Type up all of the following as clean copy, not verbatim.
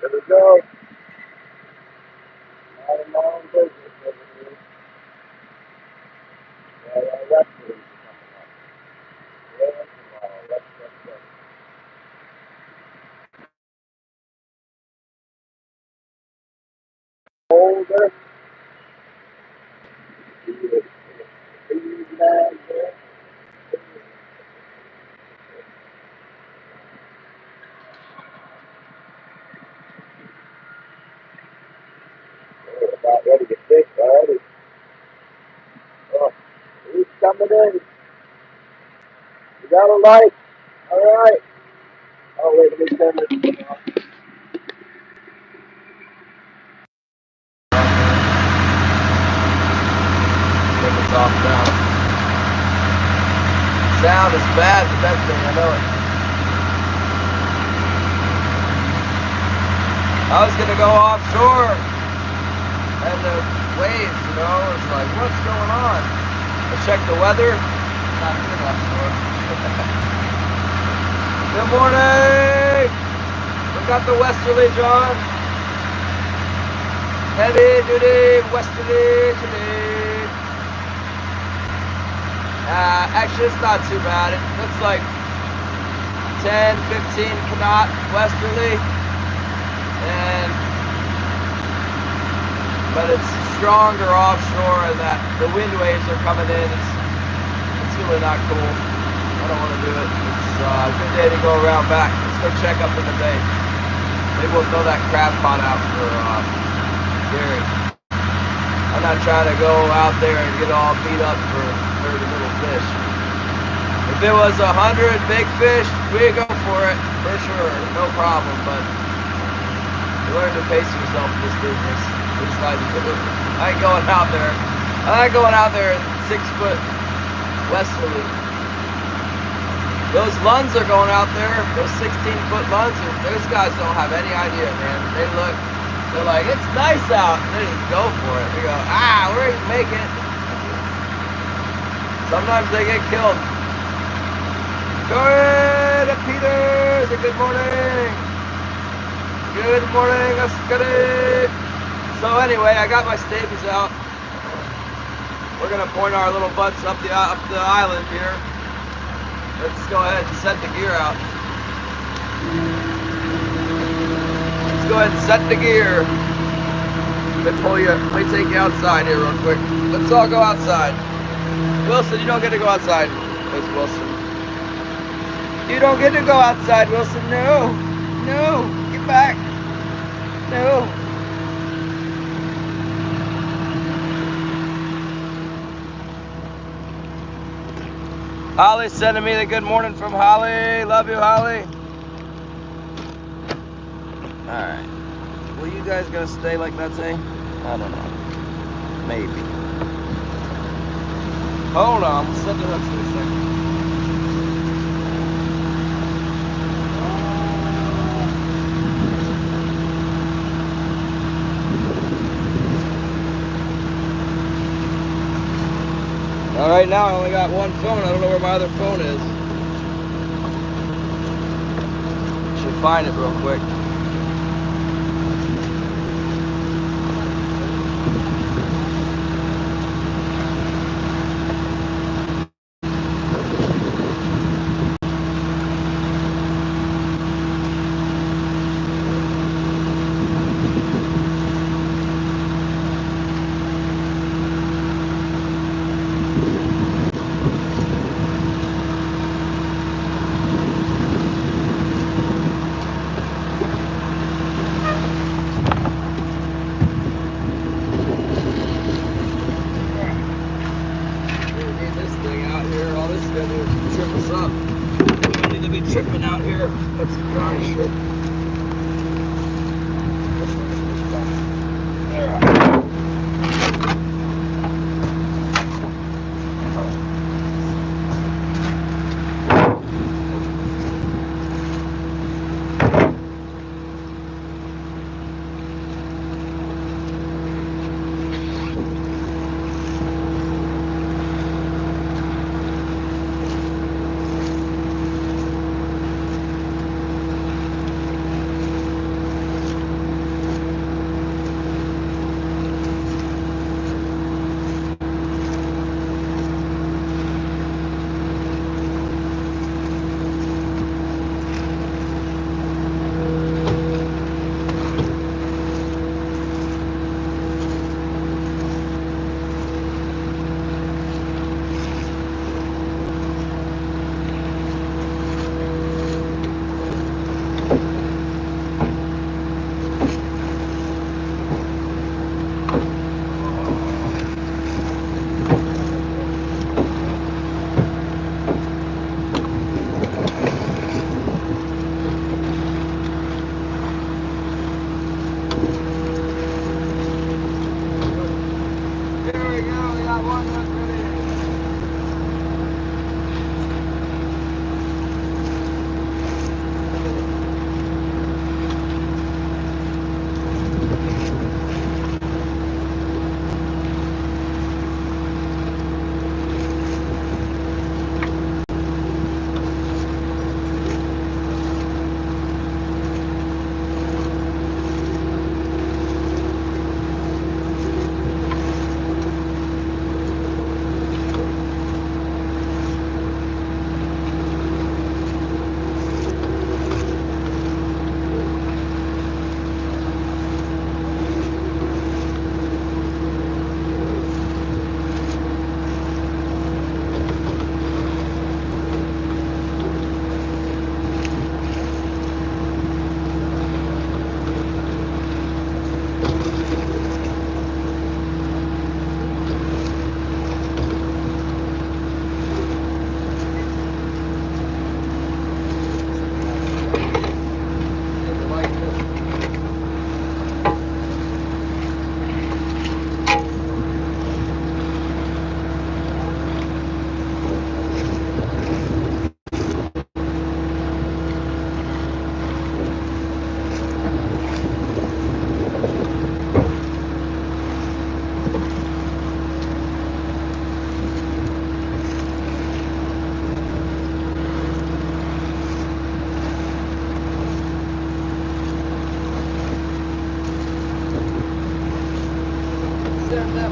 There we go. Not a long business over here. Yeah, that's what it's coming up. Yeah, tomorrow. That's older. These bags there. They're about ready to fix already. Oh, he's coming in. You got a light? All right. Oh, wait, let me turn this thing off. Take this off now. Sound is bad, but that thing, I know it. I was gonna go offshore, and the waves, it's like, what's going on? I checked the weather. Not good offshore. Good morning. We got the westerly, John. Heavy duty westerly today. Actually, it's not too bad. It looks like 10, 15 knot westerly, but it's stronger offshore, and that the wind waves are coming in. It's really not cool. I don't want to do it. It's a good day to go around back. Let's go check up in the bay. Maybe we'll throw that crab pot out for Gary. I'm not trying to go out there and get all beat up for 30 little fish. If it was 100 big fish, we'd go for it, for sure, no problem, but you learn to pace yourself in this business. I ain't going out there. I'm not going out there in 6 foot westerly. Those Lunds are going out there, those 16-foot Lunds, those guys don't have any idea, man. They're like, it's nice out. They just go for it. They go, we're making it. Sometimes they get killed. Good, Peters, good morning. Good morning, Ascari. So anyway, I got my stables out. We're gonna point our little butts up the island here. Let's go ahead and set the gear out. Let's go ahead and set the gear. Let me take you outside here real quick. Let's all go outside. Wilson, you don't get to go outside. There's Wilson. You don't get to go outside, Wilson. No. No. Get back. No. Holly's sending me the good morning from Holly. Love you, Holly. Alright. Well, you guys gonna stay like that thing? I don't know. Maybe. Hold on. We'll set the hooks in a second. Alright, now I only got one phone. I don't know where my other phone is. Should find it real quick. Tripping out here. That's dry shit.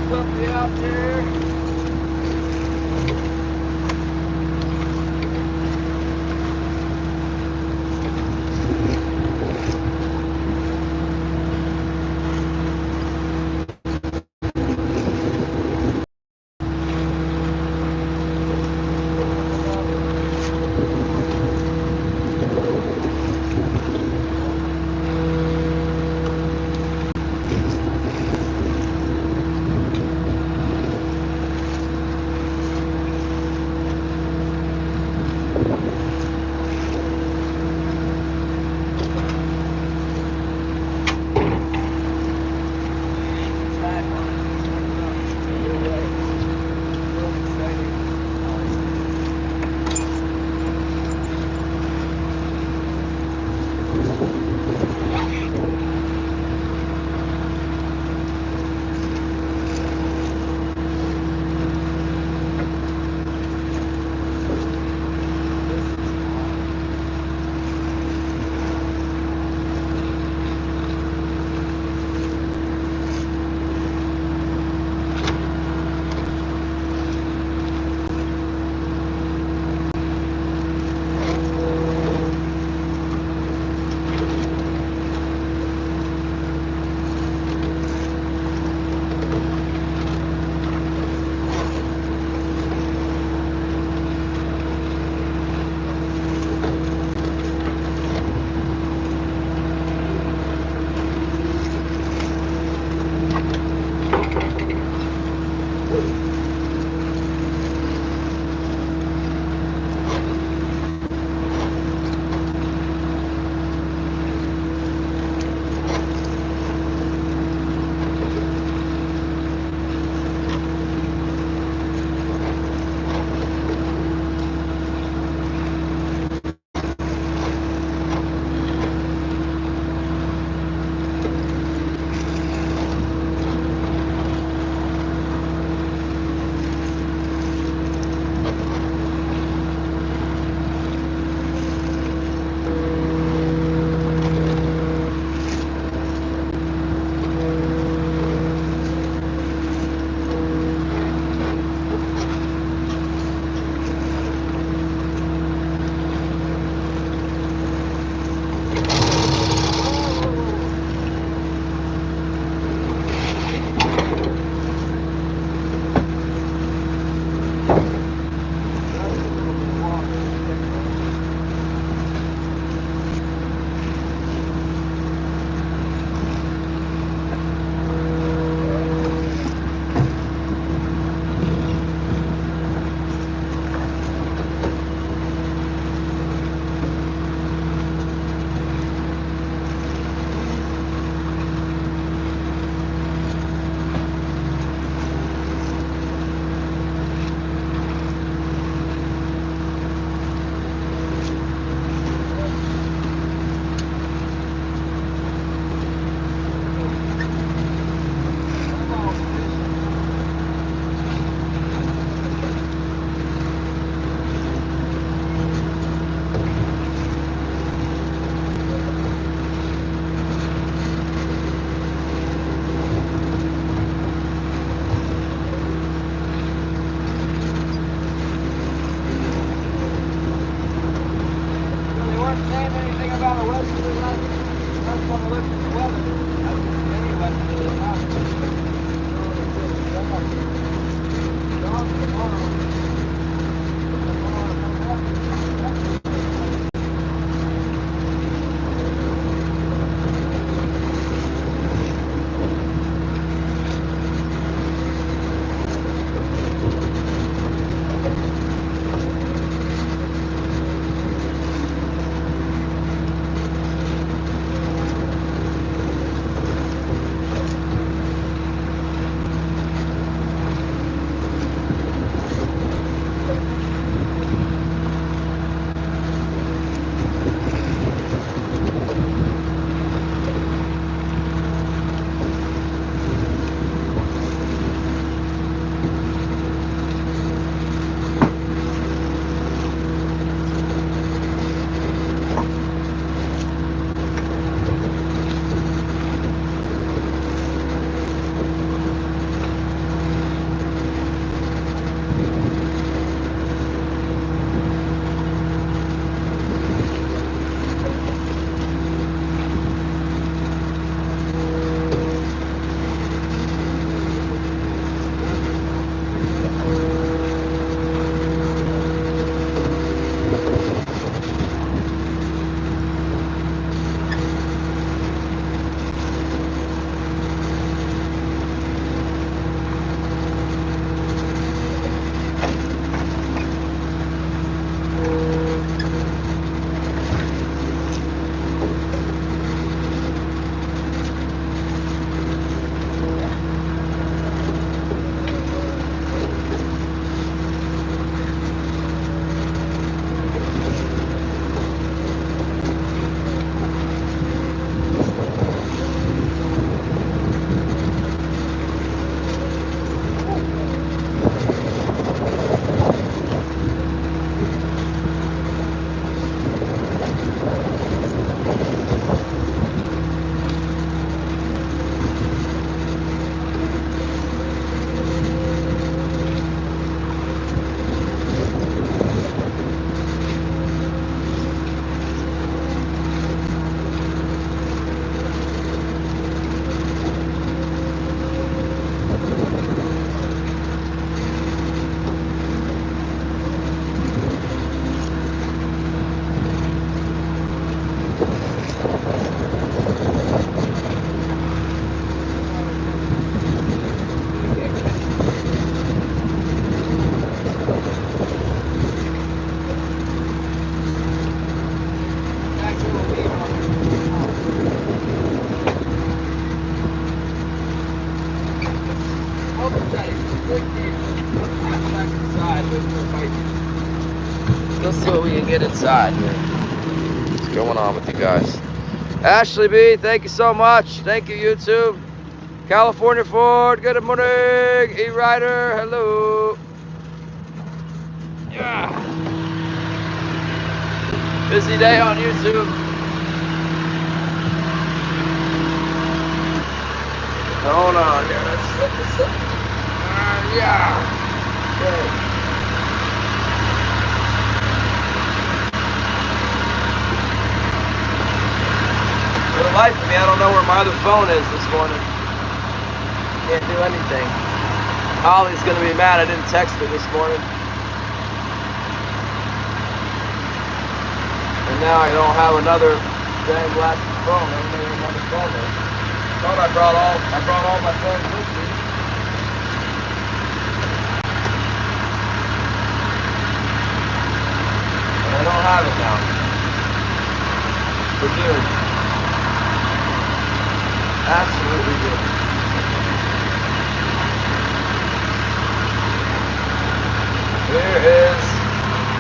Pump me out there. let's see what we can get inside here. What's going on with you guys? Ashley B, thank you so much. Thank you, YouTube. California Ford, good morning. E-Rider, hello. Yeah. Busy day on YouTube. Hold on here, let's set this up. Yeah. Okay. For the life of me, I don't know where my other phone is this morning. Can't do anything. Holly's gonna be mad I didn't text her this morning. And now I don't have another dang GLACIER phone. I don't know where my other phone is. I thought I brought all my phones with me. And I don't have it now. We're doomed. Absolutely doomed. Here is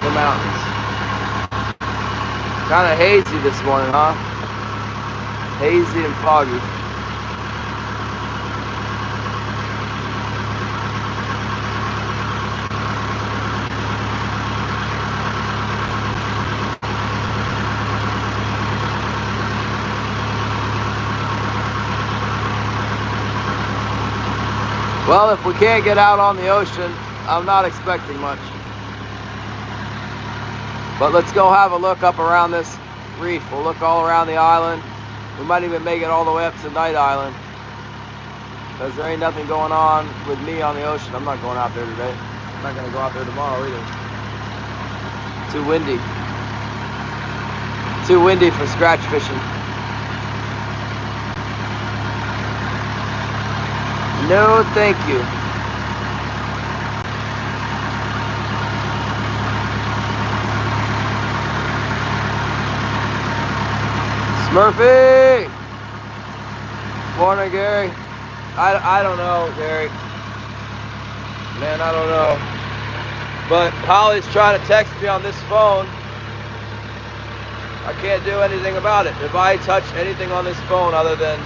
the mountains. Kind of hazy this morning, huh? Hazy and foggy. Well, if we can't get out on the ocean, I'm not expecting much. But let's go have a look up around this reef. We'll look all around the island. We might even make it all the way up to Night Island. Because there ain't nothing going on with me on the ocean. I'm not going out there today. I'm not going to go out there tomorrow either. Too windy. Too windy for scratch fishing. No, thank you. Smurfy! Morning, Gary. I don't know, Gary. Man, I don't know. But Holly's trying to text me on this phone. I can't do anything about it. If I touch anything on this phone other than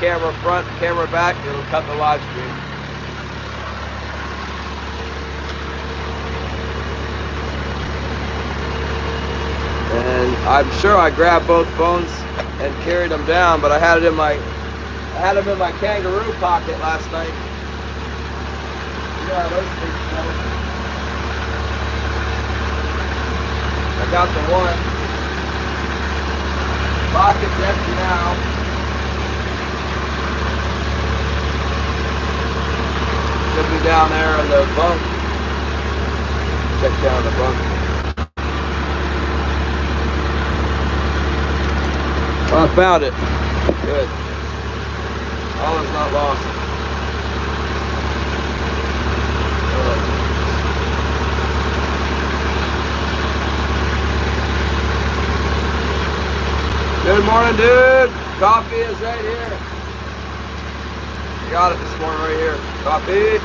camera front, camera back, it'll cut the live stream. And I'm sure I grabbed both phones and carried them down, but I had them in my kangaroo pocket last night. You know how those things go. I got the one. Pocket's empty now. Should be down there in the bunk. Check down the bunk. I found it. Good. All is not lost. Good morning, dude. Coffee is right here. Got it this morning right here. Coffee.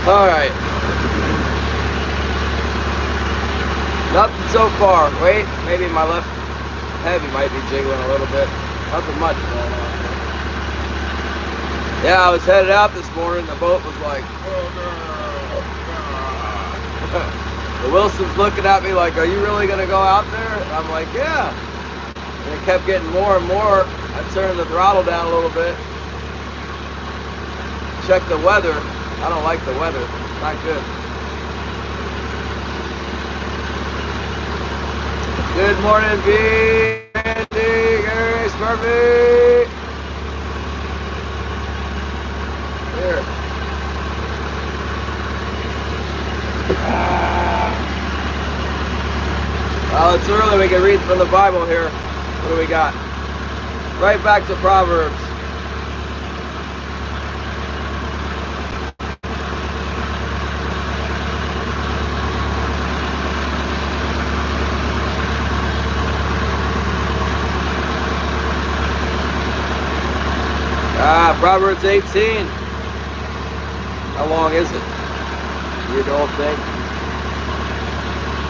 Alright. Nothing so far. Wait, maybe my left heavy might be jiggling a little bit. Nothing much going on here. Yeah, I was headed out this morning. The boat was like, the Wilson's looking at me like, are you really going to go out there? And I'm like, yeah. And it kept getting more and more. I turned the throttle down a little bit. Check the weather. I don't like the weather. It's not good. Good morning, B. Andy, Gary, Smurfy. Here. Well, it's early. We can read from the Bible here. What do we got? Right back to Proverbs. Proverbs 18. How long is it? Read the whole thing.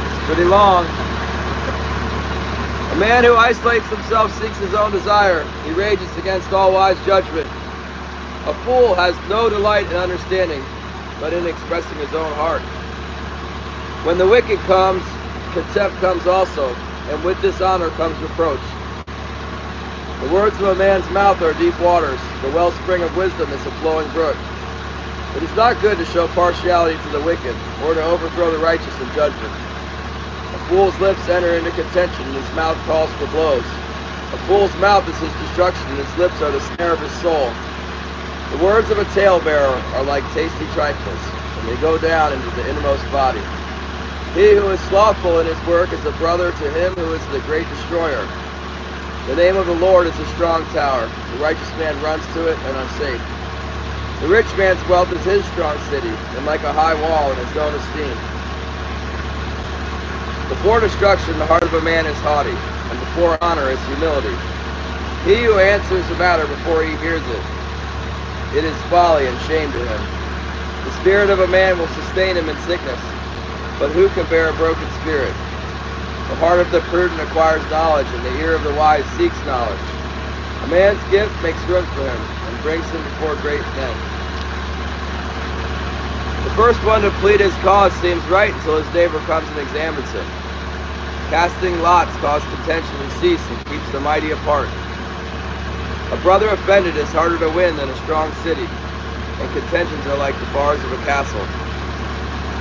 It's pretty long. A man who isolates himself seeks his own desire. He rages against all wise judgment. A fool has no delight in understanding, but in expressing his own heart. When the wicked comes, contempt comes also, and with dishonor comes reproach. The words of a man's mouth are deep waters. The wellspring of wisdom is a flowing brook. It is not good to show partiality to the wicked, or to overthrow the righteous in judgment. A fool's lips enter into contention, and his mouth calls for blows. A fool's mouth is his destruction, and his lips are the snare of his soul. The words of a talebearer are like tasty trifles, and they go down into the innermost body. He who is slothful in his work is a brother to him who is the great destroyer. The name of the Lord is a strong tower. The righteous man runs to it and are safe. The rich man's wealth is his strong city, and like a high wall in his own esteem. Before destruction, the heart of a man is haughty, and before honor is humility. He who answers a matter before he hears it, it is folly and shame to him. The spirit of a man will sustain him in sickness, but who can bear a broken spirit? The heart of the prudent acquires knowledge, and the ear of the wise seeks knowledge. A man's gift makes room for him, and brings him before great men. The first one to plead his cause seems right until his neighbor comes and examines him. Casting lots causes contention to cease and keeps the mighty apart. A brother offended is harder to win than a strong city, and contentions are like the bars of a castle.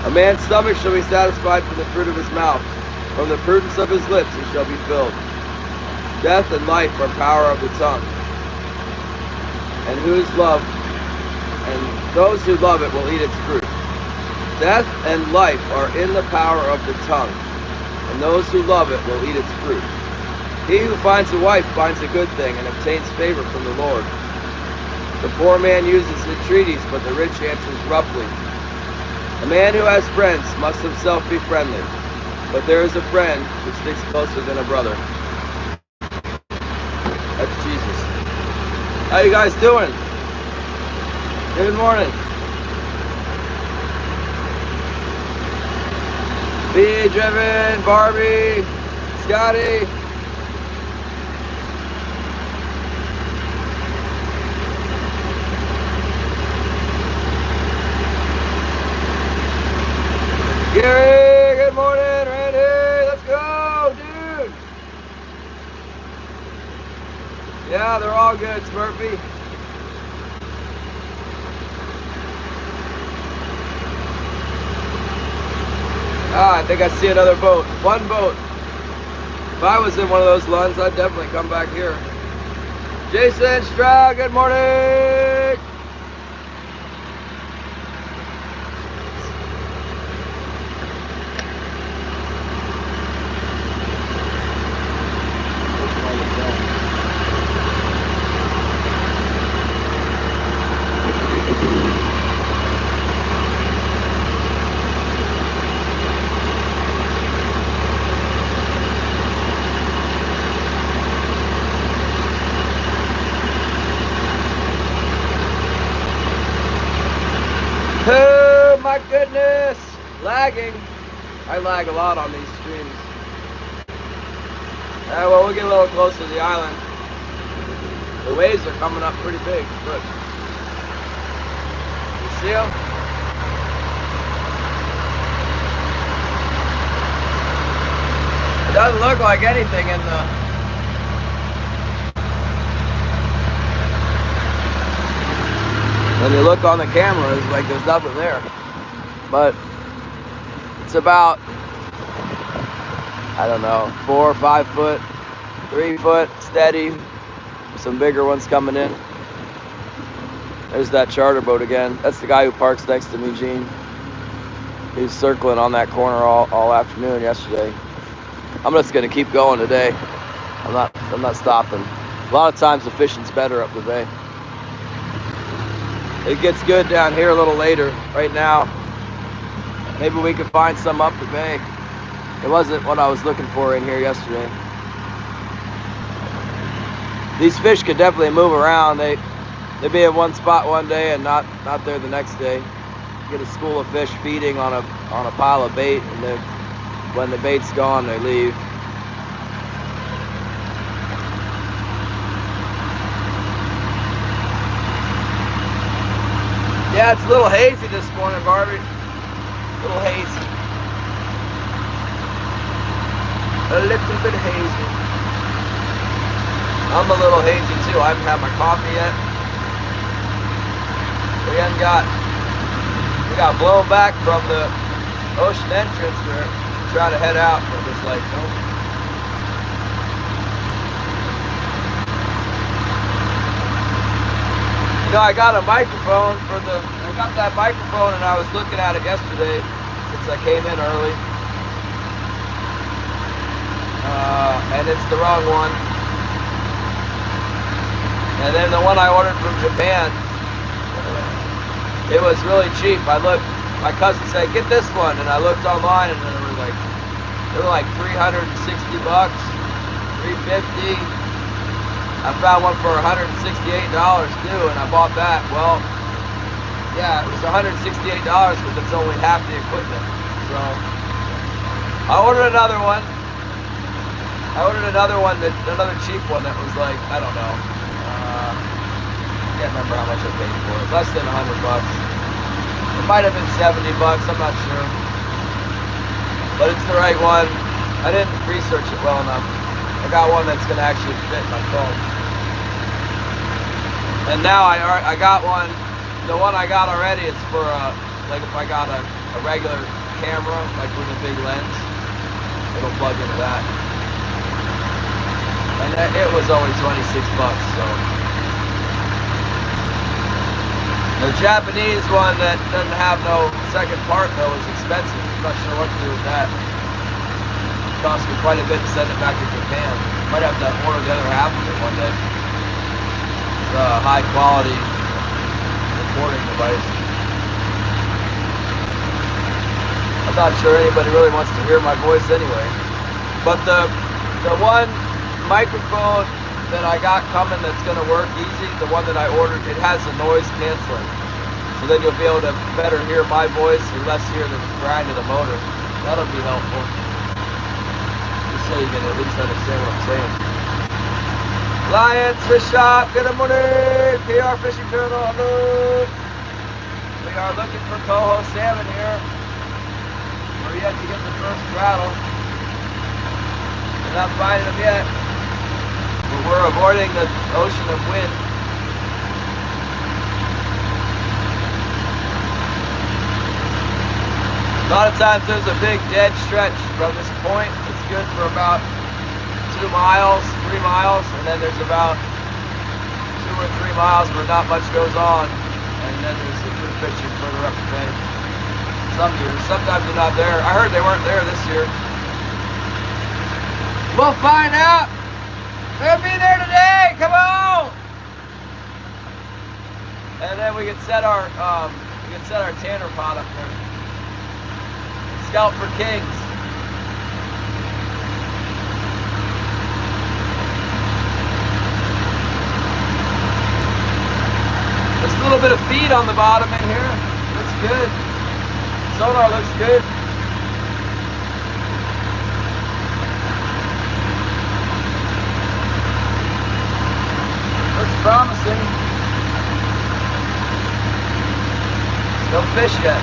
A man's stomach shall be satisfied from the fruit of his mouth. From the prudence of his lips he shall be filled. Death and life are power of the tongue, and those who love it will eat its fruit. Death and life are in the power of the tongue, and those who love it will eat its fruit. He who finds a wife finds a good thing and obtains favor from the Lord. The poor man uses entreaties, but the rich answers roughly. A man who has friends must himself be friendly, but there is a friend who sticks closer than a brother. That's Jesus. How you guys doing? Good morning. B, Jevin, Barbie, Scotty. Gary, good morning. Randy, let's go, dude. Yeah, they're all good, Smurfy. I think I see another boat. One boat. If I was in one of those lunds, I'd definitely come back here. Jason Stroud, good morning. my goodness! Lagging. I lag a lot on these streams. Well, we'll get a little closer to the island. The waves are coming up pretty big. Look. You see them? It doesn't look like anything in the... When you look on the camera, it's like there's nothing there. But it's about, I don't know, 4 or 5 foot, 3 foot steady. Some bigger ones coming in. There's that charter boat again. That's the guy who parks next to me, Gene. He was circling on that corner all afternoon yesterday. I'm just gonna keep going today. I'm not stopping. A lot of times the fishing's better up the bay. It gets good down here a little later. Right now, maybe we could find some up the bay. It wasn't what I was looking for in here yesterday. These fish could definitely move around. They'd be in one spot one day and not there the next day. Get a school of fish feeding on a pile of bait, and then when the bait's gone, they leave. Yeah, it's a little hazy this morning, Barbie. A little hazy. A little bit hazy. I'm a little hazy too. I haven't had my coffee yet. We got blown back from the ocean entrance. We're trying to head out, but it's like, nope. You know, I got a microphone I got that microphone and I was looking at it yesterday since I came in early. And it's the wrong one. And then the one I ordered from Japan, it was really cheap. My cousin said, get this one. And I looked online and they were like $360, $350. I found one for $168 too, and I bought that. Well, yeah, it was $168 because it's only half the equipment. So I ordered another one. Another cheap one that was like, I don't know. I can't remember how much I paid for it. Less than $100. It might have been $70. I'm not sure. But it's the right one. I didn't research it well enough. I got one that's going to actually fit my phone. And now I got one. The one I got already, it's for like if I got a regular camera, like with a big lens, it'll plug into that. And it was only $26, so. The Japanese one that doesn't have no second part though is expensive. I'm not sure what to do with that. It cost me quite a bit to send it back to Japan. Might have to order the other half of it one day. It's a high quality recording device. I'm not sure anybody really wants to hear my voice anyway. But the one microphone that I got coming that's going to work easy, the one that I ordered, it has a noise canceling. So then you'll be able to better hear my voice and less hear the grind of the motor. That'll be helpful. Just so you can at least understand what I'm saying. Lions Fish Shop, good morning. PR Fishing Journal, hello. We are looking for coho salmon here. We're yet to get the first rattle. We're not finding them yet. But we're avoiding the ocean of wind. A lot of times there's a big dead stretch from this point. It's good for about 2 miles, 3 miles, and then there's about 2 or 3 miles where not much goes on, and then there's the good fishing further up the bay. Some years, sometimes they're not there. I heard they weren't there this year. We'll find out. They'll be there today. Come on. And then we can set our tanner pot up there. Scout for kings. There's a little bit of feed on the bottom in here. That's good. Sonar looks good. Looks promising. No fish yet.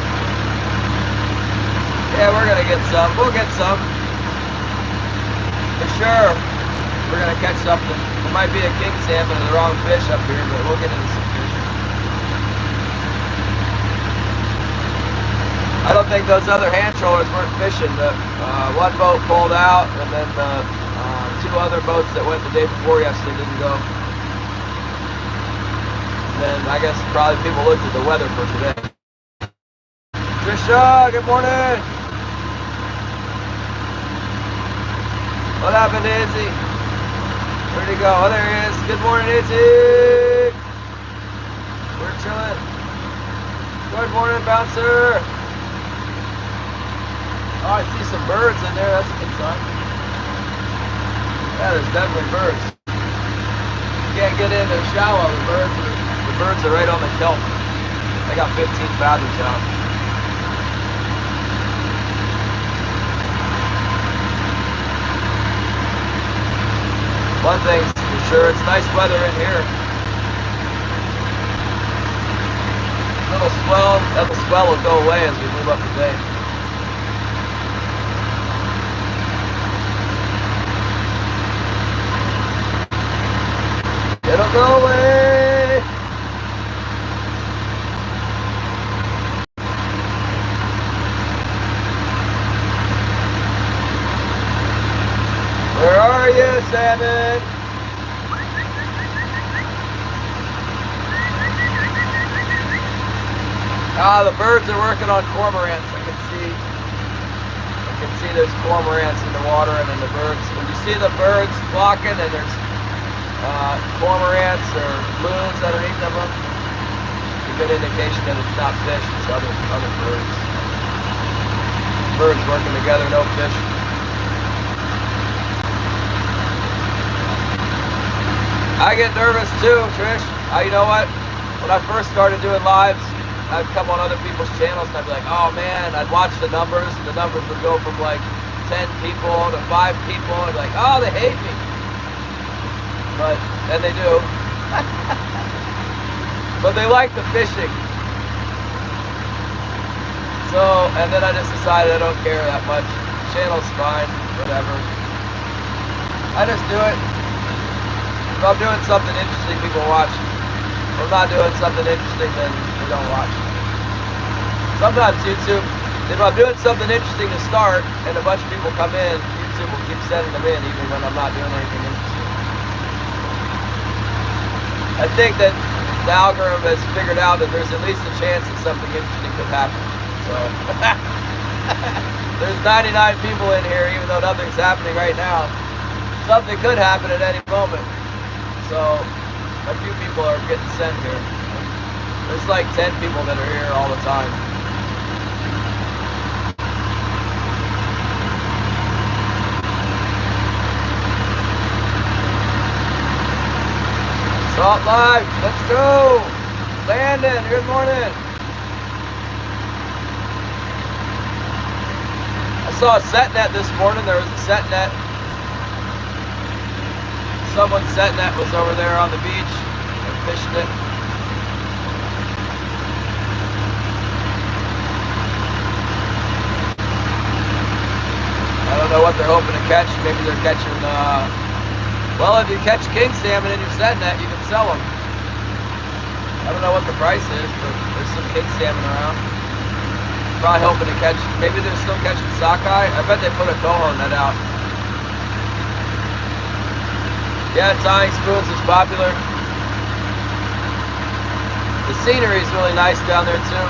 Yeah, we're gonna get some. We'll get some. For sure. We're gonna catch something. There might be a king salmon and the wrong fish up here, but we'll get into some fish. I don't think those other hand trollers weren't fishing. One boat pulled out, and then the two other boats that went the day before yesterday didn't go. And then I guess probably people looked at the weather for today. Trisha, good morning. What happened, Izzy? Where'd he go? Oh, there he is. Good morning, Izzy. We're chilling. Good morning, bouncer. Oh, I see some birds in there. That's a good sign. Yeah, there's definitely birds. You can't get in there shallow. The birds are right on the kelp. They got 15 fathoms out. One thing's for sure, it's nice weather in here. Little swell, that swell will go away as we move up the bay. It'll go away. Where are you, Salmon? Ah, the birds are working on cormorants. I can see there's cormorants in the water, and then the birds. When you see the birds flocking, and there's cormorants or loons underneath of them, it's a good indication that it's not fish, it's other birds. Birds working together, no fish. I get nervous too, Trish. You know what? When I first started doing lives, I'd come on other people's channels and I'd be like, oh man, I'd watch the numbers, and the numbers would go from like 10 people to 5 people, and like, oh, they hate me. But, and they do. But they like the fishing. So, and then I just decided I don't care that much. The channel's fine, whatever. I just do it. If I'm doing something interesting, people watch. If I'm not doing something interesting, then they don't watch. Sometimes YouTube, if I'm doing something interesting to start, and a bunch of people come in, YouTube will keep sending them in, even when I'm not doing anything interesting. I think that the algorithm has figured out that there's at least a chance that something interesting could happen. So, there's 99 people in here, even though nothing's happening right now. Something could happen at any moment. So, a few people are getting sent here. There's like 10 people that are here all the time. Salt Live, let's go! Landon, good morning! I saw a set net this morning. There was a set net. Someone's set net was over there on the beach. They're fishing it. I don't know what they're hoping to catch. Maybe they're catching, well, if you catch king salmon in your set net, you can sell them. I don't know what the price is, but there's some king salmon around. Probably hoping to catch, maybe they're still catching sockeye. I bet they put a coho net out. Yeah, tying spoons is popular. The scenery is really nice down there too.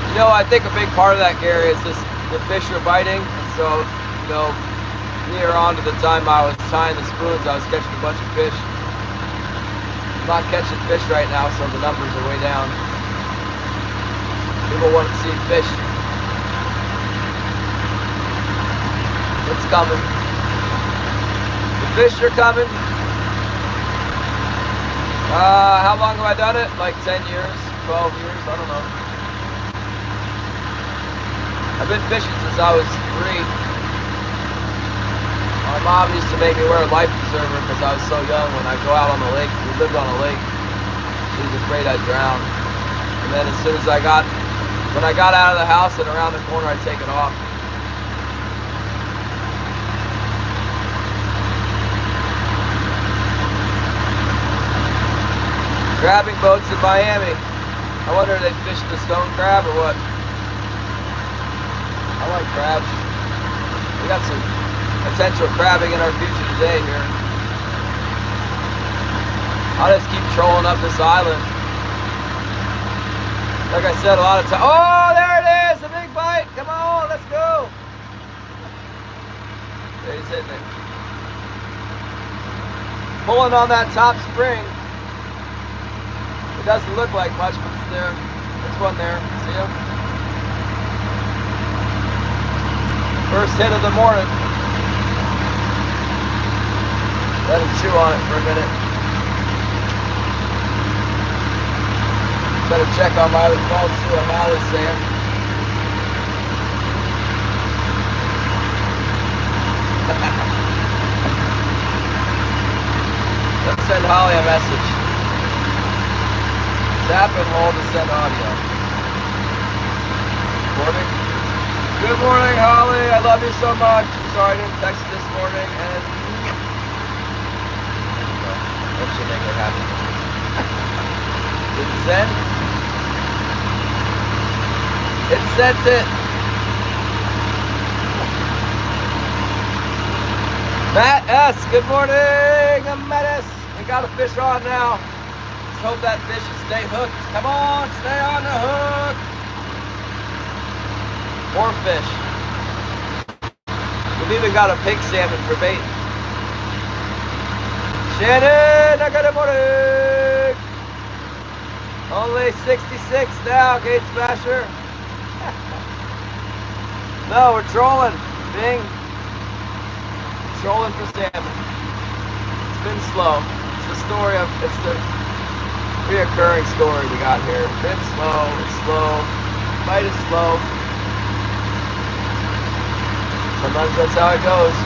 You know, I think a big part of that, Gary, is just the fish are biting. So, you know, near on to the time I was tying the spoons, I was catching a bunch of fish. I'm not catching fish right now, so the numbers are way down. People want to see fish. It's coming. The fish are coming. How long have I done it? Like 10 years, 12 years, I don't know. I've been fishing since I was 3. My mom used to make me wear a life preserver because I was so young. When I go out on the lake, we lived on a lake, she was afraid I'd drown. And then as soon as when I got out of the house and around the corner, I'd take it off. Crabbing boats in Miami. I wonder if they fish the stone crab or what. I like crabs. We got some potential crabbing in our future today here. I'll just keep trolling up this island. Like I said, a lot of times. Oh, there it is! A big bite! Come on, let's go! There he's hitting it. Pulling on that top spring. It doesn't look like much, but it's there. There's one there. See him? First hit of the morning. Let him chew on it for a minute. Better check on my other phone, see what Mal is saying. Let's send Holly a message. Tap and hold to send audio. Morning. Good morning, Holly. I love you so much. Sorry I didn't text you this morning. And that should make her happy. Did it send? It sent it. Matt S. Good morning. Matt S. We got a fish on now. Let's hope that fish will stay hooked. Come on, stay on the hook. More fish. We've even got a pink salmon for bait. Shannon, good morning. Only 66 now, Gate Smasher. No, we're trolling. Bing. Trolling for salmon. It's been slow. It's the story of, it's the reoccurring story we got here. It's slow, it's slow. Bite is slow. Sometimes that's how it goes.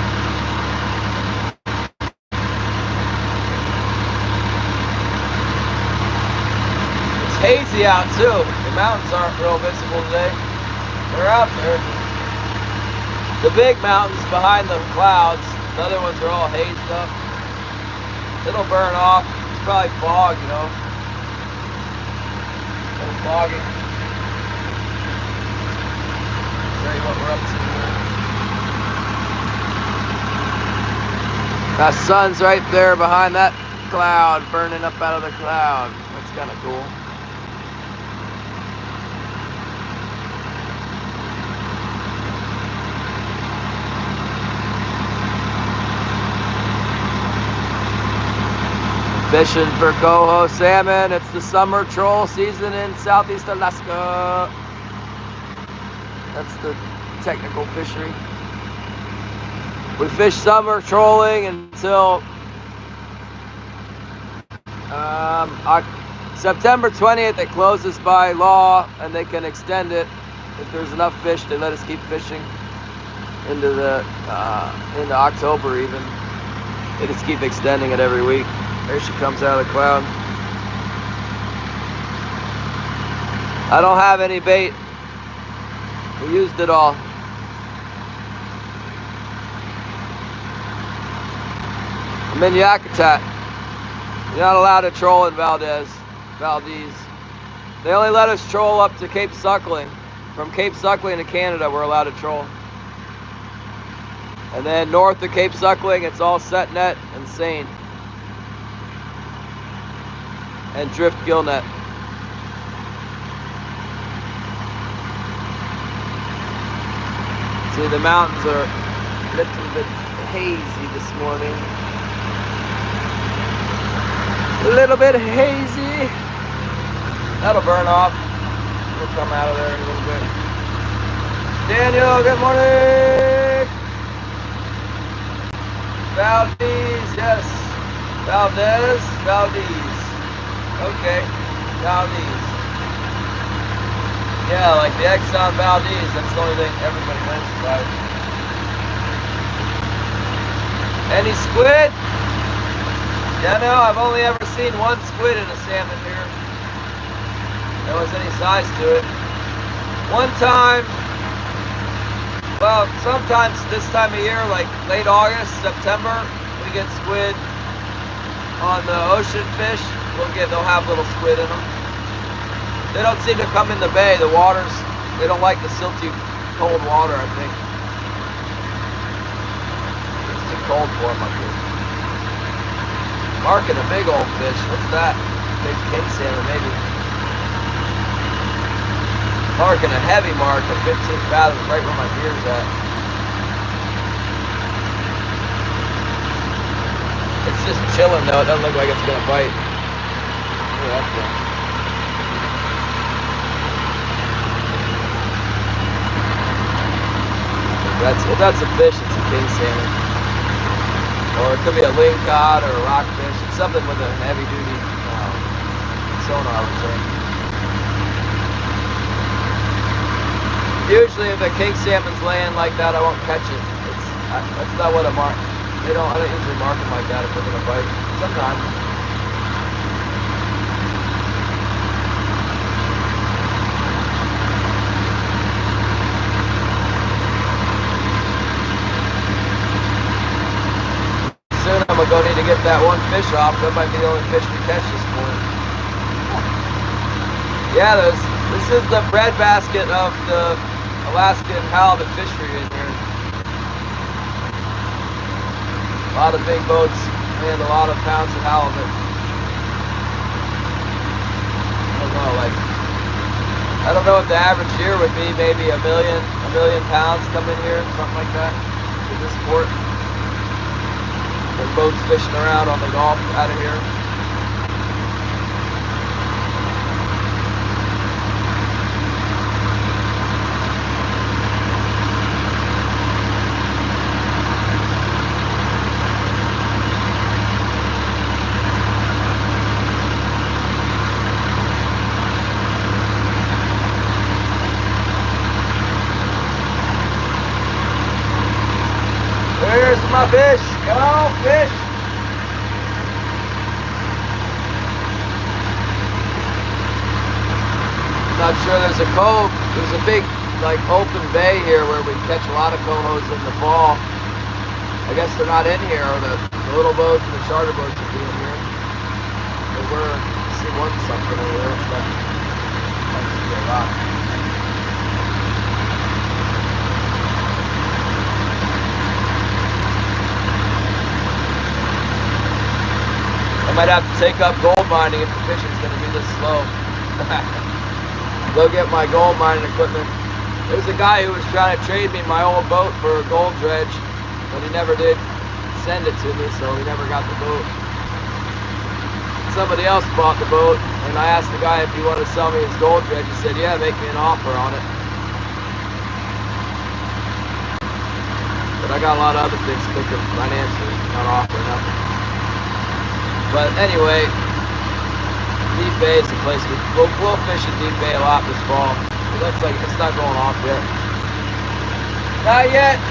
It's hazy out too. The mountains aren't real visible today. They're out there. The big mountains behind the clouds, the other ones are all hazed up. It'll burn off. It's probably fog, you know. A little foggy. Show you what we're up to here. That sun's right there behind that cloud, burning up out of the cloud. That's kind of cool. Fishing for coho salmon. It's the summer troll season in Southeast Alaska. That's the technical fishery. We fish summer trolling until September 20th. It closes by law, and they can extend it if there's enough fish. They let us keep fishing into October even. They just keep extending it every week. There she comes out of the cloud. I don't have any bait. We used it all. I'm in Yakutat. You're not allowed to troll in Valdez. They only let us troll up to Cape Suckling. From Cape Suckling to Canada, we're allowed to troll. And then north of Cape Suckling, it's all set net and seine. And drift gill net. See, the mountains are a little bit hazy this morning. A little bit hazy. That'll burn off. We'll come out of there in a little bit. Daniel, good morning. Valdez, yes. Valdez. Okay, Valdez. Yeah, like the Exxon Valdez, that's the only thing everybody knows about. Any squid? Yeah, no, I've only ever seen one squid in a salmon here. There was any size to it. One time, well, sometimes this time of year, like late August, September, we get squid on the ocean fish. They'll have little squid in them. They don't seem to come in the bay. The waters, they don't like the silty, cold water, I think. It's too cold for them up here. Marking a big old fish. What's that? Big king salmon, maybe. Marking a heavy mark of 15 fathoms, right where my gear's at. It's just chilling though. It doesn't look like it's gonna bite. Look at that thing. If that's a fish, it's a king salmon. Or it could be a lingcod or a rockfish. It's something with a heavy duty sonar, I would say. Usually if a king salmon's laying like that, I won't catch it. That's not what I mark. I don't usually mark them like that if they're gonna bite. Sometimes. Soon I'm gonna go need to get that one fish off. That might be the only fish we catch this morning. Yeah, this is the breadbasket of the Alaskan halibut fishery in here. A lot of big boats and a lot of pounds of halibut. I don't know what the average year would be. Maybe a million pounds come in here, something like that, to this port. There's boats fishing around on the Gulf out of here. Where's my fish? Come on, fish! Not sure there's a cove. There's a big, like, open bay here where we catch a lot of cohos in the fall. I guess they're not in here, or the little boats and the charter boats are being here. But see one something over there. It's not, that must be a lot. I might have to take up gold mining if the fishing's going to be this slow. Go get my gold mining equipment. There's a guy who was trying to trade me my old boat for a gold dredge, but he never did send it to me, so he never got the boat. Somebody else bought the boat, and I asked the guy if he wanted to sell me his gold dredge. He said, yeah, make me an offer on it. But I got a lot of other things cooking financially, not offering nothing. But anyway, Deep Bay is the place we'll fish in Deep Bay a lot this fall. It looks like it's not going off yet. Not yet.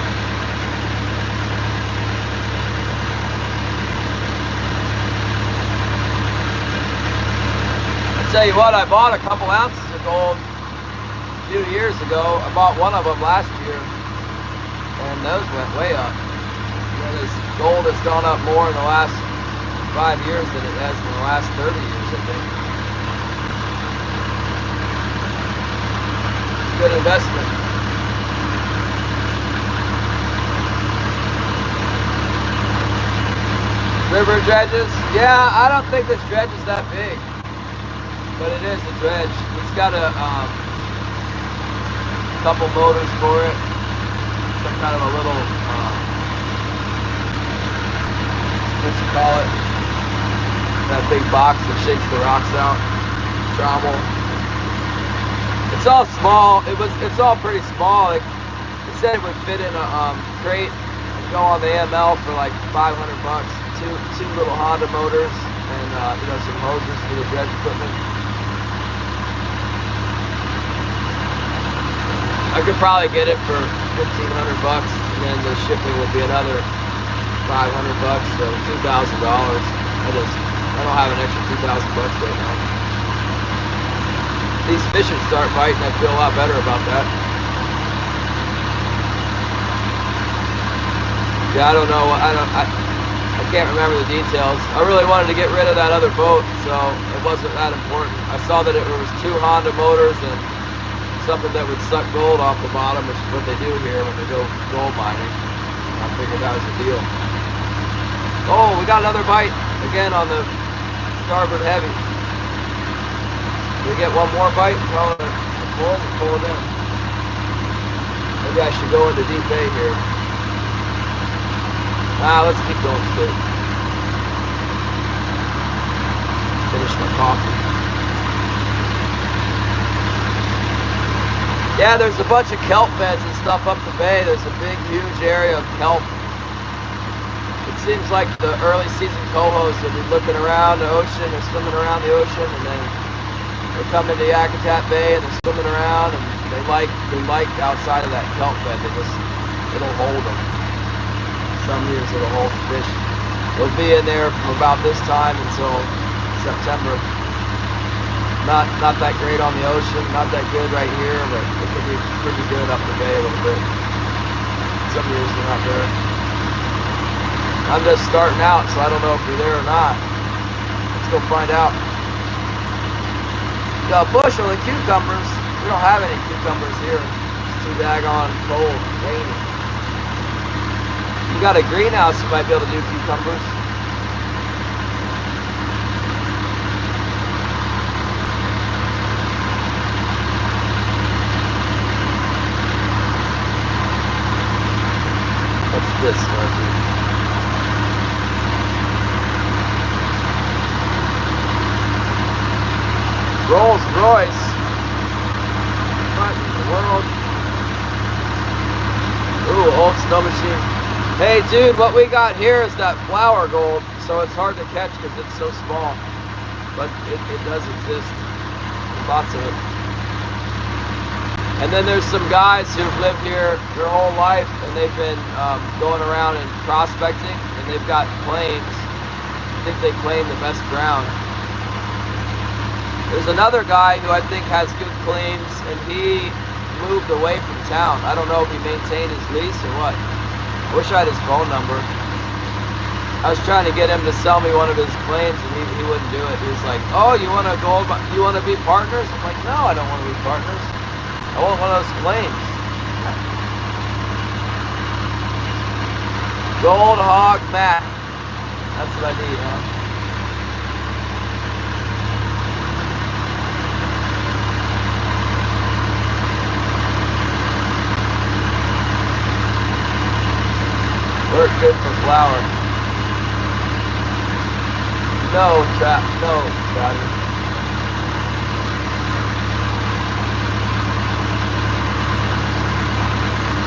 I'll tell you what, I bought a couple ounces of gold a few years ago. I bought one of them last year, and those went way up. You know, this gold has gone up more in the last 5 years than it has in the last 30 years, I think. Good investment. River dredges? Yeah, I don't think this dredge is that big, but it is a dredge. It's got a couple motors for it. Some kind of a little, what you call it? That big box that shakes the rocks out. Trommel. It's all small. It's all pretty small. It said it would fit in a crate and go on the ML for like $500. Two little Honda motors and you know, some hoses for the dredge equipment. I could probably get it for 1,500 bucks, and then the shipping would be another 500 bucks, so $2,000. I don't have an extra 2,000 bucks right now. These fish should start biting. I feel a lot better about that. Yeah, I don't know. I can't remember the details. I really wanted to get rid of that other boat, so it wasn't that important. I saw that it was 2 Honda motors and something that would suck gold off the bottom, which is what they do here when they go gold mining. I figured that was the deal. Oh, we got another bite again on the starboard heavy. We get one more bite, throw it full and pull it in. Maybe I should go into deep A here. Let's keep going straight. Finish my coffee. Yeah, there's a bunch of kelp beds and stuff up the bay. There's a big, huge area of kelp. It seems like the early season cohos will be looking around the ocean, they're swimming around the ocean, and then they come into Yakutat Bay and they're swimming around, and they like outside of that kelp bed. It'll hold them. Some years it'll hold the fish. They'll be in there from about this time until September. Not that great on the ocean, not that good right here, but it can be pretty good up the bay a little bit. Some years they're not there. I'm just starting out, so I don't know if you're there or not. Let's go find out. Got a bushel of cucumbers. We don't have any cucumbers here. It's too daggone cold, rainy. You got a greenhouse, you might be able to do cucumbers. What's this, Marky? Rolls Royce. What in the world? Ooh, old snow machine. Hey dude, what we got here is that flower gold, so it's hard to catch because it's so small. But it does exist. There's lots of it. And then there's some guys who've lived here their whole life, and they've been going around and prospecting, and they've got claims. I think they claim the best ground. There's another guy who I think has good claims, and he moved away from town. I don't know if he maintained his lease or what. I wish I had his phone number. I was trying to get him to sell me one of his claims, and he wouldn't do it. He was like, "Oh, you want to be partners?" I'm like, "No, I don't want to be partners. I want one of those claims." Gold hog mat. That's what I need, huh? Work good for flour. No, Scotty.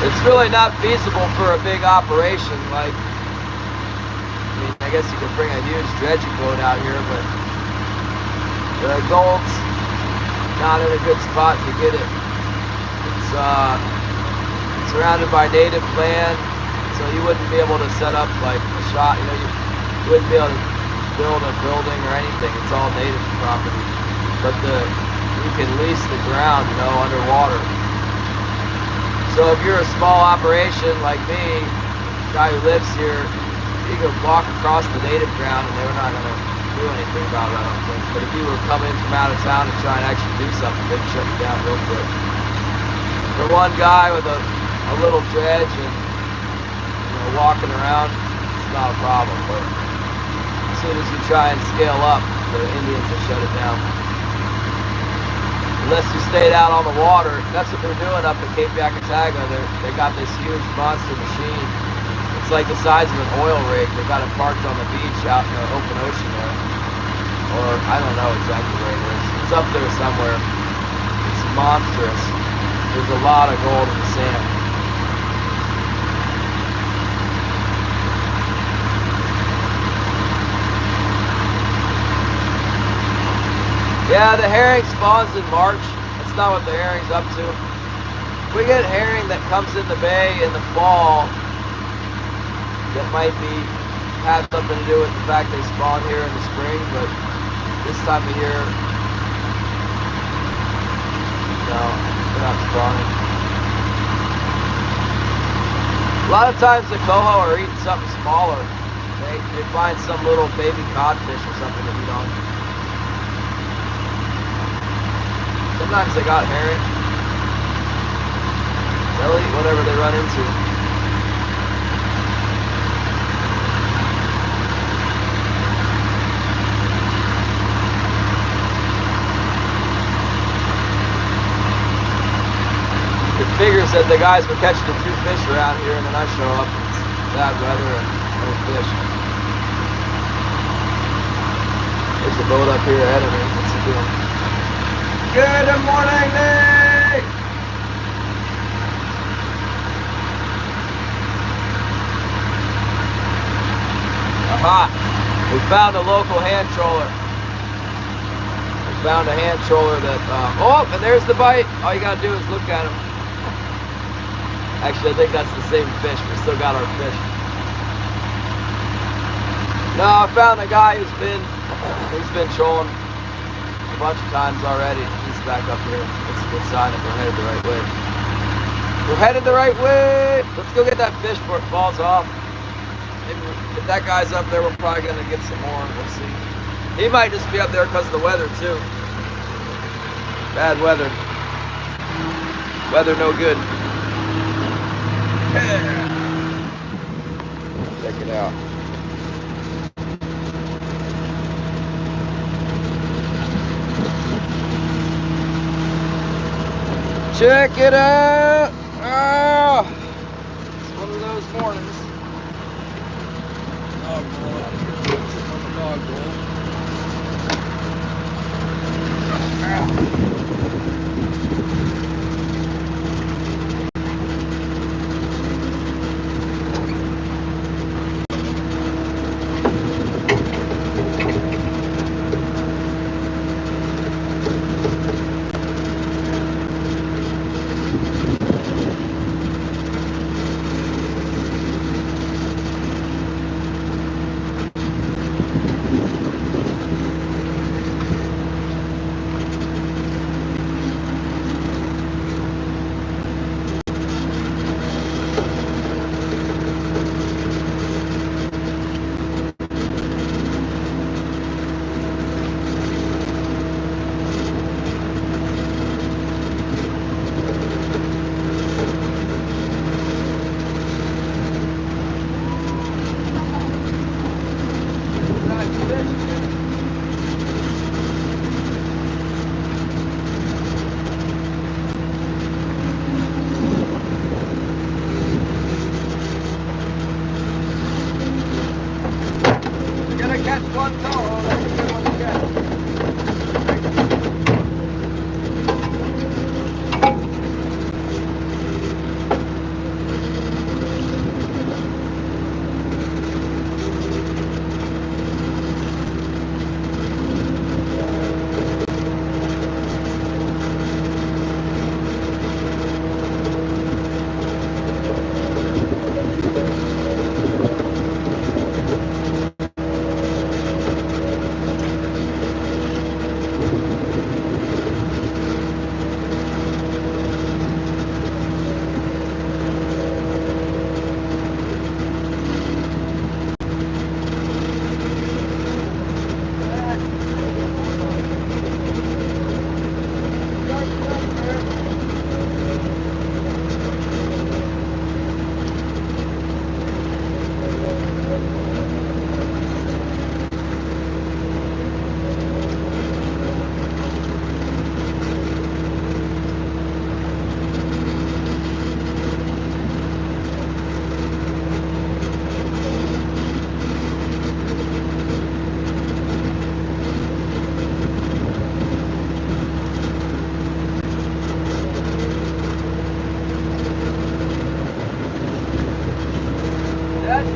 It's really not feasible for a big operation. Like, I mean, I guess you could bring a huge dredging boat out here, but the gold's not in a good spot to get it. It's surrounded by native land. So you wouldn't be able to set up like a shot, you wouldn't be able to build a building or anything. It's all native property. But you can lease the ground, underwater. So if you're a small operation like me, guy who lives here, you could walk across the native ground and they were not going to do anything about it, I don't think. But if you were coming from out of town and trying to actually do something, they'd shut you down real quick. For one guy with a little dredge and walking around, it's not a problem, but as soon as you try and scale up, the Indians will shut it down. Unless you stayed out on the water. That's what they're doing up at Cape Yakataga. They got this huge monster machine. It's like the size of an oil rig. They got it parked on the beach out in the open ocean there. Or I don't know exactly where it is. It's up there somewhere. It's monstrous. There's a lot of gold in the sand. Yeah, the herring spawns in March. That's not what the herring's up to. we get herring that comes in the bay in the fall, that might have something to do with the fact they spawn here in the spring, but this time of year, no, they're not spawning. A lot of times the coho are eating something smaller. They find some little baby codfish or something to eat on. Sometimes they got herring. They'll eat whatever they run into. It figures that the guys were catching a few fish around here, and then I show up, and it's bad weather and no fish. There's a boat up here ahead of me. What's he doing? Good morning, Nick! Aha! We found a local hand troller. We found a hand troller that, oh, and there's the bite. All you gotta do is look at him. Actually, I think that's the same fish. We still got our fish. No, I found a guy he's been trolling a bunch of times already. He's back up here. It's a good sign that we're headed the right way. We're headed the right way. Let's go get that fish before it falls off. Maybe if that guy's up there, we're probably gonna get some more. We'll see. He might just be up there because of the weather too. Bad weather. Weather no good. Check it out. Check it out! Oh, it's one of those mornings. Dog bowl out here. On the dog bowl.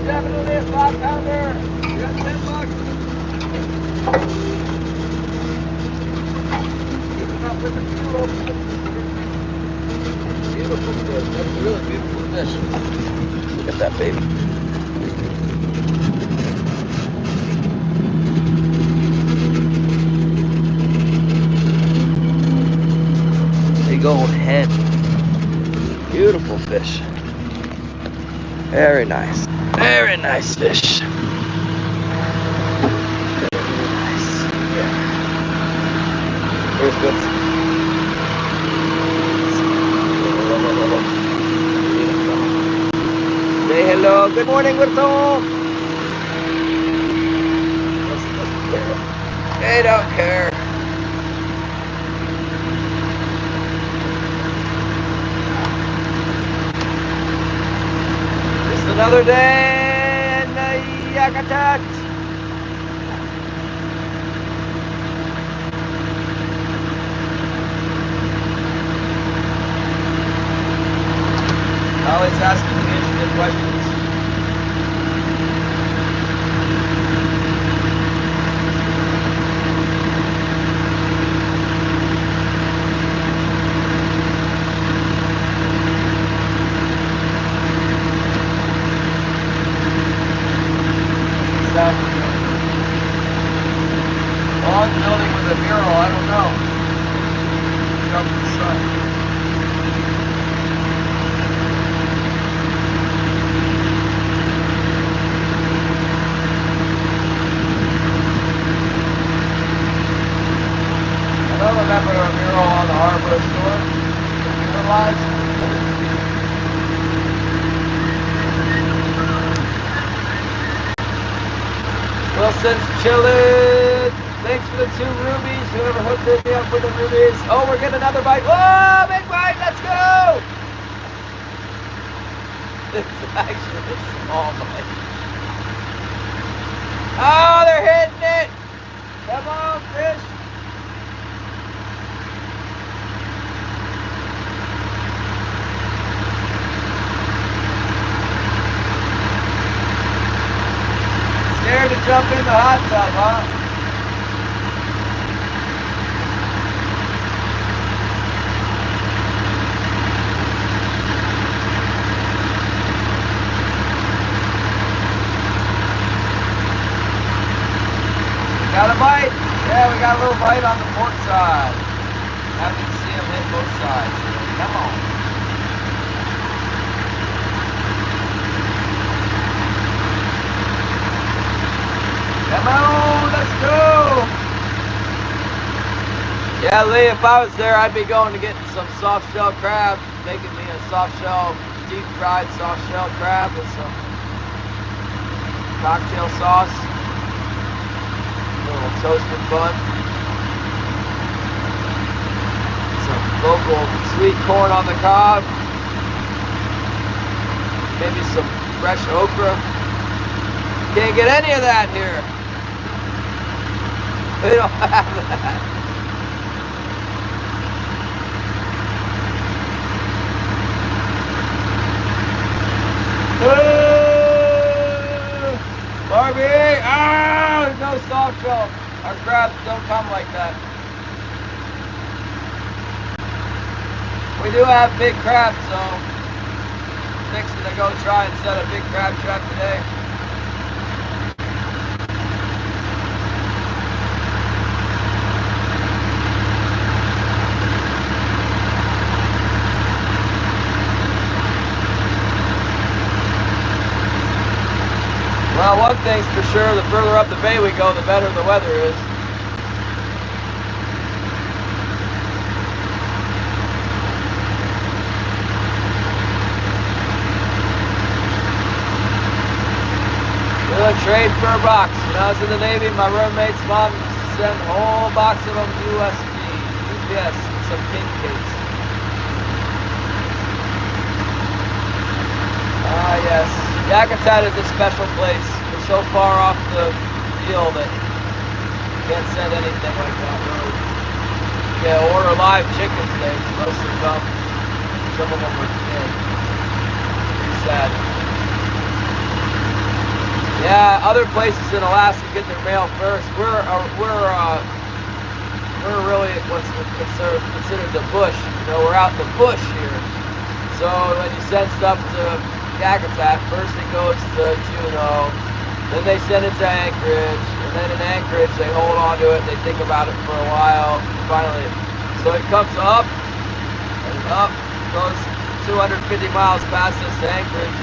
Definitely a 5-pounder. You got 10 bucks. Keeping up with the fuel. beautiful fish. That's a really beautiful fish. Look at that baby. Big old head. Beautiful fish. Very nice. Very nice fish. Very nice. Yeah. Here's good. Say hello. Good morning, Wilson. They don't care. Just another day in Yakutat. Always asking me interesting questions. Long building with a mural, I don't know. Jump in the sun. I don't remember a mural on the hardware store. Muralized. Wilson's chillin'. Thanks for the 2 rubies. Whoever hooked me up with the rubies. Oh, we're getting another bite. Whoa, big bite. Let's go. It's actually a small bite. Oh, they're hitting it. Come on, fish. Scared to jump in the hot tub, huh? Got a bite? Yeah, we got a little bite on the port side. Happy to see him hit both sides. Come on. Come on, let's go! Yeah, Lee, if I was there, I'd be going to get some soft shell crab, making me a soft shell, deep fried soft shell crab with some cocktail sauce, a little toasted bun, some local sweet corn on the cob, maybe some fresh okra. Can't get any of that here. We don't have that. Barbie! Ah! No soft shell. Our crabs don't come like that. We do have big crabs though. Fixing to go try and set a big crab trap today. Well, one thing's for sure, the further up the bay we go, the better the weather is. We'll trade for a box. When I was in the Navy, my roommate's mom used to send a whole box of them UPS, and some king cakes. Ah, yes. Yakutat is a special place. We're so far off the deal that you can't send anything like that, really. Yeah, order live chickens today. Most of them come. Some of them are dead. Pretty sad. Yeah, other places in Alaska get their mail first. We're really what's considered the bush. You know, we're out in the bush here. So when you send stuff to Yakutat, first it goes to Juneau, then they send it to Anchorage, and then in Anchorage they hold on to it, they think about it for a while, and finally, so it comes up, and up, goes 250 miles past us to Anchorage,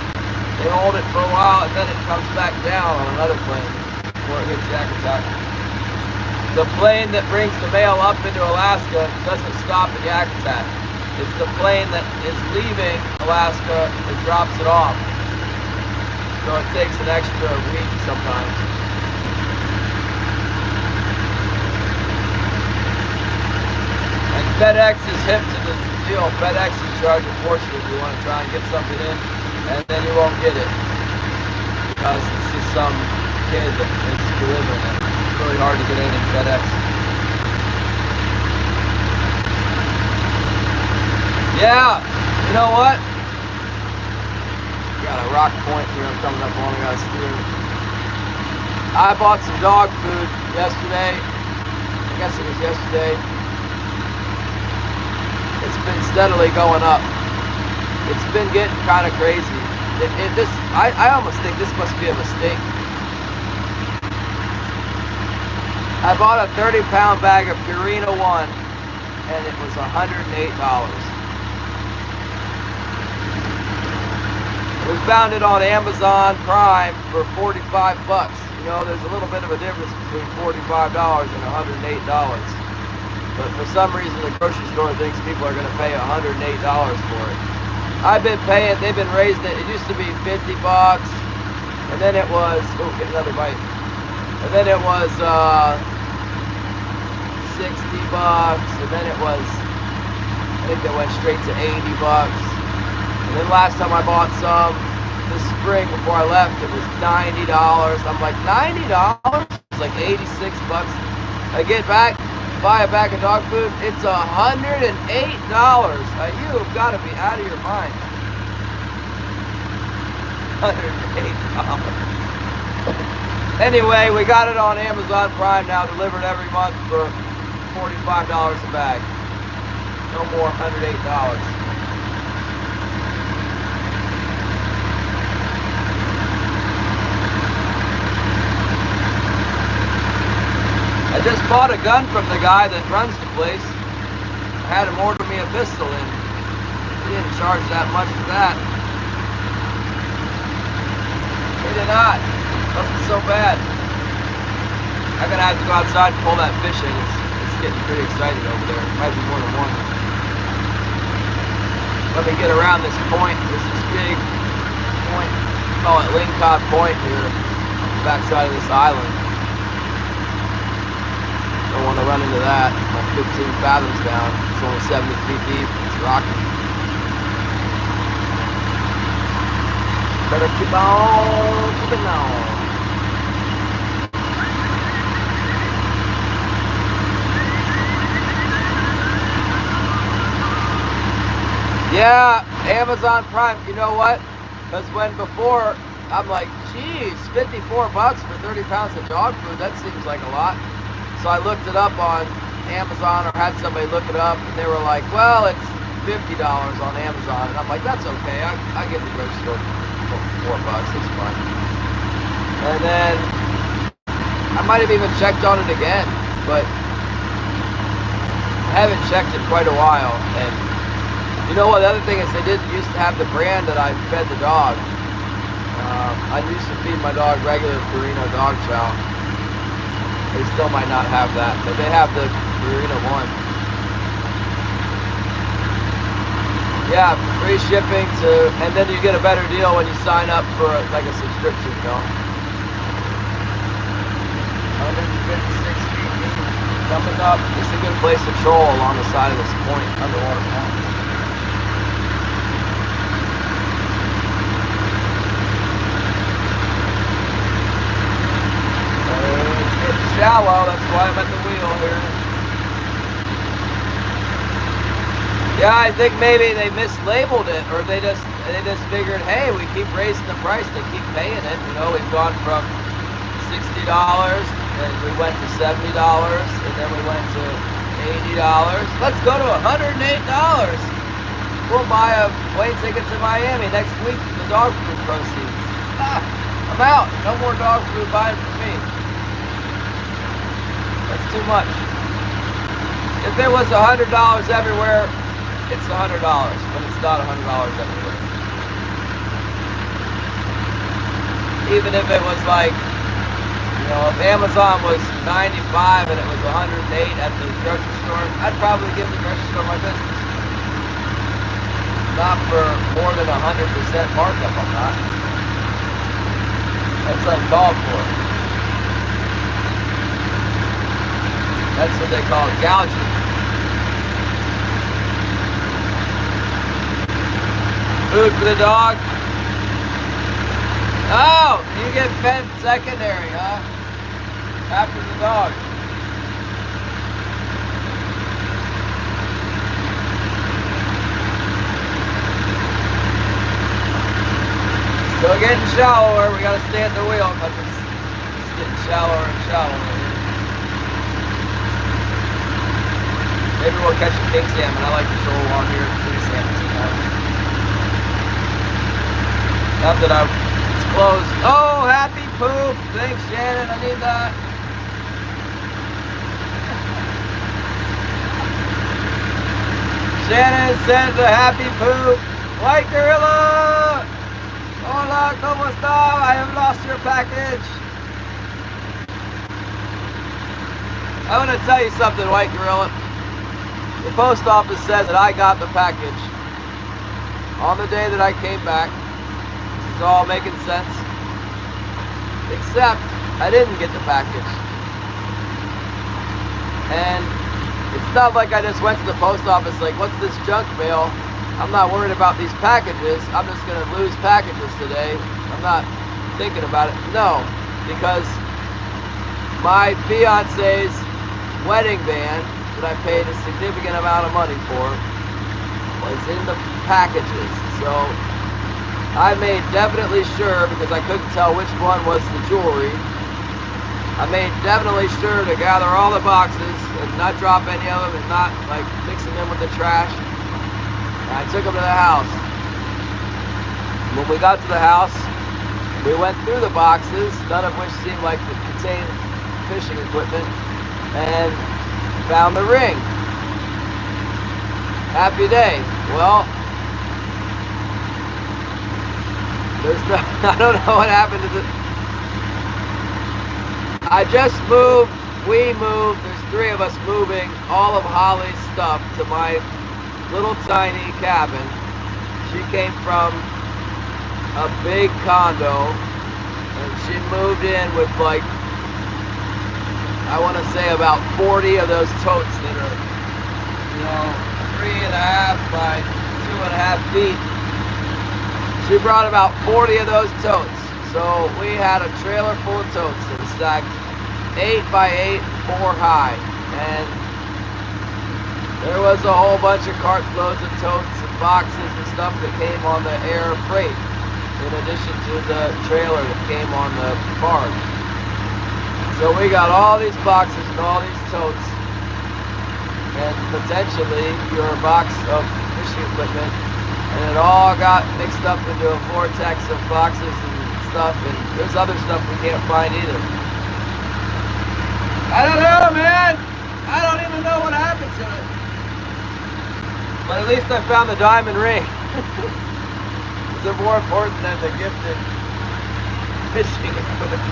they hold it for a while, and then it comes back down on another plane before it hits Yakutat. The plane that brings the mail up into Alaska doesn't stop at Yakutat. It's the plane that is leaving Alaska that drops it off. So it takes an extra week sometimes. And FedEx is hip to the deal. FedEx is charging a fortune if you want to try and get something in, and then you won't get it. Because it's just some kid that is delivering it. It's really hard to get in FedEx. Yeah, you know what? Got a rock point here coming up on us through. I bought some dog food yesterday. I guess it was yesterday. It's been steadily going up. It's been getting kind of crazy. I almost think this must be a mistake. I bought a 30-pound bag of Purina 1, and it was $108. We found it on Amazon Prime for 45 bucks. You know, there's a little bit of a difference between $45 and $108. But for some reason, the grocery store thinks people are going to pay $108 for it. I've been paying, they've been raising it. It used to be 50 bucks, and then it was, oh, get another bite. And then it was 60 bucks, and then it was, I think they went straight to 80 bucks. And then last time I bought some this spring before I left, it was $90. I'm like, $90? It's like 86 bucks. I get back, buy a bag of dog food, it's $108. Now you've got to be out of your mind. $108. Anyway, we got it on Amazon Prime now, delivered every month for $45 a bag. No more $108. I just bought a gun from the guy that runs the place. I had him order me a pistol, and he didn't charge that much for that. He did not. Wasn't so bad. I'm gonna have to go outside and pull that fish in. It's getting pretty excited over there. Might be more than one. Let me get around this point. There's this big point. We call it Lingcod Point here, on the backside of this island. Don't want to run into that. I'm 15 fathoms down. It's only 70 feet deep. It's rocking. Better keep on keeping on. Yeah, Amazon Prime. You know what? Because when before, I'm like, geez, 54 bucks for 30 pounds of dog food. That seems like a lot. So I looked it up on Amazon, or had somebody look it up, and they were like, well, it's $50 on Amazon. And I'm like, that's okay. I get the grocery store for $4. It's fine. And then I might have even checked on it again, but I haven't checked it quite a while. And you know what? The other thing is they didn't used to have the brand that I fed the dog. I used to feed my dog regular Purina dog chow. They still might not have that, but they have the Purina 1. Yeah, free shipping and then you get a better deal when you sign up for like a subscription, you know. 156 feet coming up. It's a good place to troll along the side of this point, underwater point. Shallow, that's why I'm at the wheel here. Yeah, I think maybe they mislabeled it, or they just figured, hey, we keep raising the price, they keep paying it. You know, we've gone from $60, and we went to $70, and then we went to $80. Let's go to $108. We'll buy a plane ticket to Miami next week for the dog food proceeds. I'm out. No more dog food buying for me. That's too much. If there was $100 everywhere, it's $100, but it's not $100 everywhere. Even if it was like, you know, if Amazon was 95 and it was 108 at the grocery store, I'd probably give the grocery store my business. Not for more than 100% markup, I'm not. That's uncalled for. That's what they call gouging. Food for the dog. Oh, you get fed secondary, huh? After the dog. Still getting shallower. We gotta stay at the wheel because it's getting shallower and shallower. Maybe we'll catch a king salmon. I like to show along here king salmon sometimes. Not that it's closed. Oh, happy poop. Thanks, Shannon. I need that. Shannon sent the happy poop. White gorilla. Hola, ¿cómo está? I have lost your package. I want to tell you something, White Gorilla. The post office said that I got the package on the day that I came back. This is all making sense. Except I didn't get the package. And it's not like I just went to the post office like, what's this junk mail? I'm not worried about these packages. I'm just going to lose packages today. I'm not thinking about it. No, because my fiance's wedding band that I paid a significant amount of money for was in the packages. So I made definitely sure, because I couldn't tell which one was the jewelry, I made definitely sure to gather all the boxes and not drop any of them and not like mix them in with the trash. I took them to the house. When we got to the house, we went through the boxes, none of which seemed like to contain fishing equipment, and found the ring. Happy day. Well, there's no, I don't know what happened to the... I just moved, we moved, there's 3 of us moving all of Holly's stuff to my little tiny cabin. She came from a big condo and she moved in with like, I want to say about 40 of those totes that are, you know, 3.5 by 2.5 feet. She brought about 40 of those totes. So we had a trailer full of totes that was stacked 8 by 8, 4 high. And there was a whole bunch of cart loads of totes and boxes and stuff that came on the air freight, in addition to the trailer that came on the barge. So we got all these boxes and all these totes, and potentially your box of fishing equipment, and it all got mixed up into a vortex of boxes and stuff, and there's other stuff we can't find either. I don't know, man! I don't even know what happened to it. But at least I found the diamond ring. They're more important than the gifted fishing equipment.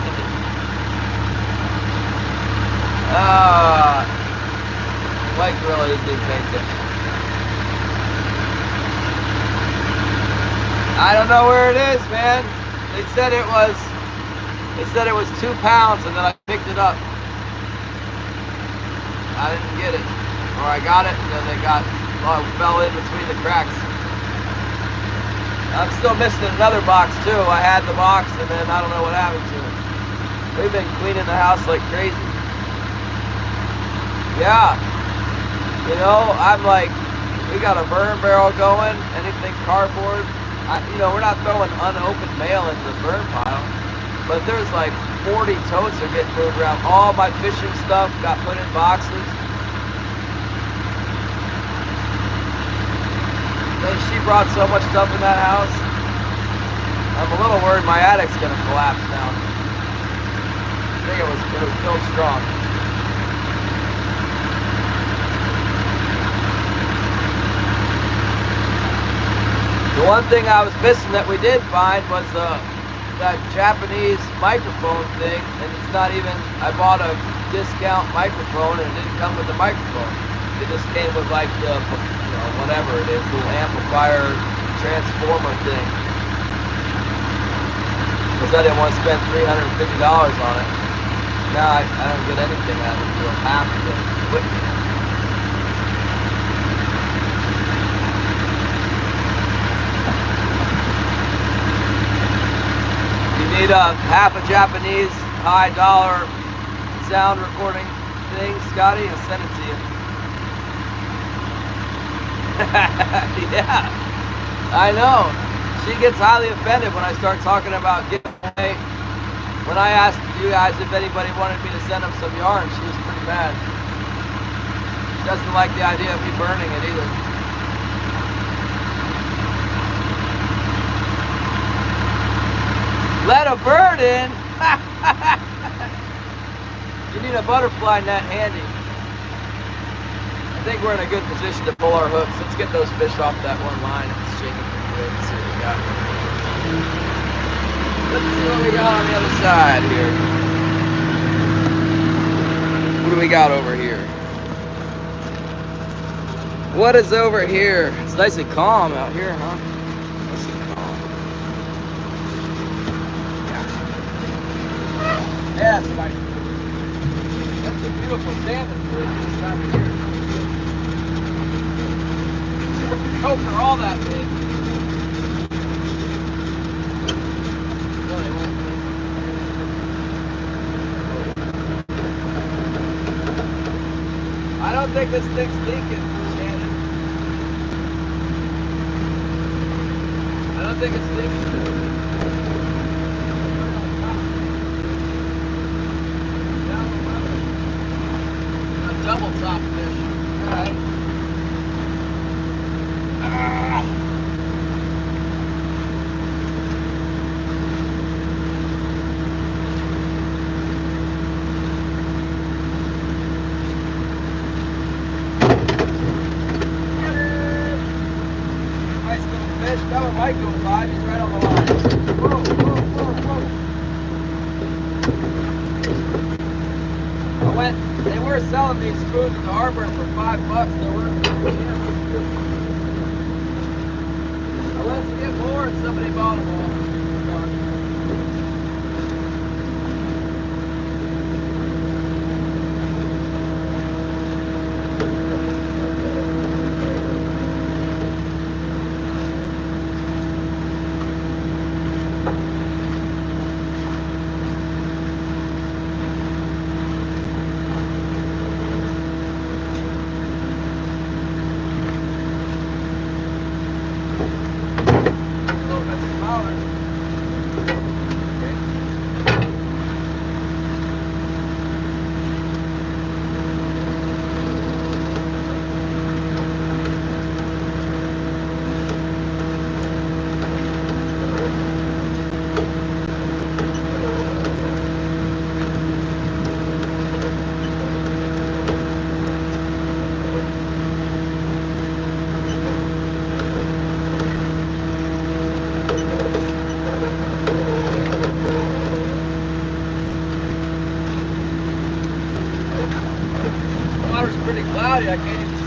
White Gorilla isn't even paying attention. I don't know where it is, man. They said it was 2 pounds, and then I picked it up. I didn't get it, or I got it, and then it fell in between the cracks. I'm still missing another box too. I had the box, and then I don't know what happened to it. We've been cleaning the house like crazy. Yeah, you know, I'm like, we got a burn barrel going, anything cardboard. You know, we're not throwing unopened mail into the burn pile, but there's like 40 totes are getting moved around. All my fishing stuff got put in boxes. They She brought so much stuff in that house. I'm a little worried my attic's gonna collapse now. I think it was built strong. The one thing I was missing that we did find was that Japanese microphone thing, and it's not even, I bought a discount microphone and it didn't come with the microphone. It just came with like the, whatever it is, little amplifier transformer thing. Because I didn't want to spend $350 on it. Now I don't get anything out of it for half of the equipment. Need half a Japanese high dollar sound recording thing, Scotty, and send it to you. Yeah, I know. She gets highly offended when I start talking about giveaway. When I asked you guys if anybody wanted me to send them some yarn, she was pretty mad. She doesn't like the idea of me burning it either. Let a bird in? You need a butterfly net handy. I think we're in a good position to pull our hooks. Let's get those fish off that one line. It's shaking pretty good. Let's see what we got. Let's see what we got on the other side here. What do we got over here? What is over here? It's nice and calm out here, huh? Nice and calm. Yeah, it's nice. That's a beautiful salmon for this time of year. Hope they're all that big. I don't think this thing's leaking, Shannon. I don't think it's leaking. Double top fish. Alright. Nice little fish. That one might go live. He's right on the line. Whoa, whoa, whoa, whoa. They were selling these spoons at the harbor for $5. They were. I went to get more and somebody bought them all. Pretty cloudy, I can't even see.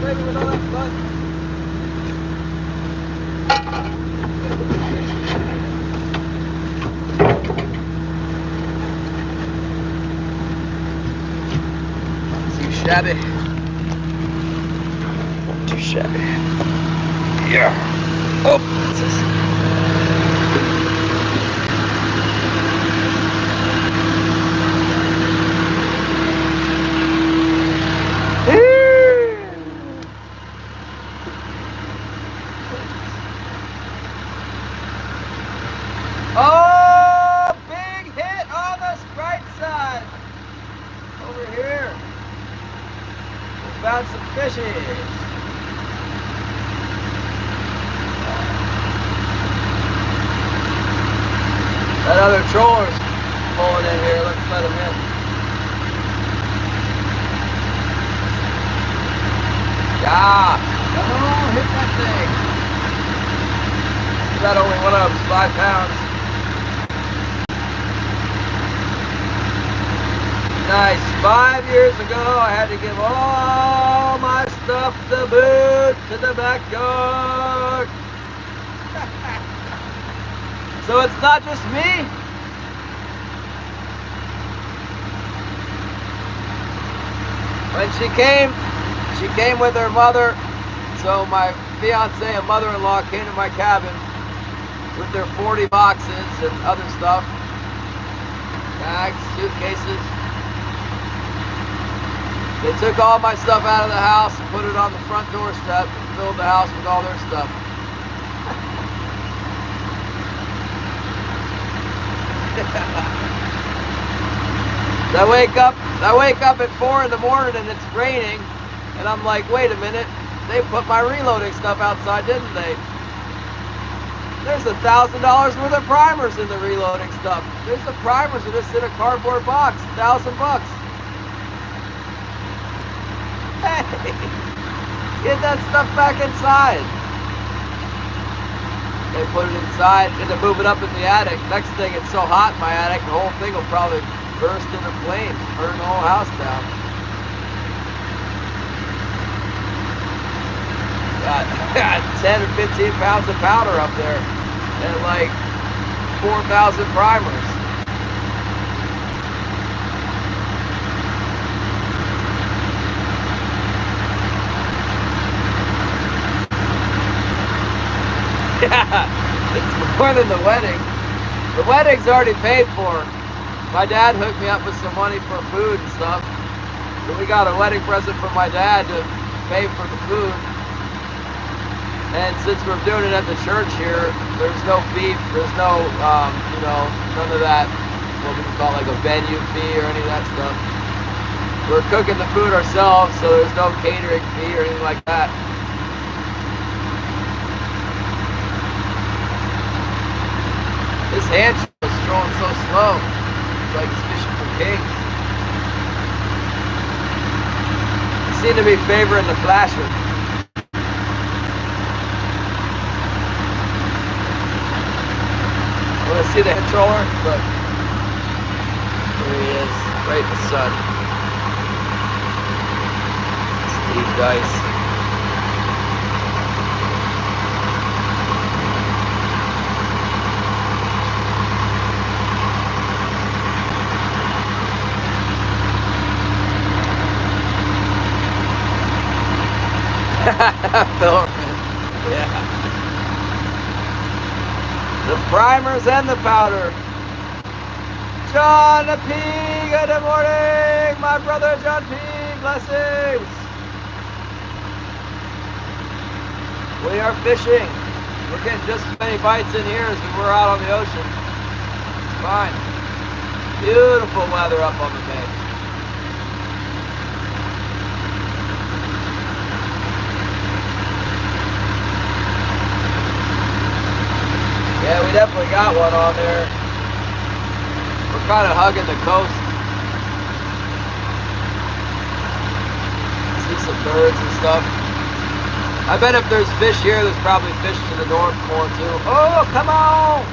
frustrated with all that fun. Too shabby. Too shabby. Yeah. Oh, what's this? Oh, big hit on the right side. Over here. We found some fishes. That other troller's pulling in here. Let's let him in. Yeah. Come on, hit that thing. That only went up 5 pounds. Nice. 5 years ago, I had to give all my stuff to boot to the backyard. So it's not just me. When she came with her mother. So my fiance and mother-in-law came to my cabin with their 40 boxes and other stuff. Bags, suitcases. They took all my stuff out of the house and put it on the front doorstep and filled the house with all their stuff. I wake up at 4 in the morning and it's raining, and I'm like, wait a minute, they put my reloading stuff outside, didn't they? There's $1,000 worth of primers in the reloading stuff. There's the primers that are just in a cardboard box, $1,000 bucks. Hey, get that stuff back inside. They put it inside and to move it up in the attic. Next thing, it's so hot in my attic, the whole thing will probably burst into flames, burn the whole house down. Got 10 or 15 pounds of powder up there and like 4,000 primers. Yeah, it's more than the wedding. The wedding's already paid for. My dad hooked me up with some money for food and stuff. So we got a wedding present from my dad to pay for the food. And since we're doing it at the church here, there's no beef, there's no, none of that, what we call like a venue fee or any of that stuff. We're cooking the food ourselves, so there's no catering fee or anything like that. This hand is strolling so slow. It's like it's fishing for kings. You seem to be favoring the flasher. Want to see the head troller? Look. There he is, right in the sun. Steve Dice. Yeah. The primers and the powder. John P, good morning, my brother John P, blessings. We are fishing. We're getting just as many bites in here as we were out on the ocean. It's fine. Beautiful weather up on the bay. Yeah, we definitely got one on there. We're kind of hugging the coast. See some birds and stuff. I bet if there's fish here, there's probably fish to the north more too. Oh, come on!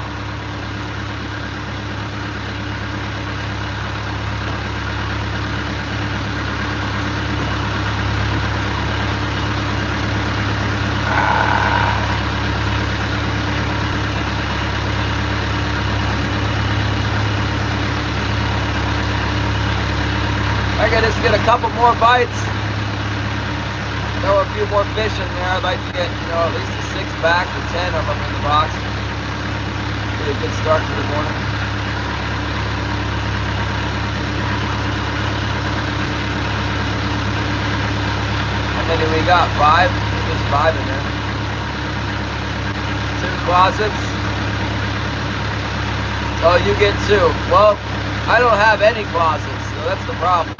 I can just get a couple more bites. Throw a few more fish in there. I'd like to get, you know, at least a 6-pack or 10 of them in the box. Be a good start to the morning. How many we got? 5? There's 5 in there. 2 closets. Oh, you get 2. Well, I don't have any closets, so that's the problem.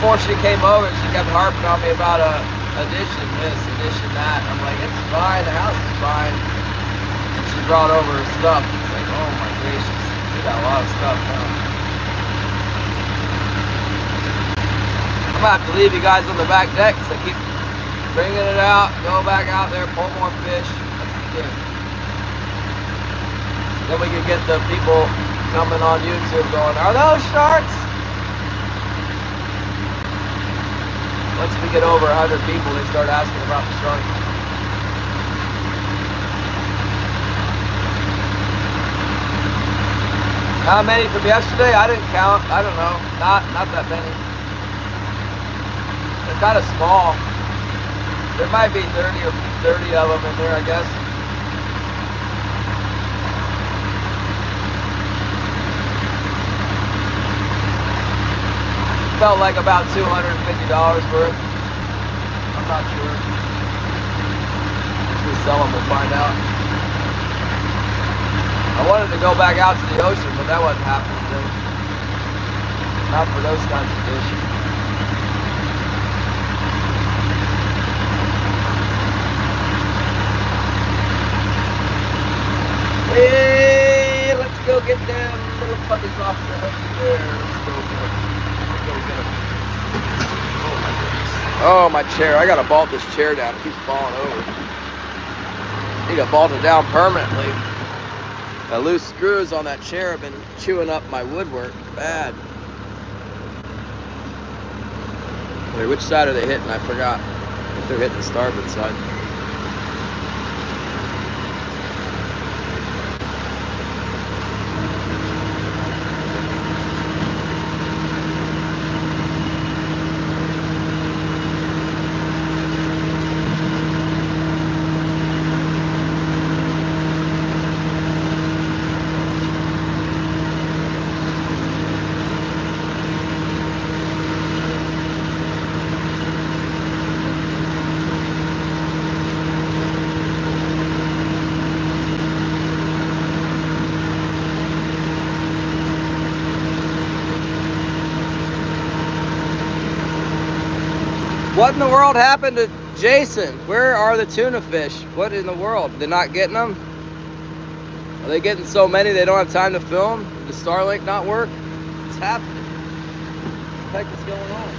Before she came over, she kept harping on me about addition this, addition that. I'm like, it's fine, the house is fine. And she brought over her stuff. It's like, oh my gracious, we got a lot of stuff now. I'm gonna have to leave you guys on the back deck because I keep bringing it out, go back out there, pull more fish. That's the game. Then we can get the people coming on YouTube going, are those sharks? Once we get over 100 people, they start asking about the sharks. How many from yesterday? I didn't count. I don't know. Not that many. They're kind of small. There might be 30 of them in there, I guess. Felt like about $250 worth. I'm not sure. Once we sell them, we'll find out. I wanted to go back out to the ocean, but that wasn't happening today. Not for those kinds of fish. Hey, let's go get them little puppies off the hook there. Let's go get them. Oh, my chair. I gotta bolt this chair down. It keeps falling over. Need to bolt it down permanently. The loose screws on that chair have been chewing up my woodwork bad. Wait, which side are they hitting? I forgot. If they're hitting the starboard side. What in the world happened to Jason? Where are the tuna fish? What in the world? They're not getting them? Are they getting so many they don't have time to film? Did the Starlink not work? What's happening? What the heck is going on?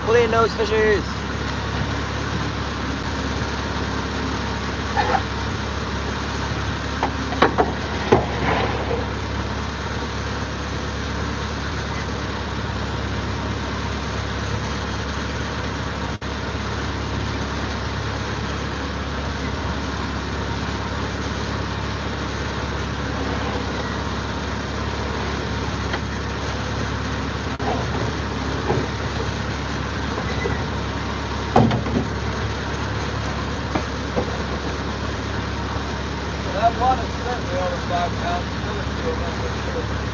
Clean nose fishers. That one is certainly over 5 pounds. The other two, I'm not so sure.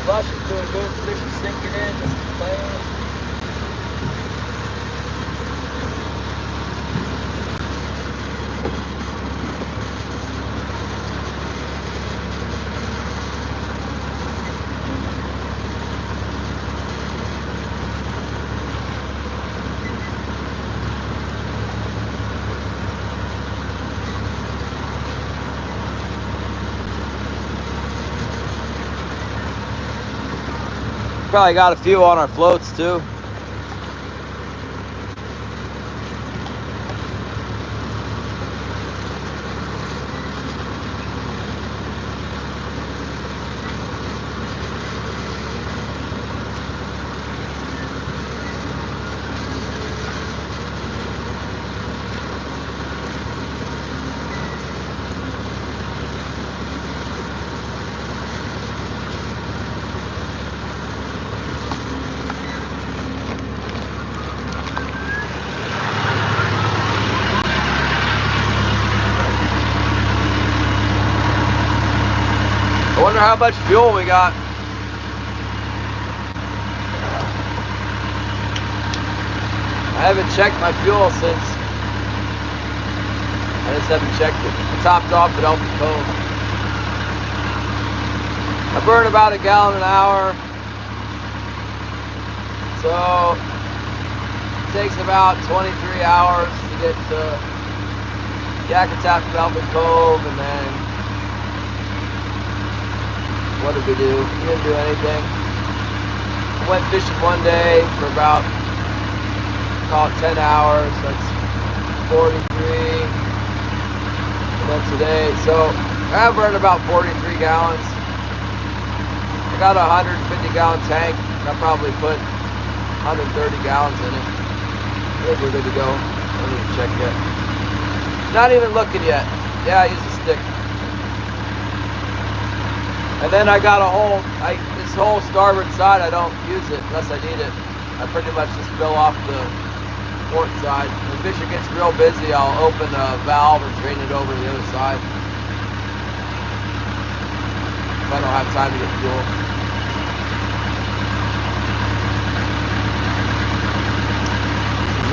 Flush is doing good, fish is sinking in, this is playing. Probably got a few on our floats too. Wonder how much fuel we got. I haven't checked my fuel since. I just haven't checked it. I topped off at Elfin Cove. I burn about 1 gallon an hour. So it takes about 23 hours to get to Yakutat from Elfin Cove, and then what did we do? We didn't do anything. I went fishing one day for about, call it 10 hours. That's 43. And then today, so I burned about 43 gallons. I got a 150 gallon tank. I probably put 130 gallons in it. I think we're good to go. I don't need to check yet. Not even looking yet. Yeah, I use a stick. And then I got a whole, this whole starboard side, I don't use it unless I need it. I pretty much just fill off the port side. When fishing gets real busy, I'll open a valve and drain it over to the other side. If I don't have time to get fuel.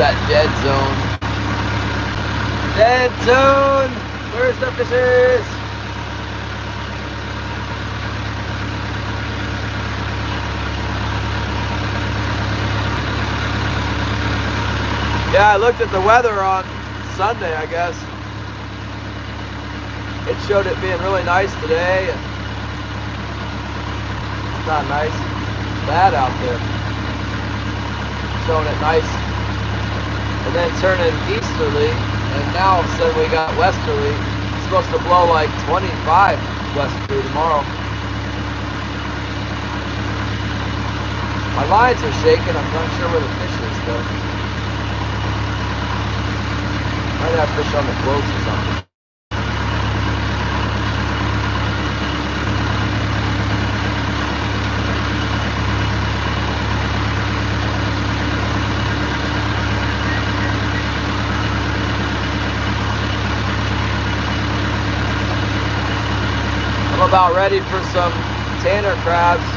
That dead zone. Dead zone! Where's the fishes? Yeah, I looked at the weather on Sunday, I guess. It showed it being really nice today. And it's not nice. It's bad out there. Showing it nice. And then turning easterly, and now all of a sudden we got westerly. It's supposed to blow like 25 westerly tomorrow. My lines are shaking. I'm not sure where the fish is though. Might have fish on the floats or something. I'm about ready for some tanner crabs.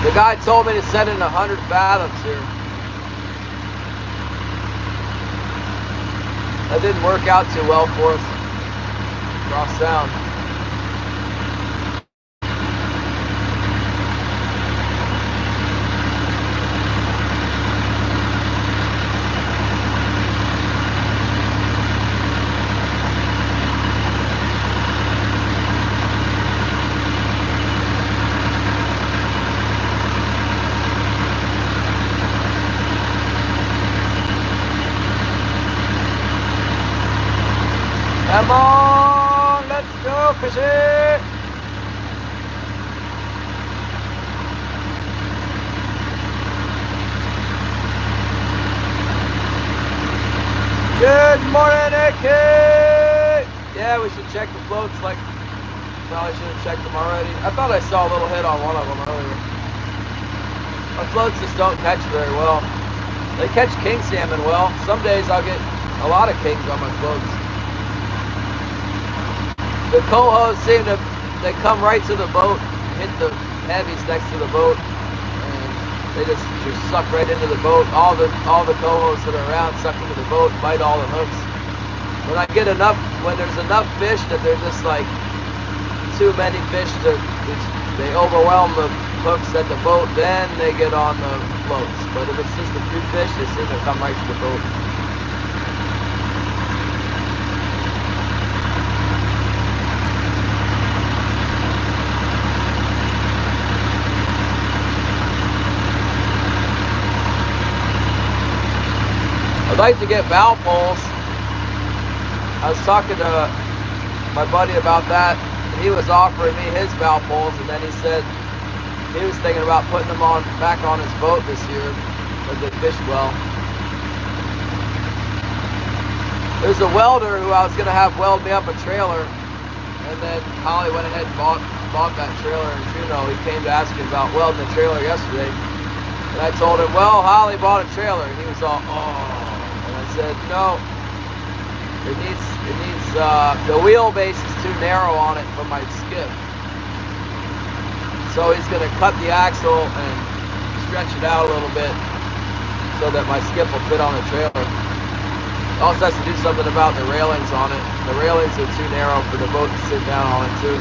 The guy told me to send in 100 fathoms here. That didn't work out too well for us. Cross sound. Come on, let's go fishing! Good morning, AK! Yeah, we should check the floats, like, probably should have checked them already. I thought I saw a little hit on one of them earlier. My floats just don't catch very well. They catch king salmon well. Some days I'll get a lot of kings on my floats. The cohos seem to, they come right to the boat, hit the heavies next to the boat, and they just suck right into the boat. All the cohos that are around suck into the boat, bite all the hooks. When I get enough, when there's enough fish that they're just like too many fish to, they overwhelm the hooks at the boat, then they get on the floats. But if it's just a few fish, they seem to come right to the boat. I'd like to get valve poles. I was talking to my buddy about that. He was offering me his valve poles, and then he said he was thinking about putting them on back on his boat this year because they fish well. There's a welder who I was going to have weld me up a trailer, and then Holly went ahead and bought that trailer in Juneau. He came to ask me about welding the trailer yesterday, and I told him, well, Holly bought a trailer, and he was all, oh. I said, no, it needs the wheelbase is too narrow on it for my skiff. So he's going to cut the axle and stretch it out a little bit so that my skiff will fit on the trailer. Also has to do something about the railings on it. The railings are too narrow for the boat to sit down on it too.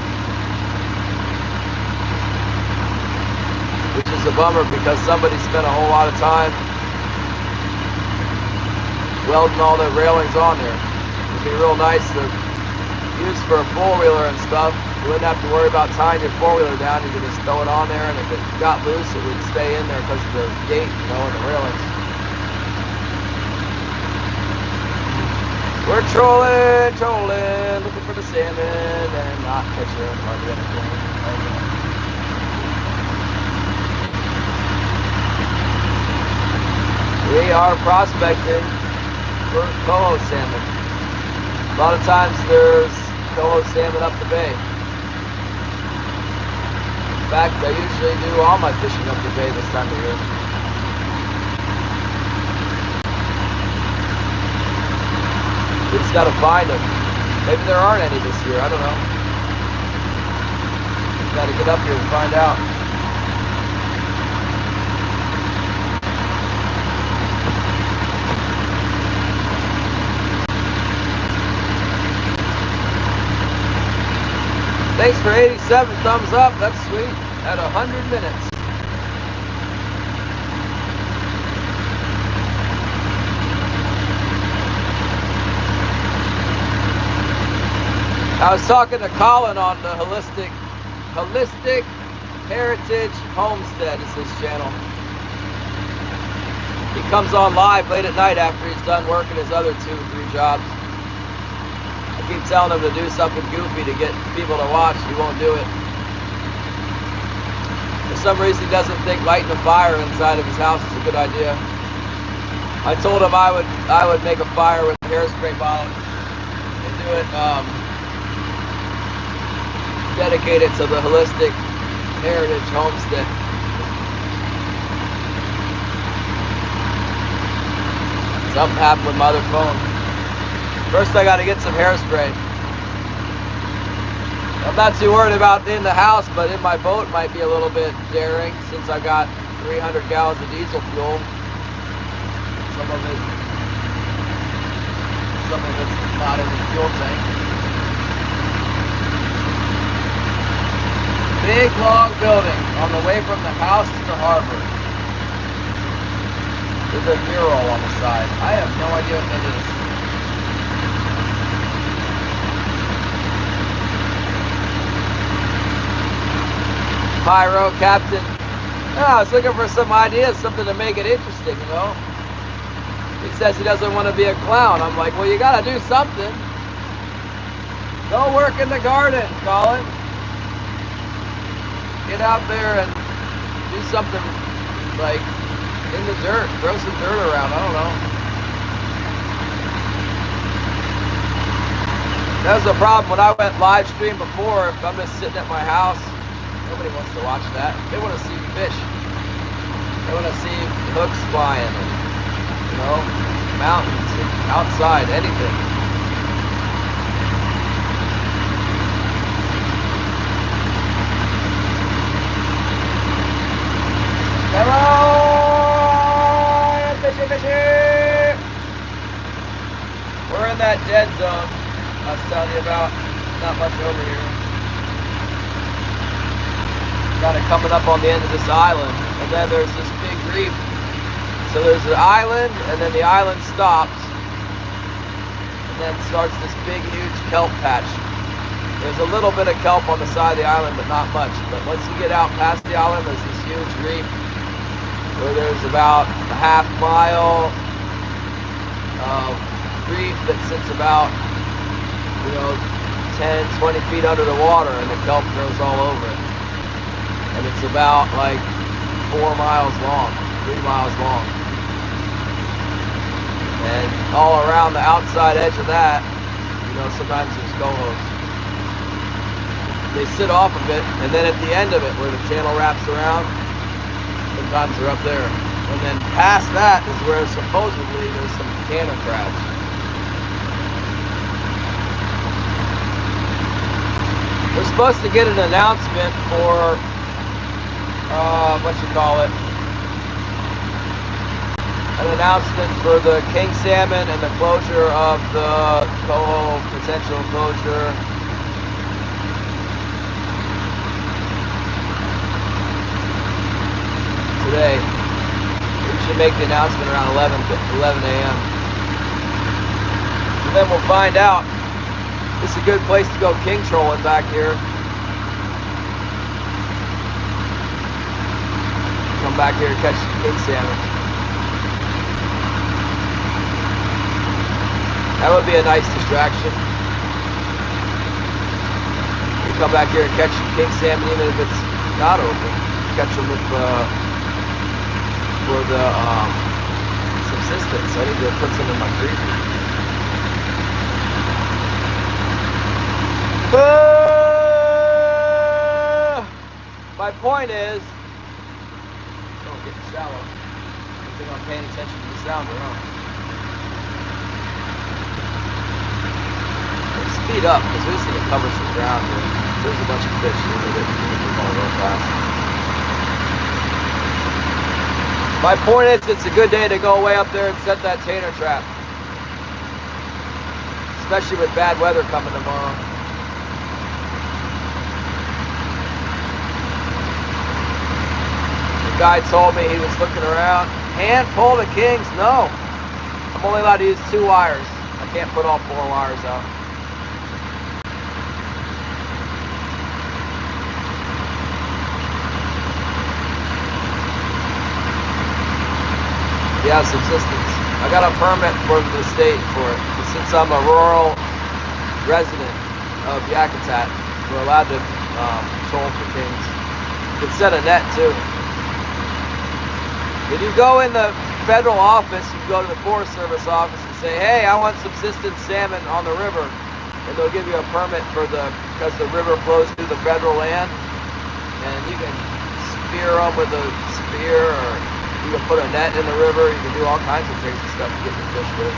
Which is a bummer because somebody spent a whole lot of time welding all the railings on there. It'd be real nice to use for a four-wheeler and stuff. You wouldn't have to worry about tying your four-wheeler down. You could just throw it on there, and if it got loose, it would stay in there because of the gate, you know, and the railings. We're trolling, looking for the salmon and not catching hardly anything. We are prospecting for coho salmon. A lot of times there's coho salmon up the bay. In fact, I usually do all my fishing up the bay this time of year. We just gotta find them. Maybe there aren't any this year, I don't know. We gotta get up here and find out. Thanks for 87 thumbs up, that's sweet, at 100 minutes. I was talking to Colin on the Holistic Heritage Homestead is his channel. He comes on live late at night after he's done working his other 2 or 3 jobs. I keep telling him to do something goofy to get people to watch. He won't do it. For some reason he doesn't think lighting a fire inside of his house is a good idea. I told him I would make a fire with a hairspray bottle and do it dedicated to the Holistic Heritage Homestead. Something happened with my other phone. First I gotta get some hairspray. I'm not too worried about in the house, but in my boat might be a little bit daring since I got 300 gallons of diesel fuel. Some of it's not in the fuel tank. Big long building on the way from the house to the harbor. There's a mural on the side. I have no idea what that is. Pyro Captain. I was looking for some ideas, something to make it interesting, you know. He says he doesn't want to be a clown. I'm like, well, you gotta do something. Go work in the garden, Colin. Get out there and do something like in the dirt, throw some dirt around, I don't know. That was the problem when I went live stream before. If I'm just sitting at my house, nobody wants to watch that. They want to see fish. They want to see hooks flying and, you know, mountains, outside, anything. Hello, fishy, fishy. We're in that dead zone I was telling you about. Not much over here. Kind of coming up on the end of this island, and then there's this big reef. So there's an island, and then the island stops, and then starts this big, huge kelp patch. There's a little bit of kelp on the side of the island, but not much. But once you get out past the island, there's this huge reef where there's about a half-mile reef that sits about, 10, 20 feet under the water, and the kelp grows all over it. And it's about like 4 miles long, 3 miles long. And all around the outside edge of that, sometimes there's cohos. They sit off of it, and then at the end of it, where the channel wraps around, sometimes they're up there. And then past that is where supposedly there's some cannon crabs. supposed to get an announcement for, an announcement for the king salmon and the closure of the coho potential closure. Today. We should make the announcement around 11 a.m. And then we'll find out. This is a good place to go king trolling back here. Come back here and catch king salmon. That would be a nice distraction. You come back here and catch king salmon even if it's not open. Catch them with for the subsistence. I need to put some in my freezer. My point is, don't get shallow. I think I'm paying attention to the sounder, huh? Let's speed up because we just need to cover some ground here. There's a bunch of fish here that are going real fast. My point is, it's a good day to go way up there and set that tater trap. Especially with bad weather coming tomorrow. The guy told me he was looking around. Hand pull the kings? No. I'm only allowed to use 2 wires. I can't put all 4 wires out. Yeah, subsistence. I got a permit for the state for it. Since I'm a rural resident of Yakutat, we're allowed to troll for kings. You can set a net too. If you go in the federal office, you go to the Forest Service office and say, hey, I want subsistence salmon on the river. And they'll give you a permit for because the river flows through the federal land. And you can spear them with a spear, or you can put a net in the river. You can do all kinds of crazy stuff to get the fish with.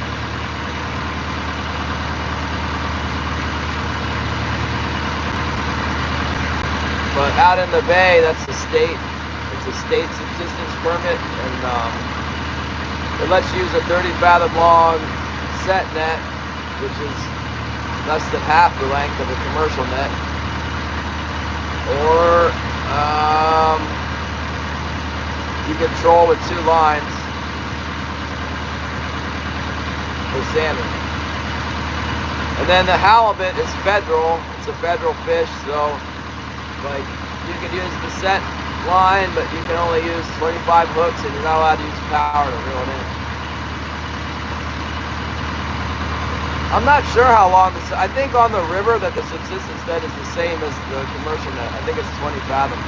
But out in the bay, that's the state. It's a state subsistence permit, and it lets you use a 30 fathom long set net, which is less than half the length of a commercial net. Or you can troll with 2 lines for salmon. And then the halibut is federal. It's a federal fish, so like you can use the set line, but you can only use 25 hooks, and you're not allowed to use power to reel it in. I'm not sure how long this. I think on the river that the subsistence net is the same as the commercial net. I think it's 20 fathoms.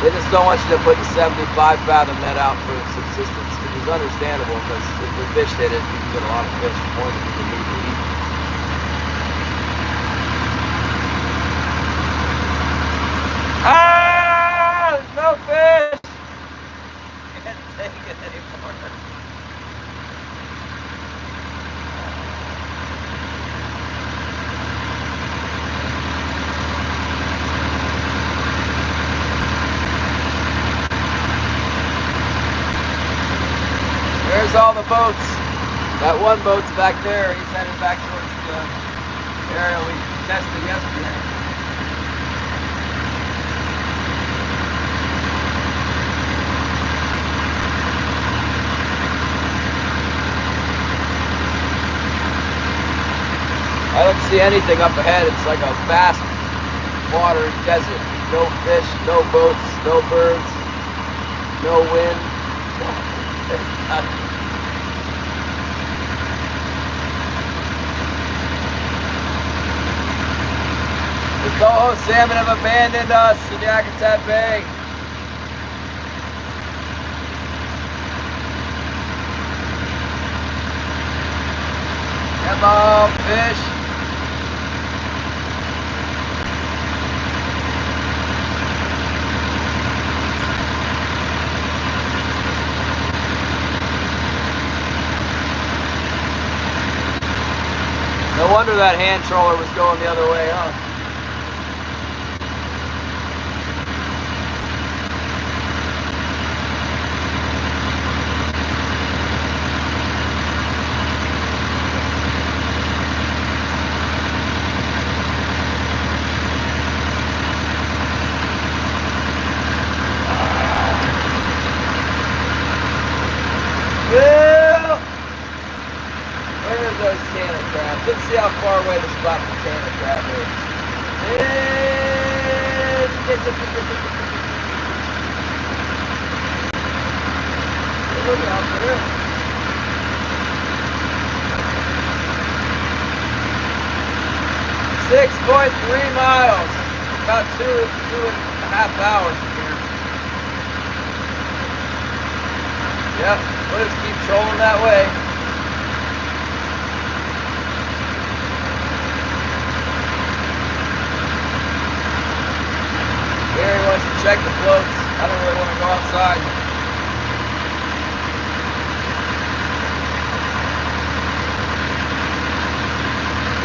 They just don't want you to put the 75 fathom net out for subsistence, which is understandable because if the fish hit it, you can get a lot of fish, more than you can need to eat. Ah! There's no fish! Can't take it anymore. There's all the boats. That one boat's back there. He's headed back towards the area we tested yesterday. I don't see anything up ahead. It's like a vast water desert. No fish, no boats, no birds, no wind. There's nothing. The coho salmon have abandoned us in Yakutat Bay. Come on, fish. No wonder that hand troller was going the other way, huh? Well, where are those Santa crabs? Let's see how far away the spot for Santa crab is. Look out there. 6.3 miles. About two and a half hours from here. Yep, we'll just keep trolling that way. Gary wants to check the floats. I don't really want to go outside.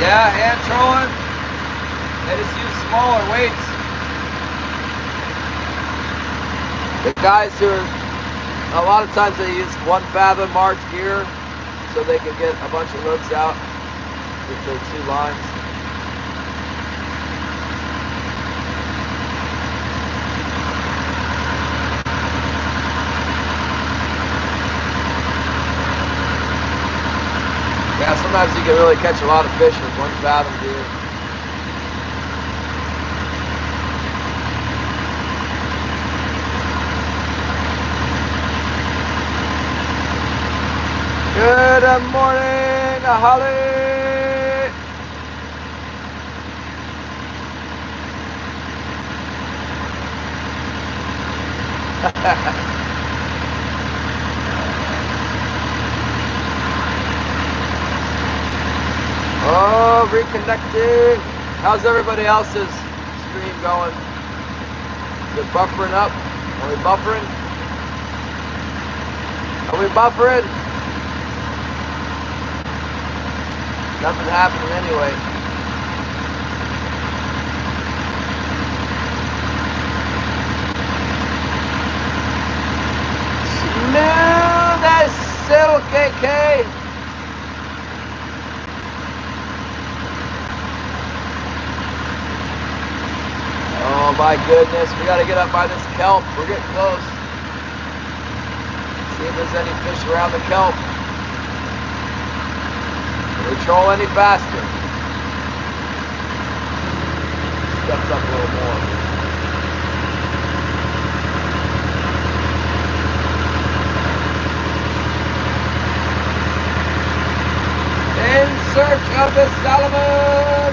Yeah, hand trolling. They just use smaller weights. The guys who are, a lot of times they use 1 fathom March gear so they can get a bunch of hooks out with their 2 lines. Yeah, sometimes you can really catch a lot of fish with 1 fathom gear. Good morning, Holly! Oh, reconnecting. How's everybody else's stream going? Is it buffering up? Are we buffering? Are we buffering? Nothing happening anyway. Smooth as silk, KK. Oh my goodness, we gotta get up by this kelp. We're getting close. See if there's any fish around the kelp. Can we troll any faster? Steps up a little more. In search of the Salmon!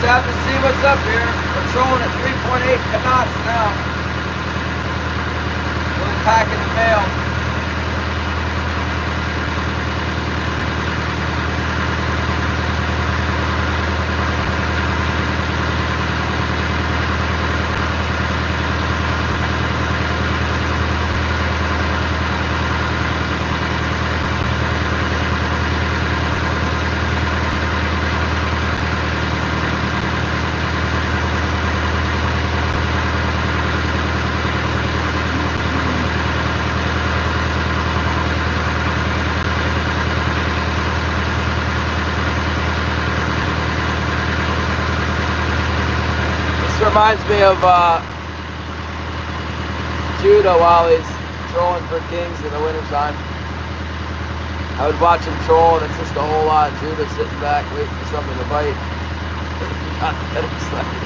Have to see what's up here. We're trolling at 3.8 knots now. We're packing the mail. Reminds me of Judah while he's trolling for kings in the wintertime. I would watch him troll and it's just a whole lot of Judah sitting back waiting for something to bite. Not that excited.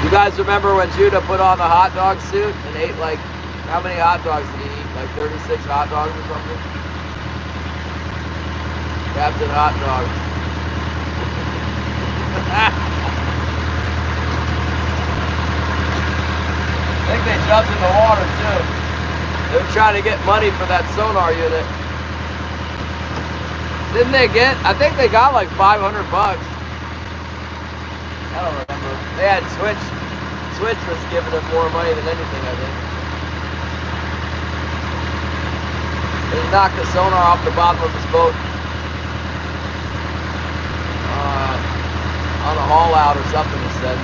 You guys remember when Judah put on the hot dog suit and ate like, how many hot dogs did he eat? Like 36 hot dogs or something? Captain Hot Dog. I think they jumped in the water too. They're trying to get money for that sonar unit. Didn't they get? I think they got like 500 bucks. I don't remember. They had Switch. Switch was giving them more money than anything, I think. They knocked the sonar off the bottom of his boat. On a haul out or something, he said.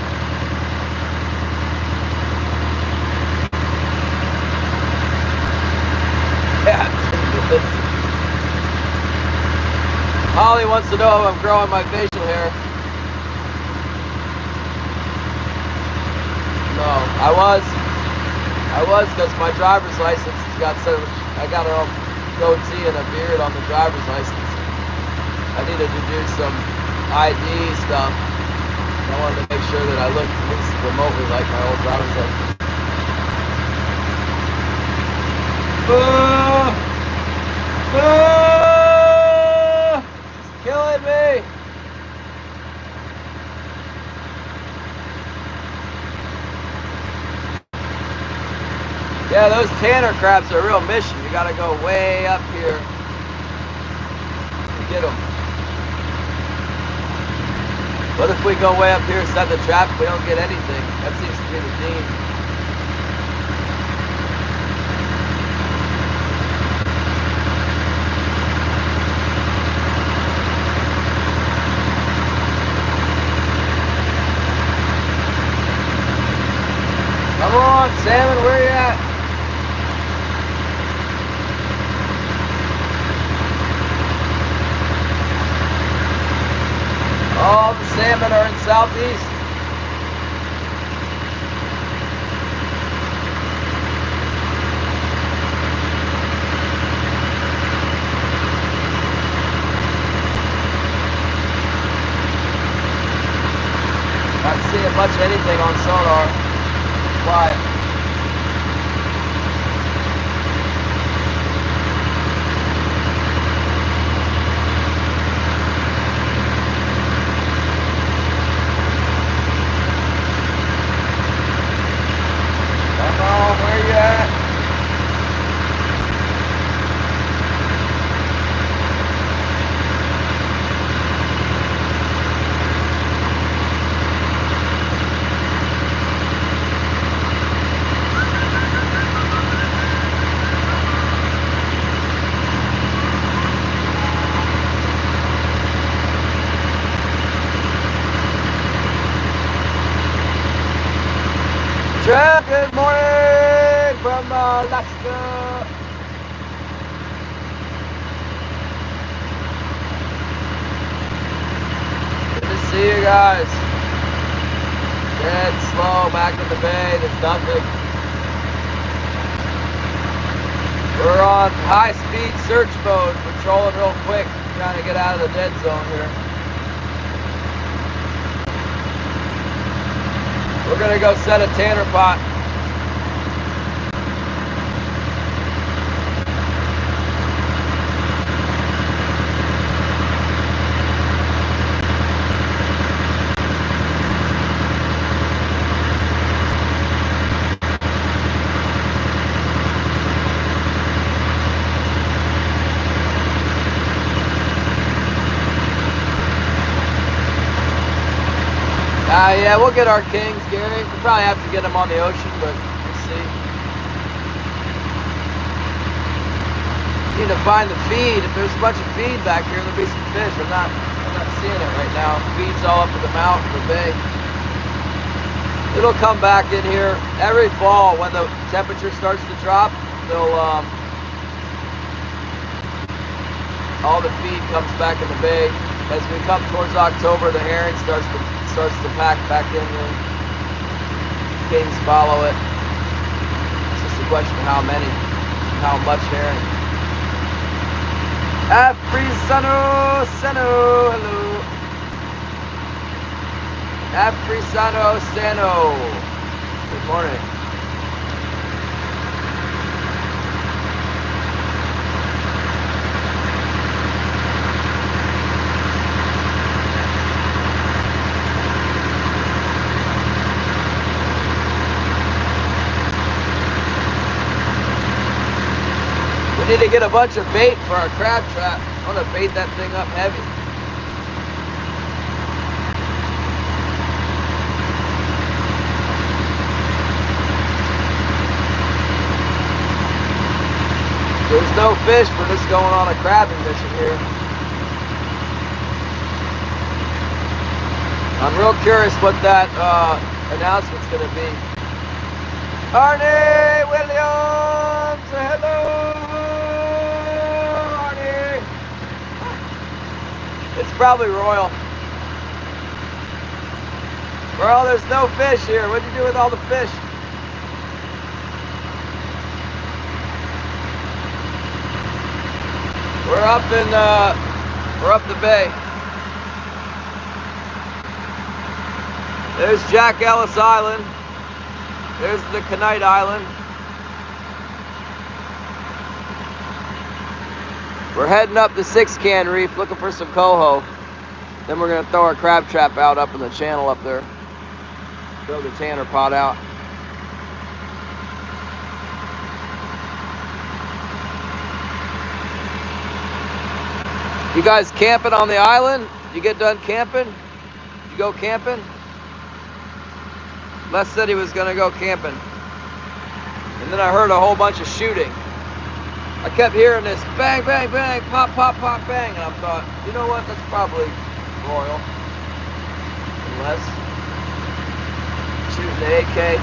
Yeah. Holly wants to know if I'm growing my facial hair. No, I was because my driver's license has got so much. I got a goatee and a beard on the driver's license. I needed to do some ID stuff. I wanted to make sure that I looked at least remotely like my old driver's license. It's killing me. Yeah, those tanner crabs are a real mission. You gotta go way up here to get them. What if we go way up here, set the trap, we don't get anything? That seems to be the theme. Come on, Salmon, where you at? All the salmon are in southeast. Not seeing much of anything on sonar. Quiet. Where you at? Jeff, good morning from Alaska. Good to see you guys. Dead slow back in the bay. There's nothing. We're on high-speed search mode, patrolling real quick, trying to get out of the dead zone here. We're gonna go set a tanner pot. Yeah, we'll get our kings, Gary. We'll probably have to get them on the ocean, but we'll see. Need to find the feed. If there's a bunch of feed back here, there'll be some fish. I'm not seeing it right now. Feed's all up in the mouth of the bay. It'll come back in here every fall when the temperature starts to drop. They'll all the feed comes back in the bay. As we come towards October, the herring starts to pack back in here. Kings follow it. It's just a question of how many, how much herring. Afrisano Sano, hello. Afrisano Sano. Good morning. We need to get a bunch of bait for our crab trap. I want to bait that thing up heavy. There's no fish, we're just going on a crabbing mission here. I'm real curious what that announcement's going to be. Arnie Williams, hello, Arnie. It's probably Royal. Royal, there's no fish here. What'd you do with all the fish? We're up the bay. There's Jack Ellis Island. There's the Conite Island. We're heading up the 6-can reef looking for some coho. Then we're gonna throw our crab trap out up in the channel up there. Throw the tanner pot out. You guys camping on the island? You get done camping? You go camping? Les said he was gonna go camping. And then I heard a whole bunch of shooting. I kept hearing this bang, bang, bang, pop, pop, pop, bang. And I thought, you know what, that's probably Royal. Unless shooting the AK.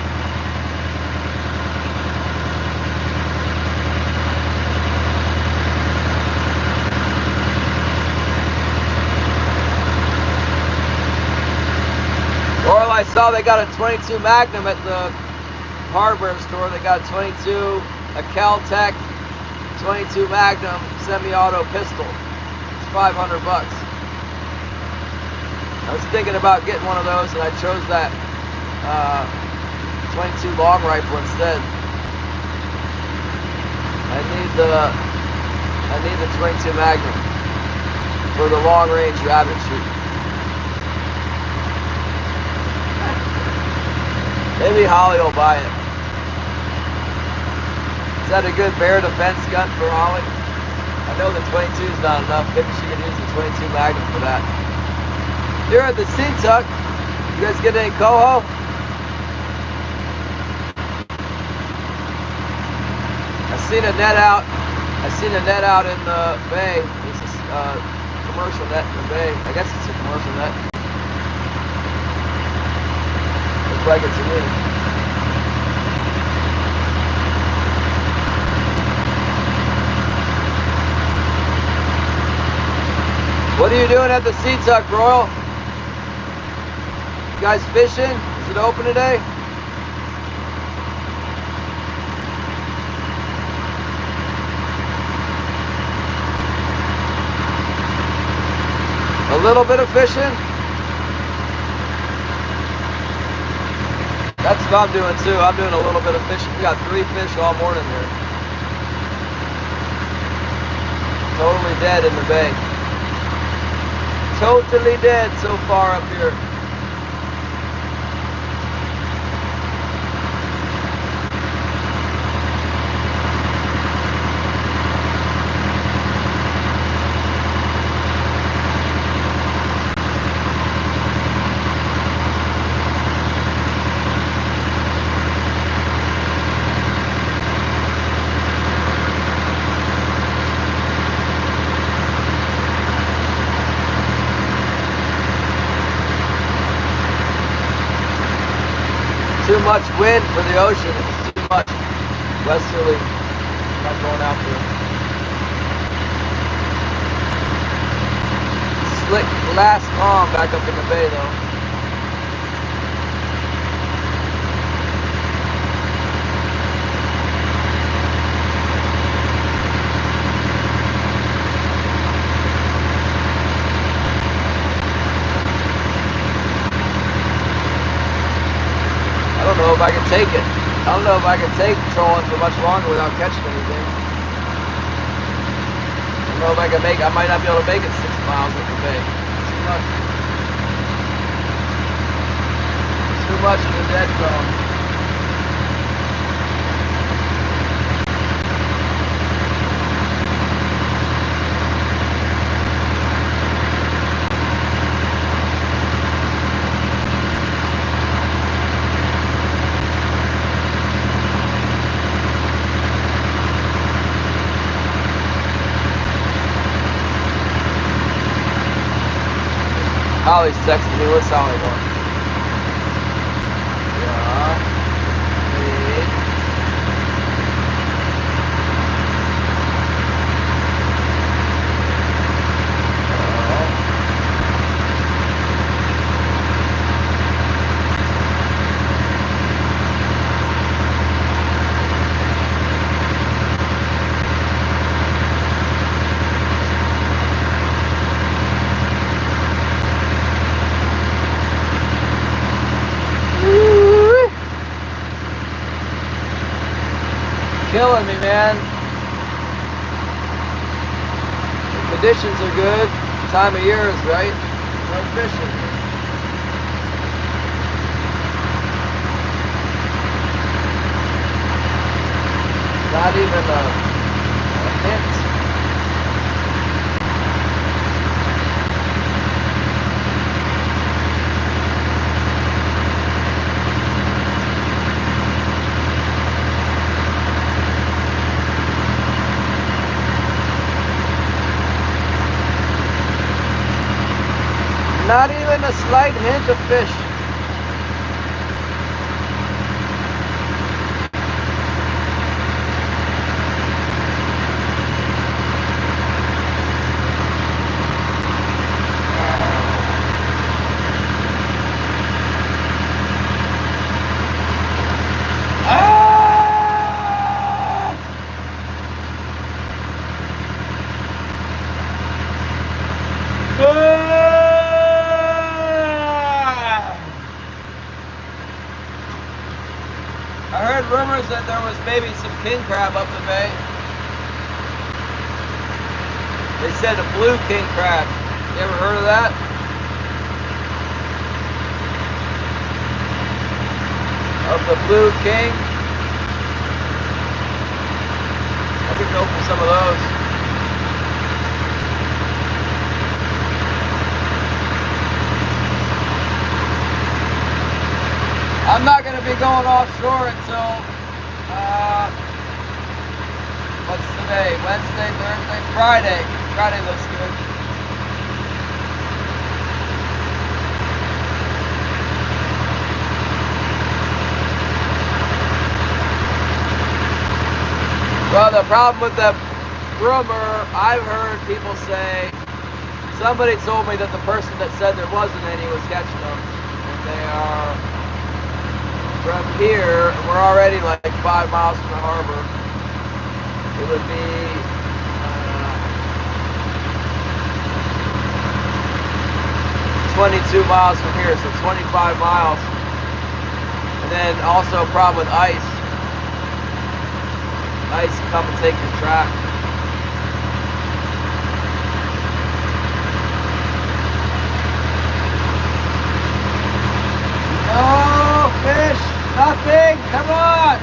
Or I saw they got a 22 Magnum at the hardware store. They got a 22, a Caltech 22 Magnum semi-auto pistol. It's $500. I was thinking about getting one of those, and I chose that 22 long rifle instead. I need the 22 Magnum for the long range rabbit shoot. Maybe Holly will buy it. Is that a good bear defense gun for Holly? I know the 22 is not enough. Maybe she could use the 22 Magnum for that. Here at the Sea Tuck, you guys get any coho? I seen a net out in the bay. It's a commercial net in the bay. I guess it's a commercial net. Looks like it to me. What are you doing at the Sea Tuck, Royal? You guys fishing? Is it open today? A little bit of fishing? That's what I'm doing too. I'm doing a little bit of fishing. We got 3 fish all morning here. Totally dead in the bay. Totally dead so far up here. Too much wind for the ocean. It's too much westerly. Not going out there. Slick glass calm back up in the bay though. I don't know if I can take it. I don't know if I can take trolling for much longer without catching anything. I don't know if I can make, I might not be able to make it 6 miles up the bay. Too much. Too much in the dead zone. Holly's texting me. What's Holly going? Yeah. Wait. Killing me, man. The conditions are good. Time of year is right. No fishing. Not even a hint. Not even a slight hint of fish. I heard rumors that there was maybe some king crab up the bay. They said a blue king crab. You ever heard of that? Of the blue king? I could go for some of those. I'm not going to be going offshore until, what's today? Wednesday, Thursday, Friday. Friday looks good. Well, the problem with the rumor, I've heard people say, somebody told me that the person that said there wasn't any was catching them, and they are from here, and we're already like 5 miles from the harbor. It would be 22 miles from here, so 25 miles. And then also a problem with ice. Ice can come and take your track. Oh, fish! Nothing! Come on!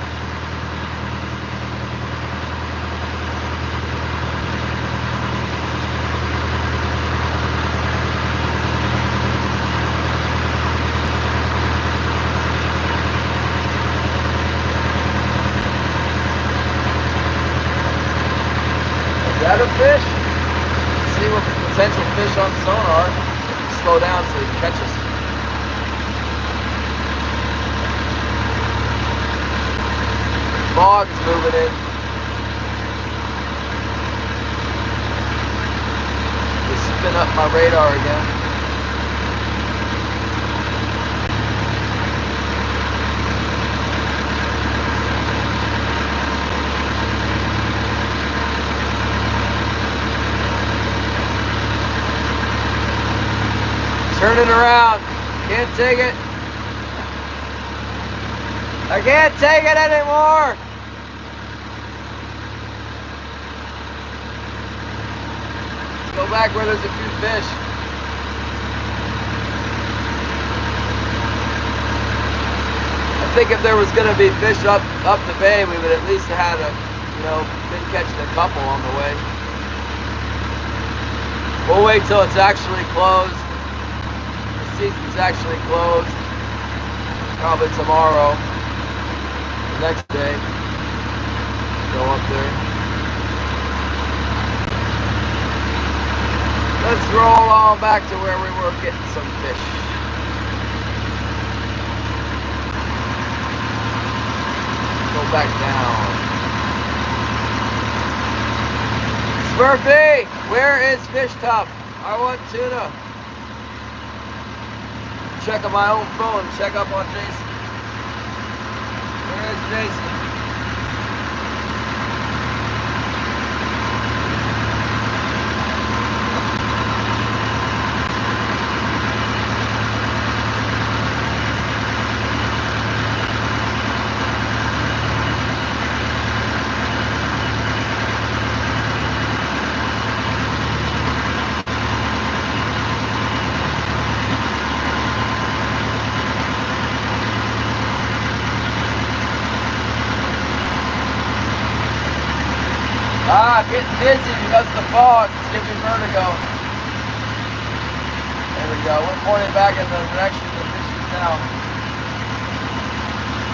Is that a fish? Let's see what potential fish on sonar. Slow down so he can catch us. Fog's moving in. Just spin up my radar again. Turn it around. Can't take it. I can't take it anymore. Let's go back where there's a few fish. I think if there was going to be fish up the bay, we would at least have had been catching a couple on the way. We'll wait till it's actually closed. The season's actually closed. Probably tomorrow. Next day, go up there. Let's roll on back to where we were getting some fish. Go back down. Smurfy, where is Fish Top? I want tuna. Check on my own phone. Check up on Jason. Where is Jason? Getting dizzy because of the fog. It's giving me vertigo. There we go. We're pointing back in the direction the fish is now.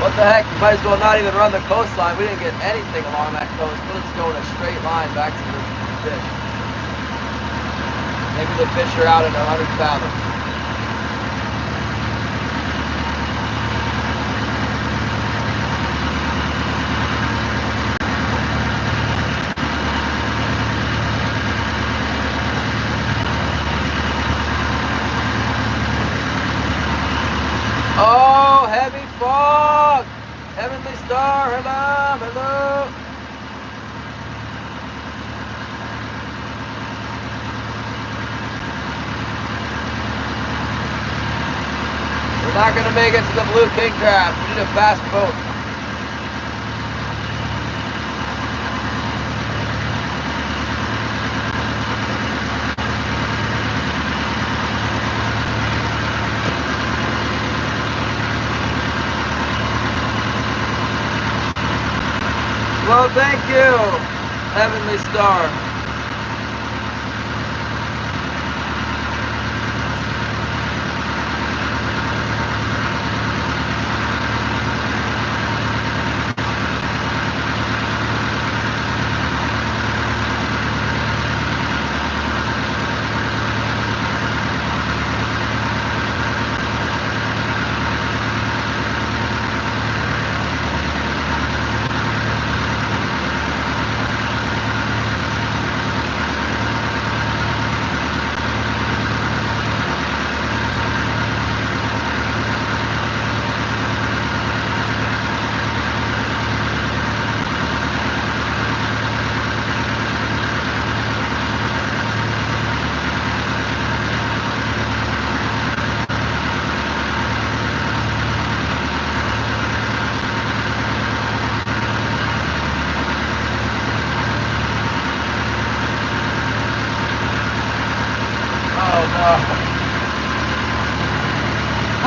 What the heck? You might as well not even run the coastline. We didn't get anything along that coast. We'll just go in a straight line back to the fish. Maybe the fish are out at 100 fathoms. Oh, heavy fog! Heavenly Star, hello, hello! We're not going to make it to the Blue King Crab. We need a fast boat. Well, thank you, Heavenly Star.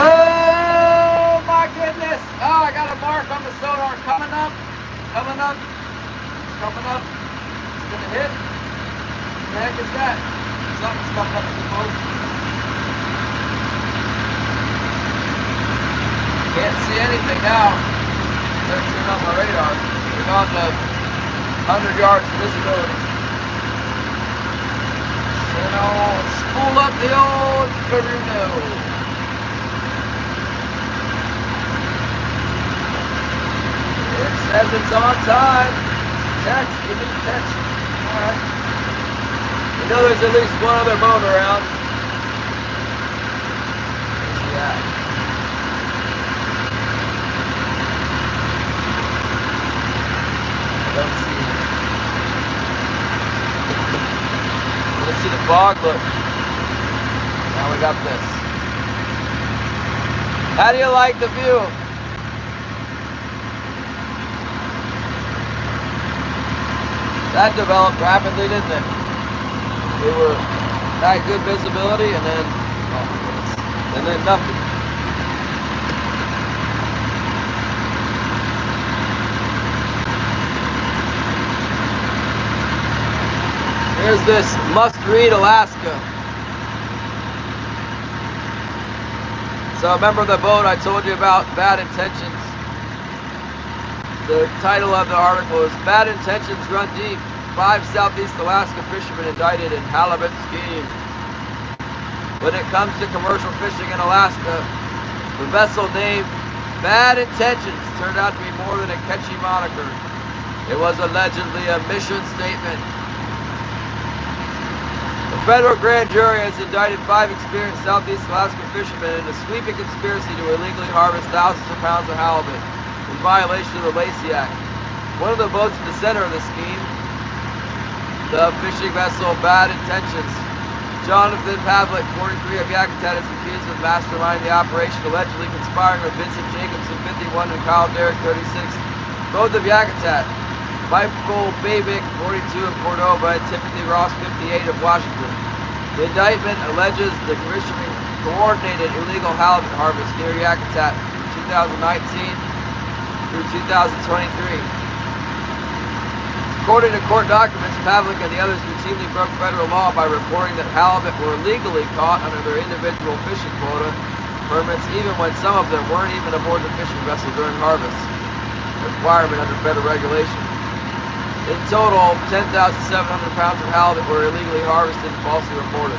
Oh my goodness! Oh, I got a mark on the sonar coming up, coming up, coming up. It's gonna hit. What the heck is that? Something's coming up to the boat. Can't see anything now. Better turn on my radar. We're on the 100 yards of visibility. You know, spool up the old Peruno. It says it's on time. Text, give me a text. Alright. You know there's at least one other boat around. Where's he at? I don't see him. Let's see the fog. Look. Now we got this. How do you like the view? That developed rapidly, didn't it? We were that good visibility, and then, oh my goodness, and then nothing. Here's this must-read Alaska. So remember the boat I told you about, Bad Intentions? The title of the article is Bad Intentions Run Deep. 5 Southeast Alaska fishermen indicted in halibut scheme. When it comes to commercial fishing in Alaska, the vessel named Bad Intentions turned out to be more than a catchy moniker. It was allegedly a mission statement. The federal grand jury has indicted 5 experienced Southeast Alaska fishermen in a sweeping conspiracy to illegally harvest thousands of pounds of halibut in violation of the GLACIER Act. One of the boats at the center of the scheme, the fishing vessel Bad Intentions. Jonathan Pavlik, 43 of Yakutat, is accused of masterminding the operation, allegedly conspiring with Vincent Jacobson, 51, and Kyle Derrick, 36, both of Yakutat. Michael Babick, 42 of Cordova, and Timothy Ross, 58 of Washington. The indictment alleges the commissioning coordinated illegal halibut harvest near Yakutat 2019 through 2023. According to court documents, Pavlik and the others routinely broke federal law by reporting that halibut were illegally caught under their individual fishing quota permits, even when some of them weren't even aboard the fishing vessel during harvest, a requirement under federal regulation. In total, 10,700 pounds of halibut were illegally harvested and falsely reported.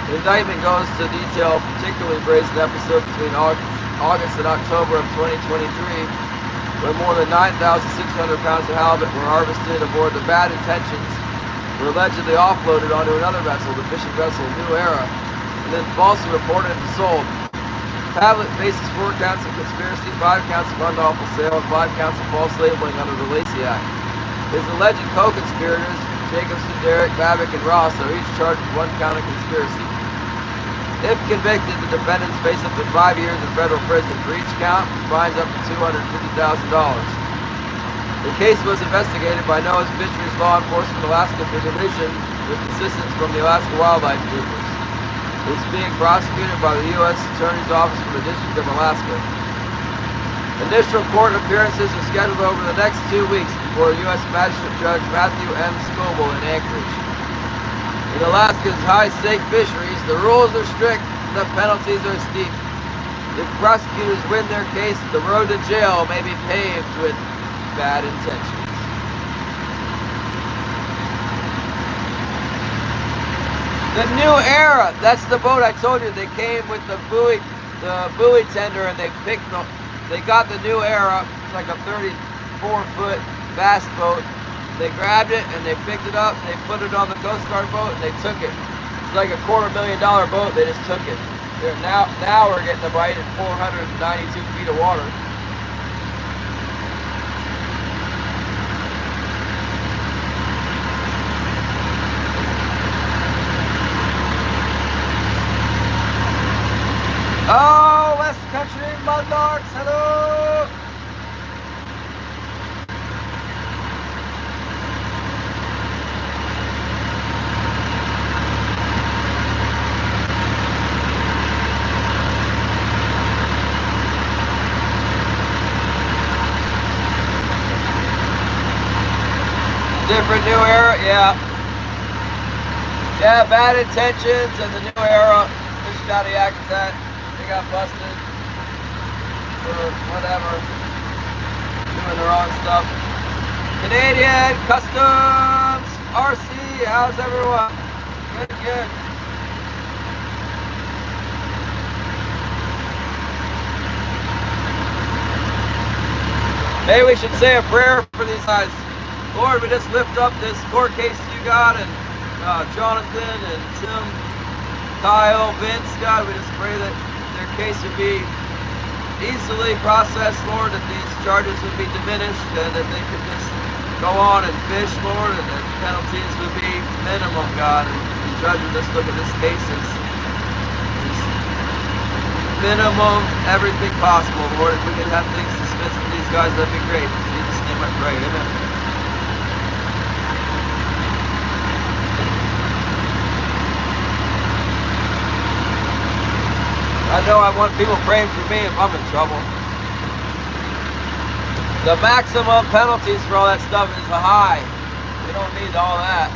The indictment goes to detail particularly brazen episodes between August and October of 2023, when more than 9,600 pounds of halibut were harvested aboard the Bad Intentions, were allegedly offloaded onto another vessel, the fishing vessel New Era, and then falsely reported and sold. Pavlik faces 4 counts of conspiracy, 5 counts of unlawful sale, and 5 counts of false labeling under the GLACIER Act. His alleged co-conspirators, Jacobson, Derrick, Babick, and Ross, are each charged with 1 count of conspiracy. If convicted, the defendants face up to 5 years in federal prison for each count, and fines up to $250,000. The case was investigated by NOAA's Fisheries Law Enforcement Alaska Division with assistance from the Alaska Wildlife Troopers. It is being prosecuted by the U.S. Attorney's Office for the District of Alaska. Initial court appearances are scheduled over the next 2 weeks before U.S. Magistrate Judge Matthew M. Scoble in Anchorage. In Alaska's high-stake fisheries, the rules are strict and the penalties are steep. If prosecutors win their case, the road to jail may be paved with bad intentions. The New Era, that's the boat I told you. They came with the buoy tender, and they got the New Era. It's like a 34-foot bass boat. They grabbed it and they picked it up and they put it on the Coast Guard boat and they took it. It's like a $250,000 boat. They just took it. Now we're getting a bite at 492 feet of water. Oh, West Country Mudlarks, hello! Different New Era, yeah. Yeah, Bad Intentions and the New Era. Fishing out of Yakutat. They got busted for whatever, doing the wrong stuff. Canadian Customs RC, how's everyone? Good, good. Maybe we should say a prayer for these guys. Lord, we just lift up this court case you got, and Jonathan and Tim, Kyle, Vince, God, we just pray that their case would be easily processed, Lord, that these charges would be diminished, and that they could just go on and fish, Lord, and that penalties would be minimum, God, and the judge would just look at this case as minimum everything possible, Lord. If we could have things dismissed from these guys, that'd be great. In Jesus' name I pray, amen. I know I want people praying for me if I'm in trouble. The maximum penalties for all that stuff is high. We don't need all that.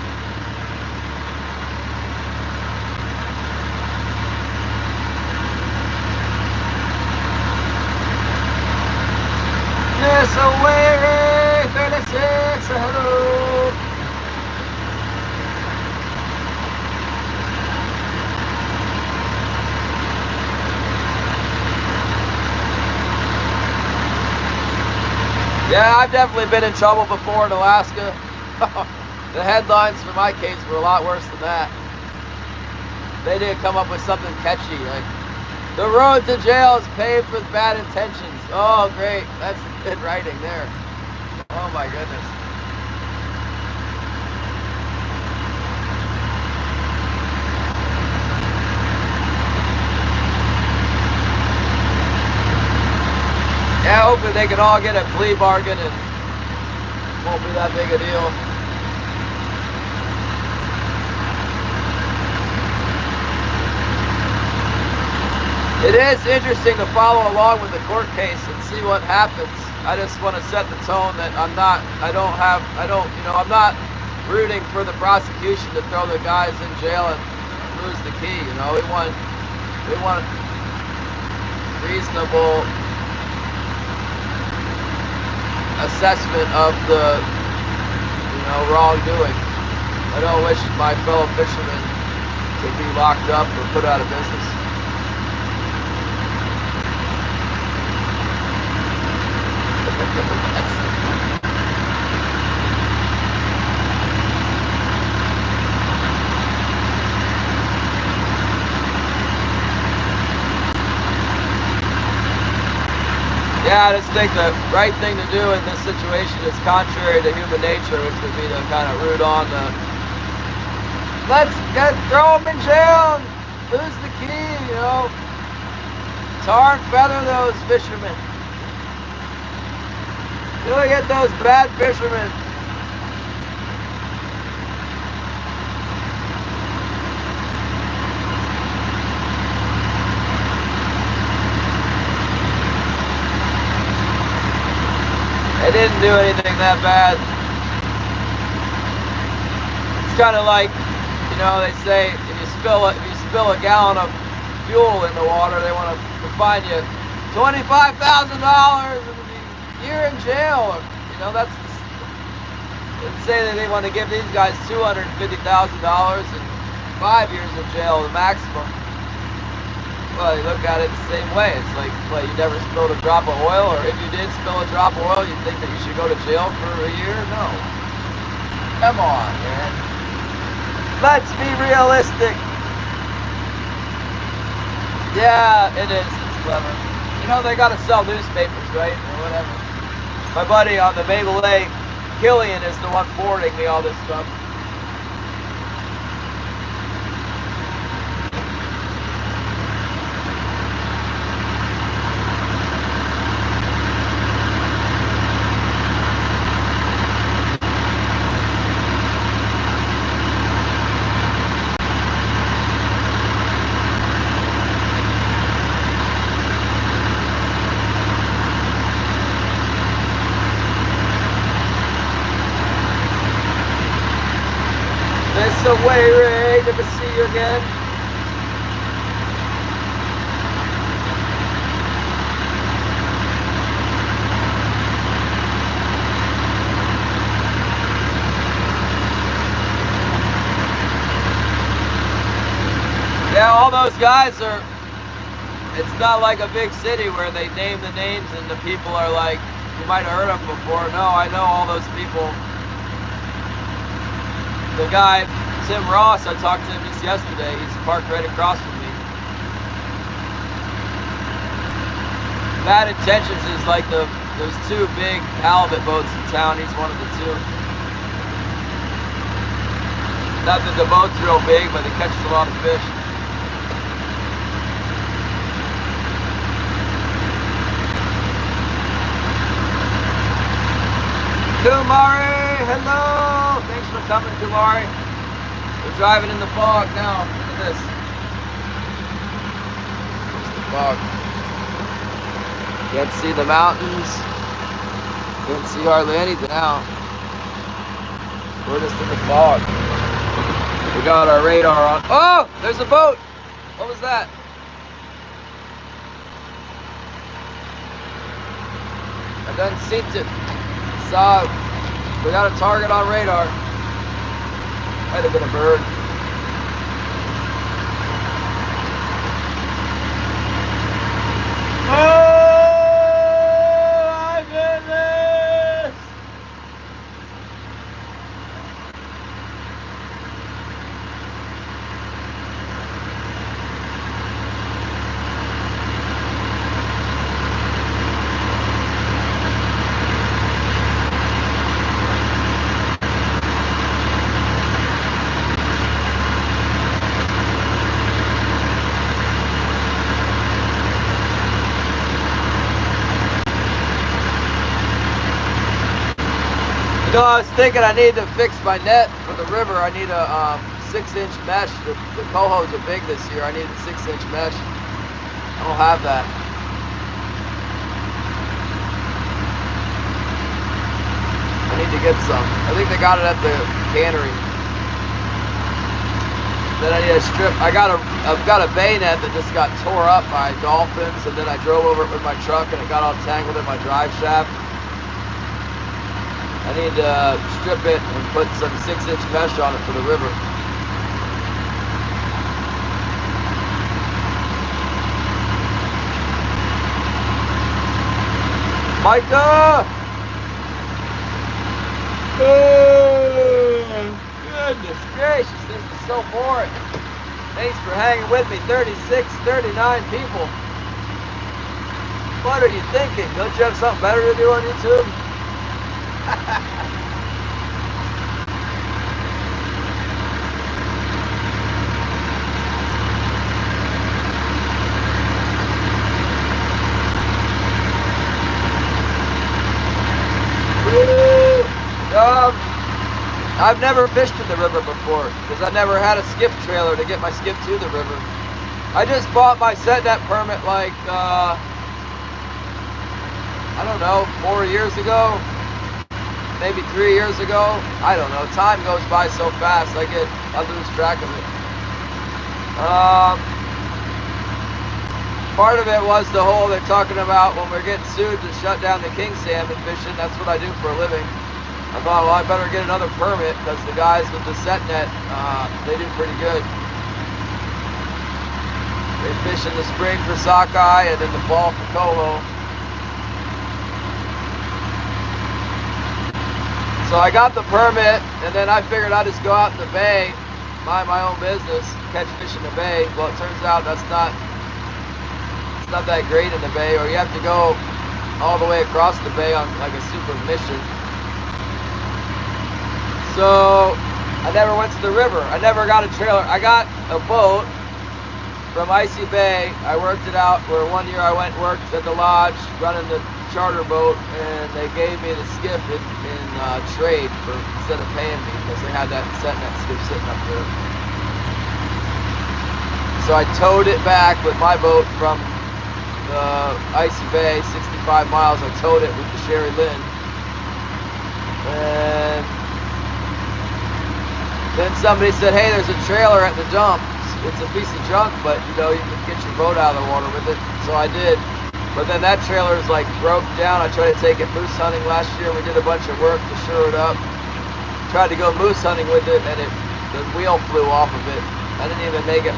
Yes, away, 36, hello. Yeah, I've definitely been in trouble before in Alaska. The headlines for my case were a lot worse than that. They didn't come up with something catchy like, "The road to jail is paved with bad intentions." Oh, great. That's good writing there. Oh, my goodness. Yeah, hopefully they can all get a plea bargain and won't be that big a deal. It is interesting to follow along with the court case and see what happens. I just want to set the tone that I'm not rooting for the prosecution to throw the guys in jail and lose the key. We want reasonable assessment of the wrongdoing. I don't wish my fellow fishermen to be locked up or put out of business. Yeah, I just think the right thing to do in this situation is contrary to human nature, which would be to kind of root on the, throw them in jail, lose the key, tar and feather those fishermen. Look at those bad fishermen. They didn't do anything that bad. It's kind of like, they say if you spill a gallon of fuel in the water, they want to fine you $25,000 and a year in jail. That's they say that they want to give these guys $250,000 and 5 years in jail, the maximum. Well, you look at it the same way. It's like, you never spilled a drop of oil, or if you did spill a drop of oil, you think that you should go to jail for a year? No. Come on, man. Let's be realistic. Yeah, it is. It's clever. They got to sell newspapers, right? Or whatever. My buddy on the Maple Lake, Killian, is the one forwarding me all this stuff. Away, Ray. Good to see you again. Yeah, all those guys are, it's not like a big city where they name the names and the people are like, you might have heard them before. No, I know all those people. The guy, Tim Ross, I talked to him just yesterday. He's parked right across from me. Bad Intentions is like there's two big halibut boats in town. He's one of the two. Not that the boat's real big, but he catches a lot of fish. Kumari, hello! Thanks for coming, Kumari. We're driving in the fog now. Look at this. There's the fog. Can't see the mountains. Can't see hardly anything now. We're just in the fog. We got our radar on. Oh! There's a boat! What was that? I done seen it. Saw it. We got a target on radar. Might have been a bird. Oh, my goodness! So I was thinking I need to fix my net for the river. I need a 6-inch mesh. The cohos are big this year. I need a 6-inch mesh. I don't have that. I need to get some. I think they got it at the cannery. Then I need a strip. I've got a bay net that just got tore up by dolphins, and then I drove over it with my truck and it got all tangled in my drive shaft. I need to strip it and put some 6-inch mesh on it for the river. Micah! Oh, goodness gracious, this is so boring. Thanks for hanging with me. 36, 39 people. What are you thinking? Don't you have something better to do on YouTube? I've never fished in the river before because I never had a skip trailer to get my skip to the river. I just bought my set net permit like, I don't know, 4 years ago, maybe 3 years ago. I don't know. Time goes by so fast, I lose track of it. Part of it was the whole they're talking about when we're getting sued to shut down the king salmon fishing. That's what I do for a living. I thought, well, I better get another permit because the guys with the set net, they do pretty good. They fish in the spring for sockeye and in the fall for coho. So I got the permit, and then I figured I'd just go out in the bay, mind my own business, catch fish in the bay. Well, it turns out it's not that great in the bay, or you have to go all the way across the bay on like a super mission. So I never went to the river. I never got a trailer. I got a boat from Icy Bay. I worked it out where 1 year I went and worked at the lodge running the charter boat, and they gave me the skiff in trade instead of paying me because they had that set net skiff sitting up there. So I towed it back with my boat from the Icy Bay, 65 miles. I towed it with the Sherry Lynn. And then somebody said, hey, there's a trailer at the dump. It's a piece of junk, but you know, you can get your boat out of the water with it. So I did. But then that trailer is like broke down. I tried to take it moose hunting last year. We did a bunch of work to shore it up. Tried to go moose hunting with it, and the wheel flew off of it. I didn't even make it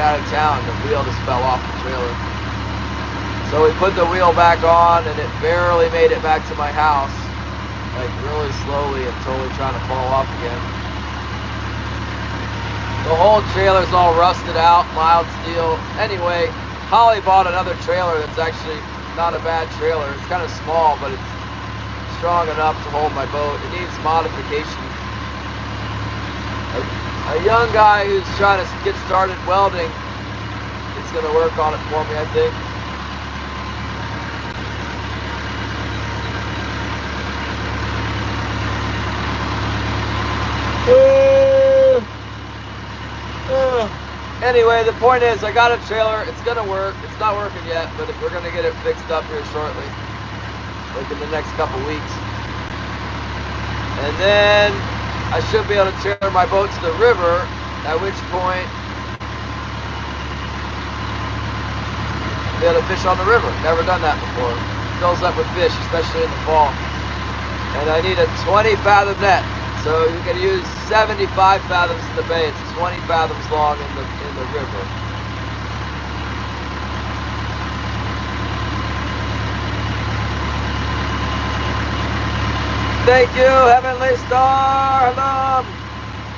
out of town. The wheel just fell off the trailer. So we put the wheel back on, and it barely made it back to my house. Like really slowly and totally trying to fall off again. The whole trailer's all rusted out, mild steel. Anyway, Holly bought another trailer that's actually not a bad trailer. It's kind of small, but it's strong enough to hold my boat. It needs modification. A young guy who's trying to get started welding is going to work on it for me, I think. Anyway, the point is, I got a trailer. It's gonna work. It's not working yet, but we're gonna get it fixed up here shortly, like in the next couple weeks. And then I should be able to trailer my boat to the river, at which point be able to fish on the river. Never done that before. Fills up with fish, especially in the fall. And I need a 20 fathom net. So you can use 75 fathoms in the bay. It's 20 fathoms long in the river. Thank you, Heavenly Star. Shalom.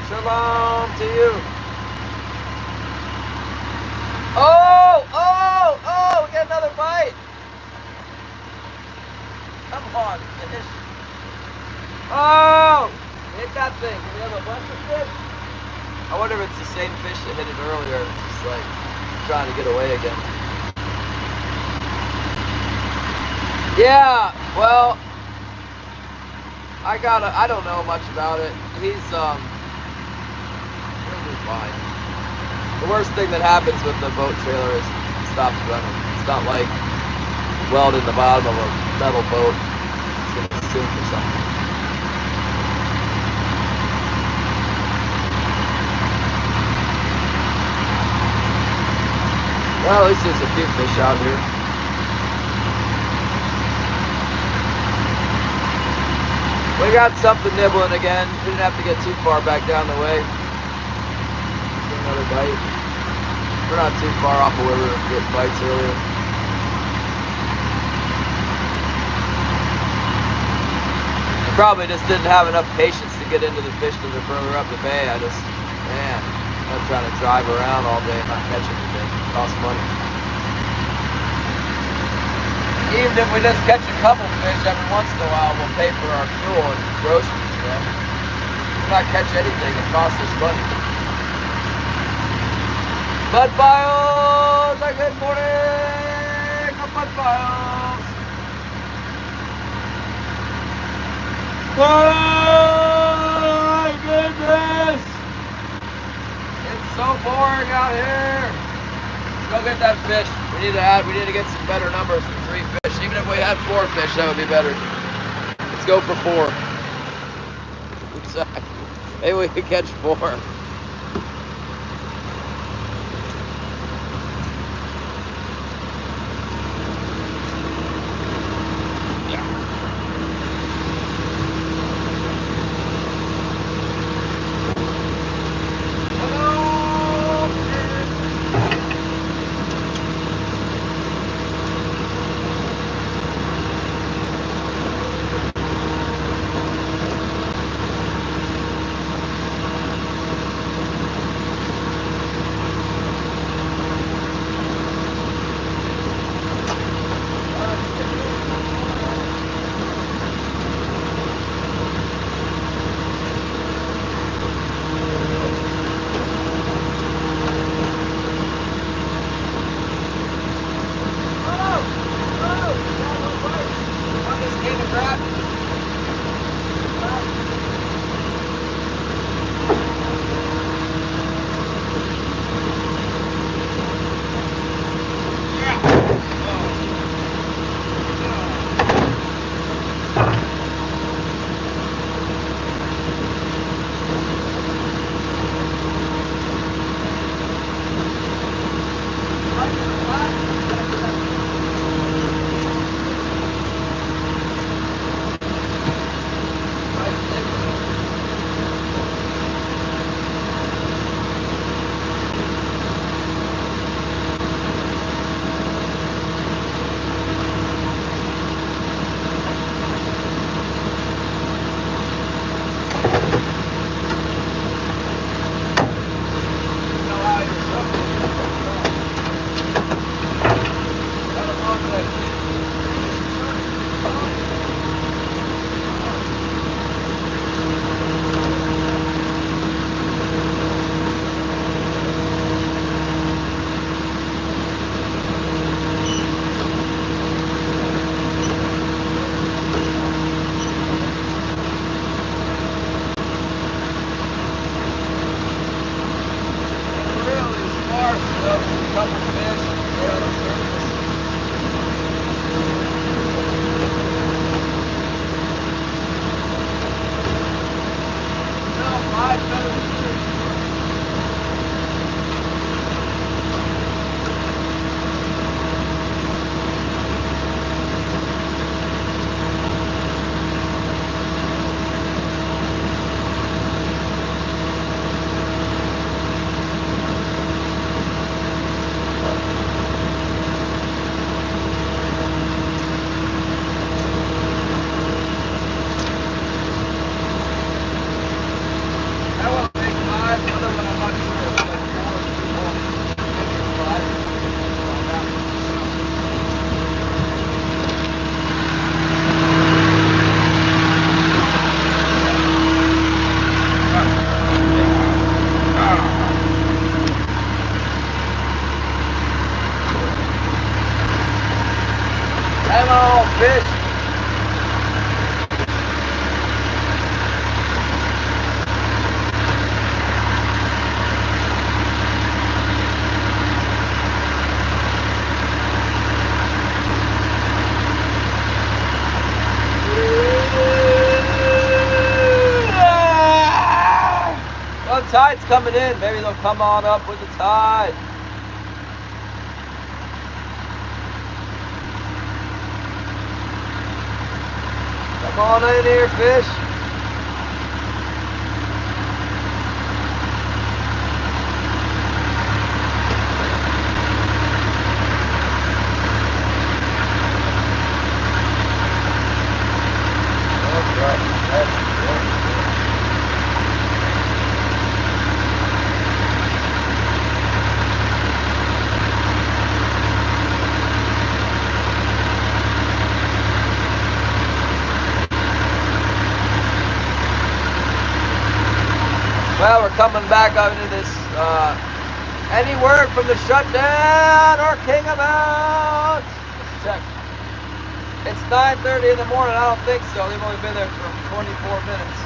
Shalom to you. Oh, we got another bite. Come on, fish. Oh! Hit that thing. Do we have a bunch of fish? I wonder if it's the same fish that hit it earlier. It's just like trying to get away again. Yeah, well, I don't know much about it. He'll be fine. The worst thing that happens with the boat trailer is it stops running. It's not like welding the bottom of a metal boat. It's gonna sink or something. Well, at least there's a few fish out here. We got something nibbling again. We didn't have to get too far back down the way. Get another bite. We're not too far off of where we were getting bites earlier. I probably just didn't have enough patience to get into the fish that are further up the bay. I'm trying to drive around all day and not catch anything. It costs money. Even if we just catch a couple fish every once in a while, we'll pay for our fuel and groceries, you know. If we not catch anything, it costs us money. Bud files! Good morning! Bud files! Oh my goodness! It's so boring out here. Let's go get that fish. We need to get some better numbers than 3 fish. Even if we had 4 fish, that would be better. Let's go for 4. Exactly. Maybe we could catch 4. coming in. Maybe they'll come on up with the tide. Come on in here, fish. Well, we're coming back up into this. Any word from the shutdown or king about? Let's check. It's 9:30 in the morning. I don't think so. They've only been there for 24 minutes.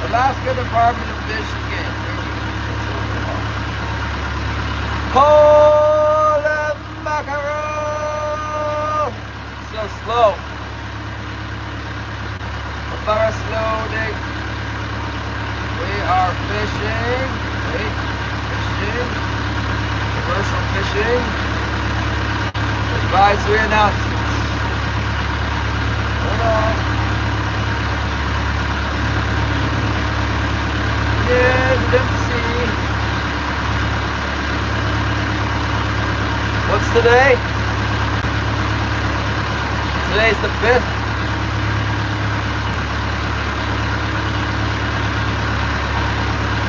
Alaska Department of Fish and Game. Holy mackerel! So slow. Very slow day. We are fishing. Wait, fishing. Commercial fishing. Advisory announcements. Hold on. Yes, Dempsey. What's today? Today's the 5th.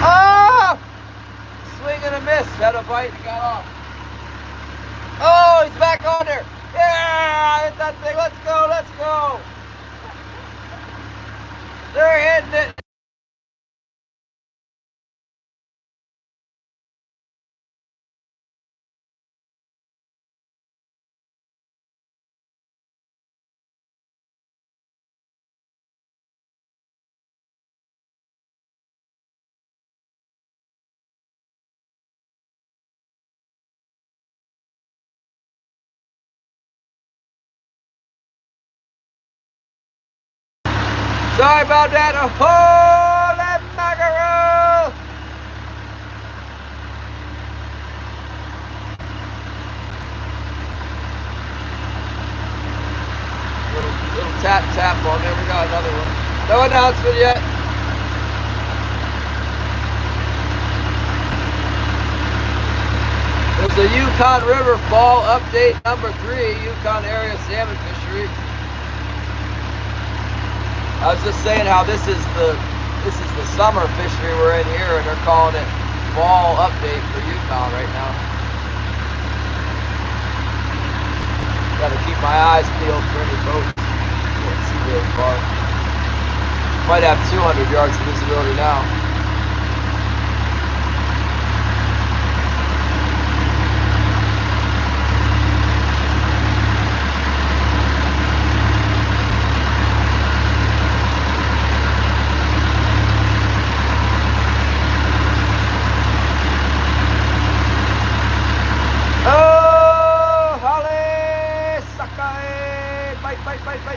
Oh! Swing and a miss. Had a bite and got off. Oh, he's back on there. Yeah, hit that thing. Let's go, let's go. They're hitting it. Sorry about that. Oh, that mackerel! Little tap on there. We got another one. No announcement yet. There's a Yukon River Fall Update number 3, Yukon Area Salmon Fishery. I was just saying how this is the summer fishery we're in here, and they're calling it fall update for Yukon right now. Got to keep my eyes peeled for any boat. Can't see very far. Might have 200 yards of visibility now.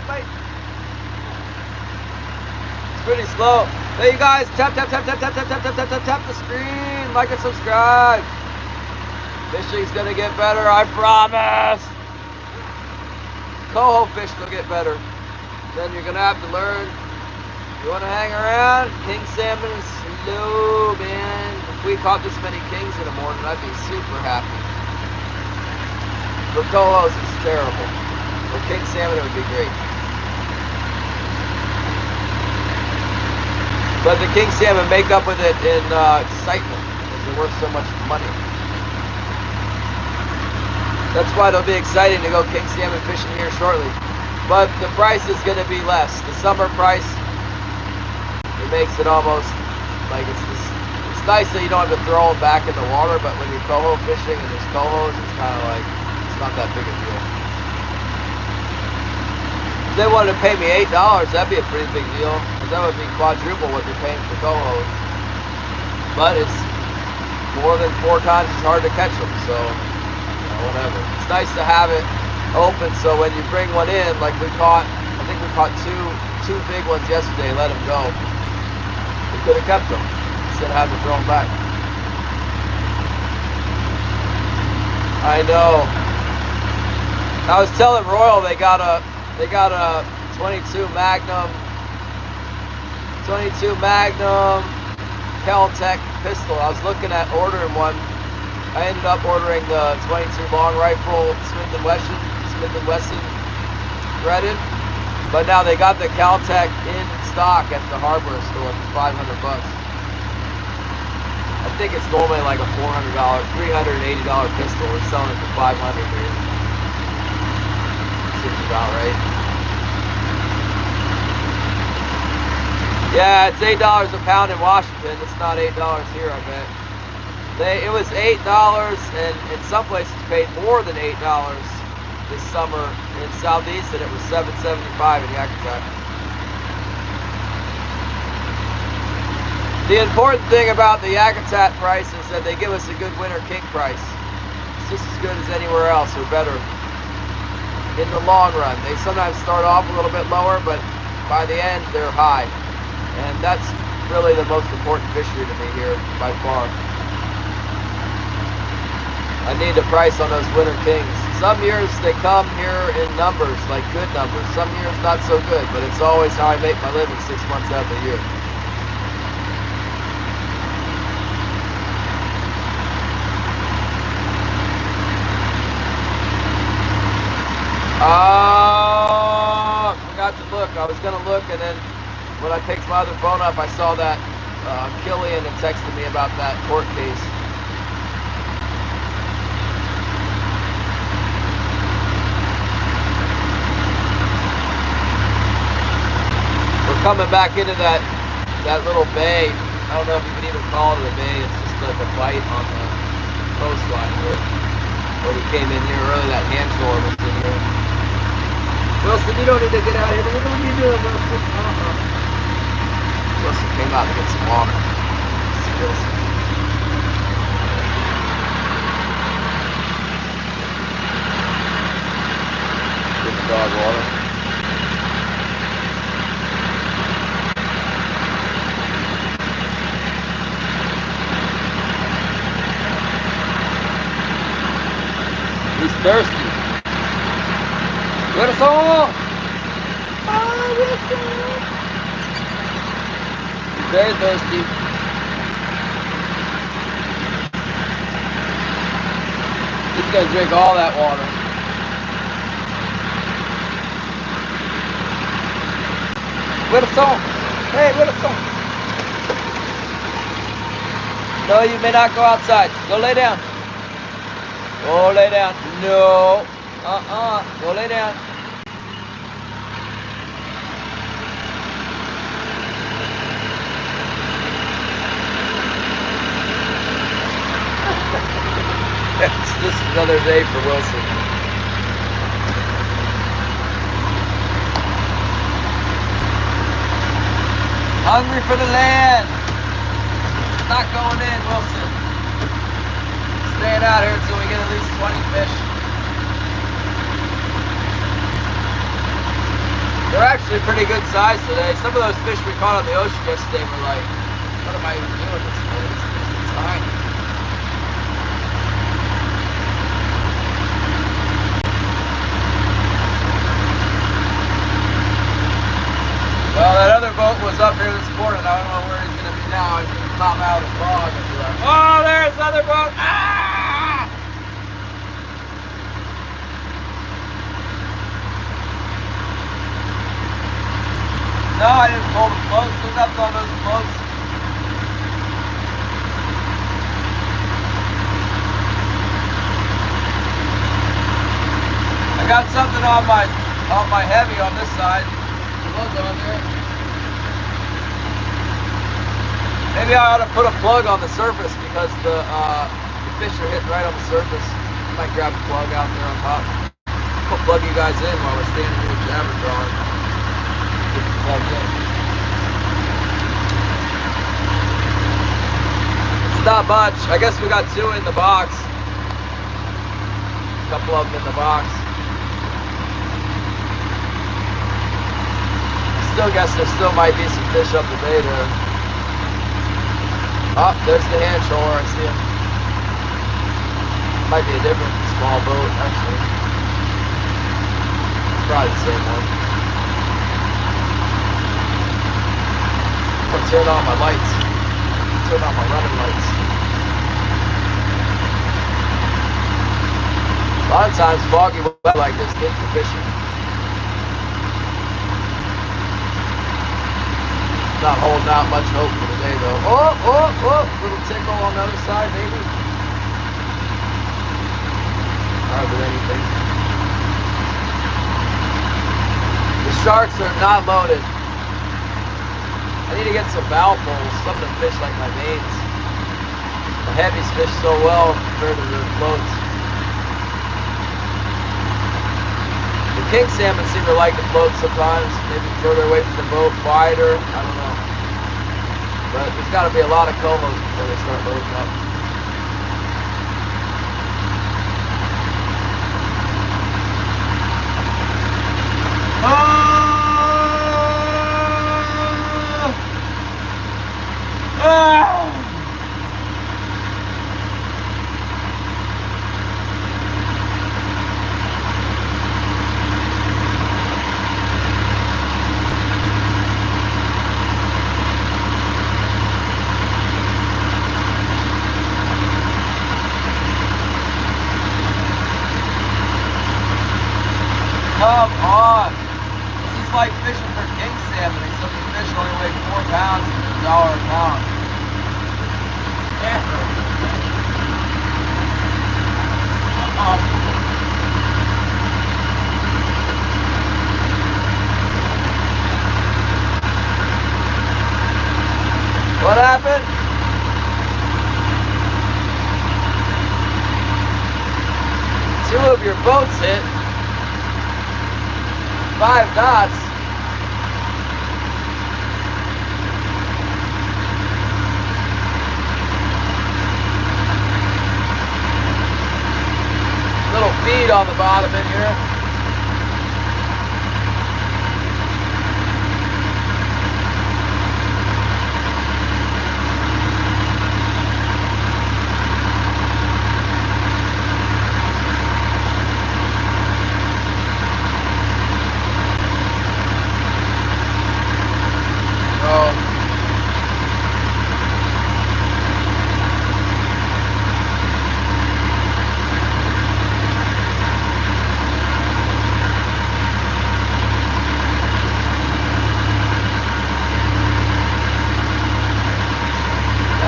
Bite. It's pretty slow. Hey, you guys, tap the screen, like and subscribe. Fishing's gonna get better, I promise. Coho fish will get better. Then you're gonna have to learn. You wanna hang around? King salmon is slow, man. If we caught this many kings in the morning, I'd be super happy. For cohos, it's terrible. For king salmon, it would be great. But the king salmon make up with it in excitement because they're worth so much money. That's why it'll be exciting to go king salmon fishing here shortly. But the price is going to be less. The summer price, it makes it almost like it's nice that you don't have to throw them back in the water, but when you're coho fishing and there's cohos, it's kind of like, it's not that big a deal. If they wanted to pay me $8, that'd be a pretty big deal. That would be quadruple what they're paying for cohos. But it's more than 4 times as hard to catch them, so whatever. It's nice to have it open so when you bring one in, like we caught, I think we caught 2 big ones yesterday, let them go. We could have kept them instead of having to throw them back. I know. I was telling Royal they got a 22 Magnum Kel-Tec pistol. I was looking at ordering one. I ended up ordering the 22 long rifle Smith & Wesson threaded, but now they got the Kel-Tec in stock at the hardware store for $500. I think it's normally like a $380 pistol. We're selling it for $500 here. Seems about right. Yeah, it's $8 a pound in Washington. It's not $8 here, I bet. It was $8, and in some places paid more than $8 this summer in Southeast, and it was $7.75 in Yakutat. The important thing about the Yakutat price is that they give us a good winter king price. It's just as good as anywhere else, or better in the long run. They sometimes start off a little bit lower, but by the end they're high. And that's really the most important fishery to me here, by far. I need a price on those winter kings. Some years they come here in numbers, like good numbers. Some years not so good, but it's always how I make my living 6 months out of the year. Oh, forgot to look. I was gonna look, and then when I picked my other phone up, I saw that Killian had texted me about that court case. We're coming back into that little bay. I don't know if you can even call it a bay. It's just like a bite on the coastline where we came in here earlier. That hand shore was in here. Wilson, you don't need to get out here. What are you doing, Wilson? Wilson came out to get some water. See Wilson. Give the dog water. He's thirsty. Wilson! He's very thirsty. He's gonna drink all that water. Wilson! Hey, Wilson! No, you may not go outside. Go lay down. Go lay down. No. Go lay down. It's just another day for Wilson. Hungry for the land. Not going in, Wilson. Staying out here until we get at least 20 fish. They're actually pretty good size today. Some of those fish we caught on the ocean yesterday were like, what am I even doing this morning? It's tiny. Well, that other boat was up here this morning. I don't know where he's going to be now. He's going to pop out of the fog and be like, oh, there's the other boat. Ah! No, I didn't pull the floats. There's nothing on those floats. I got something on my heavy on this side. Plug on there. Maybe I ought to put a plug on the surface because the fish are hitting right on the surface. I might grab a plug out there on top. I'll plug you guys in while we're standing here jabber drawing. Get the plug in. It's not much. I guess we got 2 in the box. A couple of them in the box. still guess there still might be some fish up the bay there. Oh, there's the hand trawler, I see him. Might be a different small boat, actually. Probably the same one. I'll turn on my lights. Turn on my running lights. A lot of times, foggy weather like this, good for fishing. Not holding out much hope for the day, though. Oh, little tickle on the other side, maybe. Hardly anything. The sharks are not loaded. I need to get some bow poles, something to fish like my veins. The heavies fish so well compared to the floats. The king salmon seem to like the float sometimes, maybe further away from the boat, quieter, I don't know. But there's got to be a lot of cohos before they start loading up. Come on! This is like fishing for king salmon, except the fish only weigh 4 pounds and $1 a pound. What happened? Two of your boats hit. 5 knots. Little feed on the bottom in here.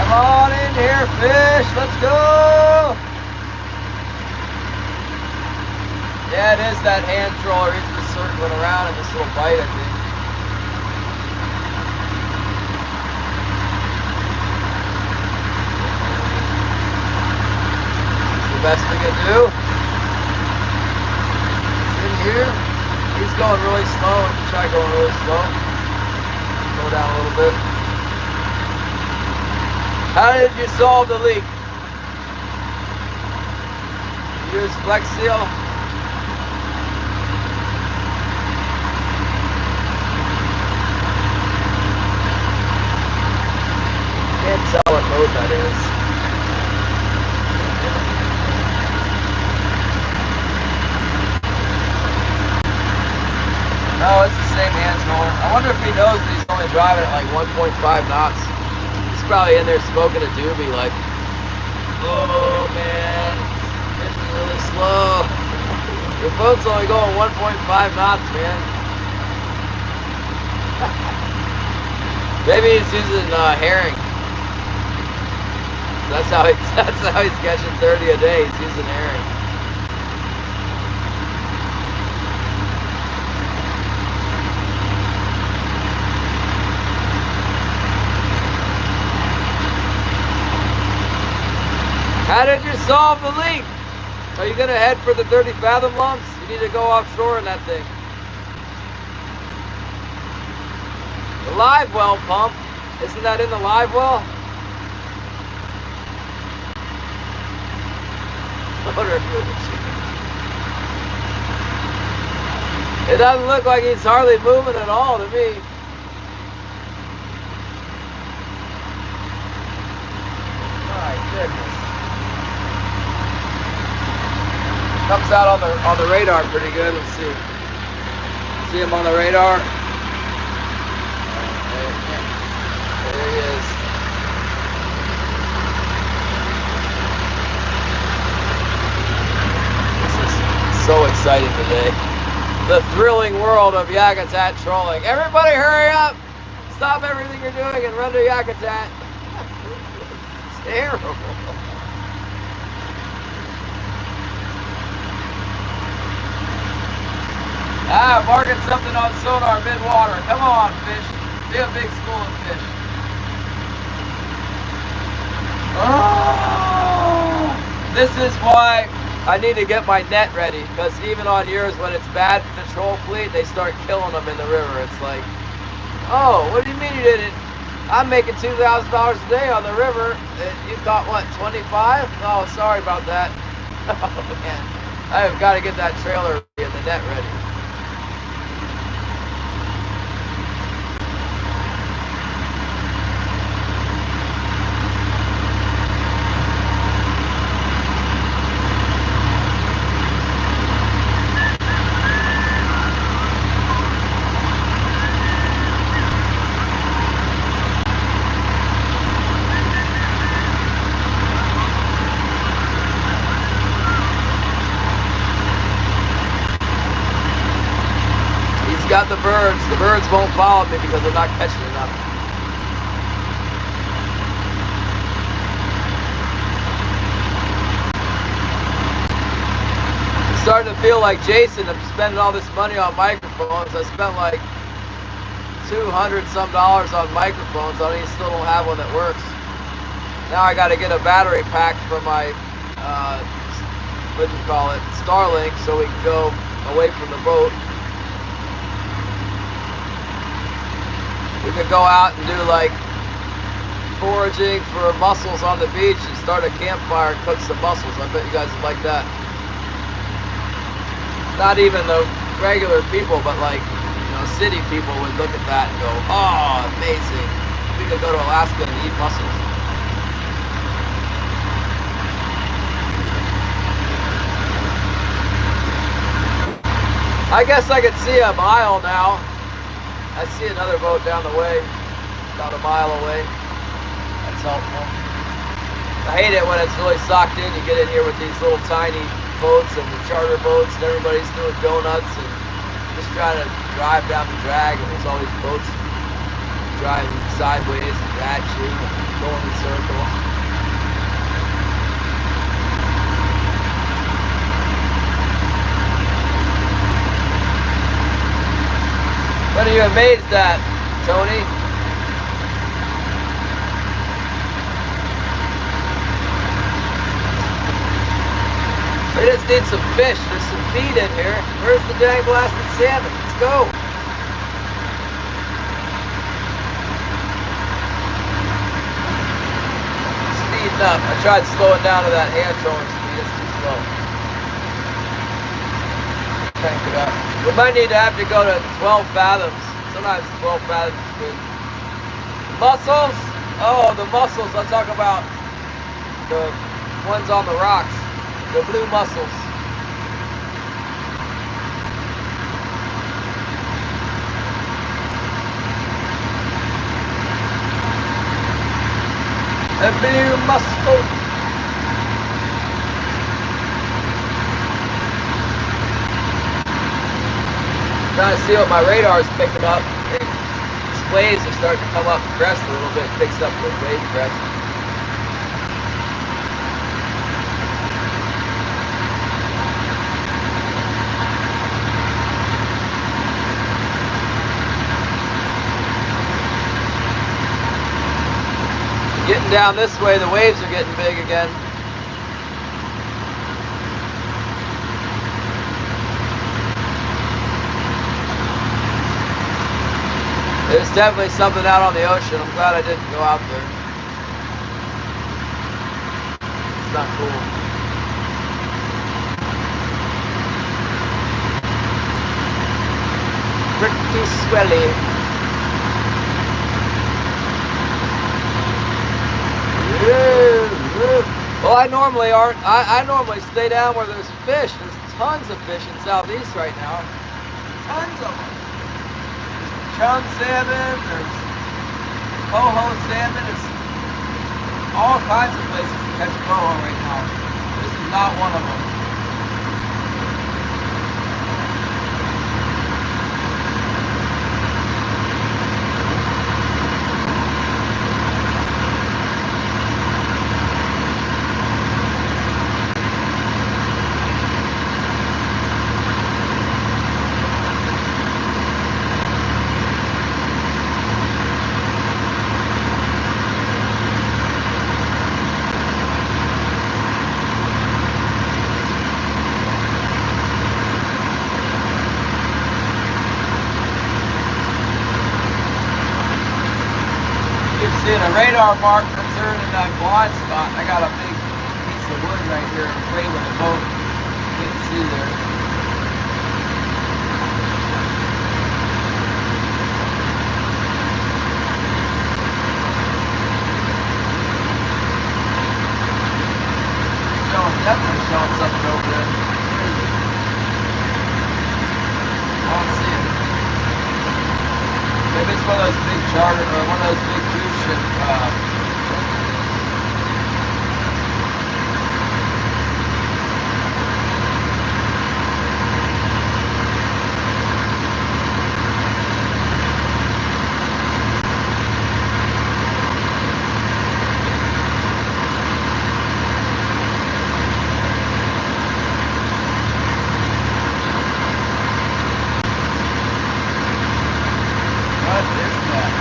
Come on in here, fish. Let's go. Yeah, it is that hand trawler. He's just circling around in this little bite, I think. It's the best we can do. It's in here. He's going really slow. Try going really slow. Go down a little bit. How did you solve the leak? Use GLACIER. Can't tell what mode that is. No, it's the same hand trawler. I wonder if he knows that he's only driving at like 1.5 knots. Probably in there smoking a doobie like, oh man, it's really slow. Your boat's only going 1.5 knots, man. Maybe he's using herring. That's how he's catching 30 a day. He's using herring. How did you solve the leak? Are you going to head for the 30 fathom lumps? You need to go offshore in that thing. The live well pump. Isn't that in the live well? It doesn't look like he's hardly moving at all to me. Comes out on the radar pretty good. Let's see. See him on the radar? There he is. This is so exciting today. The thrilling world of Yakutat trolling. Everybody hurry up! Stop everything you're doing and run to Yakutat. It's terrible. Marking something on Sonar mid-water. Come on, fish. Be a big school of fish. Oh! This is why I need to get my net ready, because even on yours, when it's bad for the troll fleet, they start killing them in the river. It's like, oh, what do you mean you didn't? I'm making $2,000 a day on the river, and you caught what, 25? Oh, sorry about that. Oh man, I've got to get that trailer and the net ready. Got the birds. The birds won't follow me because they're not catching enough. I'm starting to feel like Jason. I'm spending all this money on microphones. I spent like $200 some on microphones. I still don't have one that works. Now I got to get a battery pack for my what do you call it, Starlink, so we can go away from the boat. We could go out and do like foraging for mussels on the beach and start a campfire and cook some mussels. I bet you guys would like that. Not even the regular people, but like, you know, city people would look at that and go, oh, amazing. We could go to Alaska and eat mussels. I guess I could see a mile now. I see another boat down the way, about a mile away. That's helpful. I hate it when it's really socked in. You get in here with these little tiny boats and the charter boats, and everybody's doing donuts and just trying to drive down the drag, and there's all these boats driving sideways and at you and going in circles. What are you amazed at, Tony? We just need some fish. There's some feed in here. Where's the dang blasted salmon? Let's go. Speeding up. I tried slowing down to that hand trolling speed. It's too slow. Crank it up. We might need to have to go to 12 fathoms. Sometimes 12 fathoms is good. Mussels? Oh, the mussels. I'm talking about the ones on the rocks. The blue mussels. The blue mussels. Trying to see what my radar is picking up. These waves are starting to come up the crest a little bit. It picks up the wave crest. Getting down this way, the waves are getting big again. There's definitely something out on the ocean. I'm glad I didn't go out there. It's not cool. Pretty swelly. Well, I normally stay down where there's fish. There's tons of fish in Southeast right now. Tons of them. Chum salmon, there's coho salmon. It's all kinds of places to catch coho right now. This is not one of them. Seeing a radar mark concerning that blind spot. I got a big piece of wood right here in the way with the boat. You can see there. Definitely showing something over there. I don't see it. Maybe it's one of those big charter or one of those big cruise ship What is that?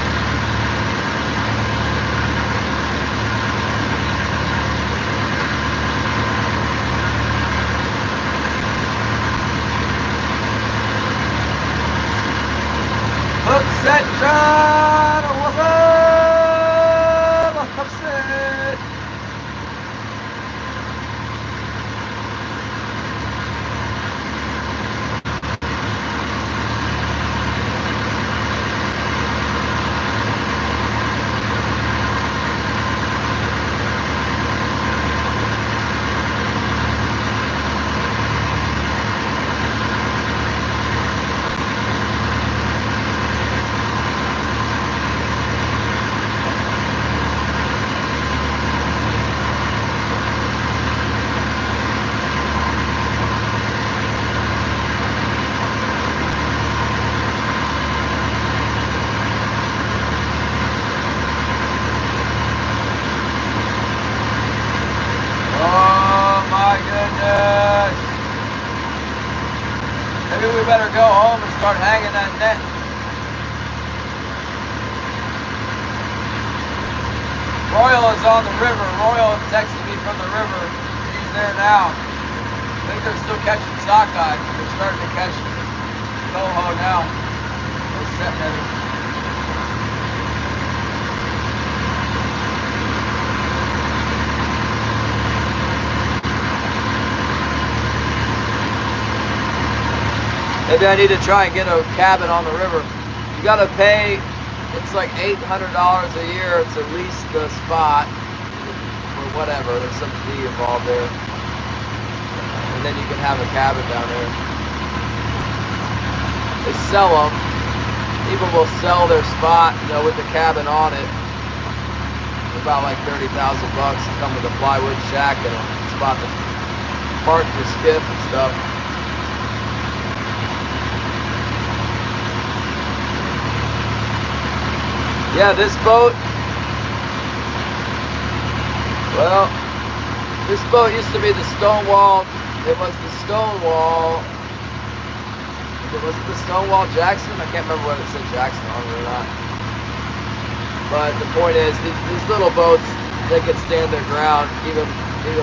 Hook set John, what's up? Hook set. Oh my goodness. Maybe we better go home and start hanging that net. Royal is on the river. Royal texted me from the river. He's there now. I think they're still catching sockeye. They're starting to catch coho now. Those set netters. Maybe I need to try and get a cabin on the river. You gotta pay, it's like $800 a year to lease the spot, or whatever, there's some fee involved there. And then you can have a cabin down there. They sell them. People will sell their spot, you know, with the cabin on it. For about like $30,000 to come with a plywood shack and a spot to park your skiff and stuff. Yeah, this boat, well, this boat used to be the Stonewall, it was the Stonewall, was it the Stonewall Jackson? I can't remember whether it said Jackson on it or not. But the point is, these little boats, they can stand their ground, even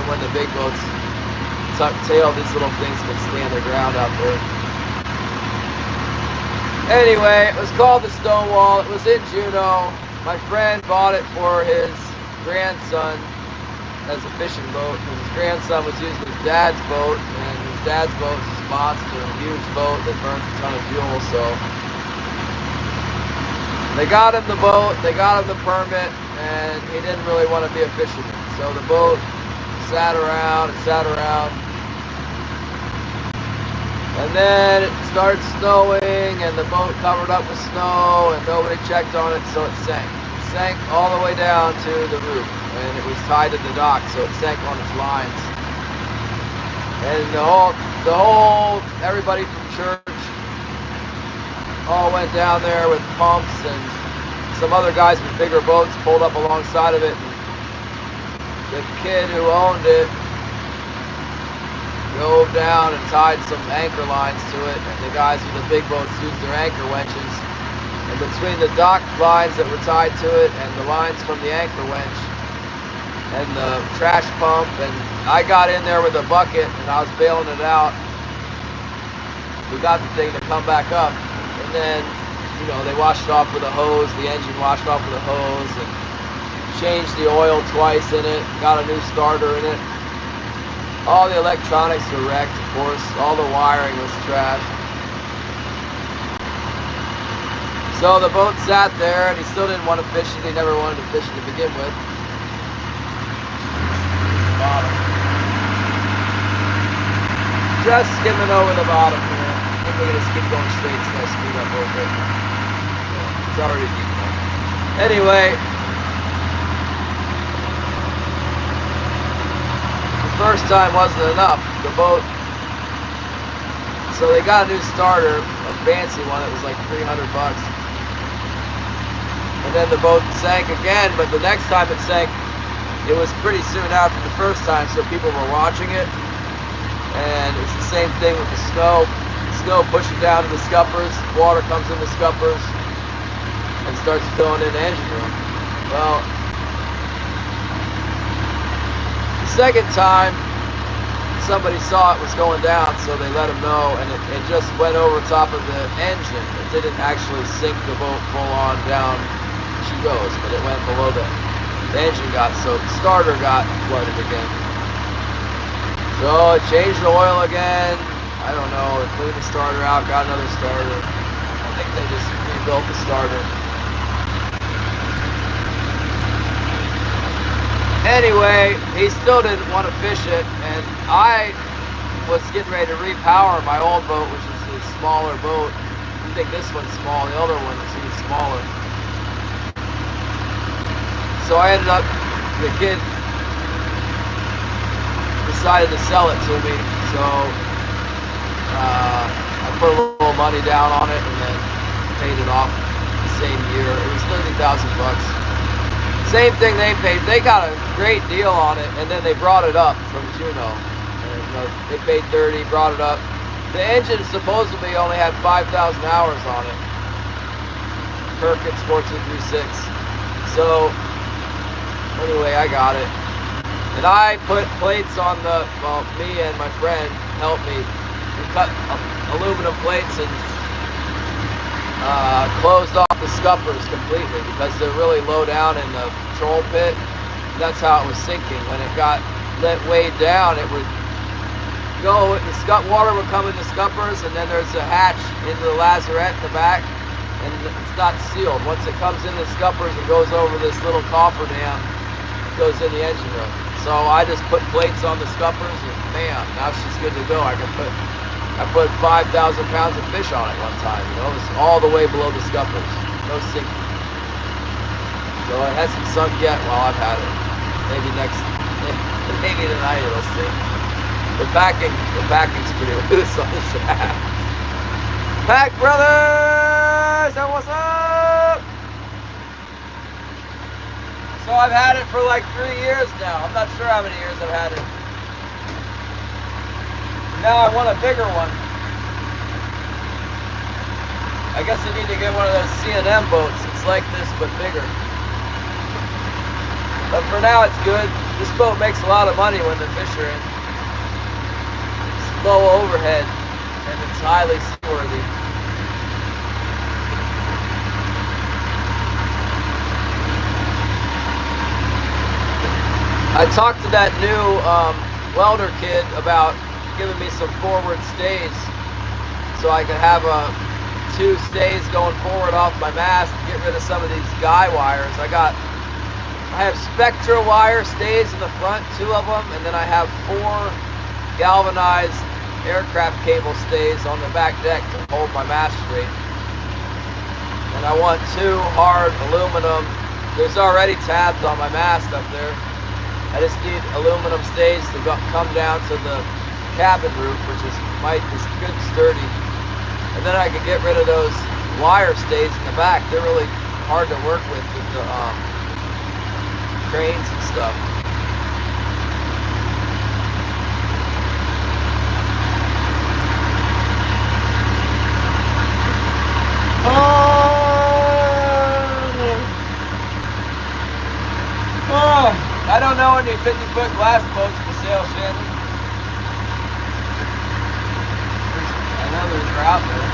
when the big boats tuck tail, these little things can stand their ground out there. Anyway, it was called the Stonewall. It was in Juneau. My friend bought it for his grandson as a fishing boat. And his grandson was using his dad's boat, and his dad's boat is this monster, huge boat that burns a ton of fuel. So they got him the boat, they got him the permit, and he didn't really want to be a fisherman. So the boat sat around and sat around. And then it started snowing and the boat covered up with snow and nobody checked on it, so it sank. It sank all the way down to the roof, and it was tied to the dock, so it sank on its lines. And everybody from church all went down there with pumps, and some other guys with bigger boats pulled up alongside of it. And the kid who owned it dove down and tied some anchor lines to it, and the guys with the big boats used their anchor winches. And between the dock lines that were tied to it and the lines from the anchor winch and the trash pump, and I got in there with a bucket and I was bailing it out. We got the thing to come back up, and then, you know, they washed it off with a hose, the engine washed off with a hose, and changed the oil twice in it, got a new starter in it. All the electronics were wrecked, of course. All the wiring was trashed. So the boat sat there, and he still didn't want to fish it. He never wanted to fish it to begin with. Bottom. Just skimming over the bottom here. I think we're going to keep going straight so I speed up a little bit. It's already deep enough. Anyway, first time wasn't enough. The boat, so they got a new starter, a fancy one. It was like $300. And then the boat sank again, but the next time it sank, it was pretty soon after the first time, so people were watching it. And it's the same thing with the snow. The snow pushes down to the scuppers, water comes in the scuppers and starts filling in the engine room. Well, second time, somebody saw it was going down, so they let them know, and it just went over top of the engine. It didn't actually sink the boat full on down she goes, but it went below the engine so the starter got flooded again. So it changed the oil again. I don't know, they cleaned the starter out, got another starter. I think they just rebuilt the starter. Anyway, he still didn't want to fish it, and I was getting ready to repower my old boat, which is a smaller boat. I think this one's small, the other one is even smaller. So I ended up, the kid decided to sell it to me, so I put a little money down on it and then paid it off the same year. It was $30,000. Same thing they paid. They got a great deal on it, and then they brought it up from Juneau. And, they paid 30, brought it up. The engine supposedly only had 5,000 hours on it. Perkins 4236. So anyway, I got it, and I put plates on the. Well, me and my friend helped me. We cut aluminum plates and closed off the scuppers completely because they're really low down in the control pit. That's how it was sinking. When it got weighed down, it would go, water would come in the scuppers, and then there's a hatch into the lazarette in the back, and it's not sealed. Once it comes in the scuppers and goes over this little cofferdam, it goes in the engine room. So I just put plates on the scuppers, and bam, now she's good to go. I put 5,000 pounds of fish on it one time, you know, it was all the way below the scuppers, no sinking. So it hasn't sunk yet while I've had it. Maybe maybe tonight it'll sink. The backing's pretty loose on the shaft. Pack brothers, and what's up? So I've had it for like 3 years now. I'm not sure how many years I've had it. Now I want a bigger one. I guess I need to get one of those C&M boats. It's like this, but bigger. But for now, it's good. This boat makes a lot of money when the fish are in. It's low overhead, and it's highly seaworthy. I talked to that new welder kid about giving me some forward stays so I could have 2 stays going forward off my mast and get rid of some of these guy wires. I got I have Spectra wire stays in the front, 2 of them, and then I have 4 galvanized aircraft cable stays on the back deck to hold my mast straight. And I want 2 hard aluminum. There's already tabs on my mast up there. I just need aluminum stays to come down to the cabin roof, which is good and sturdy. And then I can get rid of those wire stays in the back. They're really hard to work with the cranes and stuff. I don't know any 50-foot glass boats for sale, Shannon. I know they're out there.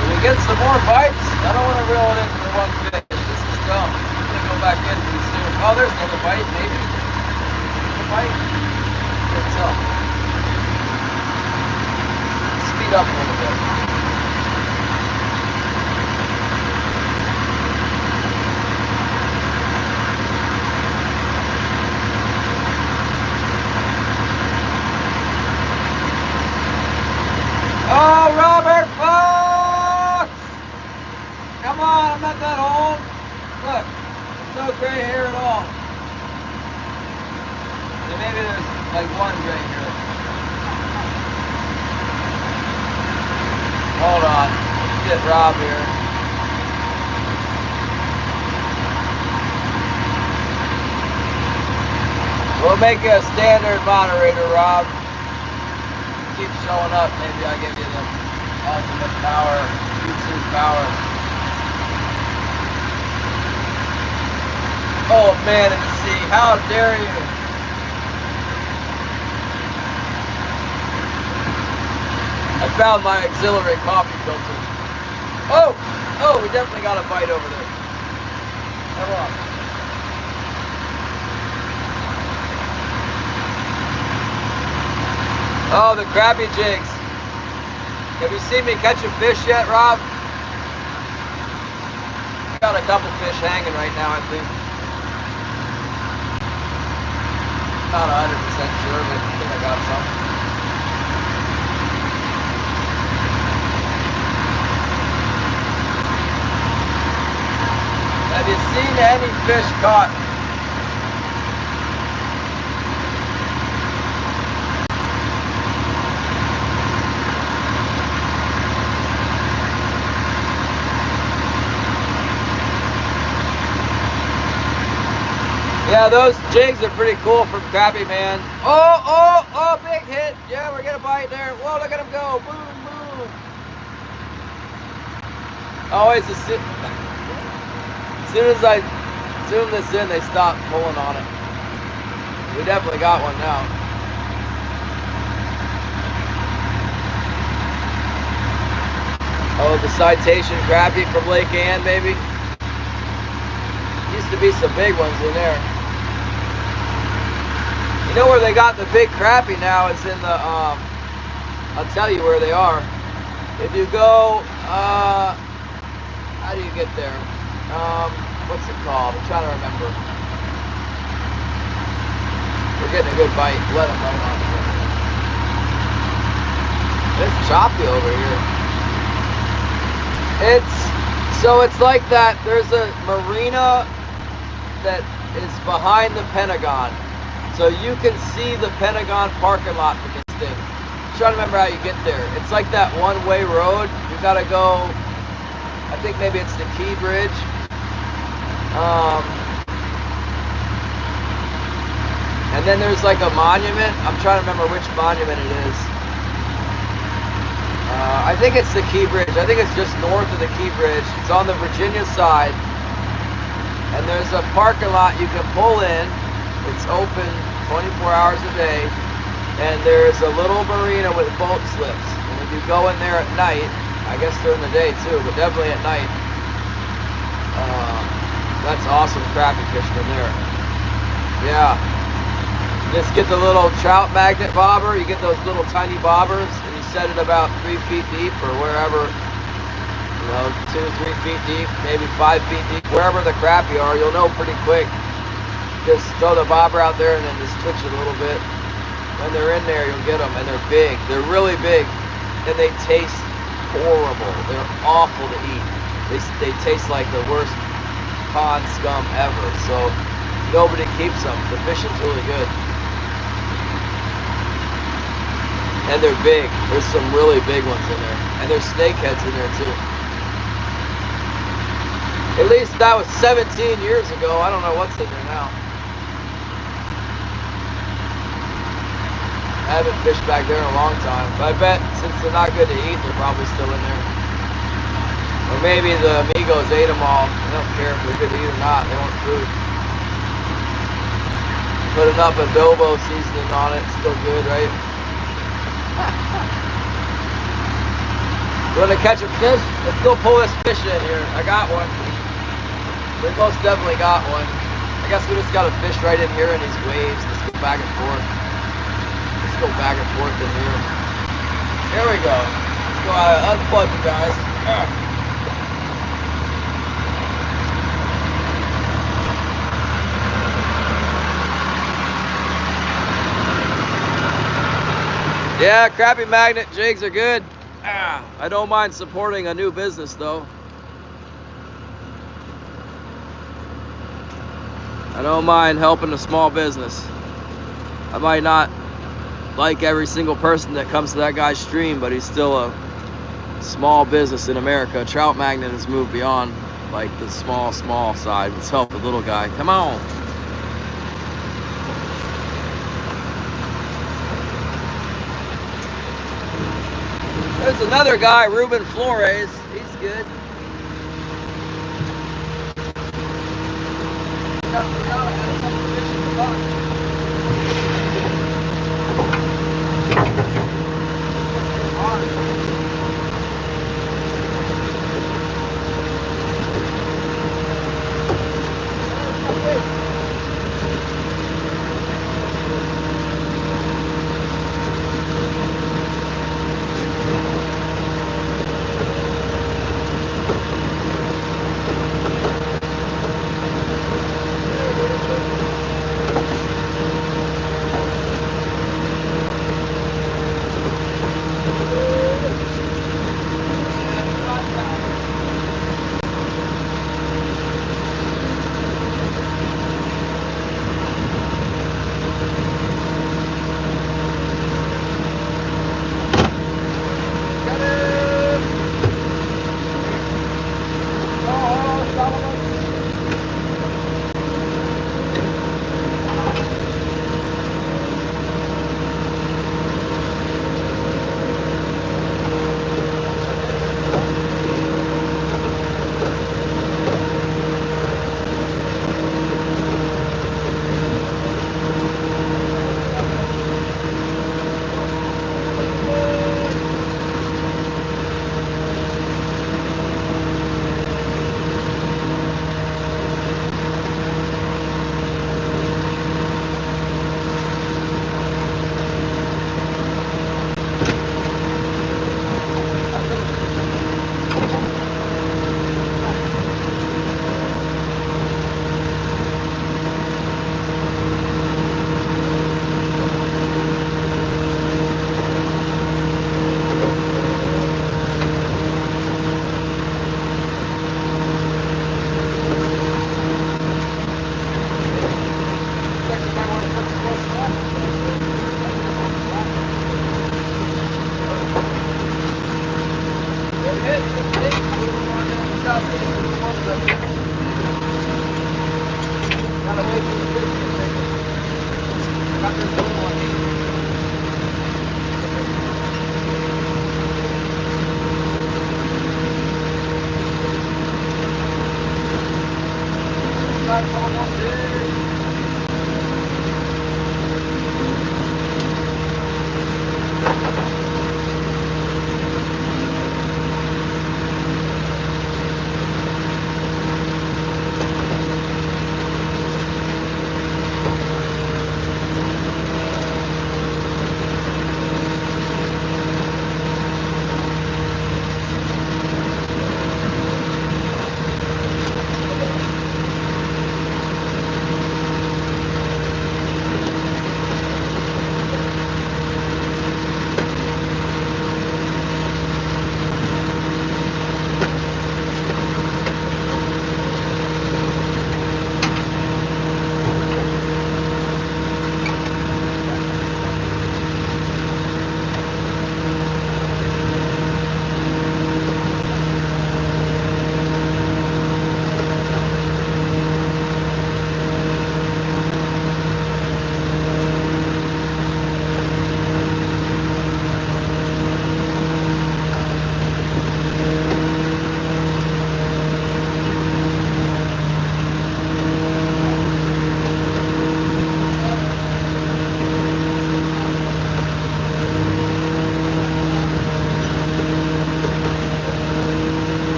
When we get some more bites, I don't want to reel it in for one fish. This is dumb. I'm going to go back in pretty soon. Oh, there's another bite, maybe. A bite. Good tell. Speed up a little bit. Oh, Robert Fox! Come on, I'm not that old. Look, no gray hair at all. And maybe there's like one gray hair. Hold on, let's get Rob here. We'll make you a standard moderator, Rob. Keep showing up, maybe I'll give you the ultimate power, YouTube power. Oh man, in the sea, how dare you! I found my auxiliary coffee filter. Oh, we definitely got a bite over there. Come on. Oh, the crappie jigs. Have you seen me catch a fish yet, Rob? I got a couple fish hanging right now, I think. Not 100% sure, but I think I got some. Have you seen any fish caught? Yeah, those jigs are pretty cool from Crappie Man. Oh, big hit. Yeah, we're gonna bite there. Whoa, look at him go. Boom, boom. Always as soon as I zoom this in, they stop pulling on it. We definitely got one now. Oh, the citation crappie from Lake Ann, maybe. Used to be some big ones in there. You know where they got the big crappie now is in the, I'll tell you where they are. If you go, how do you get there? What's it called? I'm trying to remember. We're getting a good bite. Let them right on here. It's choppy over here. It's like that. There's a marina that is behind the Pentagon. So you can see the Pentagon parking lot from this thing. I'm trying to remember how you get there. It's like that one-way road. You gotta go, I think maybe it's the Key Bridge. And then there's like a monument. I'm trying to remember which monument it is. I think it's the Key Bridge. I think it's just north of the Key Bridge. It's on the Virginia side. And there's a parking lot you can pull in. It's open 24 hours a day. And there's a little marina with boat slips. And when you go in there at night, I guess during the day too, but definitely at night, that's awesome crappie fishing in there. Yeah. Just get the little trout magnet bobber. You get those little tiny bobbers, and you set it about 3 feet deep or wherever, 2 or 3 feet deep, maybe 5 feet deep, wherever the crappie are. You'll know pretty quick. Just throw the bobber out there and then just twitch it a little bit. When they're in there, you'll get them, and they're big. They're really big, and they taste horrible. They're awful to eat. They taste like the worst pond scum ever. So nobody keeps them. The fishing's really good. And they're big. There's some really big ones in there. And there's snakeheads in there too. At least that was 17 years ago. I don't know what's in there now. I haven't fished back there in a long time. But I bet since they're not good to eat, they're probably still in there. Or maybe the amigos ate them all. They don't care if they're good to eat or not. They want food. Put enough adobo seasoning on it. It's still good, right? You want to catch a fish? Let's go pull this fish in here. I got one. We most definitely got one. I guess we just got a fish right in here in these waves. Let's go back and forth. Let's go back and forth in here. Here we go. Let's go unplug you guys. Yeah, crappie magnet jigs are good. I don't mind supporting a new business though. I don't mind helping a small business. I might not like every single person that comes to that guy's stream, but he's still a small business in America. Trout magnet has moved beyond like the small side. Let's help the little guy. Come on. There's another guy, Ruben Flores. He's good.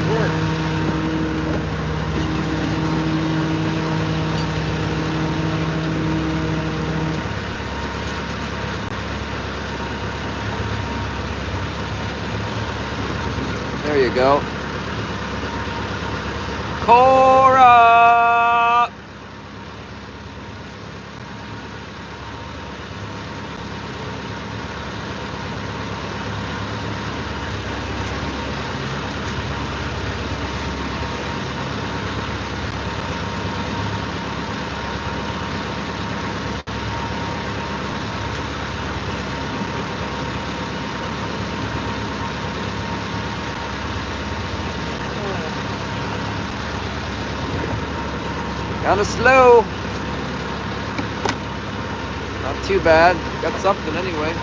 might work. There you go. Cora! Kinda slow. Not too bad. Got something anyway.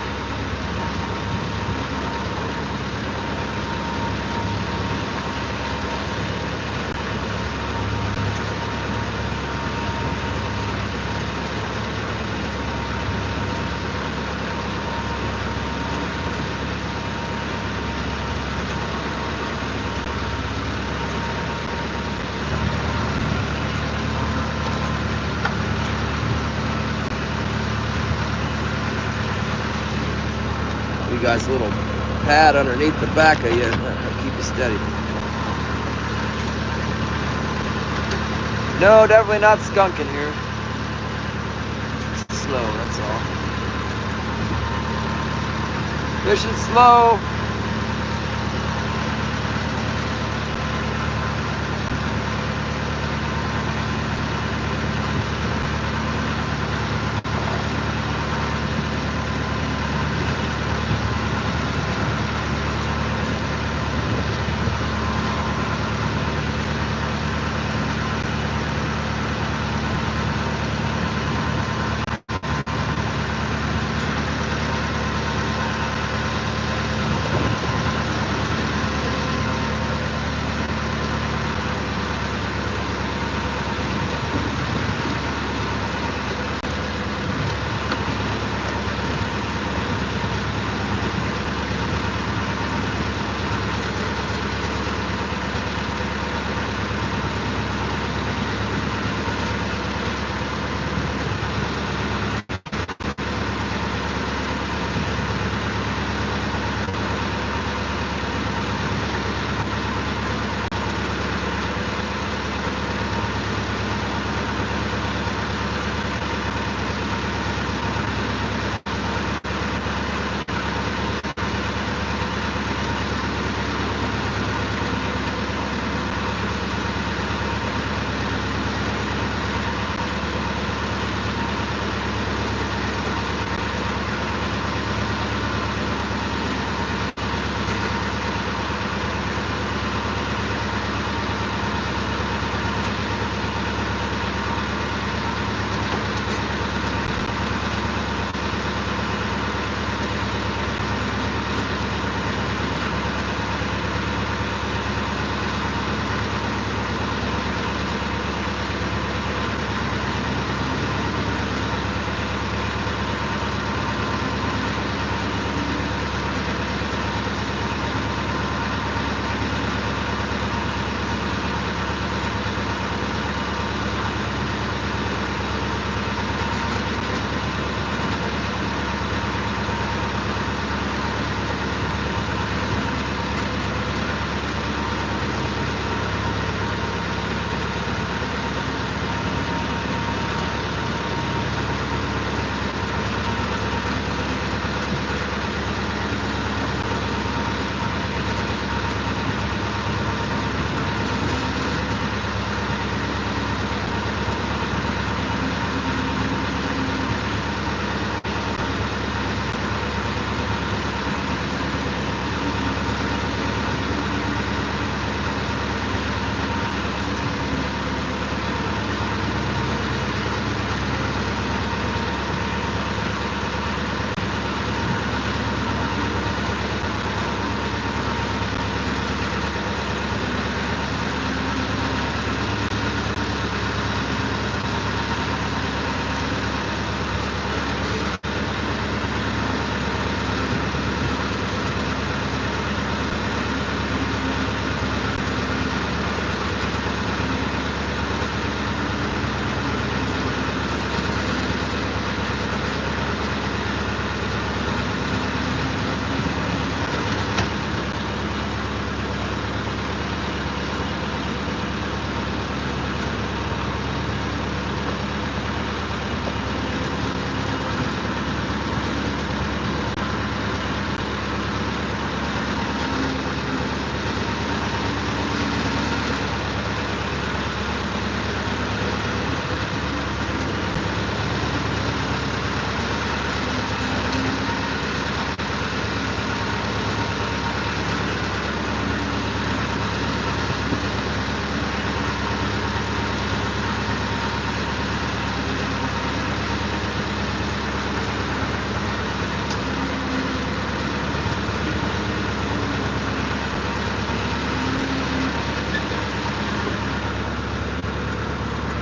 You guys, a little pad underneath the back of you, keep you steady. No, definitely not skunking here. Just slow, that's all. Fishing slow.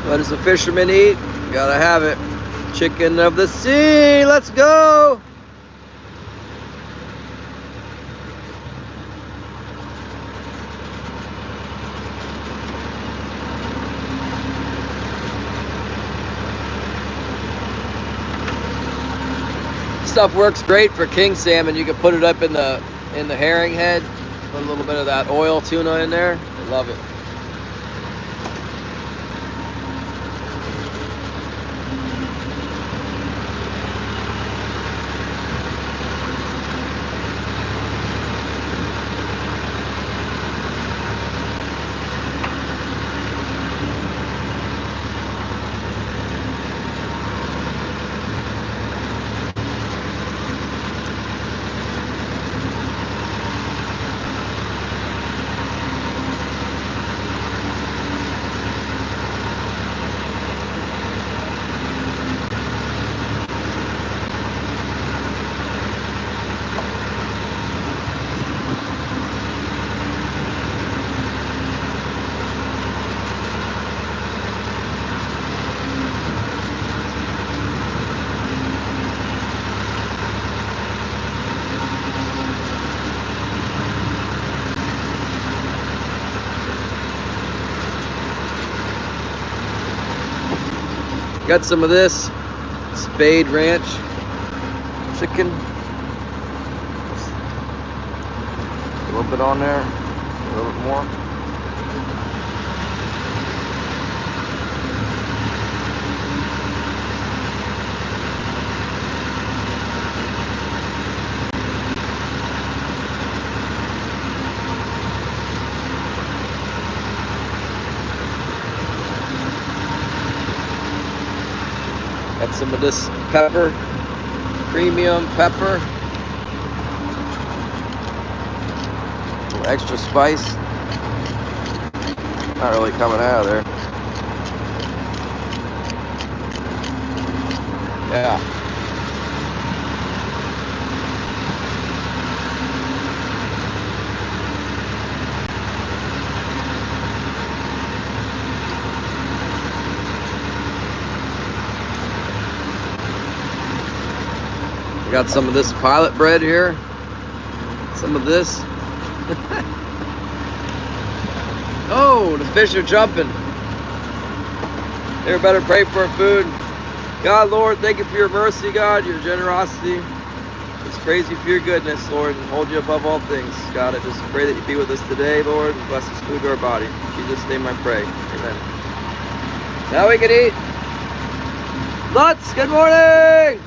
What does the fisherman eat? Gotta have it. Chicken of the sea. Let's go. Stuff works great for king salmon. You can put it up in the herring head. Put a little bit of that oil tuna in there. I love it. Got some of this Spade Ranch chicken. A little bit on there, a little bit more. Got some of this pepper, premium pepper, a little extra spice. Not really coming out of there. Yeah. We got some of this pilot bread here. Some of this. Oh, the fish are jumping. They better pray for our food. God, Lord, thank you for your mercy, God, your generosity. Just praise you for your goodness, Lord, and hold you above all things. God, I just pray that you be with us today, Lord, and bless this food to our body. In Jesus' name I pray. Amen. Now we can eat. Lutz, good morning!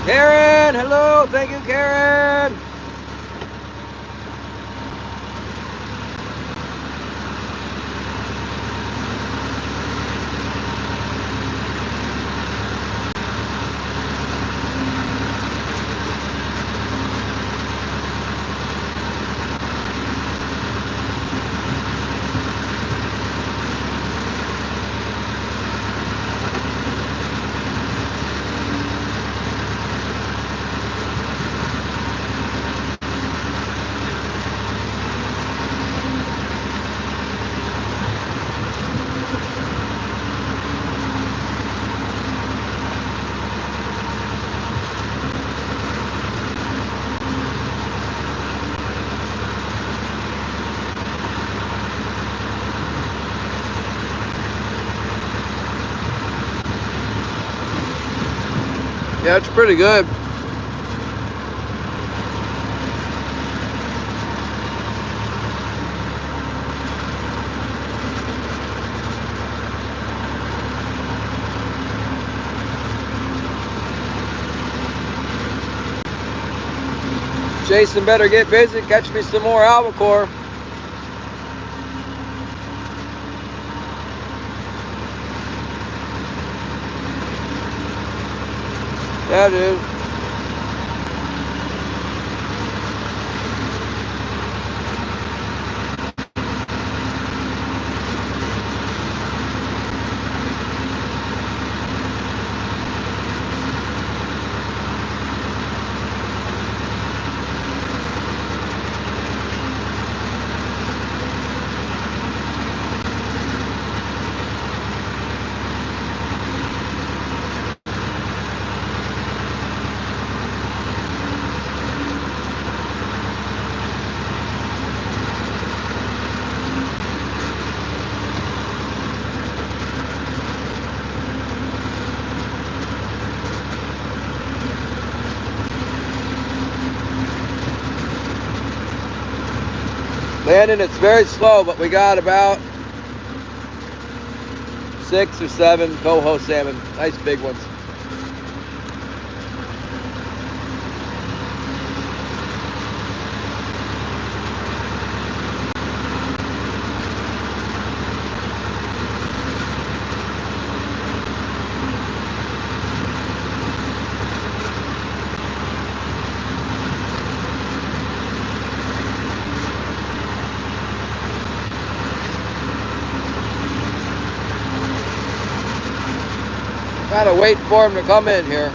Karen, hello, thank you, Karen. Yeah, it's pretty good. Jason better get busy, catch me some more albacore. Yeah, dude. Landing, it's very slow, but we got about 6 or 7 coho salmon. Nice big ones. Gotta wait for him to come in here.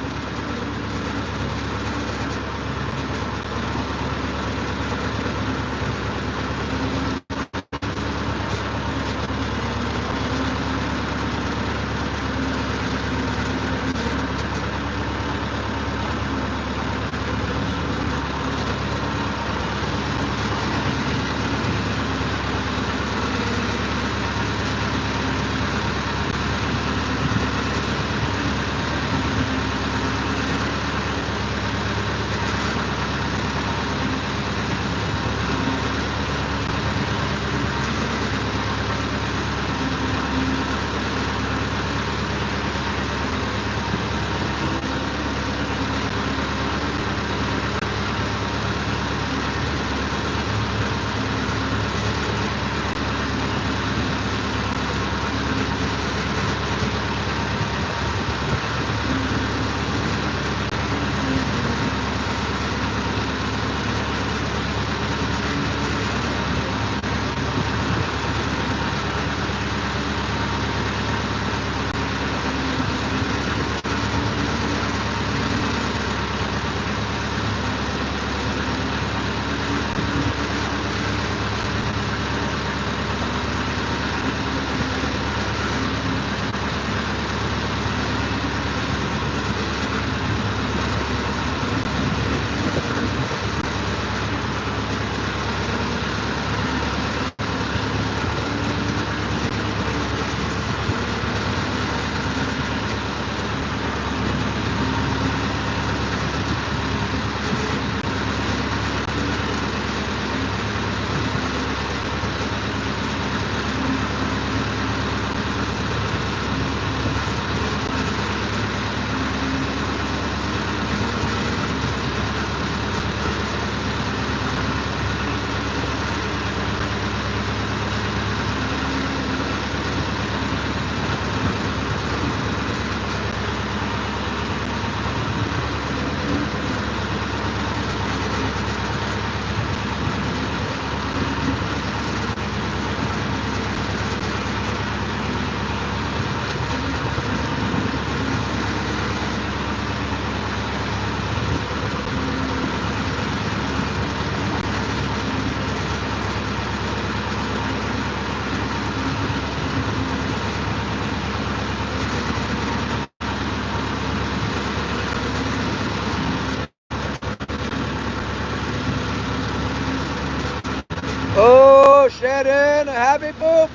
Oh, Shannon, a happy poop.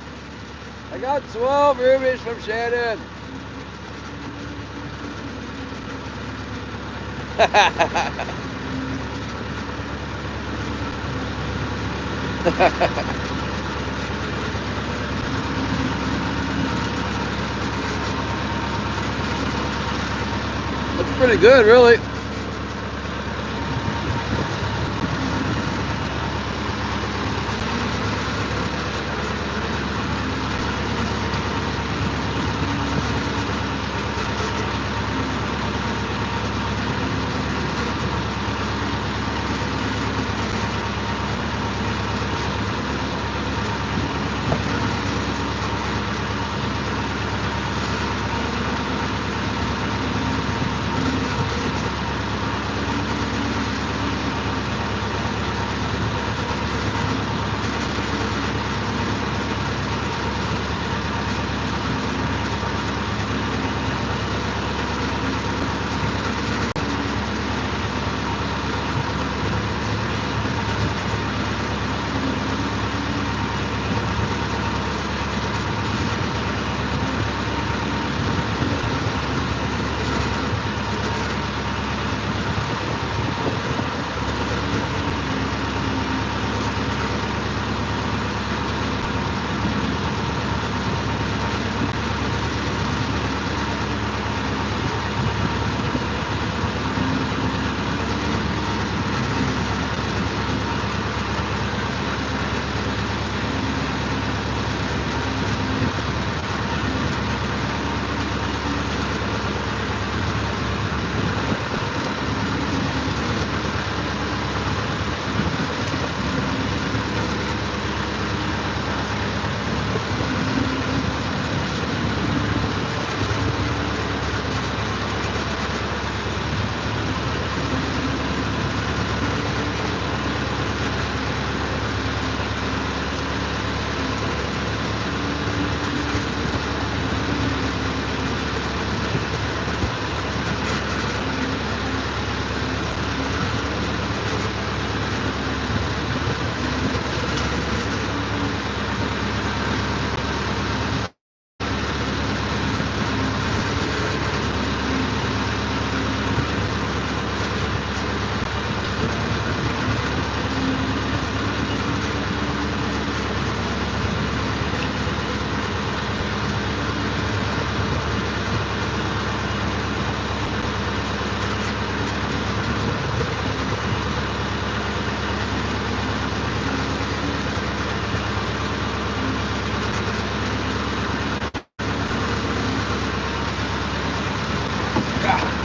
I got 12 rubies from Shannon. Looks pretty good, really.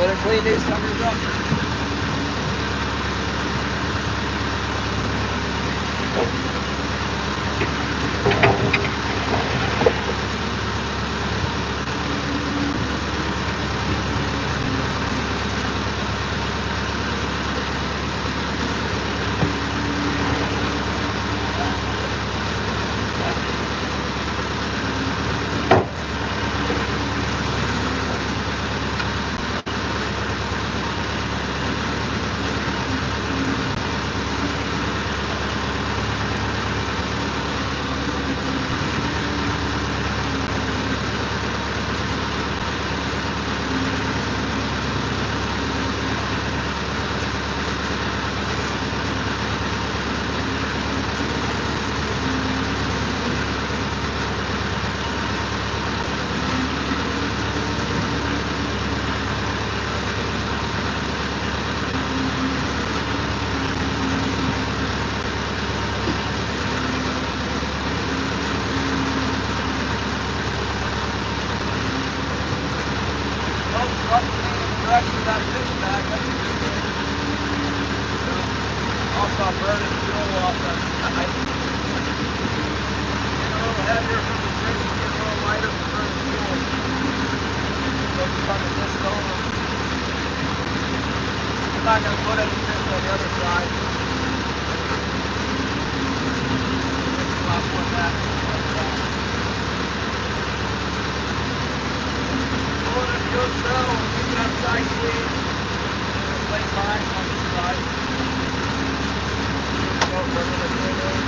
Better clean these suckers up. That fish back, that's a good thing. Also burning fuel off that side. Get a little heavier from the fish, get a little lighter for burning fuel. So it's kind of just over. I'm not going to put any fish on the other side. I'll put that. Pulling it good settle, keep it up tight squeeze. Plate lines on this side. Go for a little bit.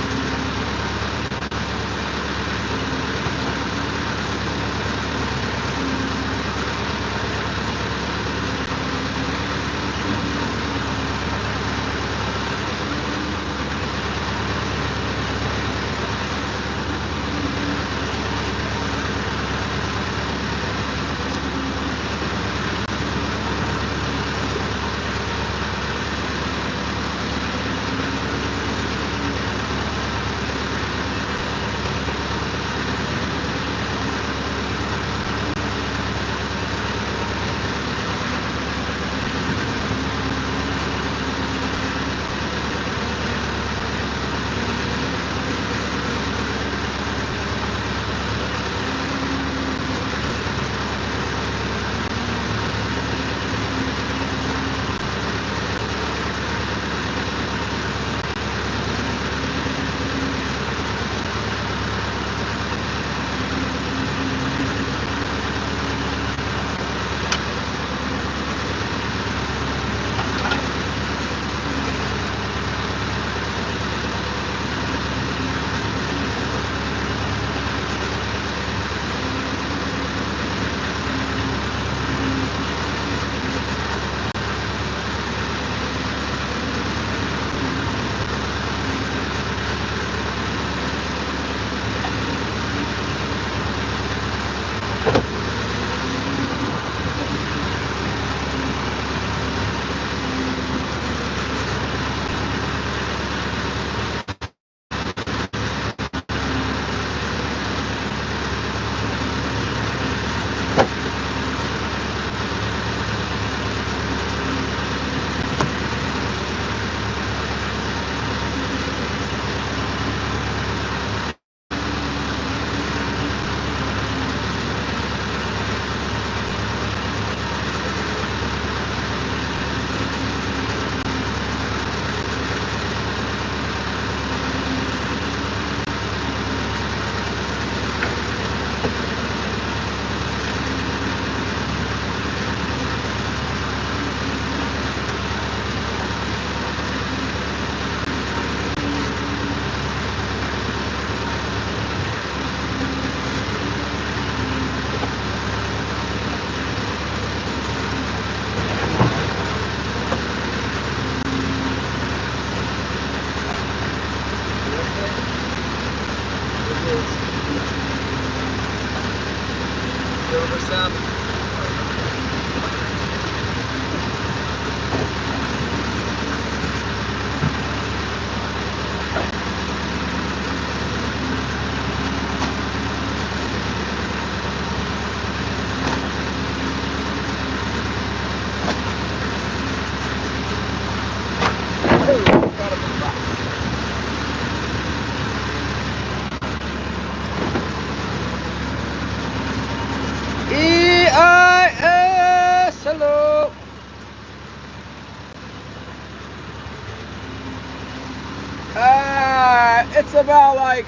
about like,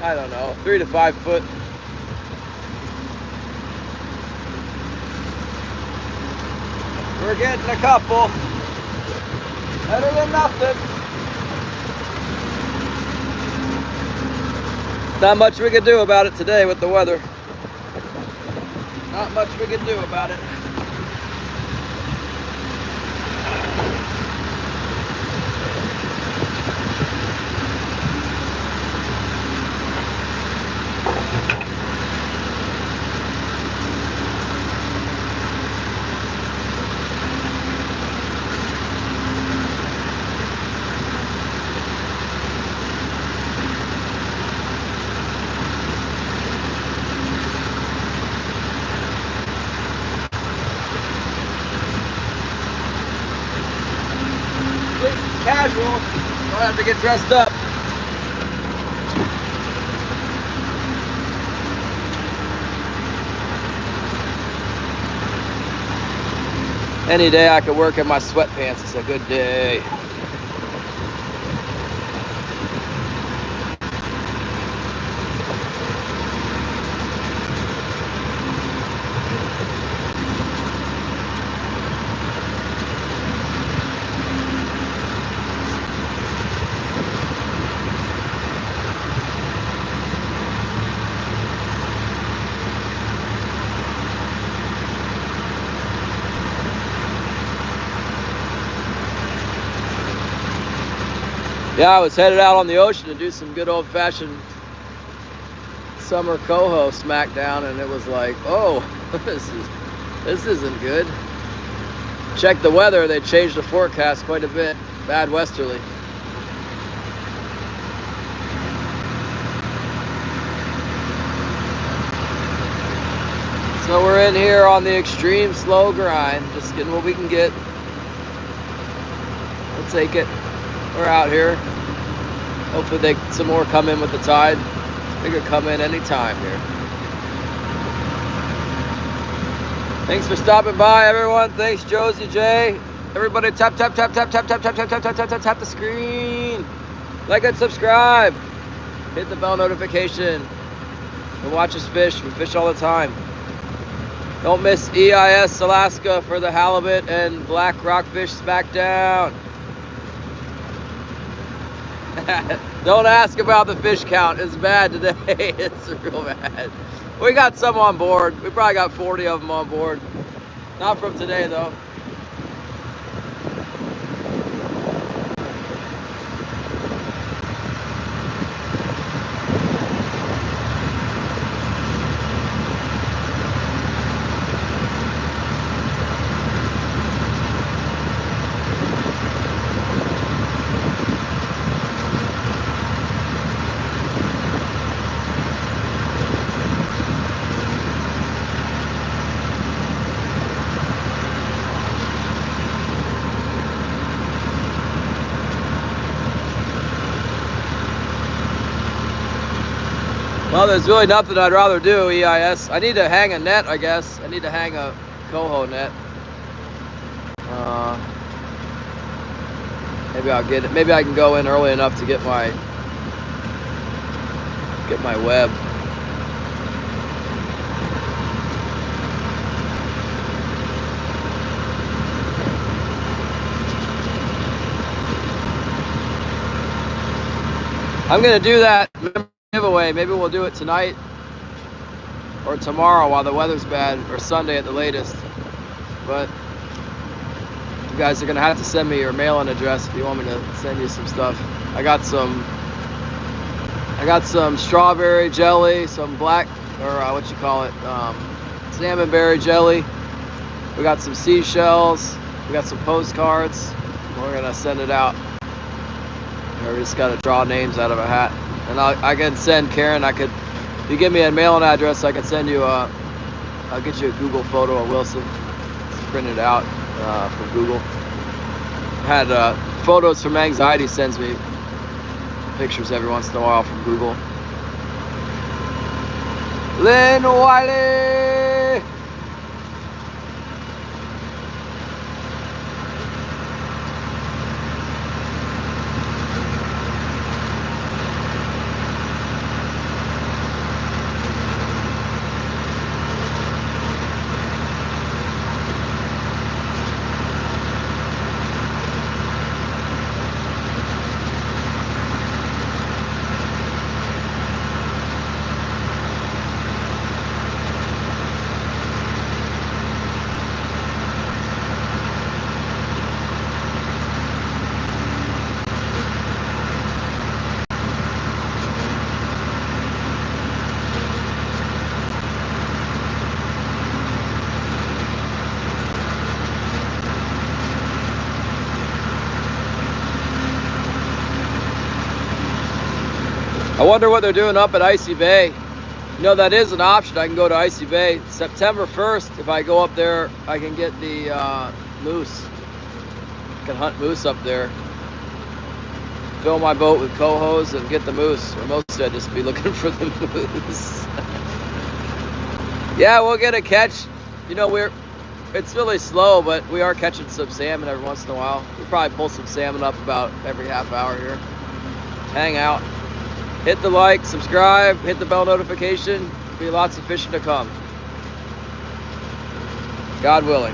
I don't know, 3 to 5 foot. We're getting a couple. Better than nothing. Not much we can do about it today with the weather. Not much we can do about it. Casual, don't have to get dressed up. Any day I could work in my sweatpants is a good day. Yeah, I was headed out on the ocean to do some good old-fashioned summer coho smackdown, and it was like, oh, this isn't good. Check the weather, they changed the forecast quite a bit. Bad westerly. So we're in here on the extreme slow grind, just getting what we can get. We'll take it. We're out here. Hopefully some more come in with the tide. They could come in any time here. Thanks for stopping by, everyone. Thanks, Josie J. Everybody tap the screen. Like and subscribe. Hit the bell notification. And watch us fish. We fish all the time. Don't miss EIS Alaska for the halibut and black rockfish smackdown. Don't ask about the fish count. It's bad today. It's real bad. We got some on board. We probably got 40 of them on board. Not from today, though. Well, there's really nothing I'd rather do, EIS. I need to hang a net, I guess. I need to hang a coho net. Maybe I'll get it. Maybe I can go in early enough to get my web. I'm gonna do that giveaway. Maybe we'll do it tonight or tomorrow while the weather's bad, or Sunday at the latest. But you guys are gonna have to send me your mailing address if you want me to send you some stuff. I got some strawberry jelly, some black, or what you call it, salmon berry jelly. We got some seashells. We got some postcards. We're gonna send it out. We just gotta draw names out of a hat. And I can send Karen, if you give me a mailing address, I can send you I'll get you a Google photo of Wilson. Print it out from Google. Had photos from Anxiety, sends me pictures every once in a while from Google. Lynn Wiley! I wonder what they're doing up at Icy Bay. You know, that is an option. I can go to Icy Bay. September 1st, if I go up there, I can get the moose. I can hunt moose up there. Fill my boat with cohos and get the moose. Or mostly I'd just be looking for the moose. Yeah, we'll get a catch. You know, it's really slow, but we are catching some salmon every once in a while. We'll probably pull some salmon up about every half hour here. Hang out. Hit the like, subscribe, hit the bell notification. There'll be lots of fishing to come. God willing.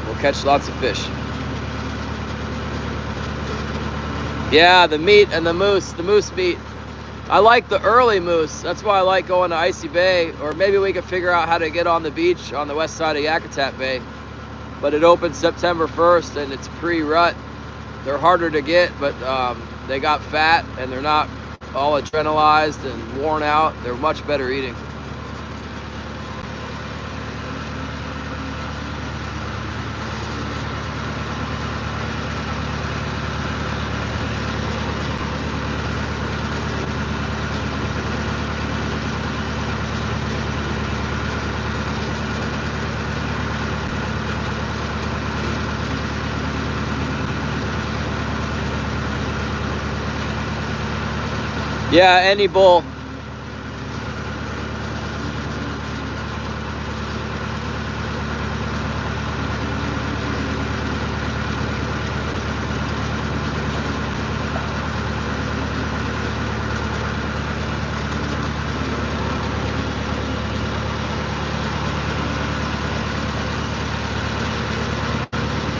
We'll catch lots of fish. Yeah, the meat and the moose meat. I like the early moose. That's why I like going to Icy Bay. Or maybe we could figure out how to get on the beach on the west side of Yakutat Bay. But it opens September 1st and it's pre-rut. They're harder to get, but they got fat and they're not all adrenalized and worn out. They're much better eating. Yeah, any bull.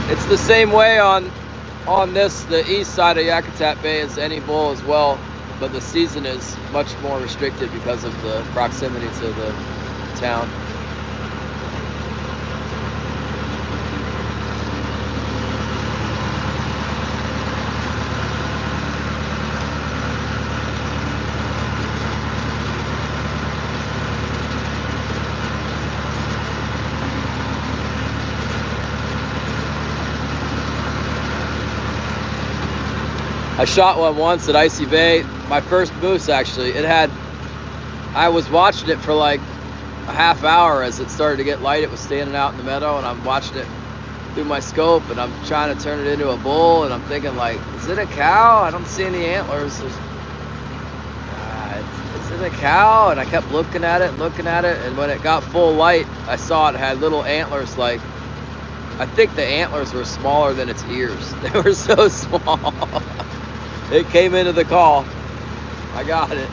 It's the same way on the east side of Yakutat Bay as any bull as well. But the season is much more restricted because of the proximity to the town. I shot one once at Icy Bay, my first moose actually. I was watching it for like a half hour as it started to get light. It was standing out in the meadow and I'm watching it through my scope and I'm trying to turn it into a bull and I'm thinking like, is it a cow? I don't see any antlers. Is it a cow? And I kept looking at it and when it got full light, I saw it had little antlers like, I think the antlers were smaller than its ears. They were so small. It came into the call. I got it.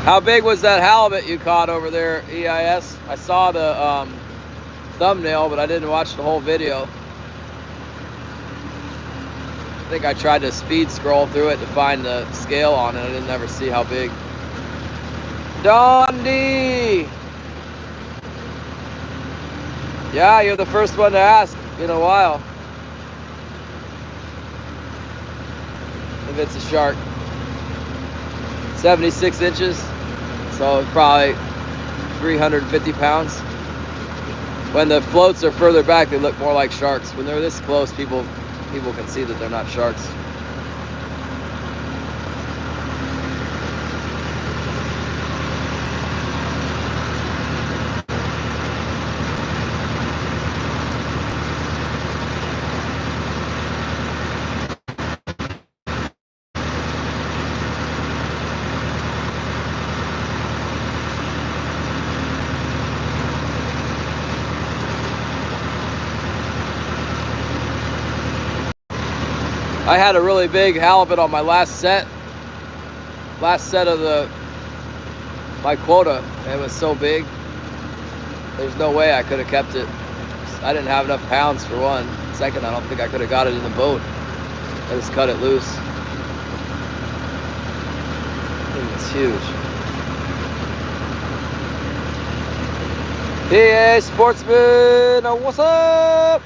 How big was that halibut you caught over there, EIS? I saw the thumbnail, but I didn't watch the whole video. I think I tried to speed scroll through it to find the scale on it. I didn't ever see how big. Dondi! Yeah, you're the first one to ask in a while. If it's a shark. 76 inches, so probably 350 pounds. When the floats are further back, they look more like sharks. When they're this close, people can see that they're not sharks. I had a really big halibut on my last set of my quota. It was so big. There's no way I could have kept it. I didn't have enough pounds for one. Second, I don't think I could have got it in the boat. I just cut it loose. It's huge. PA Sportsman, what's up?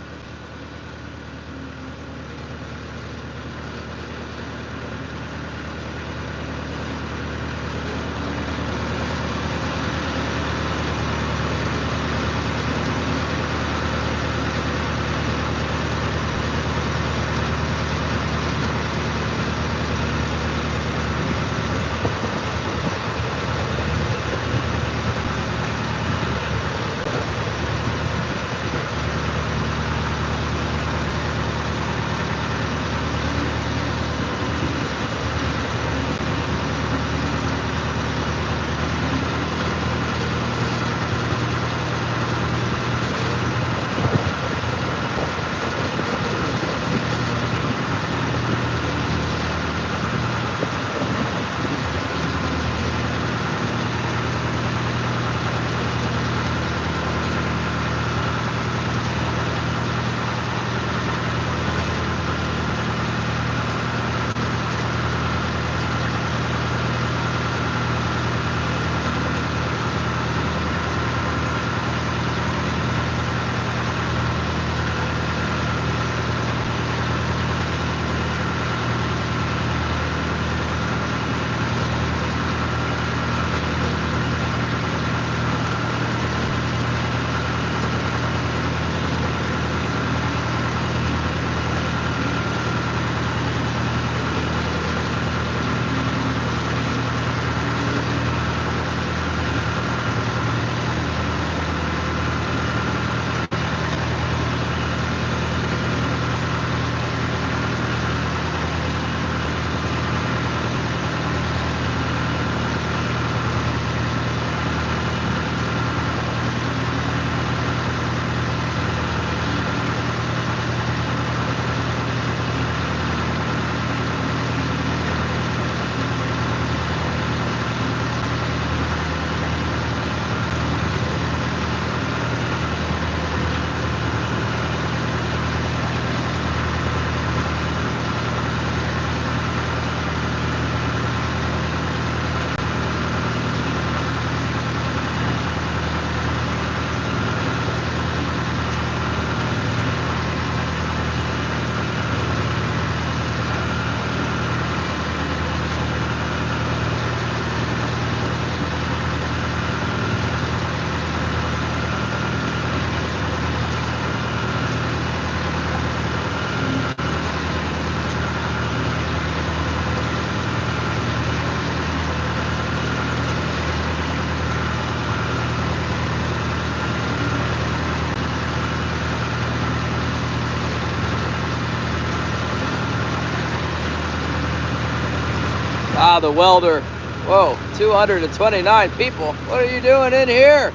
Ah, the welder. Whoa, 229 people. What are you doing in here?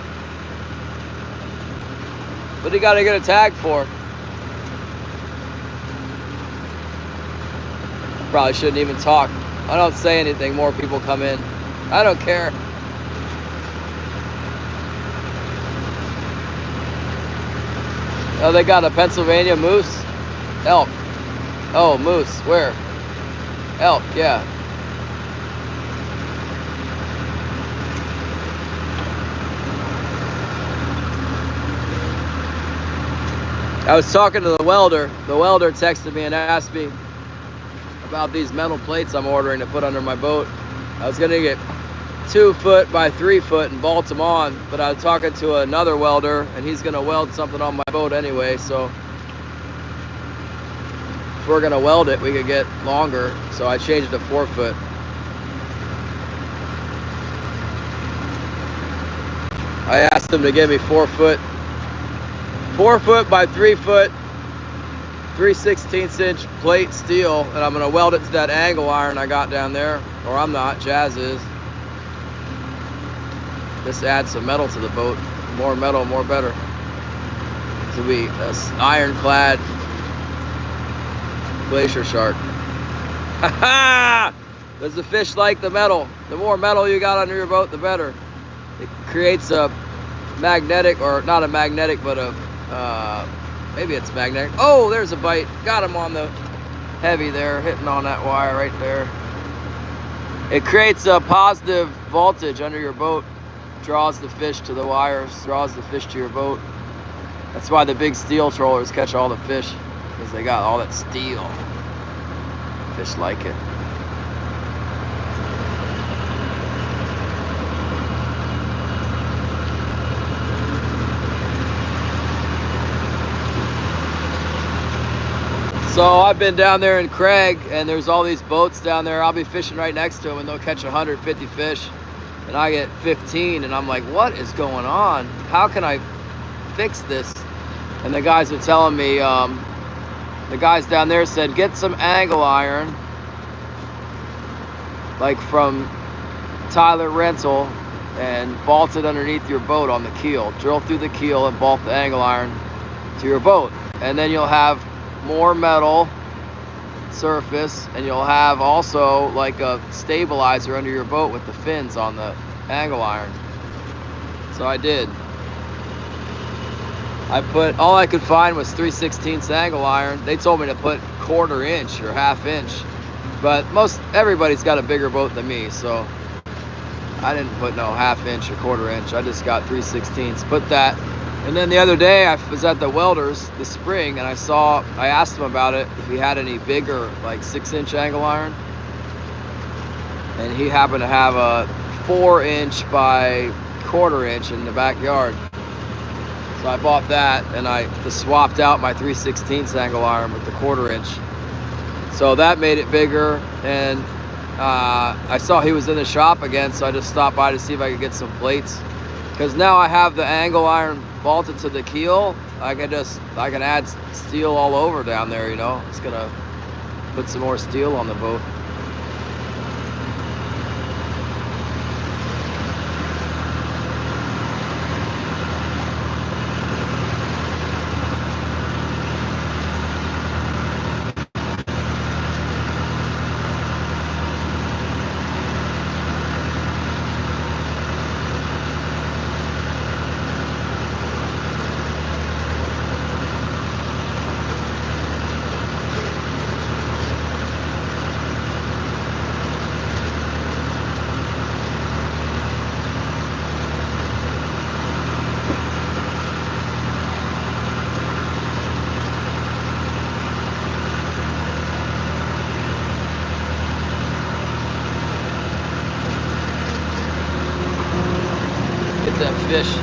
What do you got to get a tag for? Probably shouldn't even talk. I don't say anything. More people come in. I don't care. Oh, they got a Pennsylvania moose? Elk. Oh, moose. Where? Elk, yeah. I was talking to the welder. The welder texted me and asked me about these metal plates I'm ordering to put under my boat. I was gonna get 2 foot by 3 foot and bolt them on, but I was talking to another welder and he's gonna weld something on my boat anyway, so if we're gonna weld it, we could get longer, so I changed it to 4 foot. I asked him to give me 4 foot by 3 foot, 3/16 inch plate steel, and I'm gonna weld it to that angle iron I got down there, or I'm not, Jazz is. This adds some metal to the boat. More metal, more better. To be an ironclad glacier shark. Ha ha! Does the fish like the metal? The more metal you got under your boat, the better. It creates a magnetic, or not a magnetic, but a maybe it's magnetic. Oh, there's a bite. Got him on the heavy there, hitting on that wire right there. It creates a positive voltage under your boat, draws the fish to the wires, draws the fish to your boat. That's why the big steel trollers catch all the fish, because they got all that steel. Fish like it. So I've been down there in Craig, and there's all these boats down there. I'll be fishing right next to them, and they'll catch 150 fish, and I get 15, and I'm like, what is going on? How can I fix this? And the guys are telling me, the guys down there said, get some angle iron, like from Tyler Rental, and bolt it underneath your boat on the keel. Drill through the keel and bolt the angle iron to your boat, and then you'll have more metal surface, and you'll have also like a stabilizer under your boat with the fins on the angle iron. So I did. I put, all I could find was 3/16 angle iron. They told me to put 1/4 inch or 1/2 inch, but everybody's got a bigger boat than me, so I didn't put no 1/2 inch or 1/4 inch. I just got 3/16. Put that. And then the other day I was at the welders this spring, and I asked him about it, if he had any bigger, like 6-inch angle iron. And he happened to have a 4-inch by 1/4 inch in the backyard. So I bought that, and I just swapped out my 3/16 angle iron with the 1/4 inch. So that made it bigger, and I saw he was in the shop again, so I just stopped by to see if I could get some plates. Because now I have the angle iron bolted to the keel, I can add steel all over down there, you know. It's gonna put some more steel on the boat. Get them fish.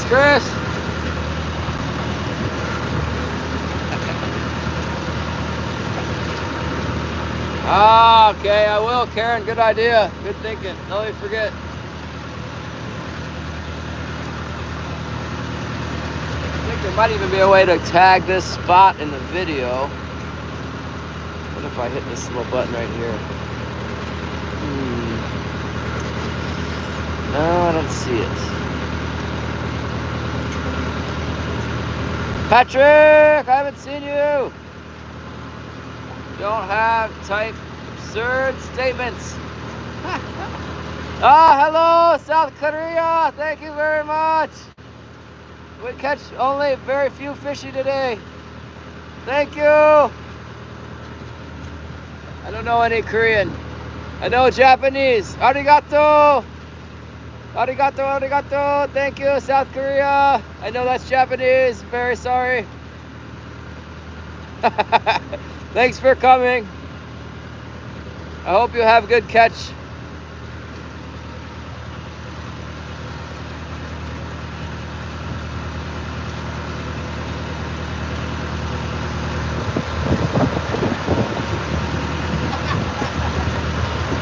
Chris. Ah, okay, I will, Karen. Good idea. Good thinking. Don't let me forget. I think there might even be a way to tag this spot in the video. What if I hit this little button right here? No, I don't see it. Patrick, I haven't seen you. Don't have type absurd statements. Hello, South Korea. Thank you very much. We catch only very few fishy today. Thank you. I don't know any Korean. I know Japanese. Arigato. Arigato, arigato. Thank you, South Korea. I know that's Japanese. Very sorry. Thanks for coming. I hope you have a good catch.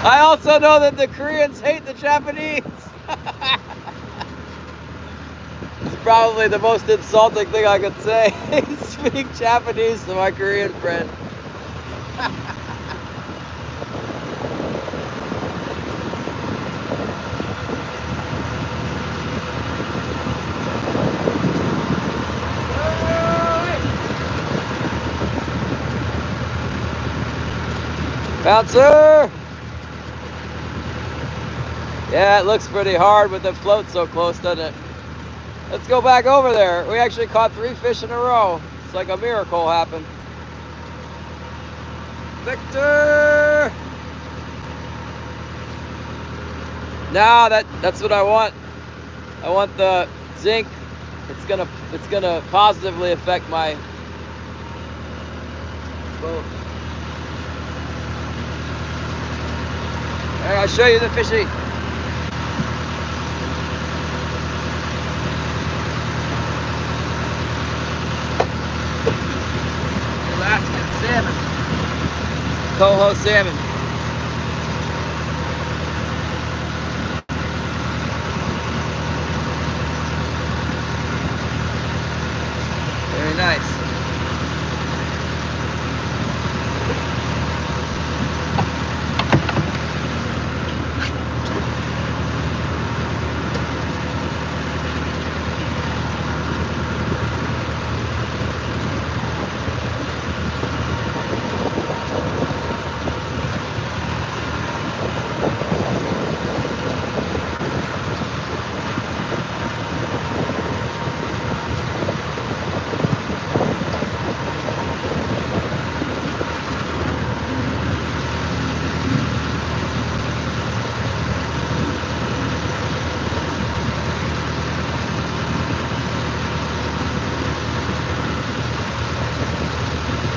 I also know that the Koreans hate the Japanese. It's probably the most insulting thing I could say. Speak Japanese to my Korean friend. Bouncer! Yeah, it looks pretty hard with the float so close, doesn't it? Let's go back over there. We actually caught 3 fish in a row. It's like a miracle happened. Victor! Now that's what I want. I want the zinc. It's gonna positively affect my boat. I'll show you the fishy. Alaskan salmon. Coho salmon. Very nice.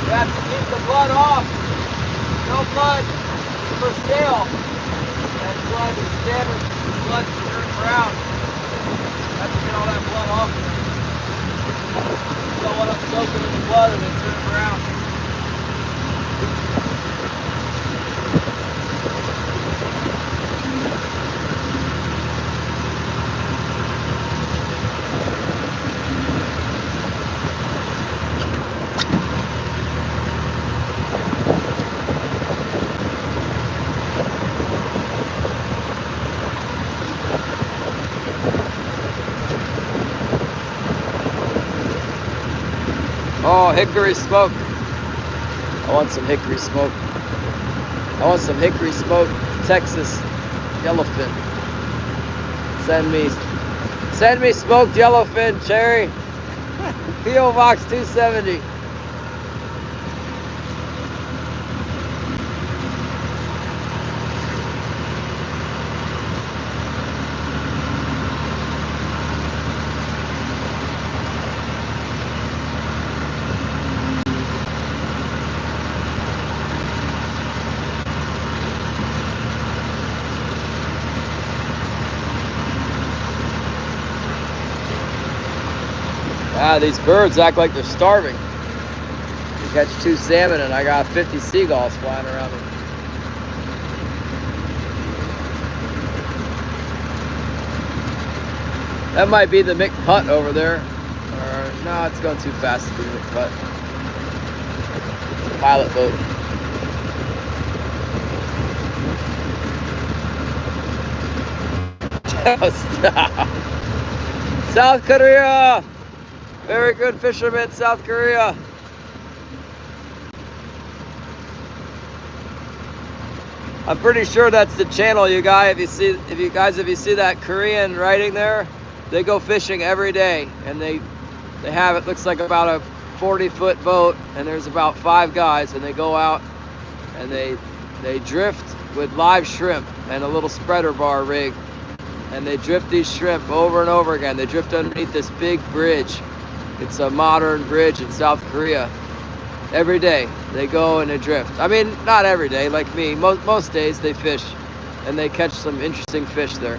You have to keep the blood off. No blood for scale. That blood is standard. Blood turns brown. You have to get all that blood off. You don't want to soak it in the blood and then turn brown. Oh, hickory smoke. I want some hickory smoke. I want some hickory smoke, Texas yellowfin. Send me smoked yellowfin, Cherry. P.O. Box 270. Yeah, these birds act like they're starving. You catch 2 salmon and I got 50 seagulls flying around me. That might be the McPutt over there. Or, no, it's going too fast to be the McPutt. It's a pilot boat. Stop. South Korea! Very good fishermen, South Korea. I'm pretty sure that's the channel, you guys. If you see that Korean writing there, they go fishing every day, and they have, it looks like about a 40-foot boat, and there's about 5 guys, and they go out and they drift with live shrimp and a little spreader bar rig, and they drift these shrimp over and over again. They drift underneath this big bridge. It's a modern bridge in South Korea. Every day they go and they drift. I mean, not every day, like me. Most days they fish, and they catch some interesting fish there.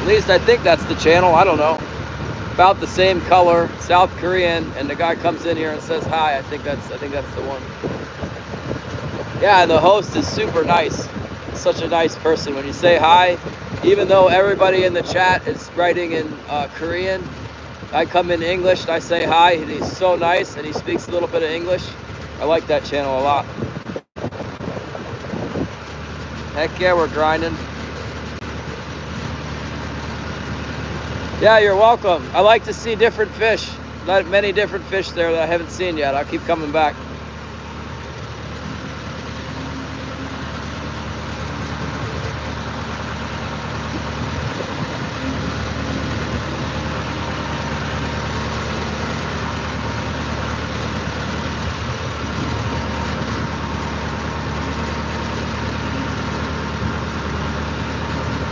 At least I think that's the channel. I don't know. About the same color, South Korean, and the guy comes in here and says hi. I think that's the one. Yeah, and the host is super nice. Such a nice person. When you say hi, even though everybody in the chat is writing in Korean, I come in English and I say hi, and he's so nice, and he speaks a little bit of English. I like that channel a lot. Heck yeah, we're grinding. Yeah, you're welcome. I like to see different fish. Many different fish there that I haven't seen yet. I'll keep coming back.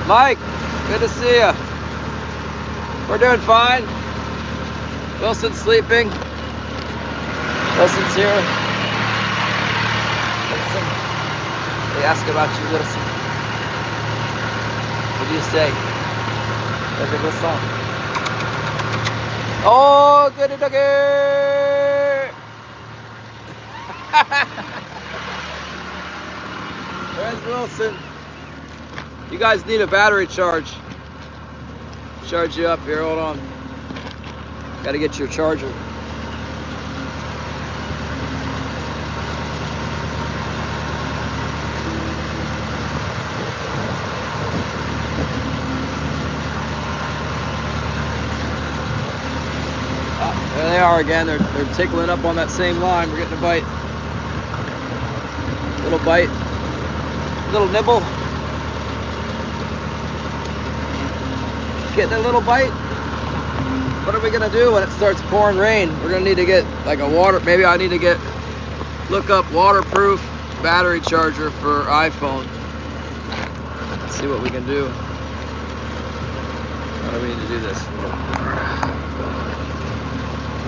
Mike, good to see you. We're doing fine. Wilson's sleeping. Wilson's here. Wilson. They ask about you, Wilson. What do you say? Look at this song. Oh, goody doggy! Where's Wilson? You guys need a battery charge. Charge you up here, hold on. Gotta get your charger. There they are again. They're tickling up on that same line. We're getting a bite. Little bite. Little nibble. Getting a little bite. What are we gonna do when it starts pouring rain? We're gonna need to get like a water, maybe I need to look up waterproof battery charger for iPhone. Let's see what we can do. How do we need to do this?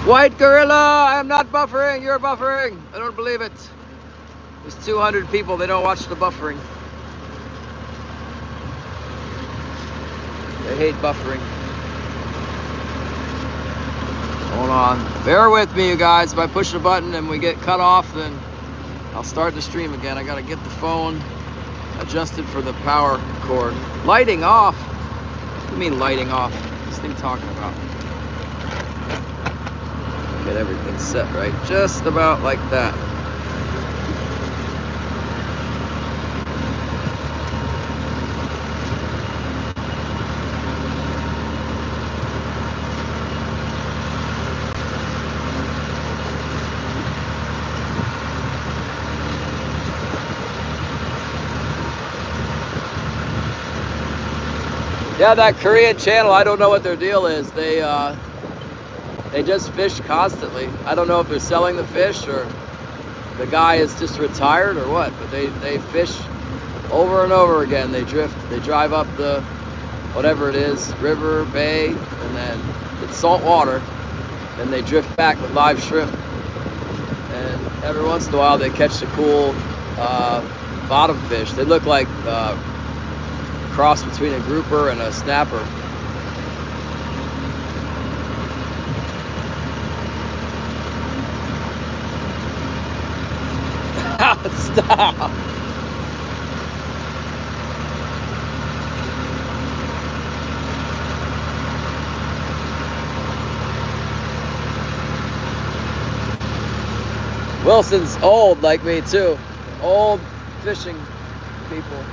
White Gorilla, I am not buffering, you're buffering. I don't believe it. There's 200 people, they don't watch the buffering. They hate buffering. Hold on. Bear with me, you guys. If I push a button and we get cut off, then I'll start the stream again. I gotta get the phone adjusted for the power cord. Lighting off? What do you mean lighting off? What's this thing talking about? Get everything set right. Just about like that. Yeah, that Korean channel, I don't know what their deal is. They just fish constantly. I don't know if they're selling the fish or the guy is just retired or what, but they fish over and over again. They drift, they drive up the, whatever it is, river, bay, and then it's salt water. Then they drift back with live shrimp. And every once in a while they catch the cool bottom fish. They look like a cross between a grouper and a snapper. Stop! Wilson's old like me too. Old fishing people.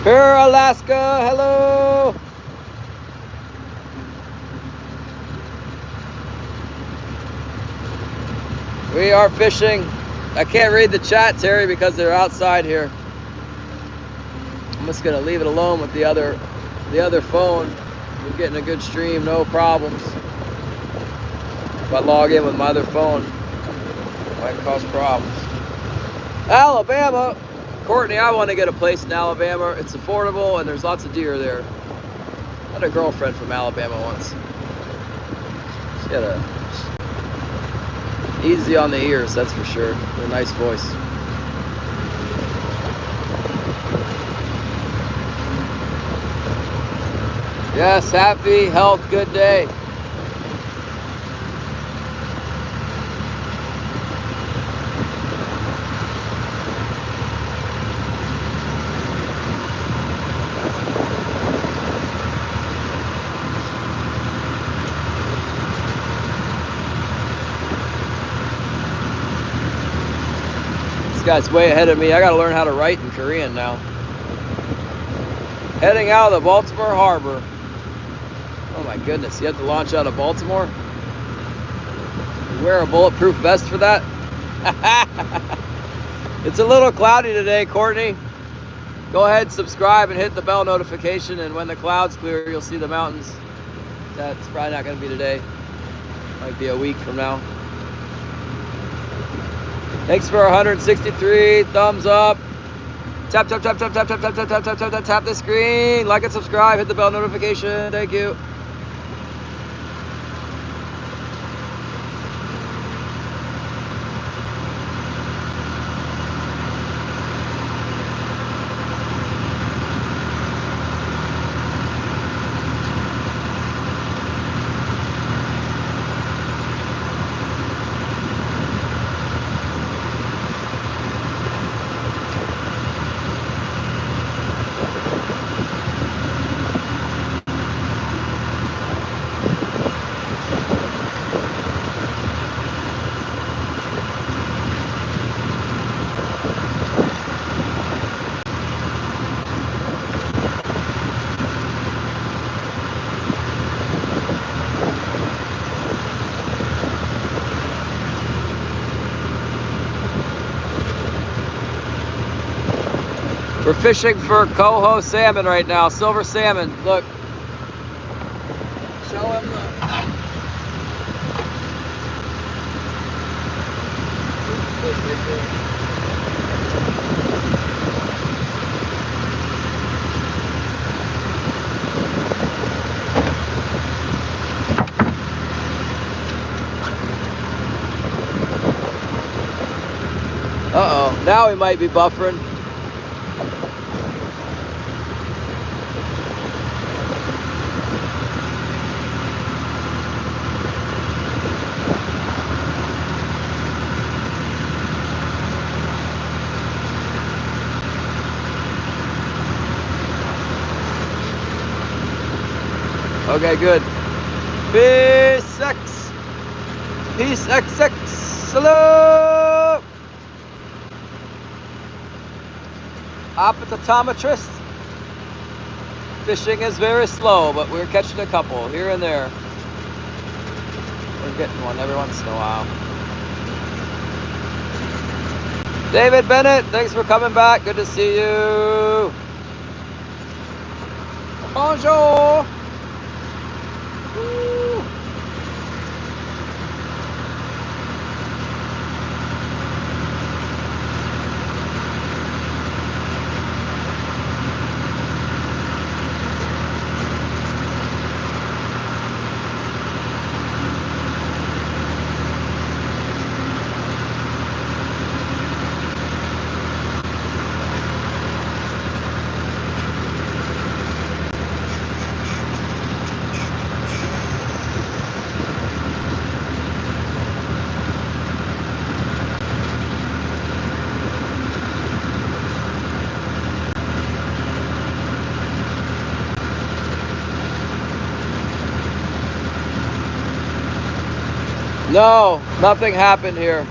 Here, Alaska, hello! We are fishing. I can't read the chat, Terry, because they're outside here. I'm just gonna leave it alone with the other phone. We're getting a good stream, no problems. If I log in with my other phone, it might cause problems. Alabama! Courtney, I want to get a place in Alabama. It's affordable and there's lots of deer there. I had a girlfriend from Alabama once. She had a easy on the ears, that's for sure. A nice voice. Yes, happy, health, good day. This guy's way ahead of me. I gotta learn how to write in Korean now. Heading out of the Baltimore Harbor. Oh my goodness, you have to launch out of Baltimore? You wear a bulletproof vest for that? It's a little cloudy today, Courtney. Go ahead, subscribe, and hit the bell notification, and when the clouds clear, you'll see the mountains. That's probably not going to be today. Might be a week from now. Thanks for 163 thumbs up. Tap, tap, tap, tap, tap, tap, tap, tap, tap, tap, tap, tap, tap the screen. Like and subscribe, hit the bell notification. Thank you. We're fishing for coho salmon right now, silver salmon. Look. Show him the... Uh-oh, now he might be buffering. Okay, good. Peace X. Peace XX. Hello. Optometrist. Fishing is very slow, but we're catching a couple here and there. We're getting one every once in a while. David Bennett, thanks for coming back. Good to see you. Bonjour. Woo. No, nothing happened here.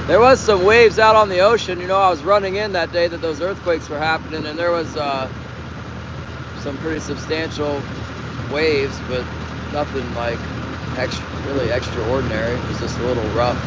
There was some waves out on the ocean. You know, I was running in that day that those earthquakes were happening, and there was some pretty substantial waves, but nothing like really extraordinary. It was just a little rough.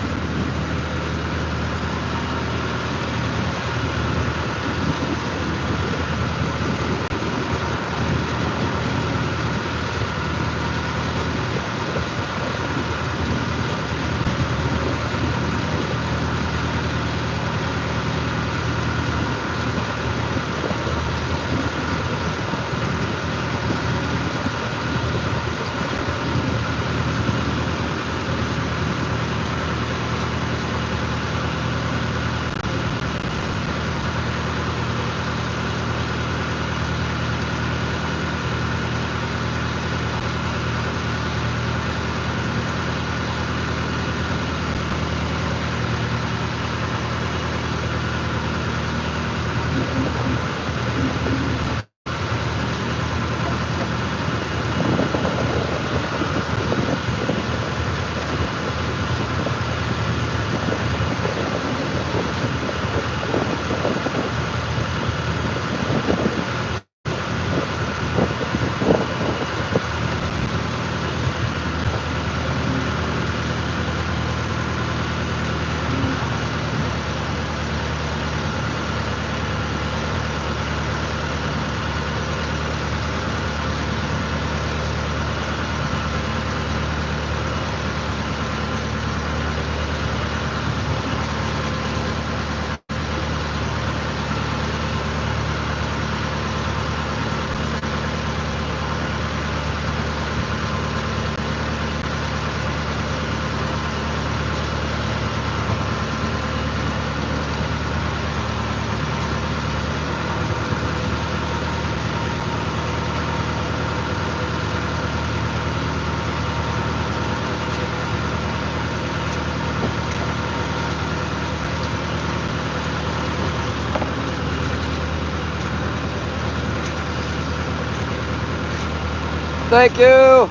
Thank you.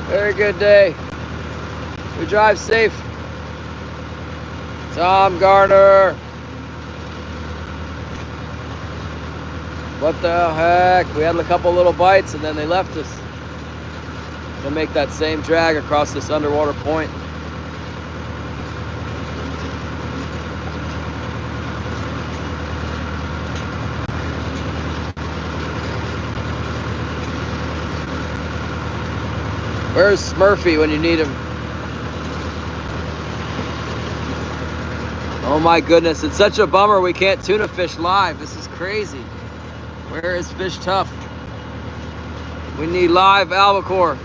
Very good day. We drive safe. Tom Garner. What the heck? We had a couple little bites and then they left us. Gonna make that same drag across this underwater point. Where's Smurfy when you need him? Oh my goodness, it's such a bummer we can't tuna fish live. This is crazy. Where is Fish Tough? We need live albacore.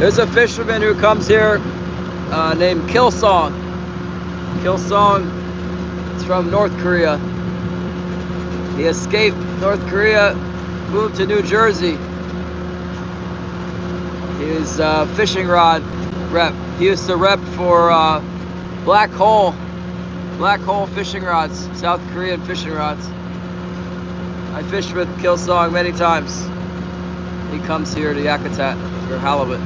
There's a fisherman who comes here named Killsong. Killsong is from North Korea. He escaped North Korea, moved to New Jersey. He was a fishing rod rep. He used to rep for Black Hole fishing rods, South Korean fishing rods. I fished with Killsong many times. He comes here to Yakutat for halibut.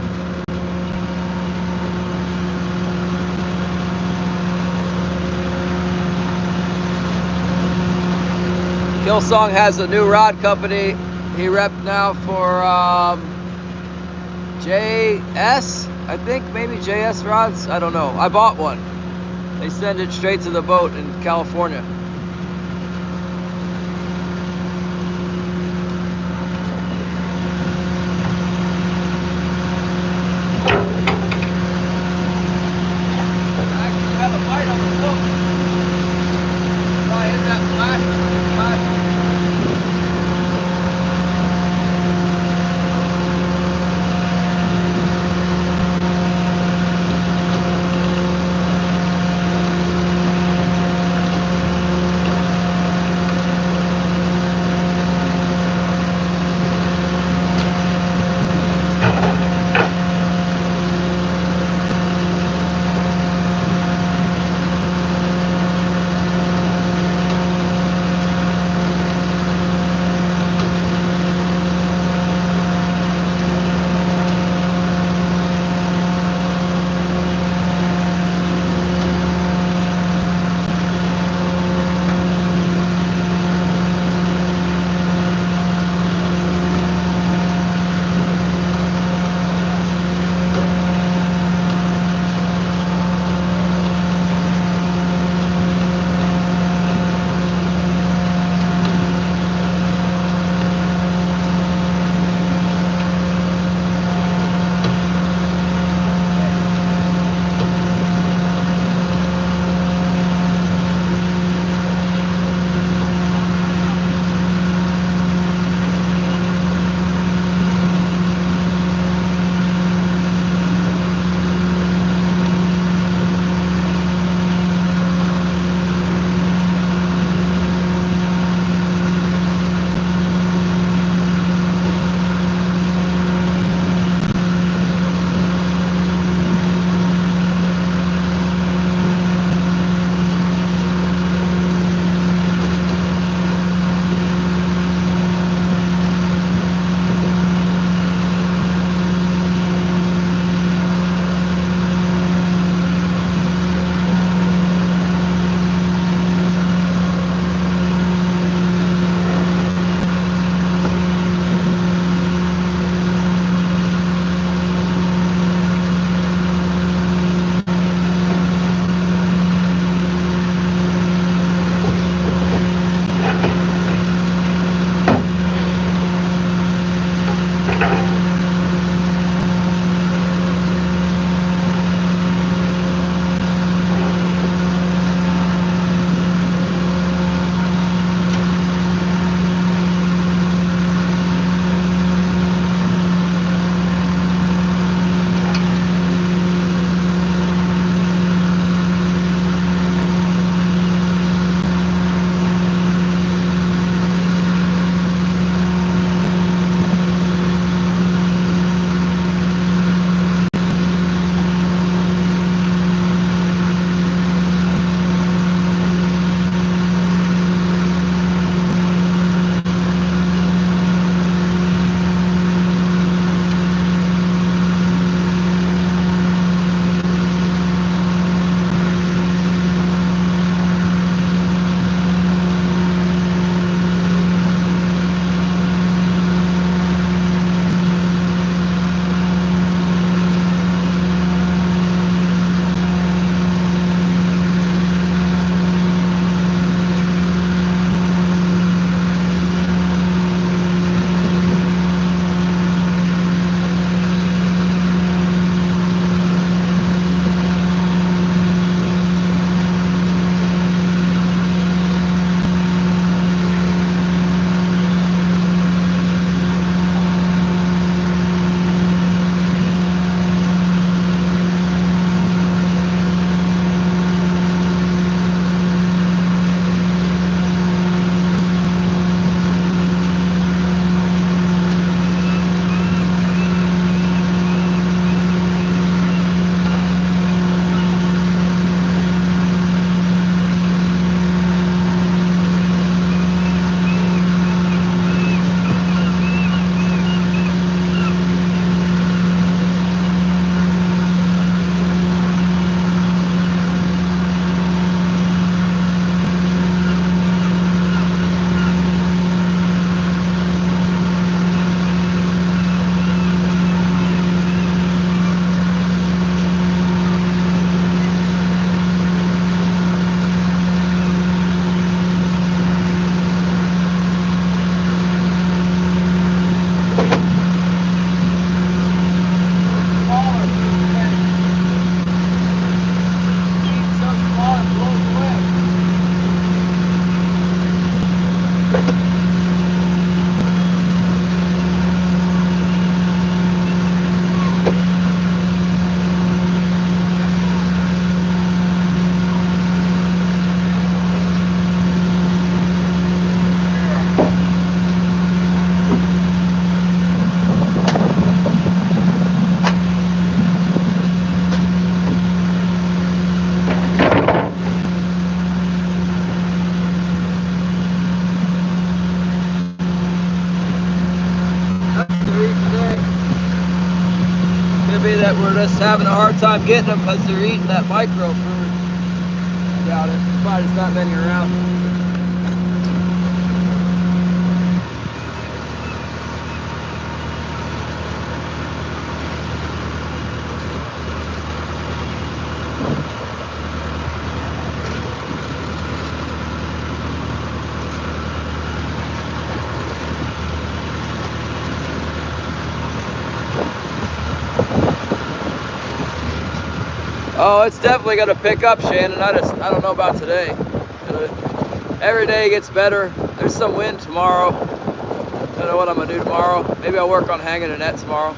Killsong has a new rod company. He repped now for JS, I think, maybe JS rods. I don't know. I bought one. They send it straight to the boat in California. I actually have a bite on the hook. Try hit that flash. that we're just having a hard time getting them because they're eating that micro food. I doubt it. Probably just not many around. Oh, it's definitely going to pick up, Shannon. I don't know about today. Every day gets better. There's some wind tomorrow. I don't know what I'm going to do tomorrow. Maybe I'll work on hanging a net tomorrow.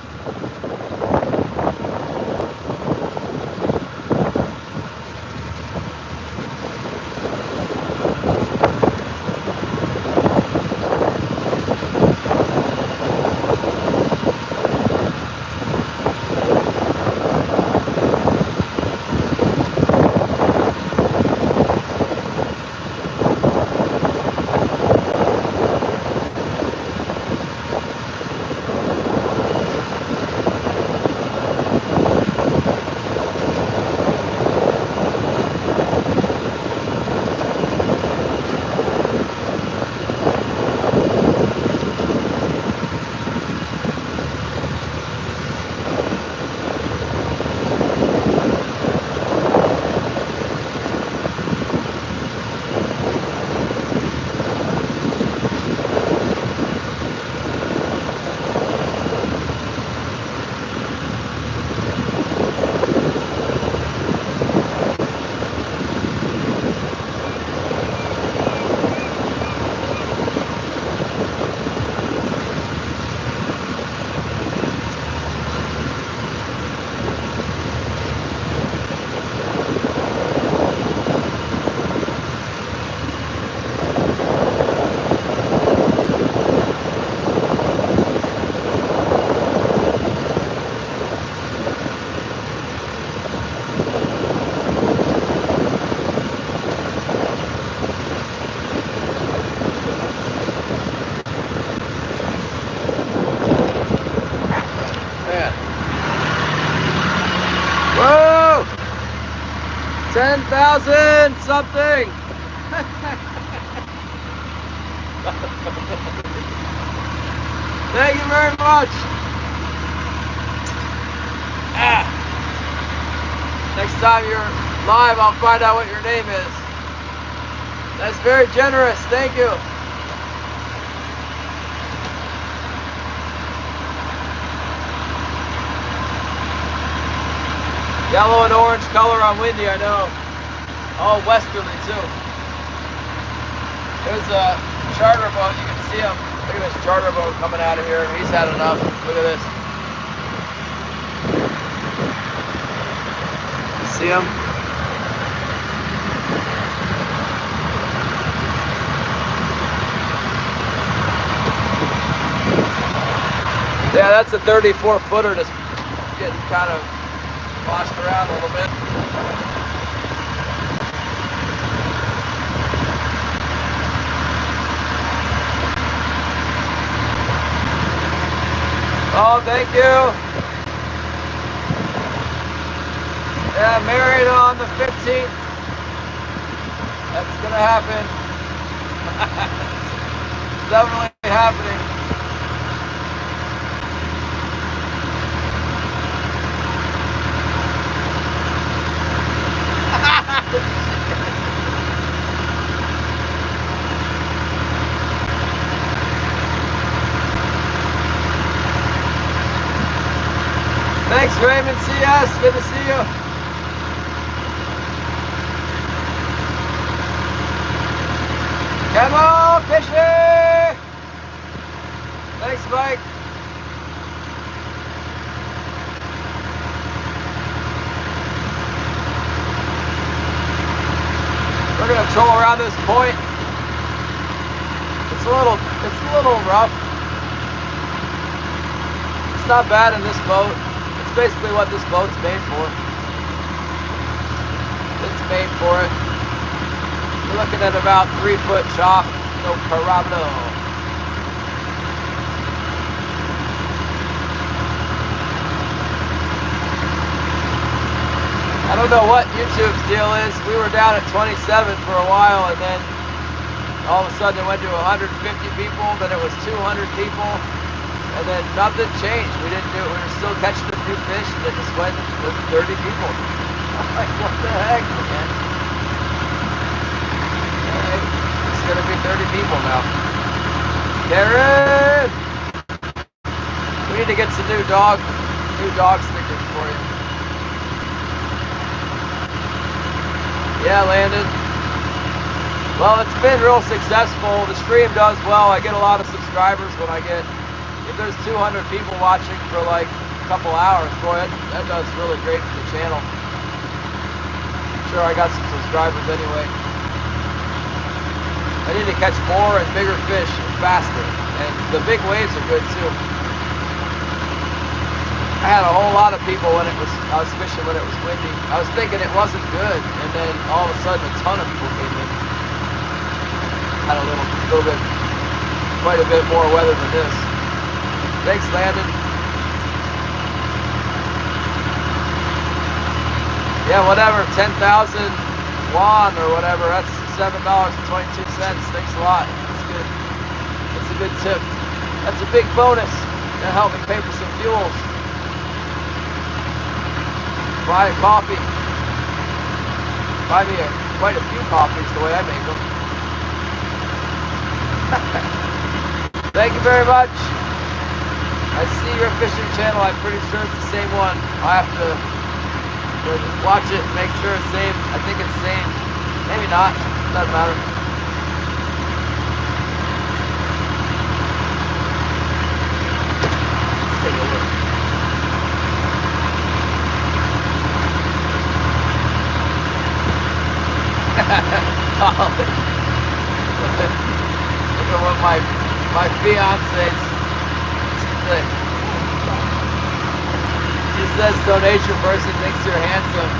Whoa! 10,000 something! Thank you very much! Next time you're live, I'll find out what your name is. That's very generous, thank you. Yellow and orange color on Windy, I know. All westerly too. There's a charter boat, you can see him. Look at this charter boat coming out of here. He's had enough. Look at this. You see him? Yeah, that's a 34-footer just getting kind of washed around a little bit. Oh, thank you. Yeah, married on the 15th. That's gonna happen. It's definitely happening. Thanks, Raymond CS. Good to see you. Come on, fishing! Thanks, Mike. We're gonna troll around this point. It's a little rough. It's not bad in this boat. It's basically what this boat's made for. It's made for it. We're looking at about 3-foot chop, no problem. I don't know what YouTube's deal is. We were down at 27 for a while, and then all of a sudden it went to 150 people, then it was 200 people, and then nothing changed. We didn't do it. We were still catching a few fish, and it just went with 30 people. I'm like, what the heck, man? Alright, it's gonna be 30 people now. Karen! We need to get some new dog stickers for you. Yeah, Landon. Well, it's been real successful. The stream does well. I get a lot of subscribers when if there's 200 people watching for like a couple hours, boy, that does really great for the channel. I'm sure I got some subscribers anyway. I need to catch more and bigger fish faster. And the big waves are good too. I had a whole lot of people when I was fishing when it was windy. I was thinking it wasn't good, and then all of a sudden a ton of people came in. Had a little bit, quite a bit more weather than this. Thanks, Landon. Yeah, whatever, 10,000 won or whatever, that's $7.22. Thanks a lot. That's good. That's a good tip. That's a big bonus. That'll help me pay for some fuels. Buy a coffee. Buy me quite a few coffees the way I make them. Thank you very much. I see your fishing channel. I'm pretty sure it's the same one. I have to watch it and make sure it's same. I think it's same. Maybe not. Doesn't matter. Let's take a look. Look at what my fiance's thing. She says donation person thinks you're handsome,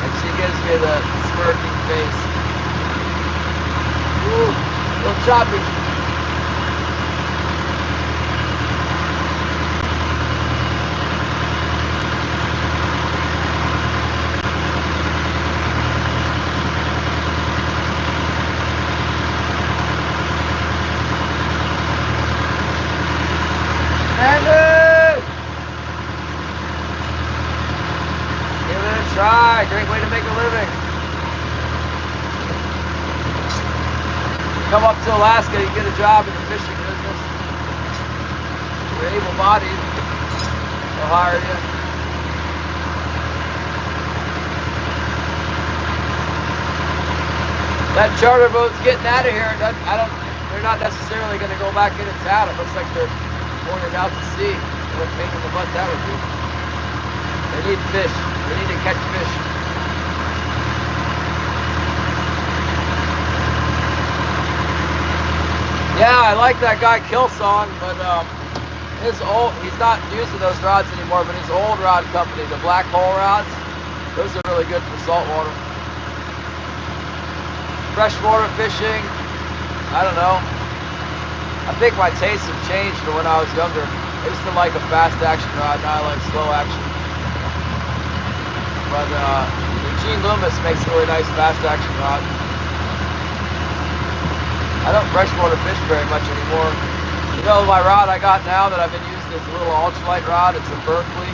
and she gives me the smirking face. Woo, a little choppy. Try. Great way to make a living. Come up to Alaska, you get a job in the fishing business. You're able-bodied. They'll hire you. That charter boat's getting out of here. They're not necessarily going to go back into town. It looks like they're pouring it out to sea. What a pain in the butt that would be. They need fish. They need to catch fish. Yeah, I like that guy Killsong, but he's not using those rods anymore, but his old rod company, the black hole rods, those are really good for saltwater. Freshwater fishing, I don't know. I think my tastes have changed from when I was younger. I used to like a fast action rod, now I like slow action. But Gene Loomis makes a really nice fast action rod. I don't freshwater fish very much anymore. You know, my rod I got now that I've been using is a little ultralight rod. It's a Berkeley,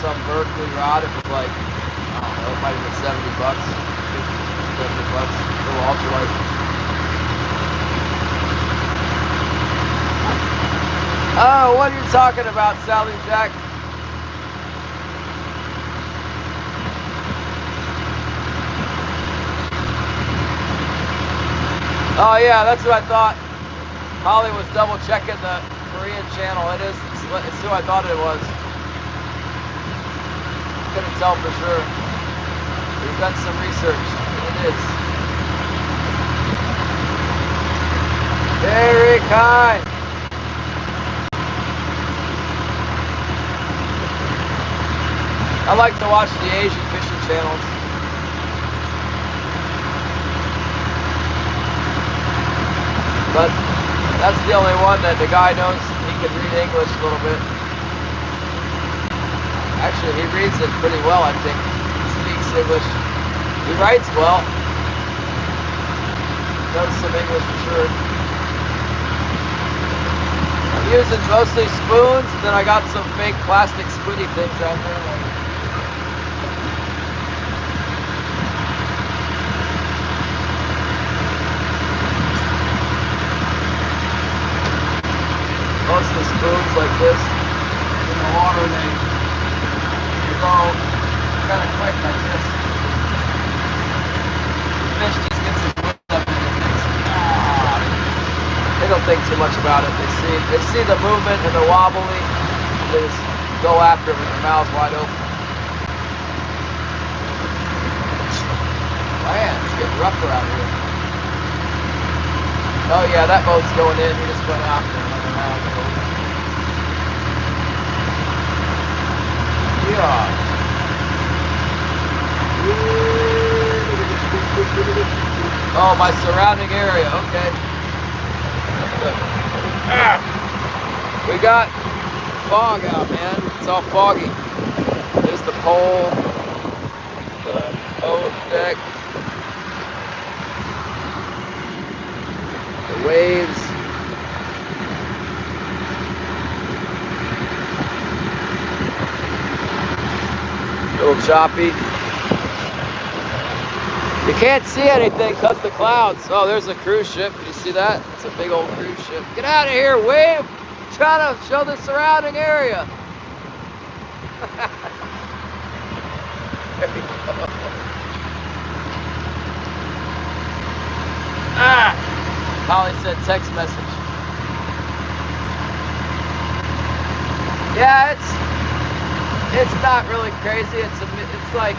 some Berkeley rod. It was like, I don't know, it might have been 70 bucks, 50, 70 bucks, a little ultralight. Oh, what are you talking about, Sally Jack? Oh yeah, that's what I thought. Holly was double checking the Korean channel. It's who I thought it was. Couldn't tell for sure. We've done some research. It is. Very kind. I like to watch the Asian fishing channels. But that's the only one that the guy knows. He can read English a little bit. Actually, he reads it pretty well, I think. He speaks English. He writes well. Knows some English for sure. I'm using mostly spoons, and then I got some fake plastic squiddy things out there. Mostly spoons like this. In the water, they go kind of quick like this. The fish just gets the foot up in the face. They don't think too much about it. They see the movement and the wobbly, and they just go after it with their mouths wide open. Man, it's getting rough around here. Oh yeah, that boat's going in. He just went after it. Yeah. Oh, my surrounding area. Okay. We got fog out, man. It's all foggy. There's the pole, the boat deck, the waves. A little choppy. You can't see anything because the clouds. Oh, there's a cruise ship. You see that? It's a big old cruise ship. Get out of here, wave! Trying to show the surrounding area. There we go. Holly said text message. Yeah, it's not really crazy. It's like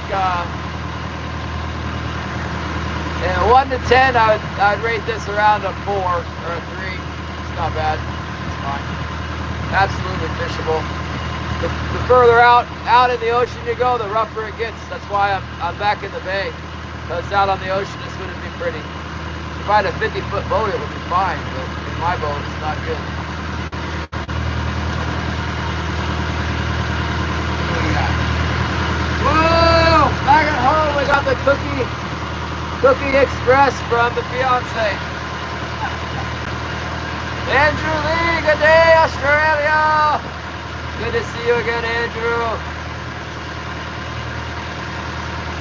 1 to 10. I'd rate this around a 4 or a 3. It's not bad. It's fine. Absolutely fishable. The further out in the ocean you go, the rougher it gets. That's why I'm back in the bay. Because out on the ocean, this wouldn't be pretty. If I had a 50-foot boat, it would be fine. But in my boat, it's not good. Woo! Back at home, we got the Cookie Express from the fiance. Andrew Lee, good day, Australia. Good to see you again, Andrew.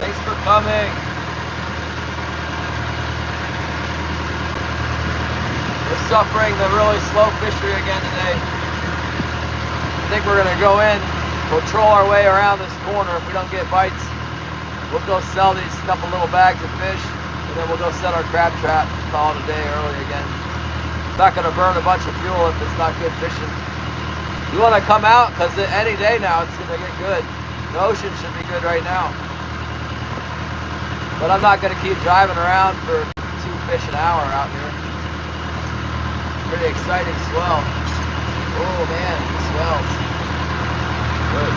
Thanks for coming. We're suffering the really slow fishery again today. I think we're gonna go in, patrol our way around this corner. If we don't get bites, we'll go sell these couple little bags of fish, and then we'll go set our crab trap, call it a day early again. Not gonna burn a bunch of fuel if it's not good fishing. You wanna come out, because any day now it's gonna get good. The ocean should be good right now. But I'm not gonna keep driving around for 2 fish an hour out here. Pretty exciting swell. Oh man, the swells. Good.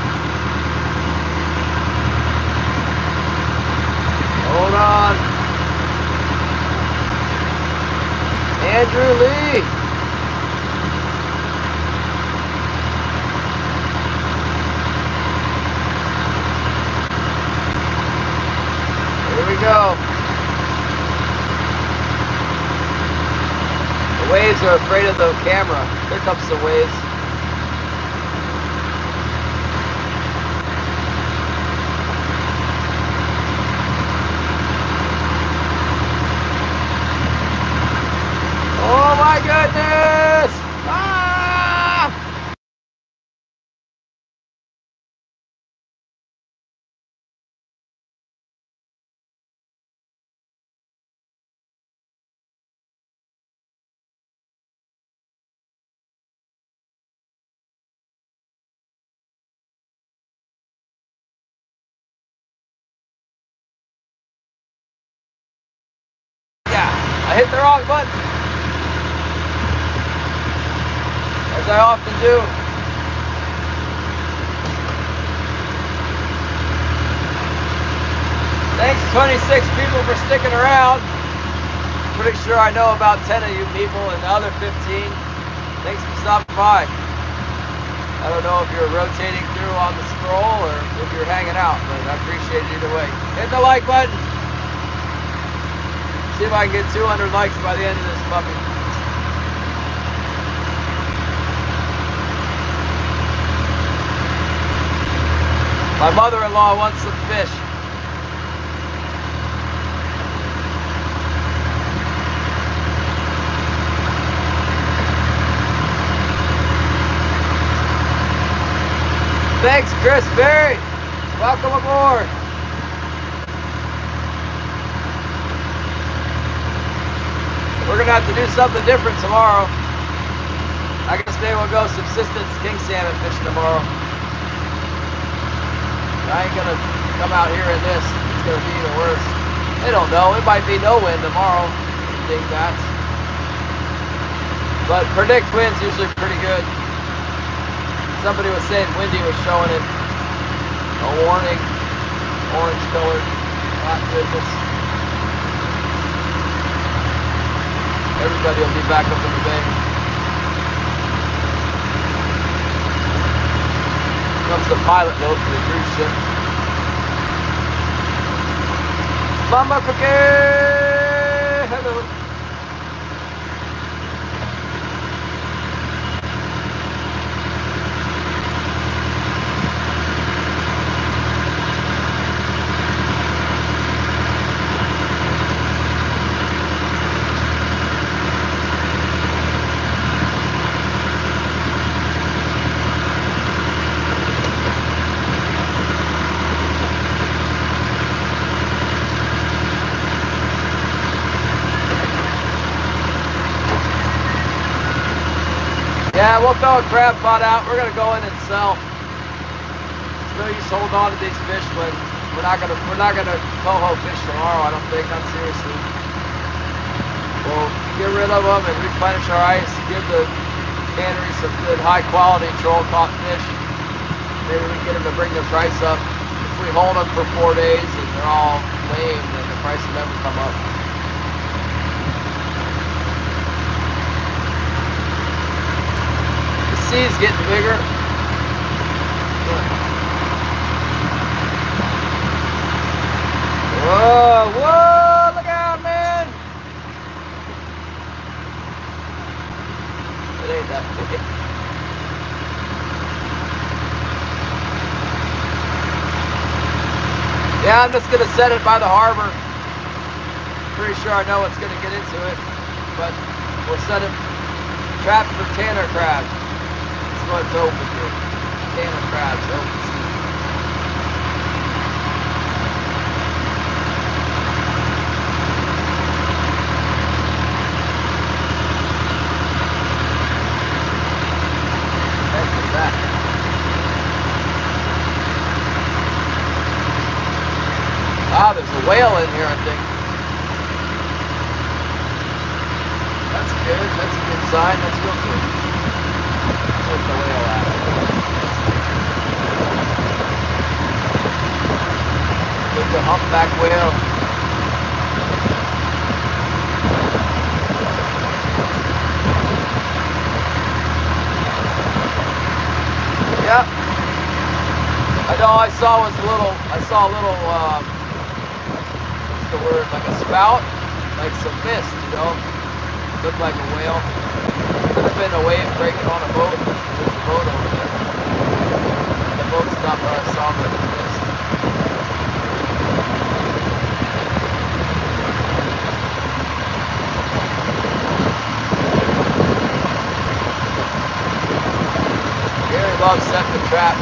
Hold on. Andrew Lee. Here we go. The waves are afraid of the camera. Here comes the waves. Oh my goodness! Ah! Yeah, I hit the wrong button. As I often do. Thanks 26 people for sticking around. Pretty sure I know about 10 of you people and the other 15. Thanks for stopping by. I don't know if you're rotating through on the scroll or if you're hanging out, but I appreciate it either way. Hit the like button. See if I can get 200 likes by the end of this puppy. My mother-in-law wants some fish. Thanks, Chris Berry. Welcome aboard. We're gonna have to do something different tomorrow. I guess maybe we'll go subsistence king salmon fishing tomorrow. I ain't gonna come out here in this. It's gonna be even worse. They don't know. It might be no wind tomorrow. Ding bats. But predict wind's usually pretty good. Somebody was saying windy was showing it. A warning. Orange colored. Not goodness. Everybody will be back up in the bay. Comes the pilot boat for the cruise ship. Mama cookie! Hello. Yeah, we'll throw a crab pot out. We're gonna go in and sell. There's no use holding on to these fish when we're not gonna coho fish tomorrow. I don't think, not seriously. We'll get rid of them and replenish our ice. Give the cannery some good, high quality troll caught fish. Maybe we can get them to bring their price up. If we hold them for 4 days and they're all lame, then the price will never come up. Sea's getting bigger. Whoa, whoa, look out, man. It ain't that big. Yeah, I'm just gonna set it by the harbor. Pretty sure I know what's gonna get into it, but we'll set it trapped for tanner crab. It's open here. Tanner crabs, open sea. Heck is that? Ah, there's a whale in here, I think. That's good. That's a good sign. That's real good. Where's the whale at? Look, the humpback whale. Yep. I know I saw a little, what's the word, like a spout? Like some mist, you know? Looked like a whale. Could have been a wave breaking on a boat. There's a boat over there. The boat's not where I saw the mist. Gary loves setting the trap.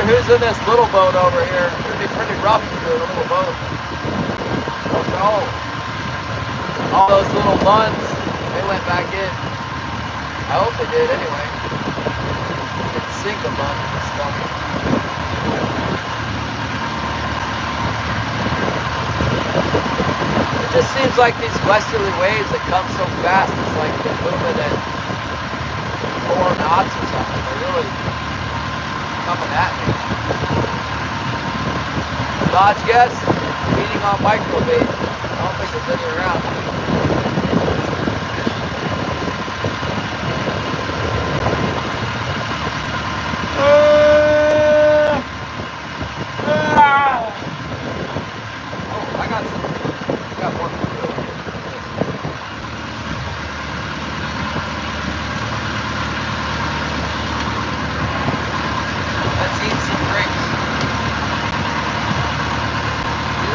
wonder who's in this little boat over here. It's gonna be pretty rough to do a little boat. Oh no. All those little buns, they went back in. I hope they did anyway. It's sink a bun and stuff. It just seems like these westerly waves that come so fast, it's like they're moving at 4 knots or something. They're really coming at me. Dodge guess, feeding on microbait. I don't think there's any around. Oh, I got one. Let's eat some grapes.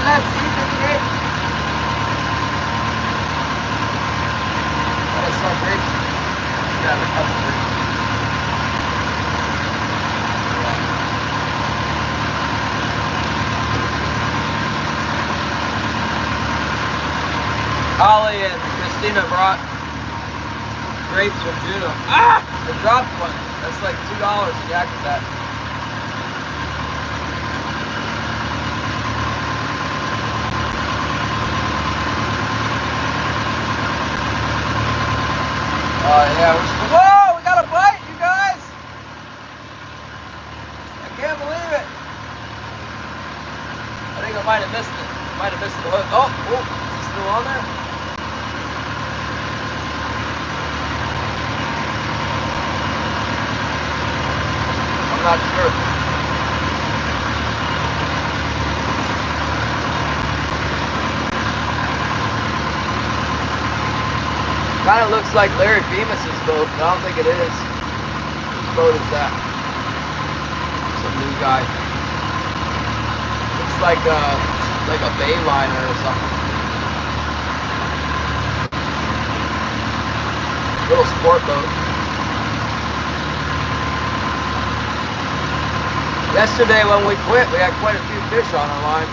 Let's eat the grapes. Let's start grapes. Yeah, the couple grapes. Holly and Christina brought grapes from Juneau. Ah! They dropped one. That's like $2 in Yakutat. Yeah, whoa! We got a bite, you guys! I can't believe it. I think I might have missed it. Might have missed the hook. Oh, is it still on there? I'm not sure. Kind of looks like Larry Bemis's boat, but I don't think it is. Whose boat is that? Some new guy. Looks like a bay liner or something. Little sport boat. Yesterday when we quit, we had quite a few fish on our line.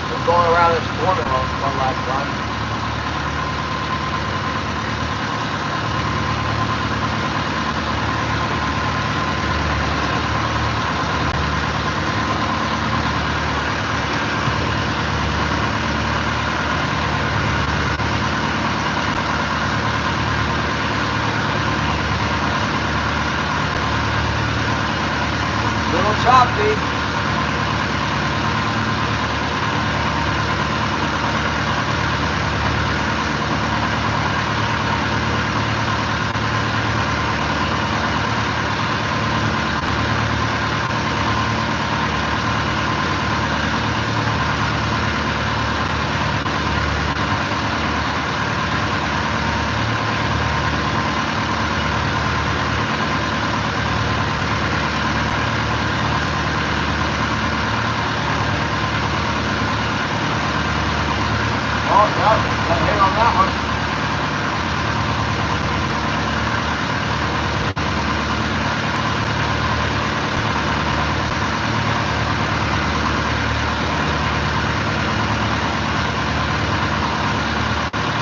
We're going around this corner one last time. Choppy.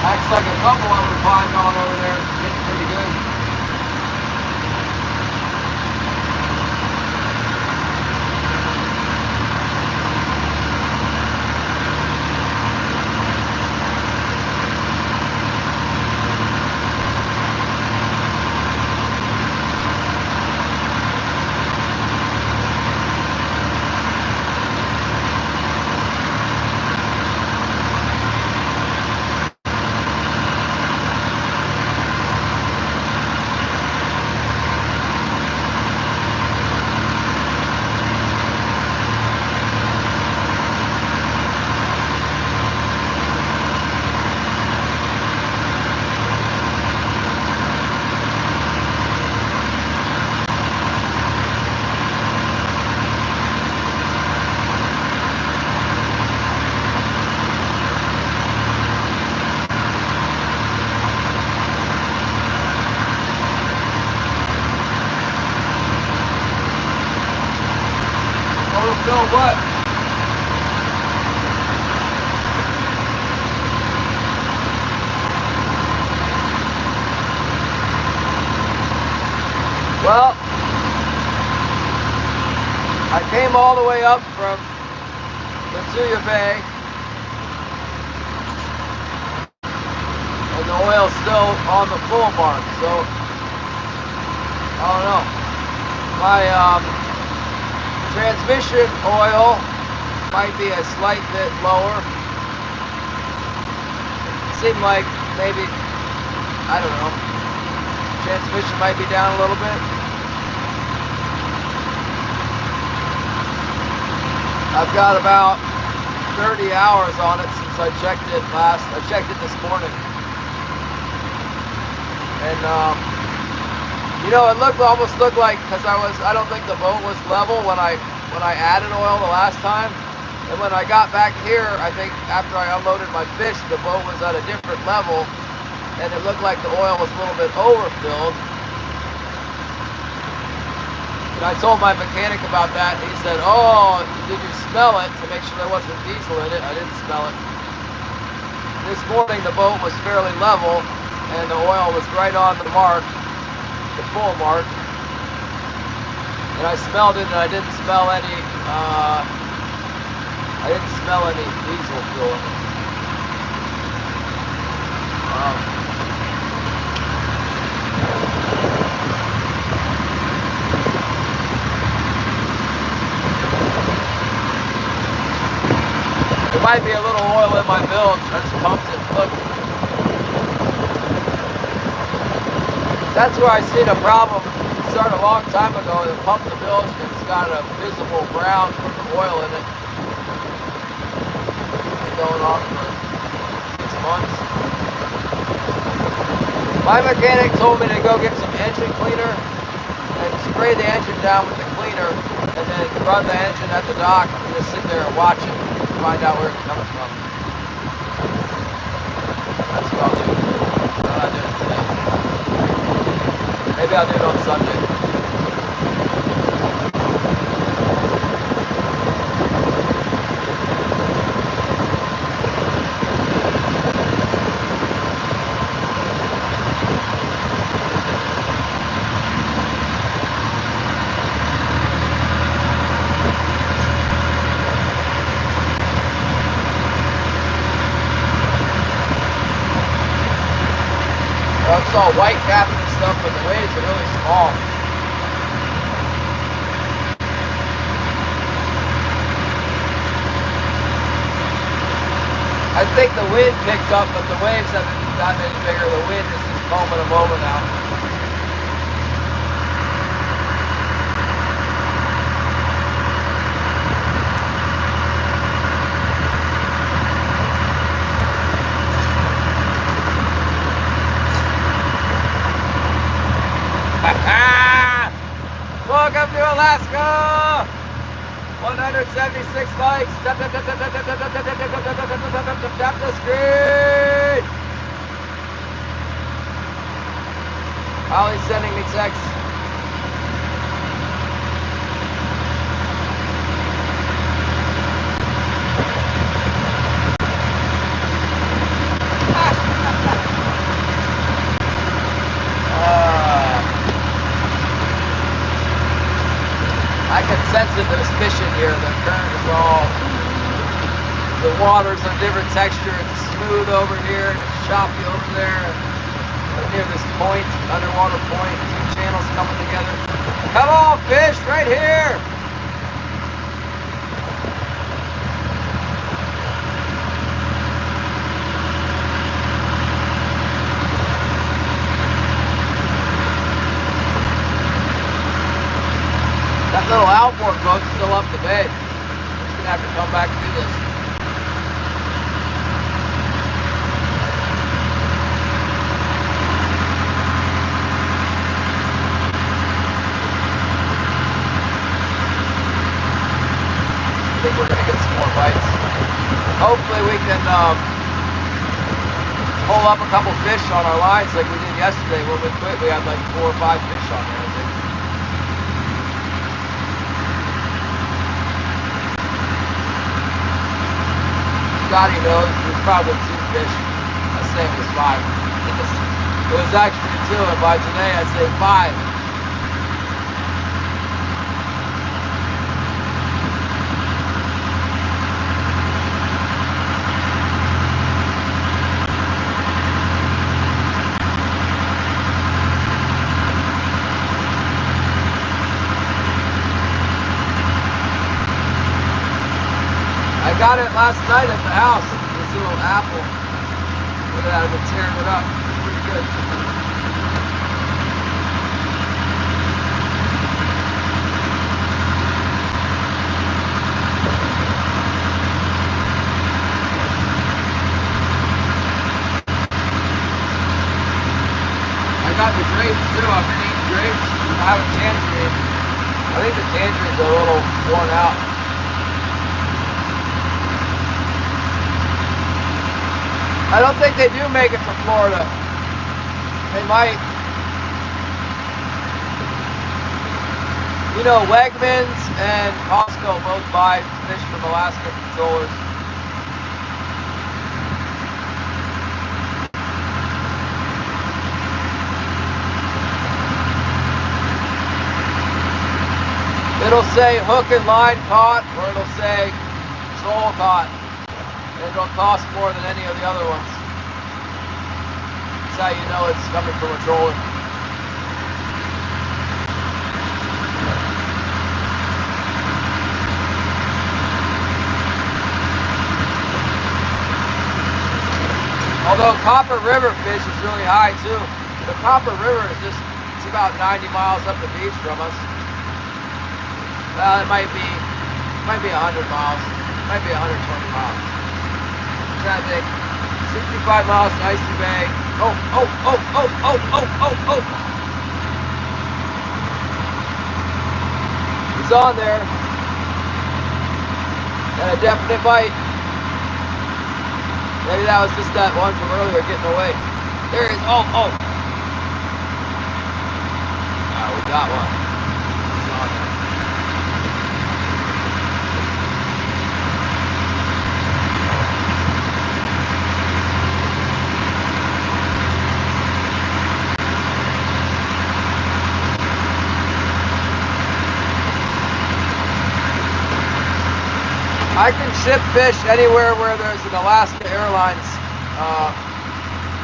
Acts like a couple of them find on over there. Getting pretty good. Overfilled what? Well, I came all the way up from Latuya Bay, and the oil's still on the full mark, so I don't know. My transmission oil might be a slight bit lower. It seemed like maybe, I don't know, transmission might be down a little bit. I've got about 30 hours on it since I checked it last. I checked it this morning, and you know, it almost looked like, because I don't think the boat was level when I added oil the last time, and when I got back here, I think after I unloaded my fish, the boat was at a different level, and it looked like the oil was a little bit overfilled. And I told my mechanic about that, and he said, "Oh, did you smell it to make sure there wasn't diesel in it?" I didn't smell it. This morning the boat was fairly level, and the oil was right on the mark, the full mark. And I smelled it, and I didn't smell any diesel fuel in it. There might be a little oil in my bilge. I just pumped it. Look. That's where I seen a problem. It started a long time ago. They pumped the bilge and it's got a visible brown from the oil in it. It's been going on for 6 months. My mechanic told me to go get some engine cleaner and spray the engine down with the cleaner and then run the engine at the dock and just sit there and watch it. Find out where it's coming from. That's what I'll do. I'm not doing it today. Maybe I'll do it on Sunday. I saw white capping and stuff, but the waves are really small. I think the wind picked up, but the waves haven't gotten any bigger. The wind is just moment to moment now. Welcome to Alaska! 176 likes. Tap the screen. Holly's sending me texts. I can sense that there's fish in here. The current is the water's a different texture. It's smooth over here, and it's choppy over there. Right near this point, underwater point, 2 channels coming together. Come on, fish, right here. That little outboard boat's still up the bay. It's gonna have to come back and do this. I think we're gonna get some more bites. Hopefully we can pull up a couple fish on our lines like we did yesterday. When we quit, we had like 4 or 5 fish on there, I think. Scotty knows there's probably 2 fish. I say it was 5. It was actually 2, and by today I say 5. I got it last night at the house, this little apple. Look at that, I've been tearing it up. Pretty good. I got the grapes too, I've been eating grapes. I have a tangerine. I think the tangerine's a little worn out. I don't think they do make it to Florida. They might. You know, Wegmans and Costco both buy fish from Alaska from trollers. It'll say hook and line caught, or it'll say troll caught. And it'll cost more than any of the other ones. That's how you know it's coming from a troller. Although Copper River fish is really high too. The Copper River is it's about 90 miles up the beach from us. Well, it might be 100 miles. It might be 120 miles. I think 65 miles to Icy Bay. Oh. He's on there. Got a definite bite. Maybe that was just that one from earlier getting away. There he is. Oh. Alright, we got one. He's on there. I can ship fish anywhere where there's an Alaska Airlines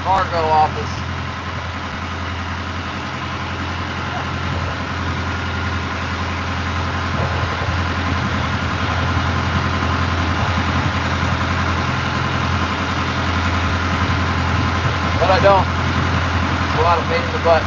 cargo office. But I don't. It's a lot of pain in the butt.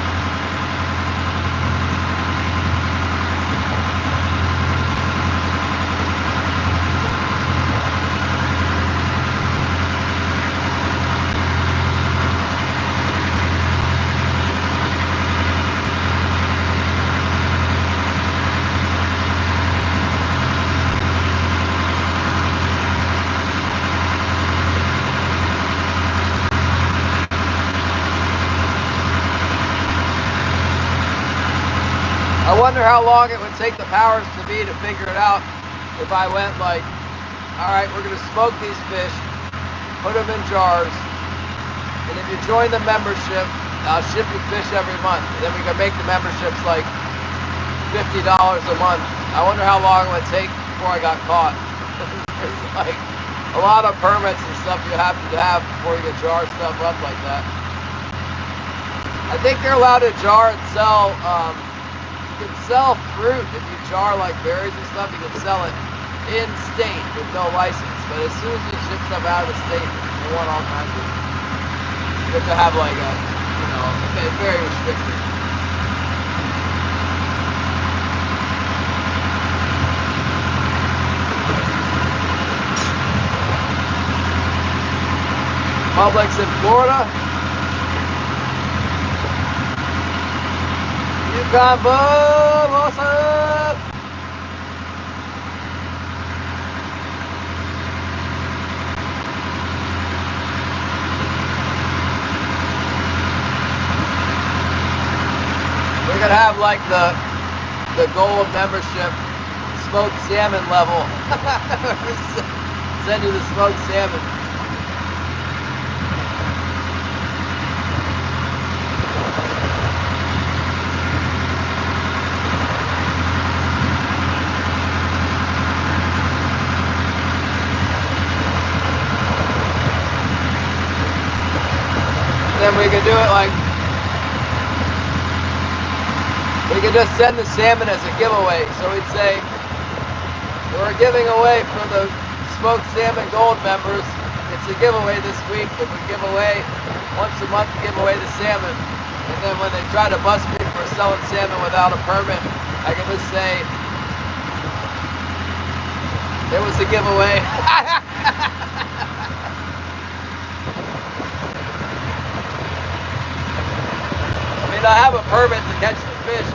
I wonder how long it would take the powers to be to figure it out if I went like, alright, we're going to smoke these fish, put them in jars, and if you join the membership, I'll ship you fish every month. And then we can make the memberships like $50 a month. I wonder how long it would take before I got caught. There's like a lot of permits and stuff you have to have before you can jar stuff up like that. I think they're allowed to jar and sell, you can sell fruit if you jar like berries and stuff. You can sell it in state with no license. But as soon as you ship stuff out of the state, they want all kinds of. You have to have like a, you know, it's very restricted. Publix in Florida. Yukon Bub, what's up? We're gonna have like the gold membership smoked salmon level. send you the smoked salmon. Then we can do it like, we can just send the salmon as a giveaway. So we'd say, we're giving away for the Smoked Salmon Gold members. It's a giveaway this week, but we give away once a month, give away the salmon. And then when they try to bust me for selling salmon without a permit, I can just say, it was a giveaway. I have a permit to catch the fish,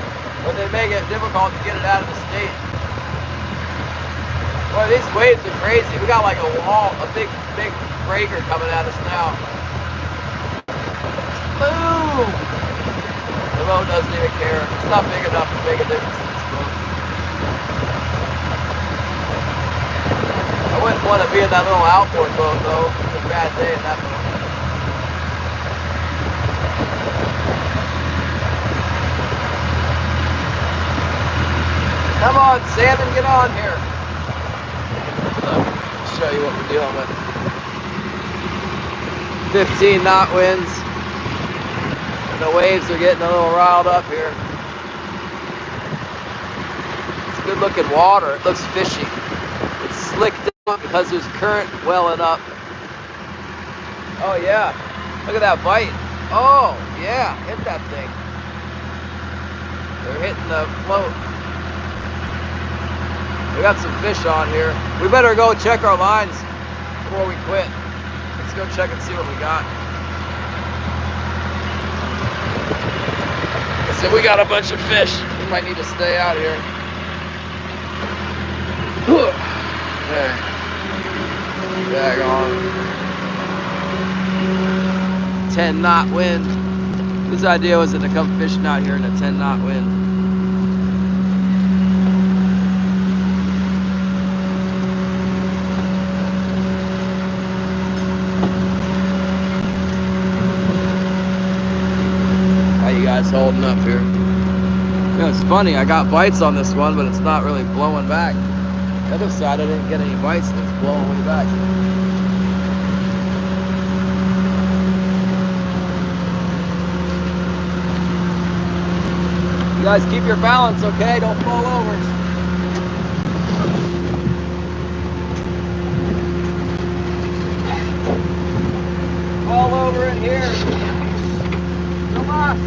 but they make it difficult to get it out of the state. Boy, these waves are crazy. We got like a wall, a big breaker coming at us now. Boom! The boat doesn't even care. It's not big enough to make a difference in this boat. I wouldn't want to be in that little outboard boat though. It's a bad day in that boat. Come on, salmon, get on here. I'll show you what we're dealing with. 15 knot winds. And the waves are getting a little riled up here. It's good looking water. It looks fishy. It's slicked up because there's current welling up. Oh yeah, look at that bite. Oh yeah, hit that thing. They're hitting the float. We got some fish on here. We better go check our lines before we quit. Let's go check and see what we got. I said we got a bunch of fish. We might need to stay out here. Okay. Bag on. 10 knot wind. This idea was to come fishing out here in a 10 knot wind. Holding up here. You know, it's funny, I got bites on this one, but it's not really blowing back. The other side, I didn't get any bites, and it's blowing way back. You guys keep your balance, okay? Don't fall over. All over in here. Come on.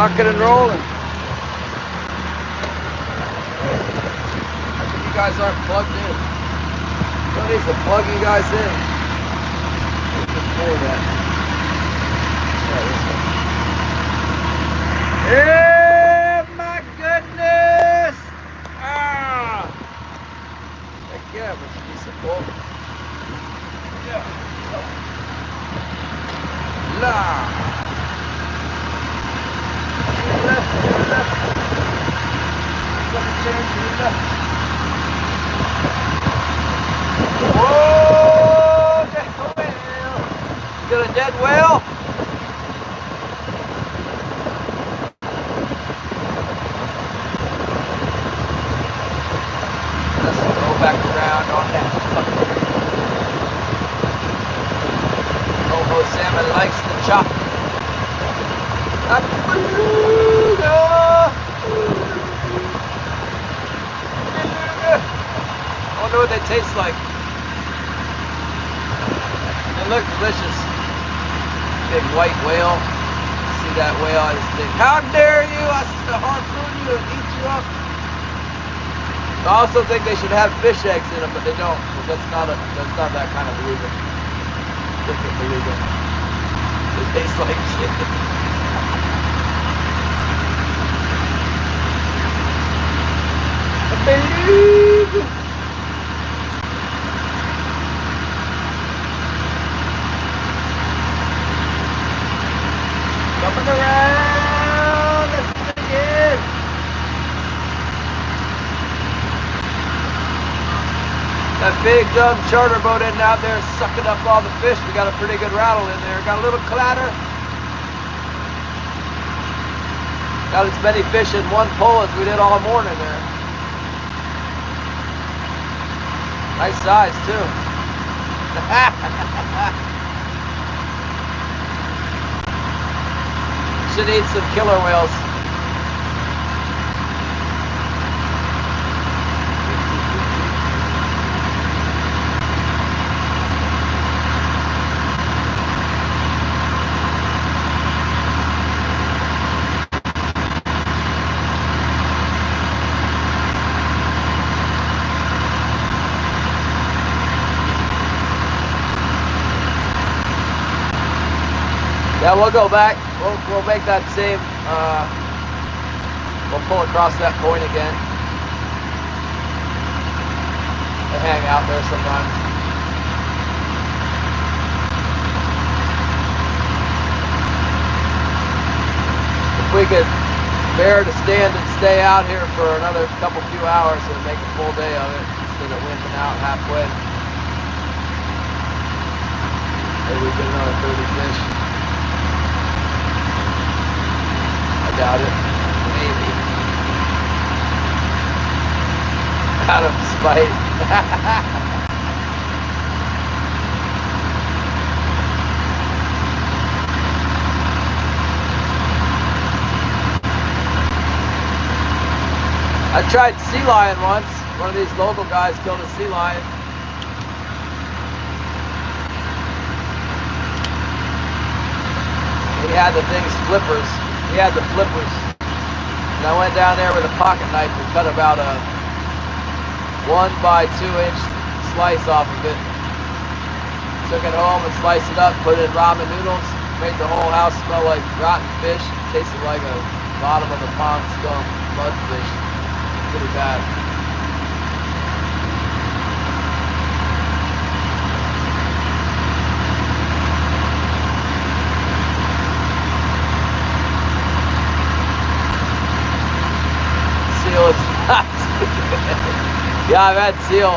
Rocking and rolling. How come you guys aren't plugged in? Somebody needs to plug you guys in. Before that. Yeah, my goodness! Ah! Heck yeah, but you need some pull. Yeah. La! Whoa! Dead whale! Got a dead whale? Let's go back around on that. Hobo salmon likes the chop. I wonder what they taste like. They look delicious. Big white whale. See that whale? I just think, how dare you! I should harpoon you and eat you up. I also think they should have fish eggs in them, but they don't. Because that's not that kind of beluga. Different beluga. They taste like shit. A beluga. Coming around again. That big dumb charter boat in out there sucking up all the fish. We got a pretty good rattle in there. Got a little clatter. Got as many fish in one pull as we did all morning there. Nice size too. Should eat some killer whales. Yeah, we'll go back. We'll make that same. We'll pull across that point again. They hang out there sometimes. If we could bear to stand and stay out here for another few hours and make a full day of it instead of wimping out halfway, maybe we get another 30 fish. Doubt it. Maybe. Out of spite. I tried sea lion once. One of these local guys killed a sea lion. He had the thing's flippers. He had the flippers. And I went down there with a pocket knife and cut about a 1 by 2 inch slice off of it. Took it home and sliced it up, put it in ramen noodles, made the whole house smell like rotten fish. It tasted like a bottom of the pond scum mudfish. Pretty bad. Seal, it's not. Yeah, I've had seal.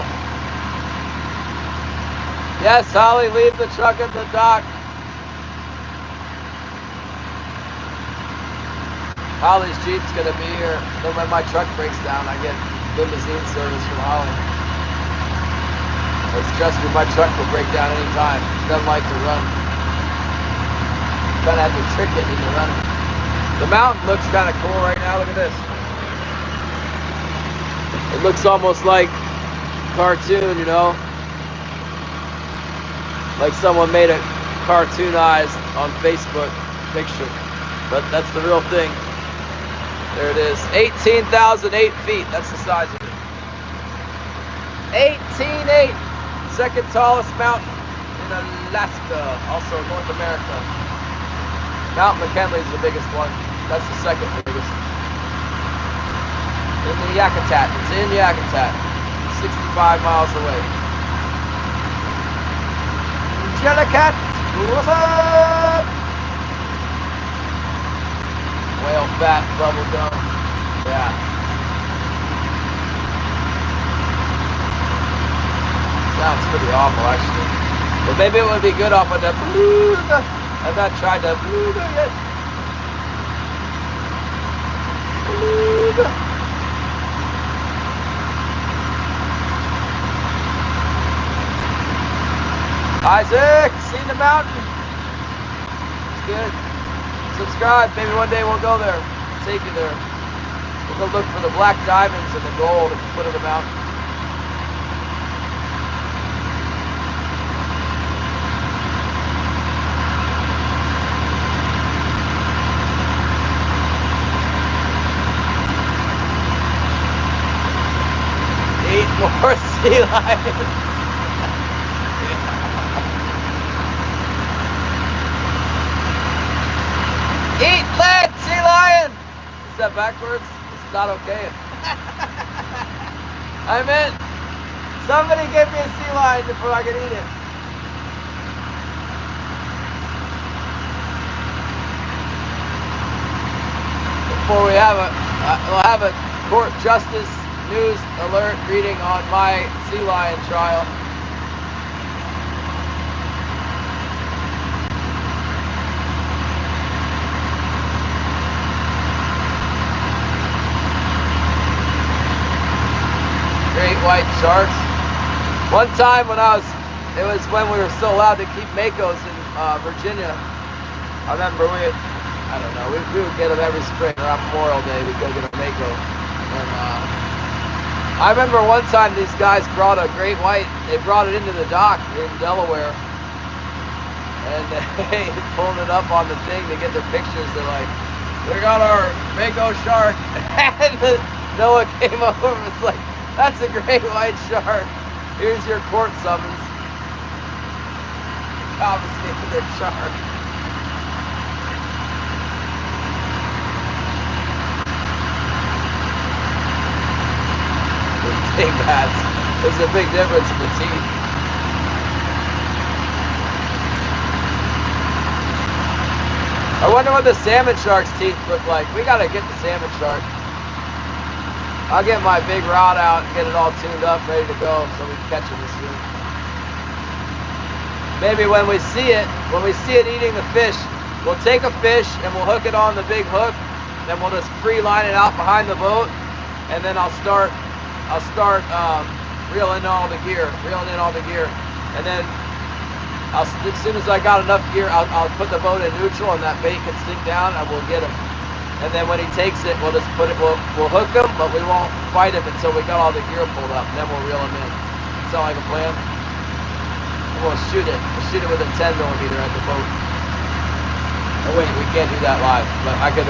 Yes, Holly, leave the truck at the dock. Holly's Jeep's gonna be here. Then when my truck breaks down, I get limousine service from Holly. It's trust me, my truck will break down anytime. It doesn't like to run. Kind of have to trick it into running. The mountain looks kind of cool right now. Look at this. It looks almost like cartoon, you know? Like someone made a cartoonized on Facebook picture. But that's the real thing. There it is. 18,008 feet. That's the size of it. 18.8. Second tallest mountain in Alaska, also North America. Mount McKinley is the biggest one. That's the second biggest. In the Yakutat. It's in Yakutat. 65 miles away. Jellycat, what's up? Whale fat, bubble gum. Yeah. Sounds pretty awful, actually. But maybe it would be good off of the beluga. I've not tried the beluga yet. Beluga. Isaac, seen the mountain? It's good. Subscribe. Maybe one day we'll go there. I'll take you there. We'll go look for the black diamonds and the gold at the foot of the mountain. Eat more sea lions. Eat lead, sea lion! Is that backwards? It's not okay. I meant, somebody give me a sea lion before I can eat it. Before we have we'll have a court justice news alert reading on my sea lion trial. Great white sharks. One time when it was when we were still allowed to keep makos in Virginia. I remember we would get them every spring around Memorial Day. We'd go get a mako. And I remember one time these guys brought a great white. They brought it into the dock in Delaware, and they pulled it up on the thing to get their pictures. They're like, "We got our mako shark," and Noah came over and was like, "That's a great white shark. Here's your court summons." Confiscated their shark. Big bats. There's a big difference in the teeth. I wonder what the salmon shark's teeth look like. We gotta get the salmon shark. I'll get my big rod out and get it all tuned up, ready to go, so we can catch it this soon. Maybe when we see it eating the fish, we'll take a fish and we'll hook it on the big hook, then we'll just free line it out behind the boat, and then I'll start reeling in all the gear, and then as soon as I got enough gear, I'll put the boat in neutral and that bait can sink down and we'll get him. And then when he takes it, we'll just we'll hook him, but we won't fight him until we got all the gear pulled up, and then we'll reel him in. Sound like a plan? And we'll shoot it. We'll shoot it with a 10mm at the boat. Oh wait, we can't do that live, but I could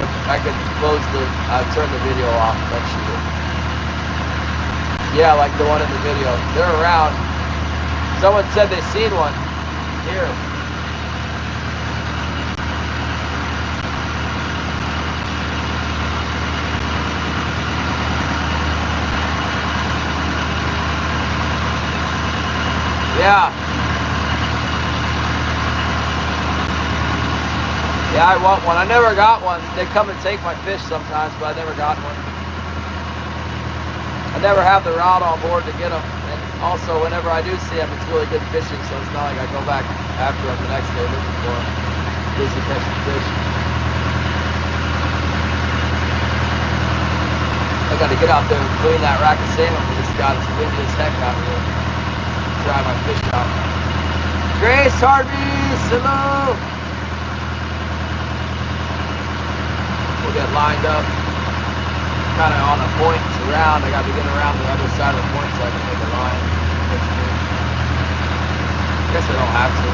turn the video off and shoot it. Yeah, like the one in the video. They're around. Someone said they seen one. Here. Yeah. Yeah, I want one. I never got one. They come and take my fish sometimes, but I never got one. I never have the rod on board to get them. And also, whenever I do see them, it's really good fishing, so it's not like I go back after them the next day looking for them. Busy catching fish. I gotta get out there and clean that rack of salmon for this guy. It's windy as heck out here. Try my fish out. Grace Harvey, hello. We'll get lined up, kind of on a point around. I got to get around the other side of the point so I can make a line. I guess I don't have to.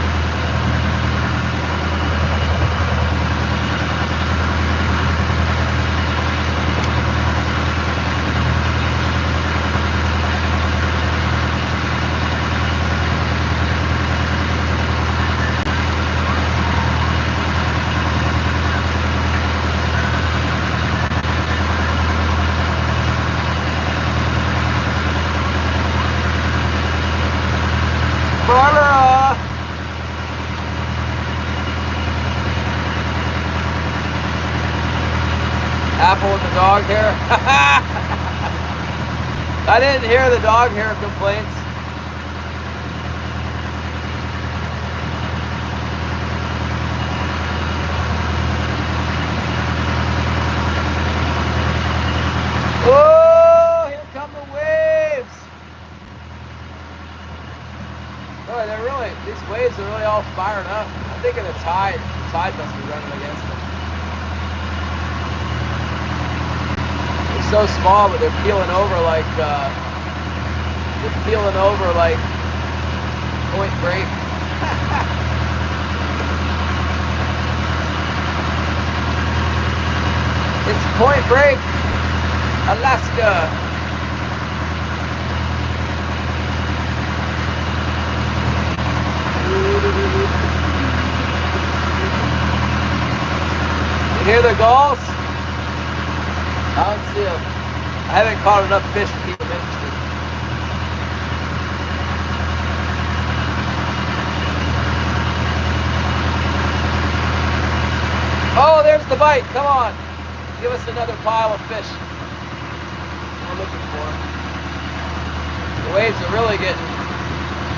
dog hair? I didn't hear the dog hair complaints. Oh, here come the waves. Oh, these waves are really all fired up. I'm thinking the tide must be running against them. They're so small, but they're peeling over like Point Break. It's Point Break, Alaska. You hear the gulls? I don't see them. I haven't caught enough fish to keep them interested. Oh, there's the bite. Come on. Give us another pile of fish. We're looking for. The waves are really getting,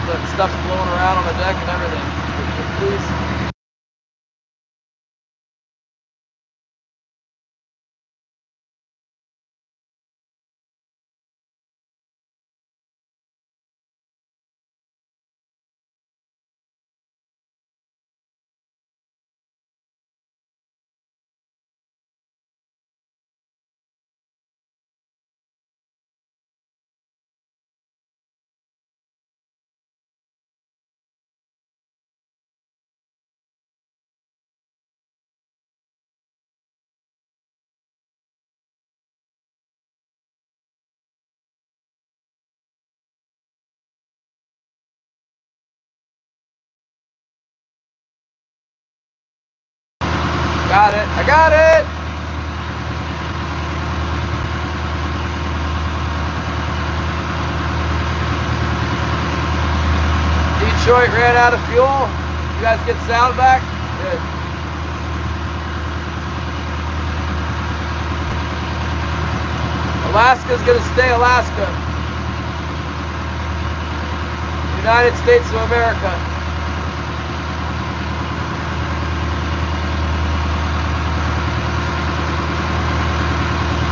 the stuff's blowing around on the deck and everything. Please. Got it. I got it. Detroit ran out of fuel. You guys get sound back? Good. Alaska's gonna stay Alaska. United States of America.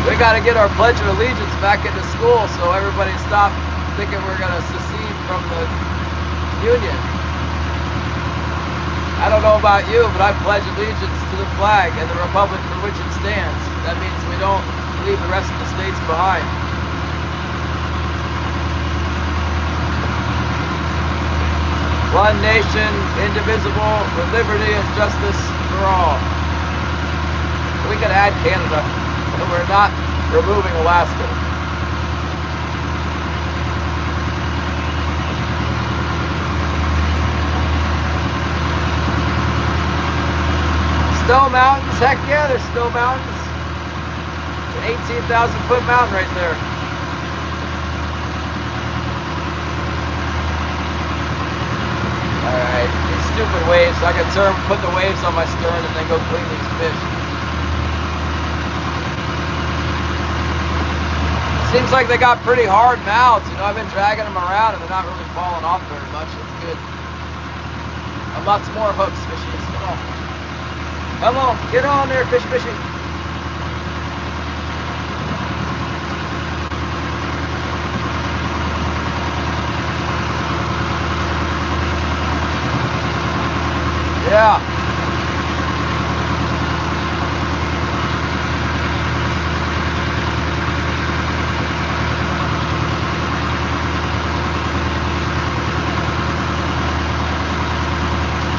We got to get our Pledge of Allegiance back into school so everybody stop thinking we're going to secede from the Union. I don't know about you, but I pledge allegiance to the flag and the republic for which it stands. That means we don't leave the rest of the states behind. One nation, indivisible, with liberty and justice for all. We could add Canada. And we're not removing Alaska. Snow mountains, heck yeah, there's snow mountains. It's an 18,000-foot mountain right there. Alright, these stupid waves. I can put the waves on my stern and then go clean these fish. Seems like they got pretty hard mouths, you know. I've been dragging them around and they're not really falling off very much. It's good. And lots more hooks, fishies. Come on. Come on, get on there, fishy. Yeah.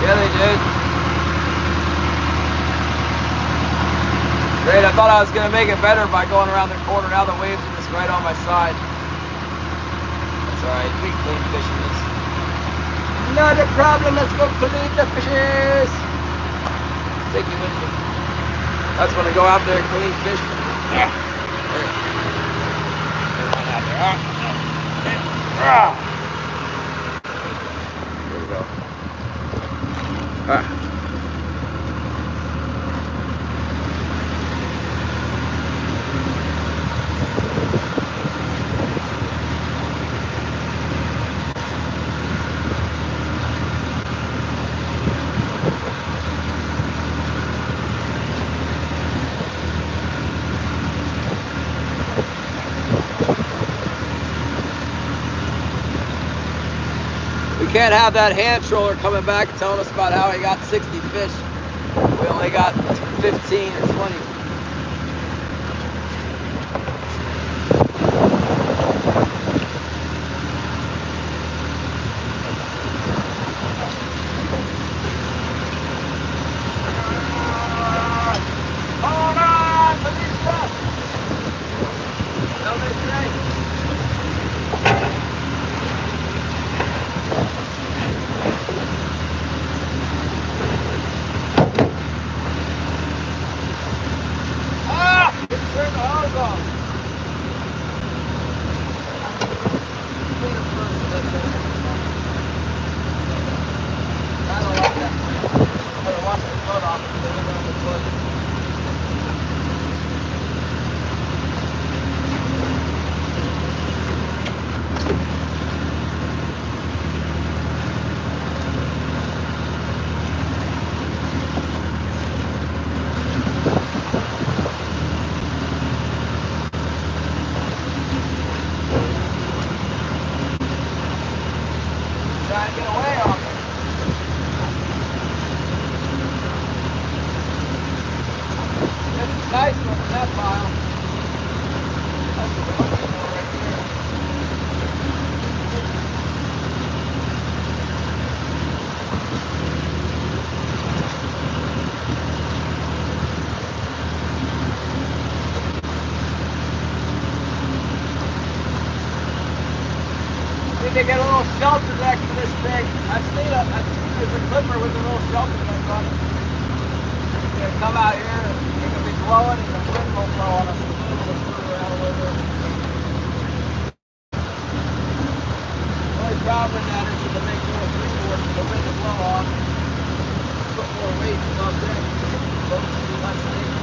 Yeah, they did. Great, I thought I was going to make it better by going around the corner. Now the waves are just right on my side. That's alright, we can clean fishing this. Not a problem, let's go clean the fishes. Take you with me. That's when I go out there and clean fish. Yeah. There. Right out there. There we go. Ah. can't have that hand troller coming back and telling us about how he got 60 fish. We only got 15 or 20. Hold on, Felicia! Tell me straight. Turn the hose off. Clean it first and then turn it on. I don't like that. I'm going to wash the foot off and put it on the foot. Try and get away on me. This is nice one in that pile. That's what we're looking for right here. Need to get a little shelter next to this thing. I've seen there's a clipper with a little shelter neck on it. It's gonna come out here and it's gonna be blowing and the wind will blow on us. We'll screw around a little bit. The only problem with that is to make little freeboards for the wind to blow on. Put more weight above there. Boats will be less weight.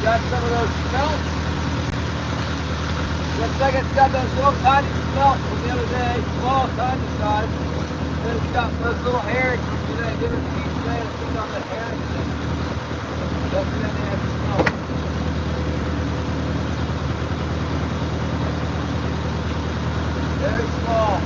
got some of those smelts. Looks like it's got those little tiny smelts from the other day, small, tiny size. Then it's got those little herrings from today. Give it to me today and feed on that herring today. That's the have smelt. Very small.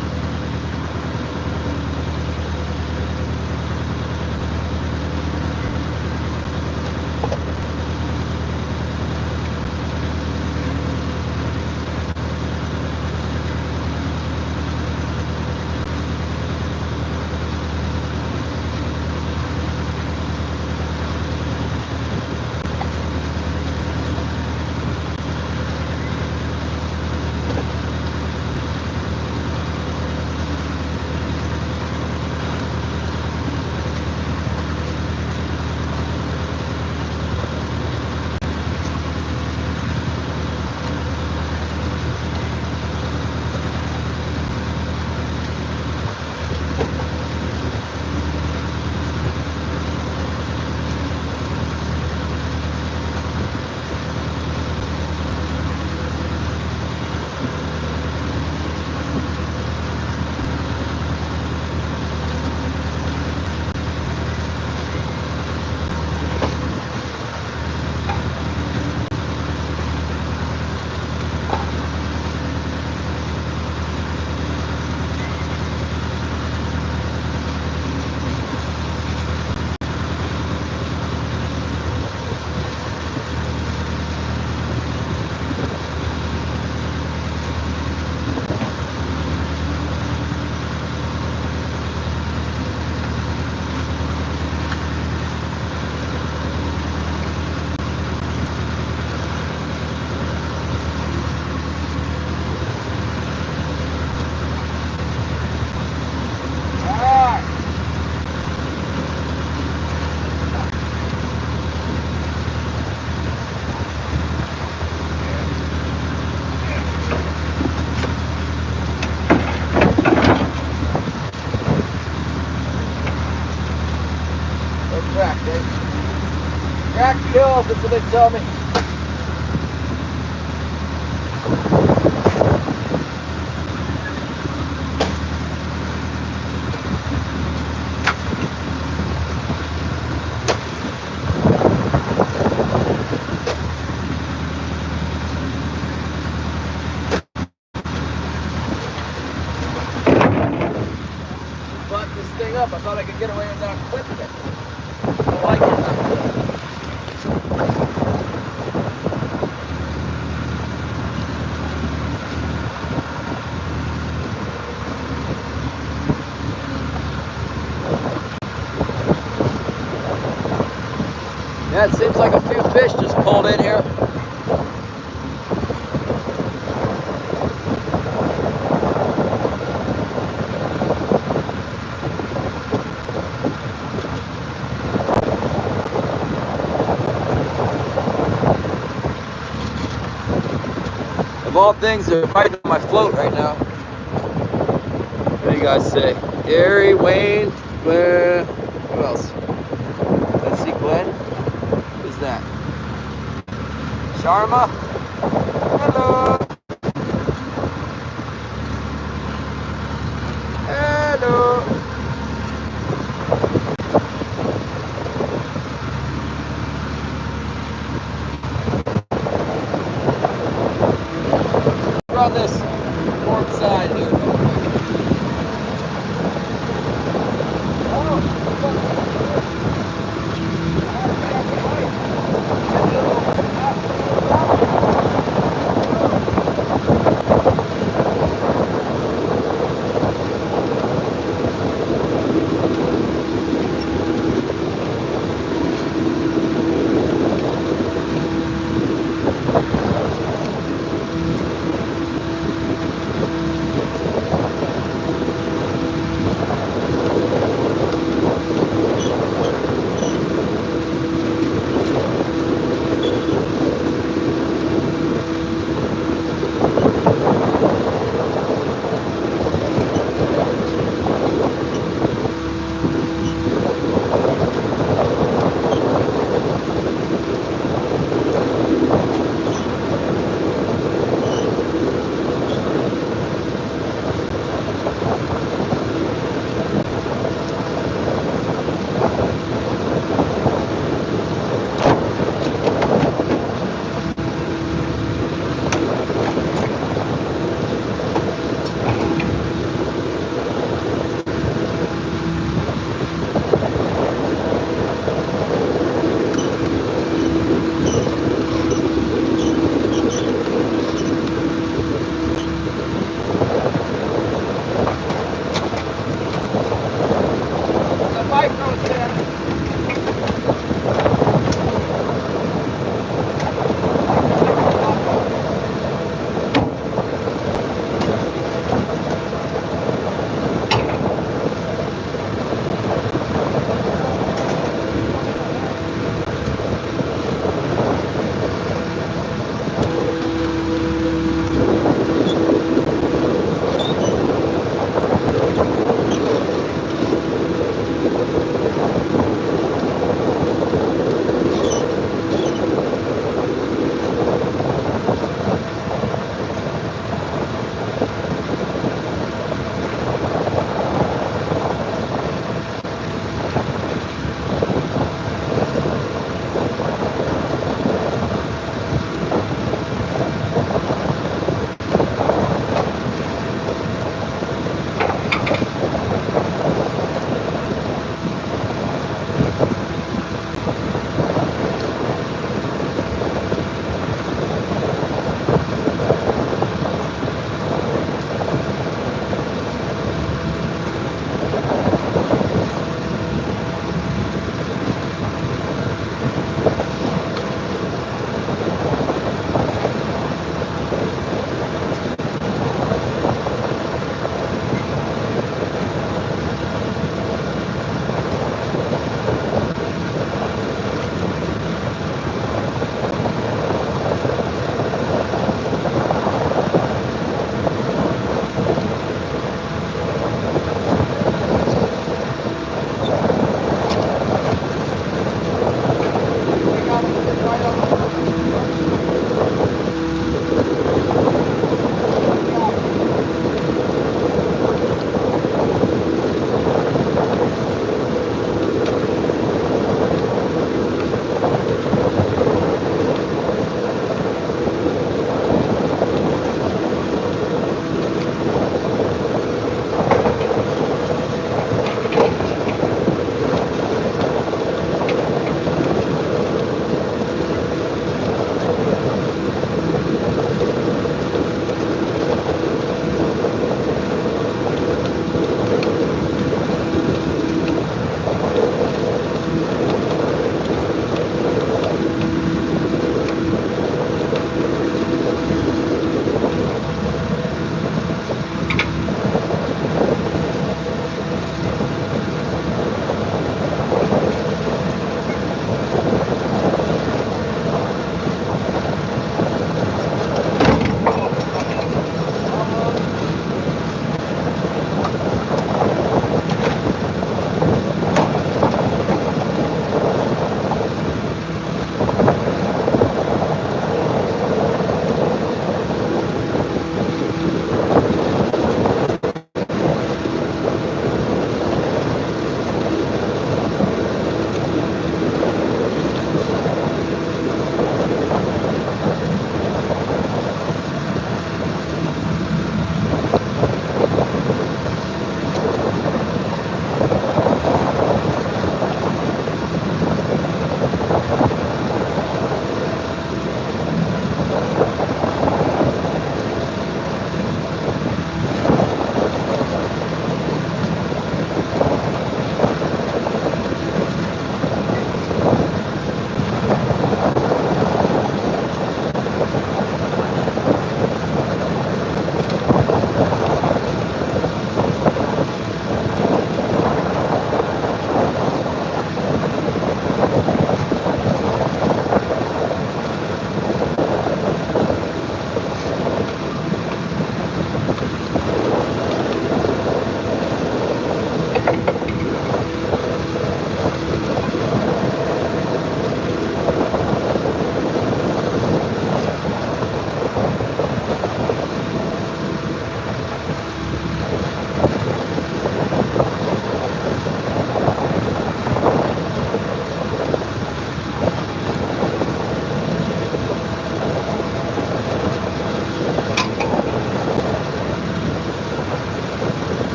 Cracked, eh? Cracked kills, that's what they tell me. Button this thing up, I thought I could get away without clipping it. I like it not clipping. Yeah, it seems like a few fish just pulled in here. Of all things, they're fighting on my float right now. What do you guys say? Gary, Wayne, Glenn, who else? Let's see, Glenn. Who's that? Sharma? Hello. Hello. We're on this port side here. Oh,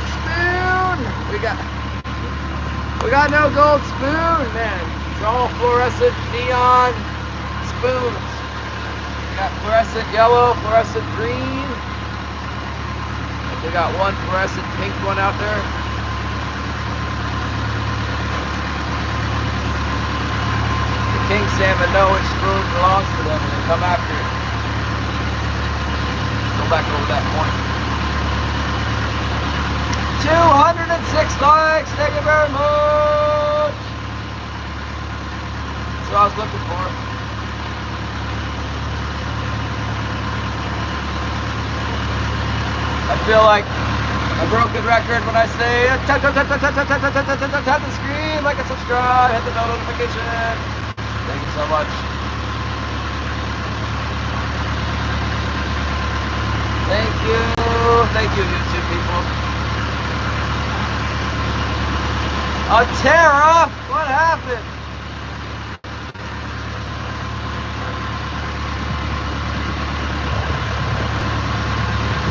spoon. We got no gold spoon, man. It's all fluorescent neon spoons. We got fluorescent yellow, fluorescent green. We got one fluorescent pink one out there. The king salmon know which spoon belongs to them and they come after it. Go back over that point. 206 likes, thank you very much. That's what I was looking for. I feel like a broken record when I say tap the screen, like and subscribe, hit the bell notification. Thank you so much. Thank you YouTube people. Oh, Tara, what happened?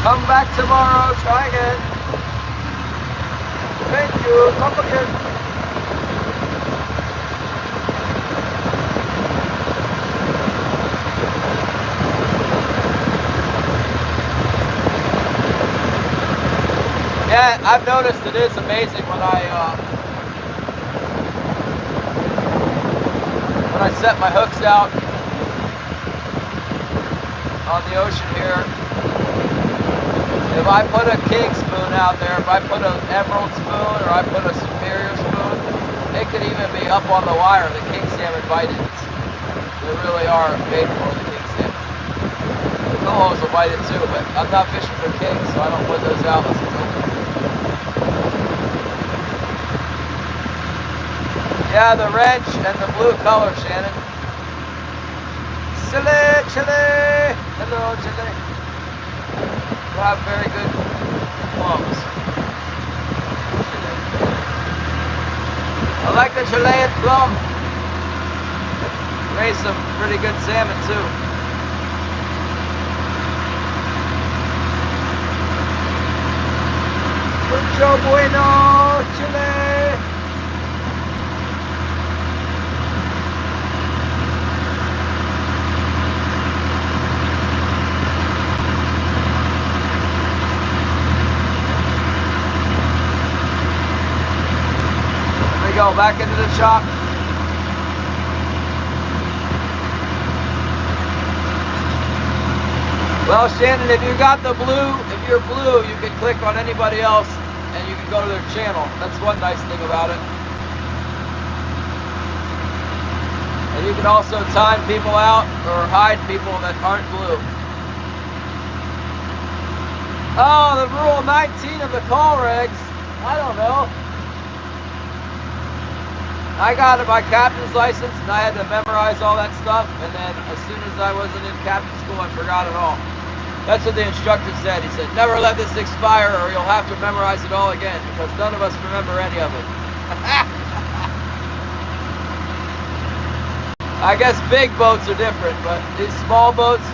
Come back tomorrow, try again. Thank you, come again. Yeah, I've noticed it is amazing when I set my hooks out on the ocean here. If I put a king spoon out there, if I put an emerald spoon or I put a superior spoon, it could even be up on the wire. The king salmon bite it. They really are made for the king salmon. The cohos will bite it too, but I'm not fishing for kings, so I don't put those out unless it's open. Yeah, the wrench and the blue color, Shannon. Chile. Hello, Chile. We'll have very good plums. I like the Chilean plum. Raise some pretty good salmon too. Mucho bueno, Chile. Go back into the shop. Well, Shannon, if you got the blue, if you're blue, you can click on anybody else and you can go to their channel. That's one nice thing about it. And you can also time people out or hide people that aren't blue. Oh, the rule 19 of the call regs. I don't know. I got my captain's license and I had to memorize all that stuff, and then as soon as I wasn't in captain school, I forgot it all. That's what the instructor said. He said, never let this expire or you'll have to memorize it all again, because none of us remember any of it. I guess big boats are different, but these small boats,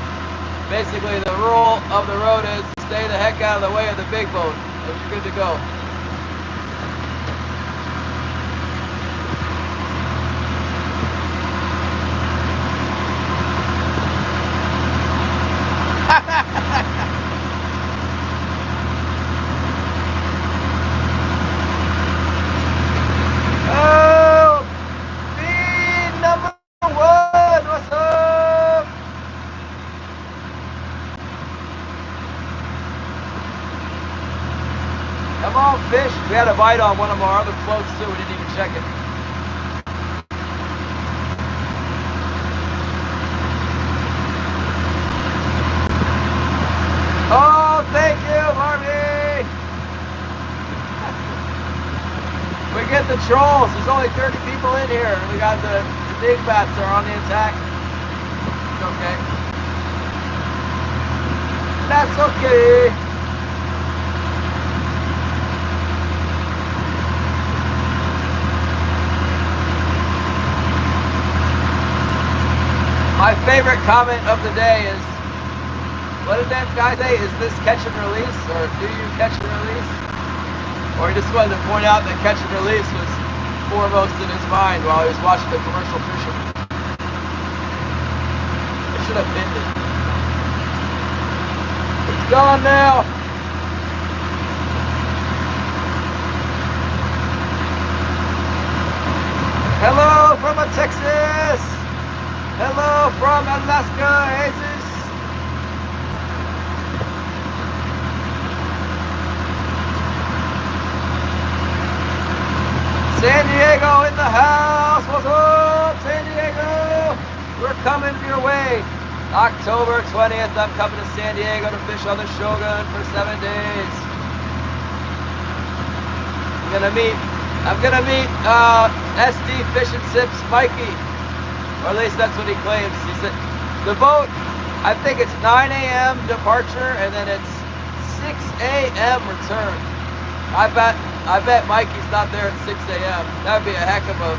basically the rule of the road is stay the heck out of the way of the big boat, and you're good to go. Oh, bean number 1, what's up? Come on, fish. We had a bite on one of our other floats too. We didn't even check it. Oh, thank you, Harvey. We get the trolls. There's only 30 people in here. We got the big bats are on the attack. It's okay. That's okay. My favorite comment of the day is, what did that guy say? Is this catch and release, or do you catch and release? Or he just wanted to point out that catch and release was foremost in his mind while he was watching the commercial fishing. I should have pinned it. It's gone now. Hello from Texas. Hello from Alaska, Jesus. San Diego in the house. What's up, San Diego? We're coming your way. October 20th, I'm coming to San Diego to fish on the Shogun for 7 days. I'm gonna meet SD Fish and Sips Mikey, or at least that's what he claims. He said the boat, I think it's 9 a.m. departure and then it's 6 a.m. return. I bet Mikey's not there at 6 a.m. That'd be a heck of a,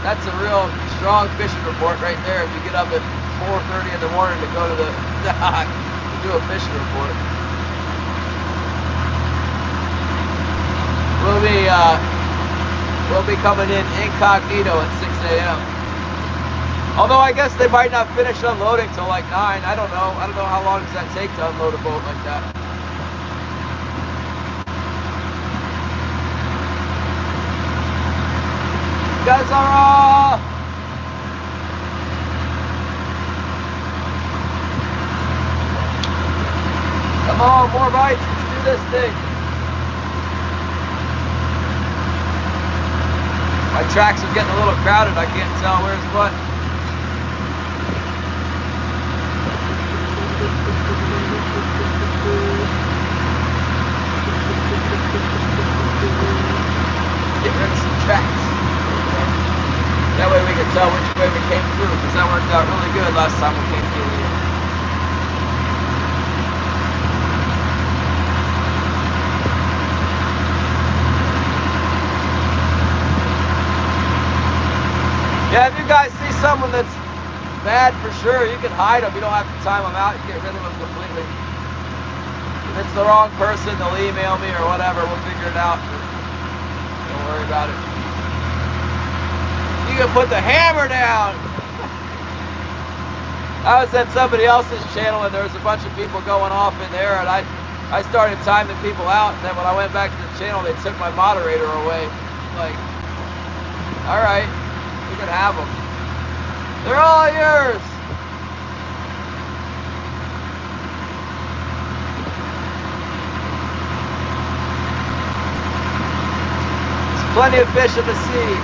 that's a real strong fishing report right there. If you get up at 4:30 in the morning to go to the dock to do a fishing report. We'll be coming in incognito at 6 a.m. Although I guess they might not finish unloading till like 9. I don't know. I don't know how long does that take to unload a boat like that. You guys are come on, more bites. Let's do this thing. My tracks are getting a little crowded. I can't tell where's what. Get rid of some tracks. That way we can tell which way we came through, because that worked out really good last time we came through here. Yeah, if you guys see someone that's bad for sure, you can hide them. You don't have to time them out. You get rid of them completely. If it's the wrong person, they'll email me or whatever. We'll figure it out. Don't worry about it. You can put the hammer down. I was at somebody else's channel and there was a bunch of people going off in there, and I started timing people out, and then when I went back to the channel, they took my moderator away. Like, all right. You can have them. They're all yours. There's plenty of fish in the sea.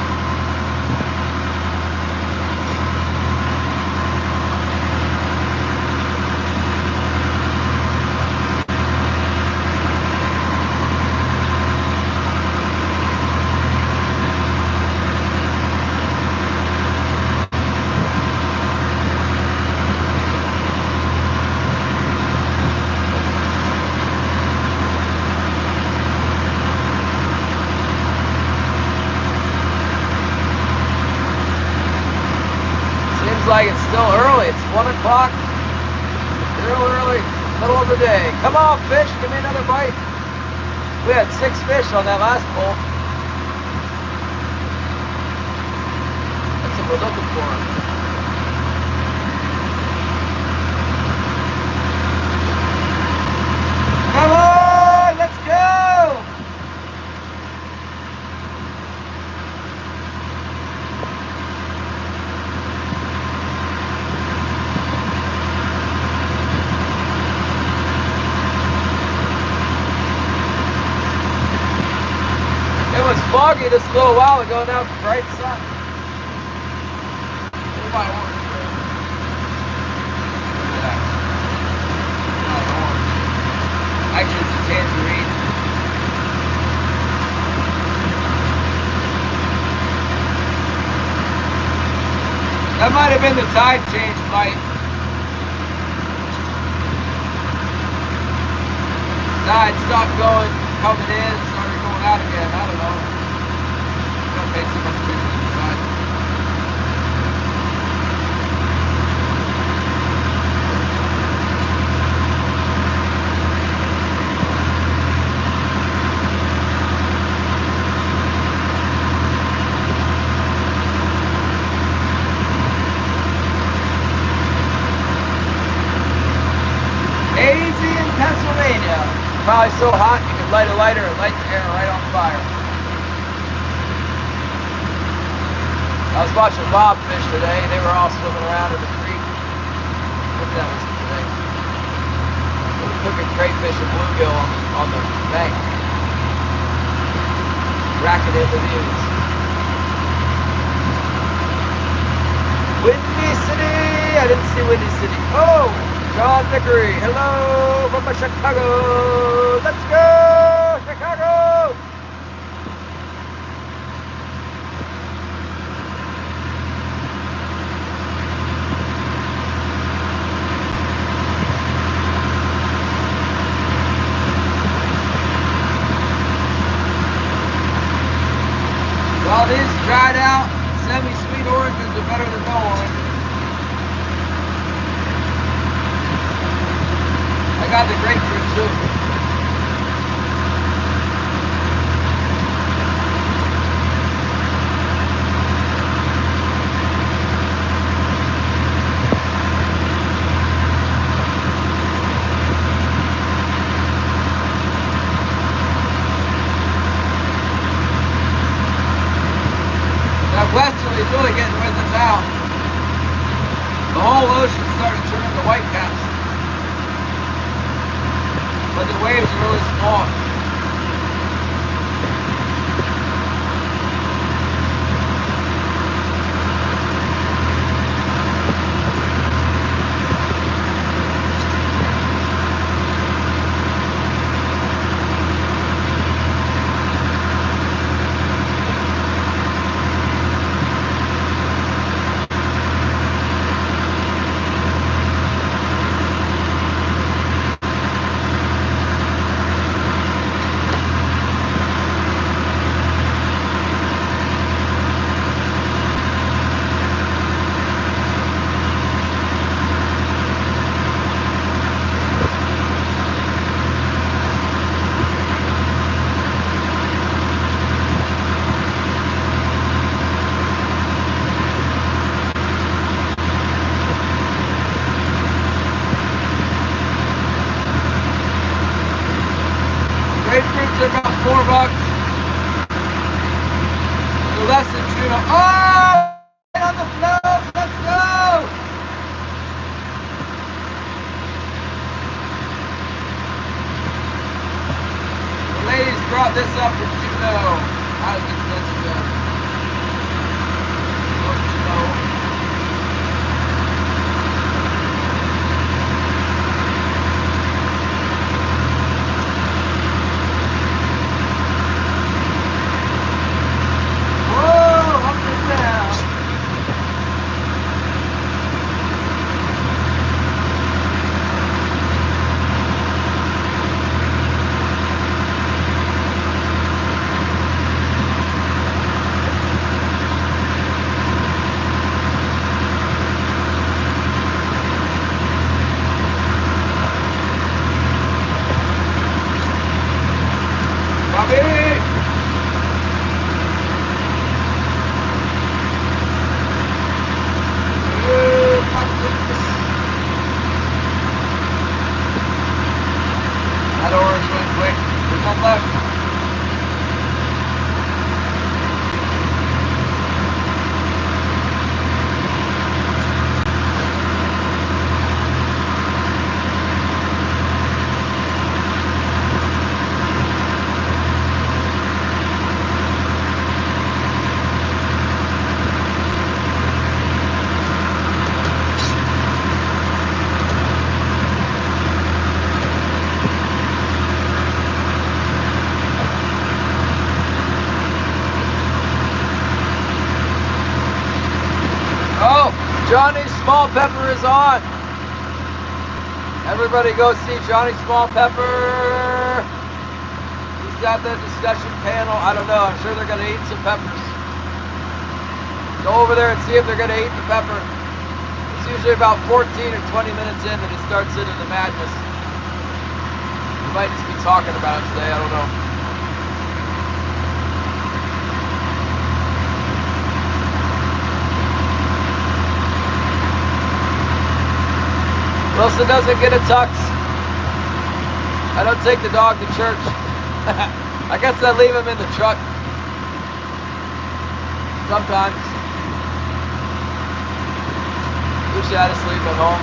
Like it's still early. It's 1 o'clock. Real early, middle of the day. Come on, fish, give me another bite. We had 6 fish on that last pull. That's what we're looking for. Come on, let's go. It was foggy just a little while ago, now it's bright sun. Look at my orange there. Look at that. Oh, orange. Actually, it's a tangerine. That might have been the tide change light. Tide stopped coming in, started going out again. I don't know. Don't pay too much attention to the side. so hot you can light a lighter and light the air right on fire. I was watching Bob fish today. They were all swimming around in the creek. What that was today? We were cooking crayfish and bluegill on the bank. Racking in the views. Windy City! I didn't see Windy City. Oh! John Vickery. Hello from Chicago. Let's go! Chicago! Well, these dried out, semi-sweet oranges are better than no oranges. I got the grapefruit too. That westerly's really getting with us out. The whole ocean's starting to turn into white caps. But the waves are really small. Grapefruits are about $4. They're less than $2. Oh! Right on the float! Let's go! The ladies brought this up for $2. How expensive is that orange went quick. There's one left. Oh, Johnny Small Pepper is on. Everybody go see Johnny Small Pepper. He's got the discussion panel. I don't know. I'm sure they're going to eat some peppers. Go over there and see if they're going to eat the pepper. It's usually about 14 or 20 minutes in that it starts into the madness. We might just be talking about it today. I don't know. Wilson doesn't get a tux. I don't take the dog to church. I guess I leave him in the truck. Sometimes. Wish I had to sleep at home.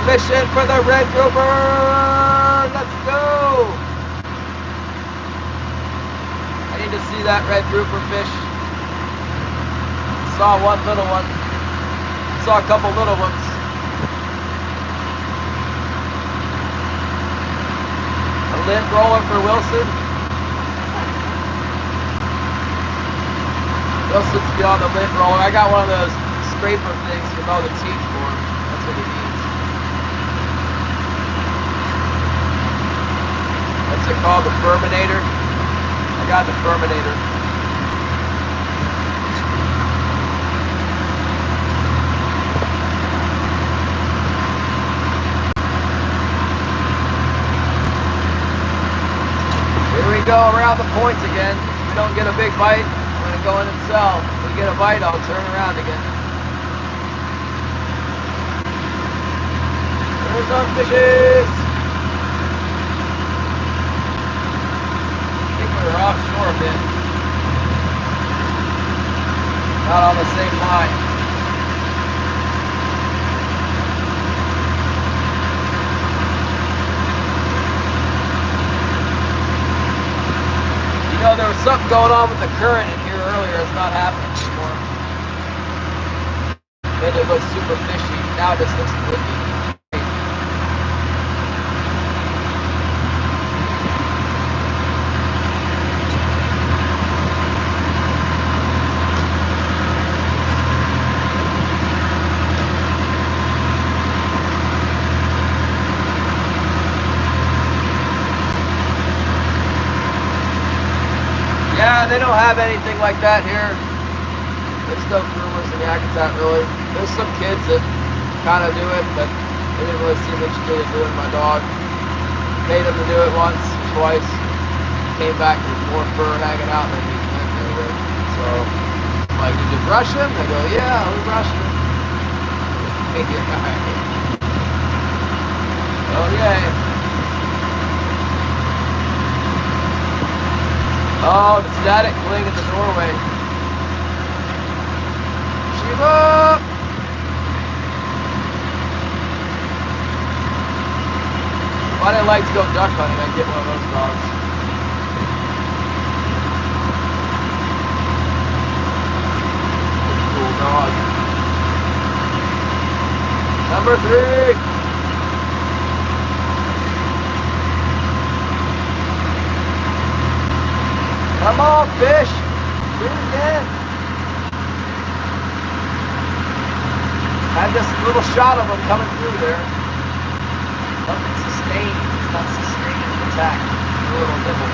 Mission for the red grouper! Let's go! I need to see that red grouper fish. Saw one little one. Saw a couple little ones. A lint roller for Wilson. Wilson's beyond the lint roller. I got one of those scraper things to mow the teeth for him. That's what he needs. What's it called? The Furminator? I got the Furminator. Here we go around the points again. If we don't get a big bite, I'm going to go in and sell. If we get a bite, I'll turn around again. There's our fishes. I think we were offshore a bit. Not on the same line. You know, there was something going on with the current in here earlier. It's not happening anymore. Made it look super fishy. Now it just looks wicked. Yeah, they don't have anything like that here. There's no groomers in Yakutat really. There's some kids that kind of do it, but they didn't really seem interested in doing my dog. Paid them to do it once or twice. Came back with more fur hanging out than we went anyway. So, I'm like, did you brush him? They go, yeah, we brushed him. Oh yeah. Oh, the static cling in the doorway. Shiva! If I didn't like to go duck hunting, I'd get one of those dogs. Cool dog. Number 3. Come on, fish! Do it again! Had this little shot of them coming through there. Nothing sustained. It's not sustaining the attack. A little nibble.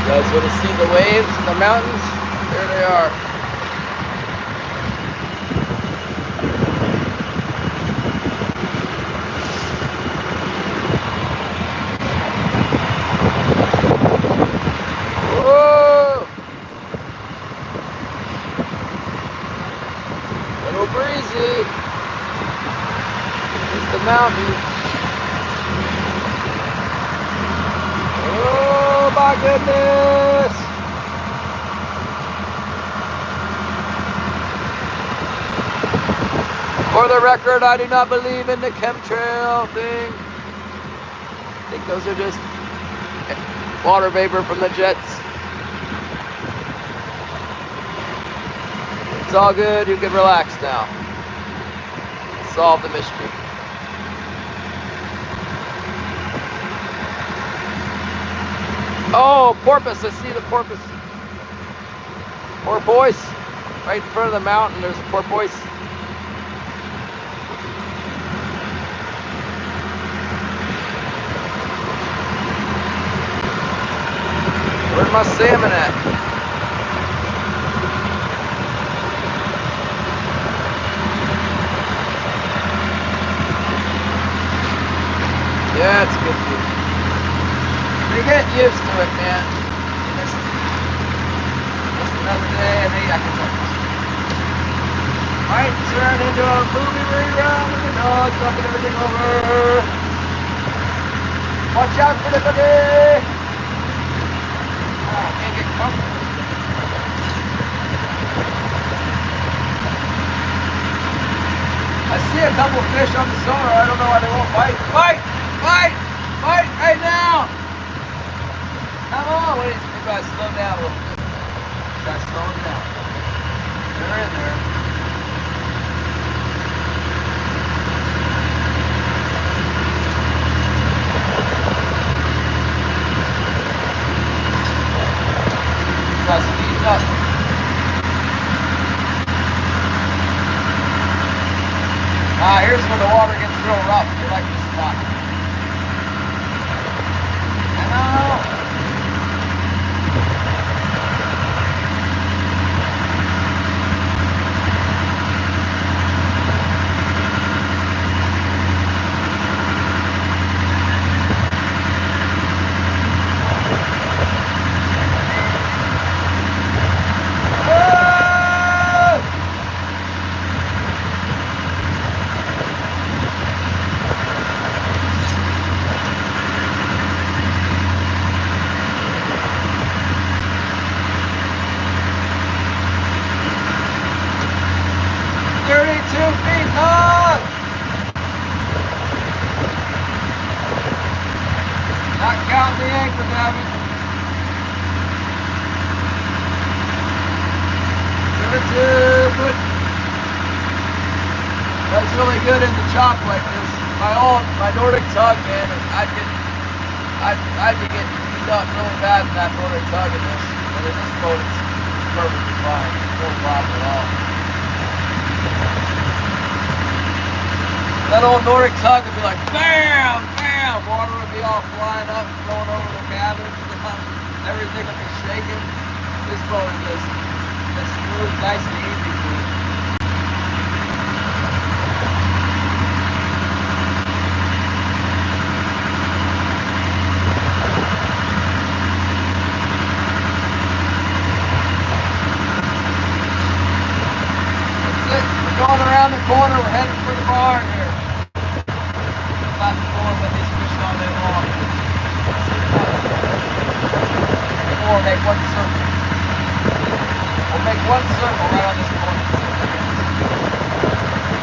You guys want to see the waves in the mountains? There they are. Whoa! A little breezy. It's the mountain. Oh my goodness! For the record, I do not believe in the chemtrail thing. I think those are just water vapor from the jets. It's all good, you can relax now. Solve the mystery. Oh, porpoise, I see the porpoise. Porpoise. Right in front of the mountain, there's a porpoise. Where's my salmon at? Yeah, it's good food. You're getting used to it, man. Just another day and I can talk. Might turn into a movie rerun with the dogs knocking everything over. Watch out for the boogie! Oh, I can't get comfortable. I see a couple fish on the sonar. I don't know why they won't bite. Bite! Bite! Bite right now! Come on! Wait, you guys slow down a little bit. You guys slow down. They're in there. You guys speed up. Here's where the water gets real rough. You like this spot. Hello. Not counting the anchor, Gavin. 32 foot. That's really good in the chop like this. My Nordic tug, man, I'd be getting beat up really bad in that Nordic tug in this. But in this boat, it's perfectly fine. No problem at all. That old Nordic tug would be like, bam, bam, water would be all flying up, flowing over the cabin, everything would be shaking. This boat is just smooth, nice and easy for it. That's it, we're going around the corner, we're heading for the barn here. Platform with these fish all day long. Or make one circle. We'll make one circle right on this corner.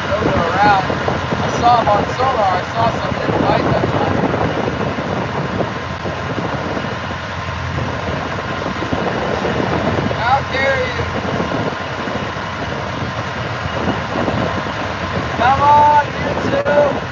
Those are around. I saw them on Sonar. I saw some that didn't bite that time. How dare you? Come on, you two.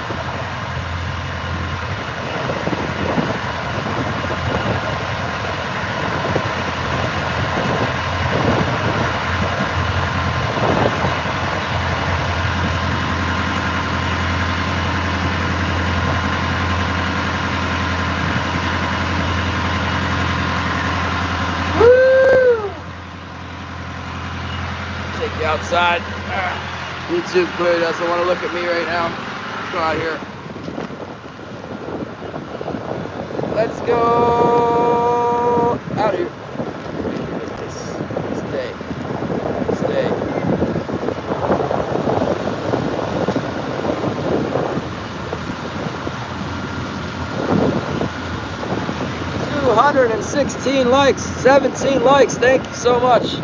Take you outside. YouTube clearly doesn't want to look at me right now. Let's go out here. Let's go out here. Stay. Stay. $216 likes, 17 likes. Thank you so much.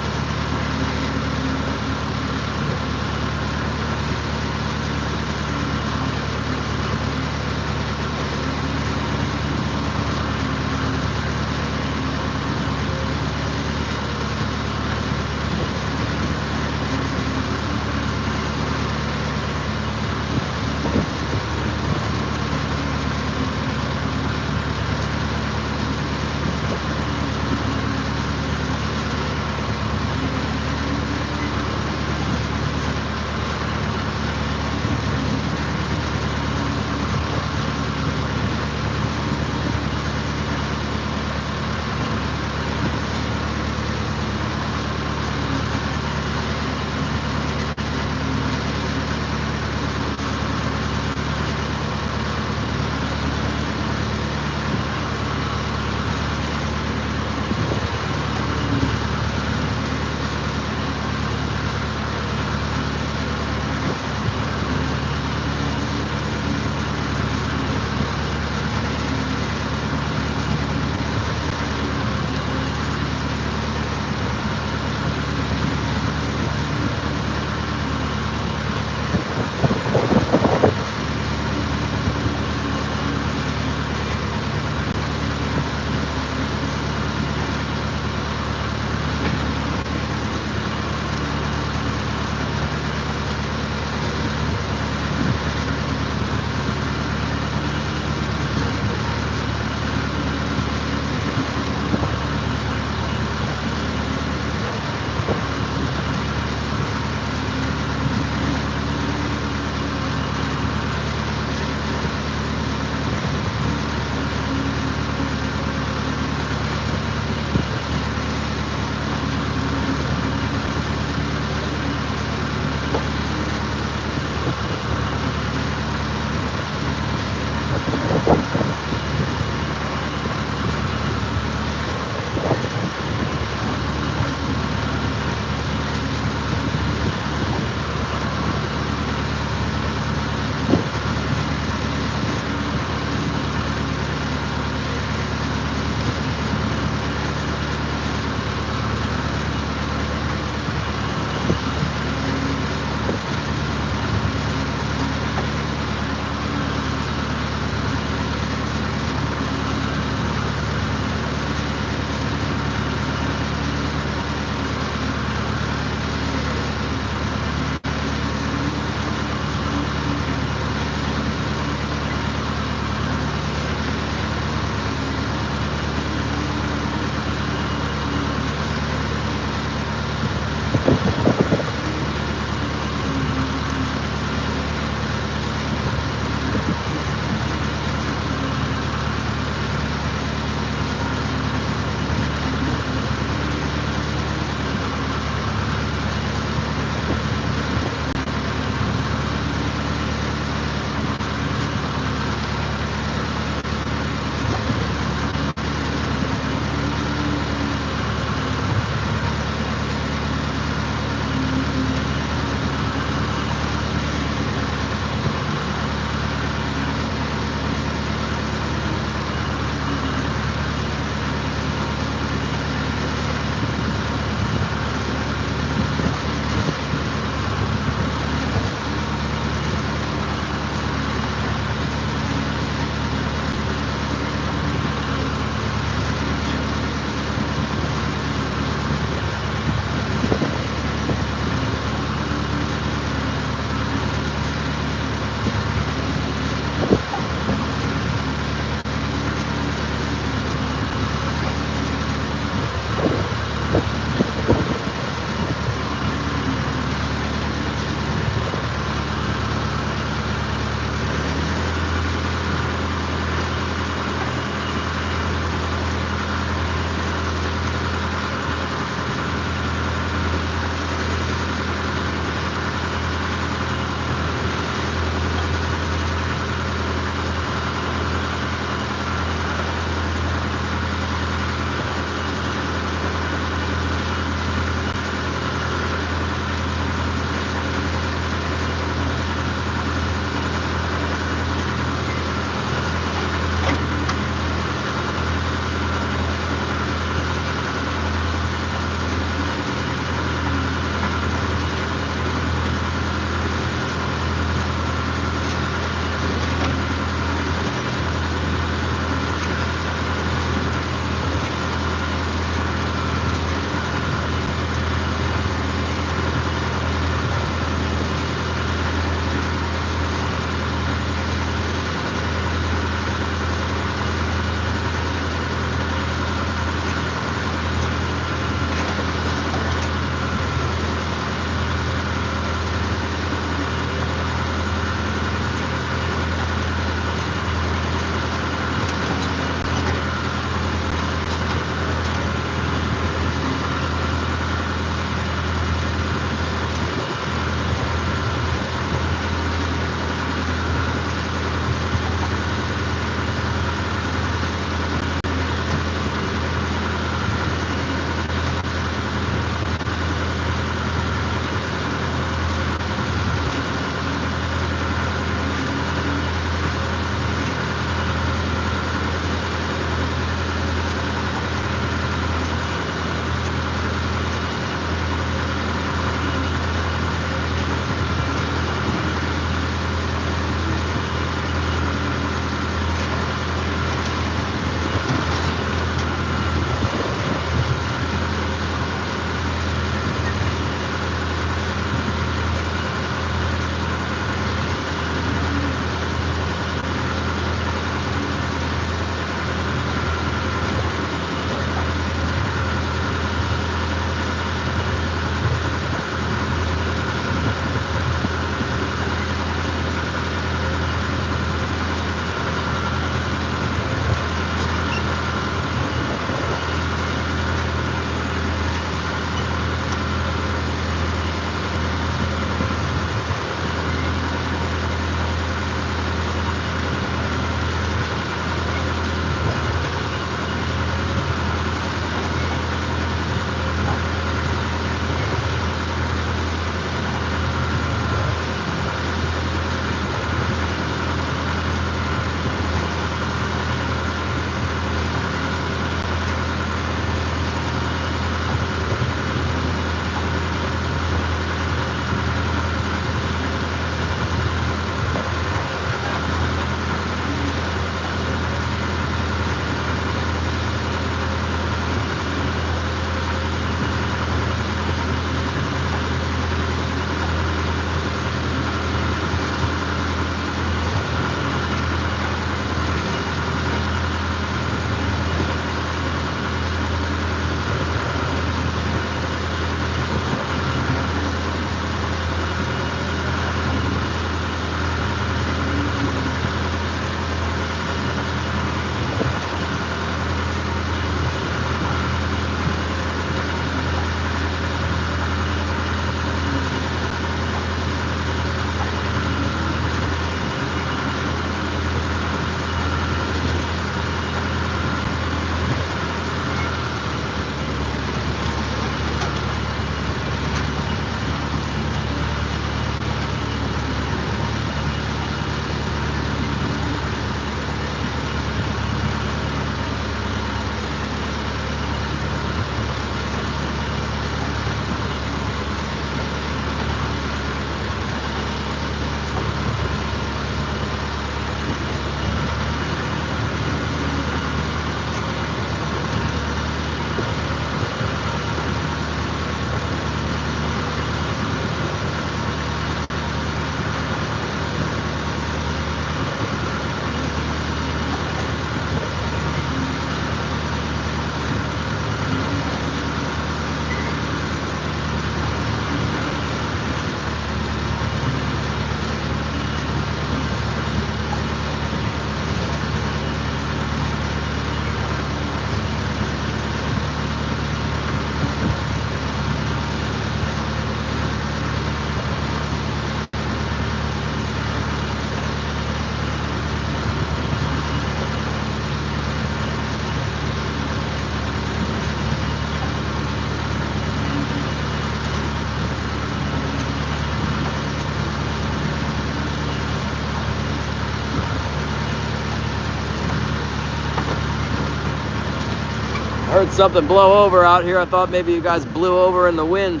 had something blow over out here. I thought maybe you guys blew over in the wind.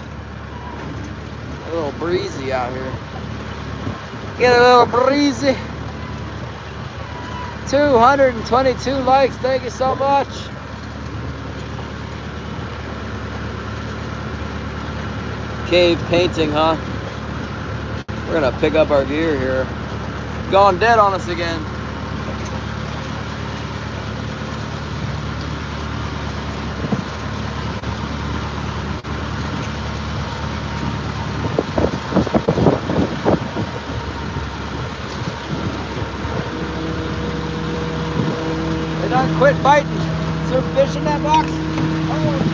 A little breezy out here. Get a little breezy. 222 likes. Thank you so much. Cave painting, huh? We're gonna pick up our gear here. Gone dead on us again. They done quit biting. Is there fish in that box? Oh, wow.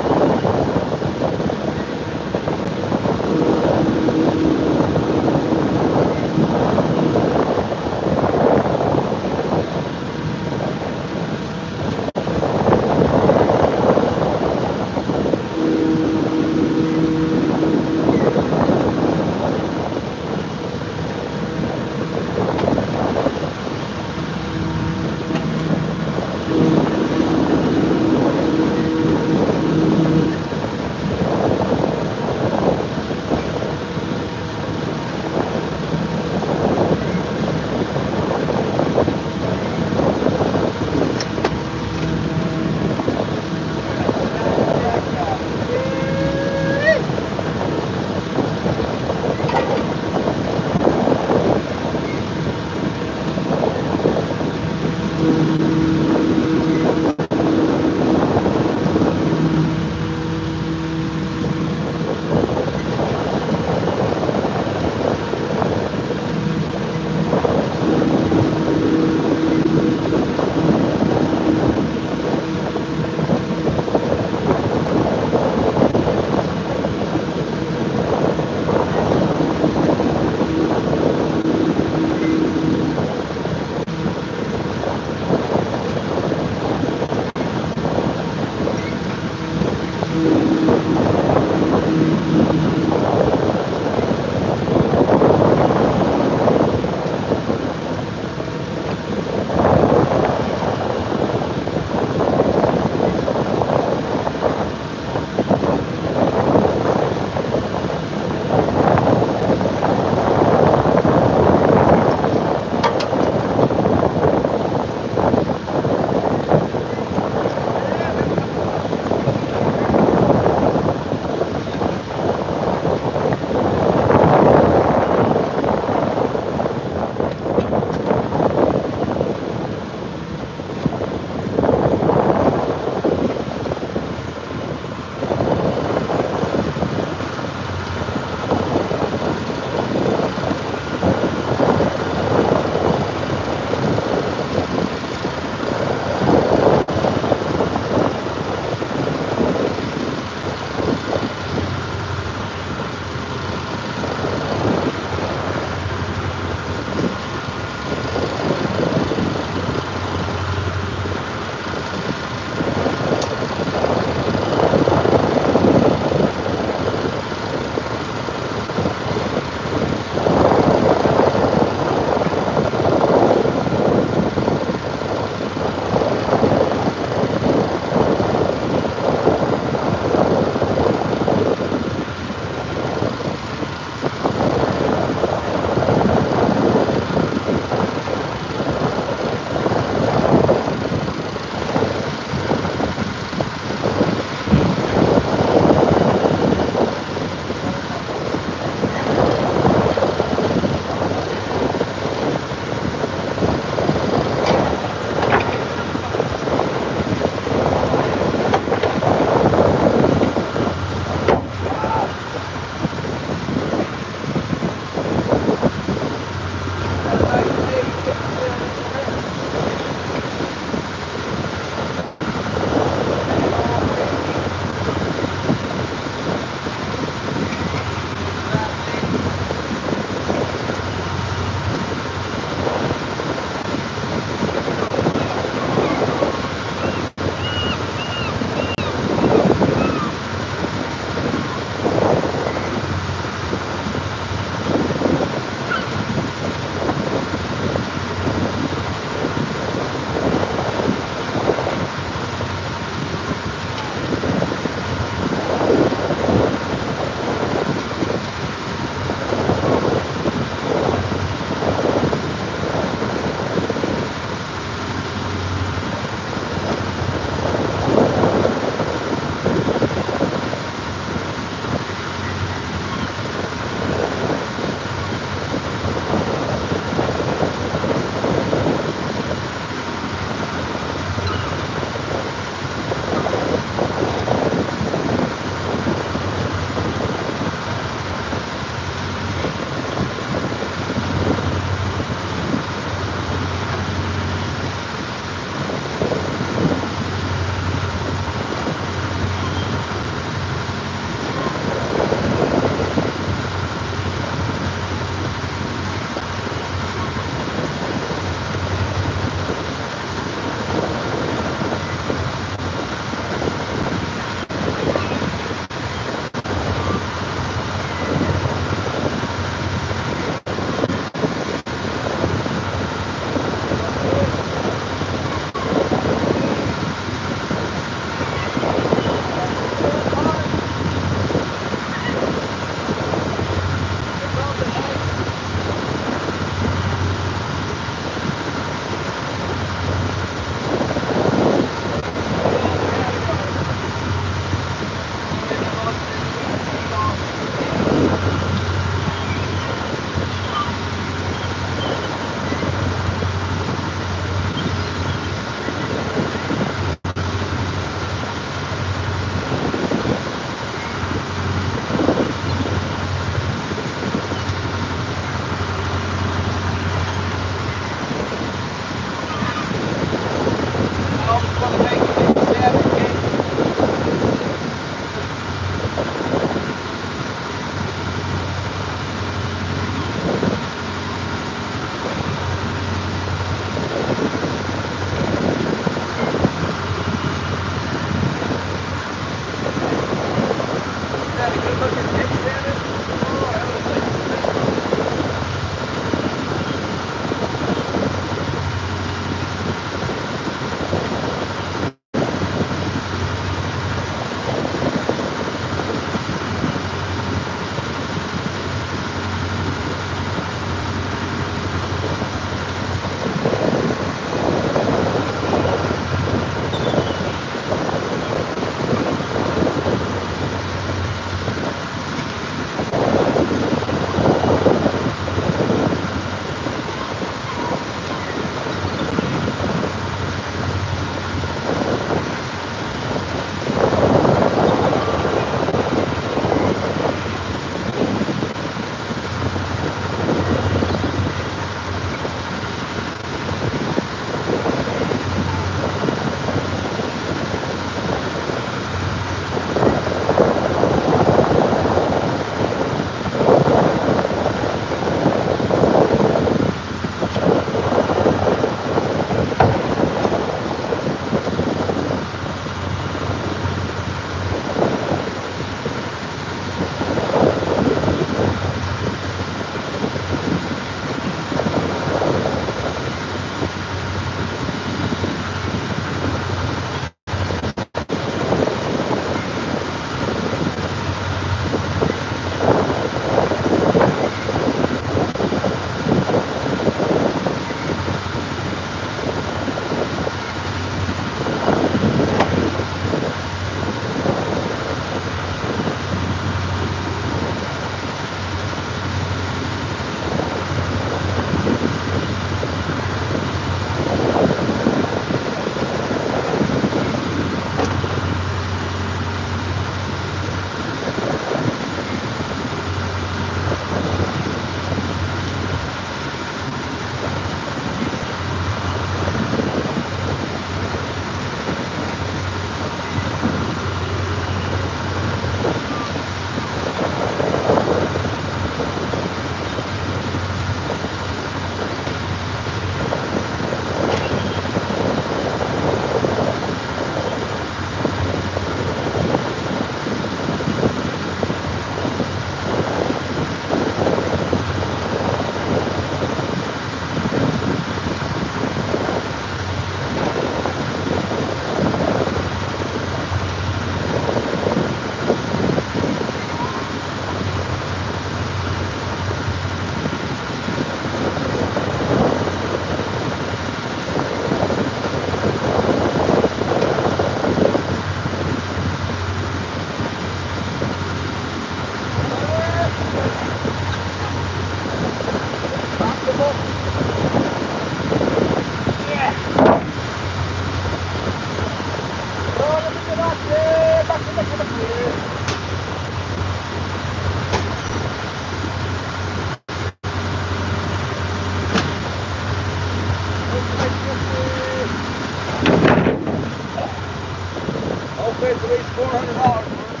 least $400 worth.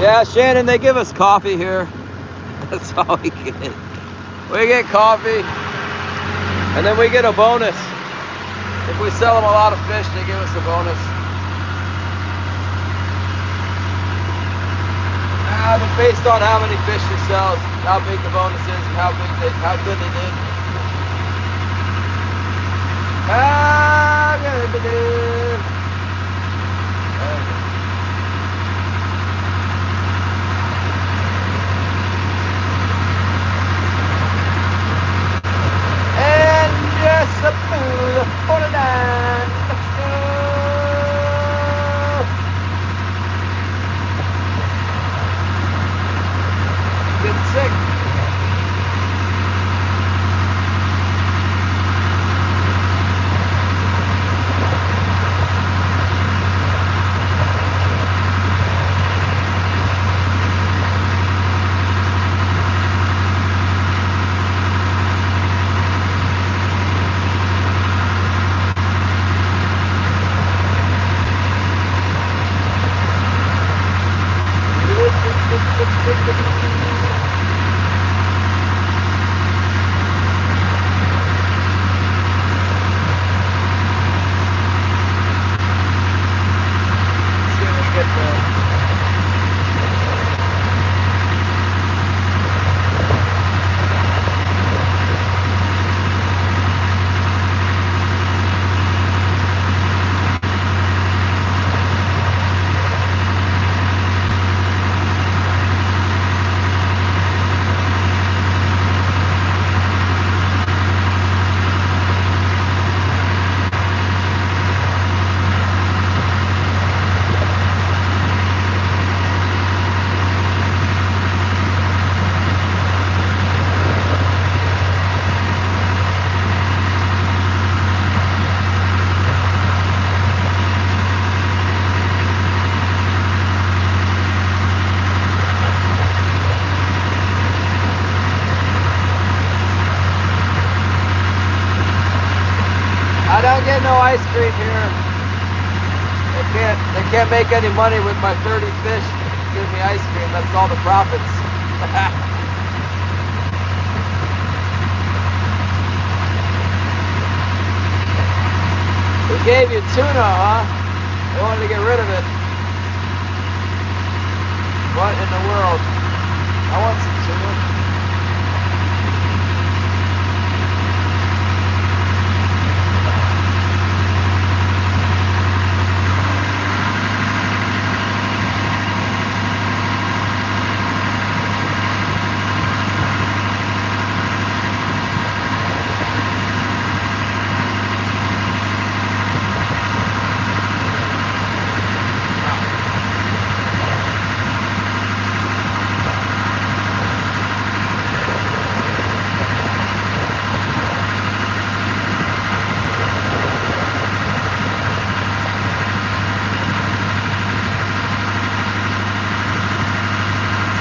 Yeah, Shannon, they give us coffee here. That's all we get. We get coffee, and then we get a bonus. If we sell them a lot of fish, they give us a bonus. But based on how many fish you sell, how big the bonus is, and how good they did. How good they did. And just a food, 49. Let's go. Getting sick. I don't get no ice cream here. They can't make any money with my 30 fish. Give me ice cream. That's all the profits. We gave you tuna, huh? They wanted to get rid of it. What in the world? I want some tuna.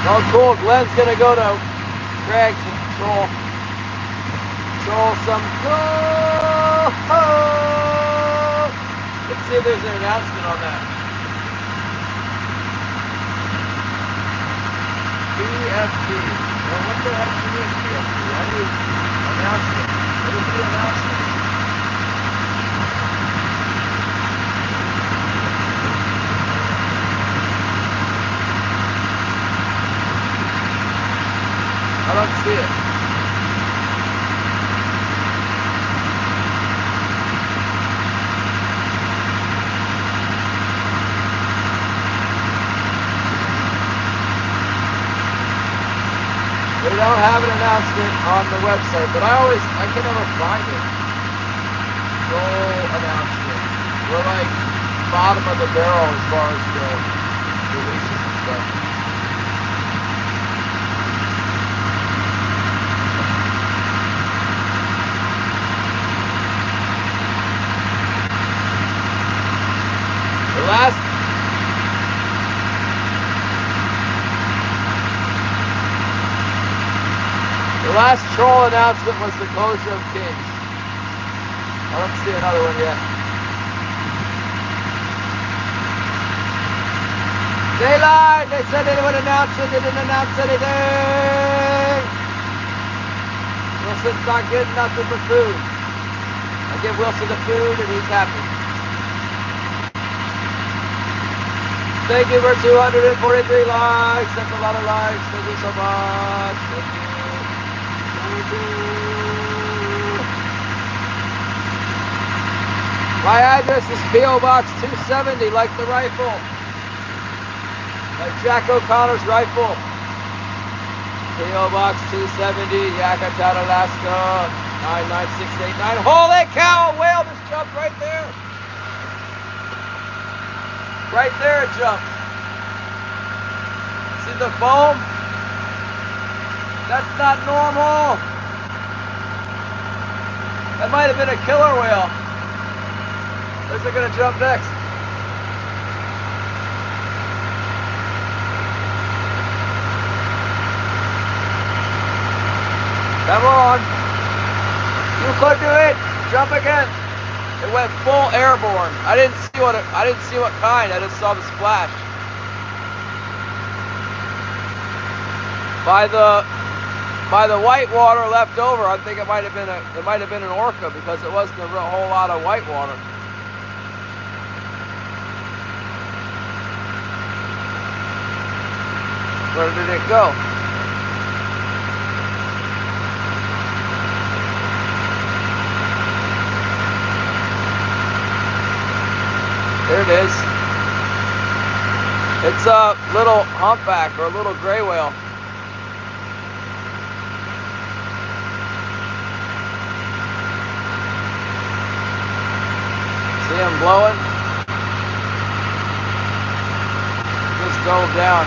Oh, cool. Glenn's going to go to Craig's and troll some gold. Let's see if there's an announcement on that. BFD. Well, what the heck do you mean BFD? I need announcement. What is the announcement? I don't see it. They don't have an announcement on the website, but I can never find it. Goal announcement. We're like bottom of the barrel as far as the releases and stuff. The last troll announcement was the closure of Kings. I don't see another one yet. Daylight! They said they would announce it, they didn't announce anything! Wilson's not getting nothing but food. I give Wilson the food and he's happy. Thank you for 243 likes. That's a lot of likes. Thank you so much. Thank you. Thank you. My address is P.O. Box 270, like the rifle. Like Jack O'Connor's rifle. P.O. Box 270, Yakutat, Alaska, 99689. Holy cow, a whale just jumped right there. Right there it jumped. See the foam? That's not normal. That might have been a killer whale. Where's it gonna jump next? Come on. You could do it. Jump again. It went full airborne. I didn't see what kind. I just saw the splash. By the white water left over, I think it might have been an orca because it wasn't a whole lot of white water. Where did it go? There it is. It's a little humpback or a little gray whale. See him blowing? Just dove down.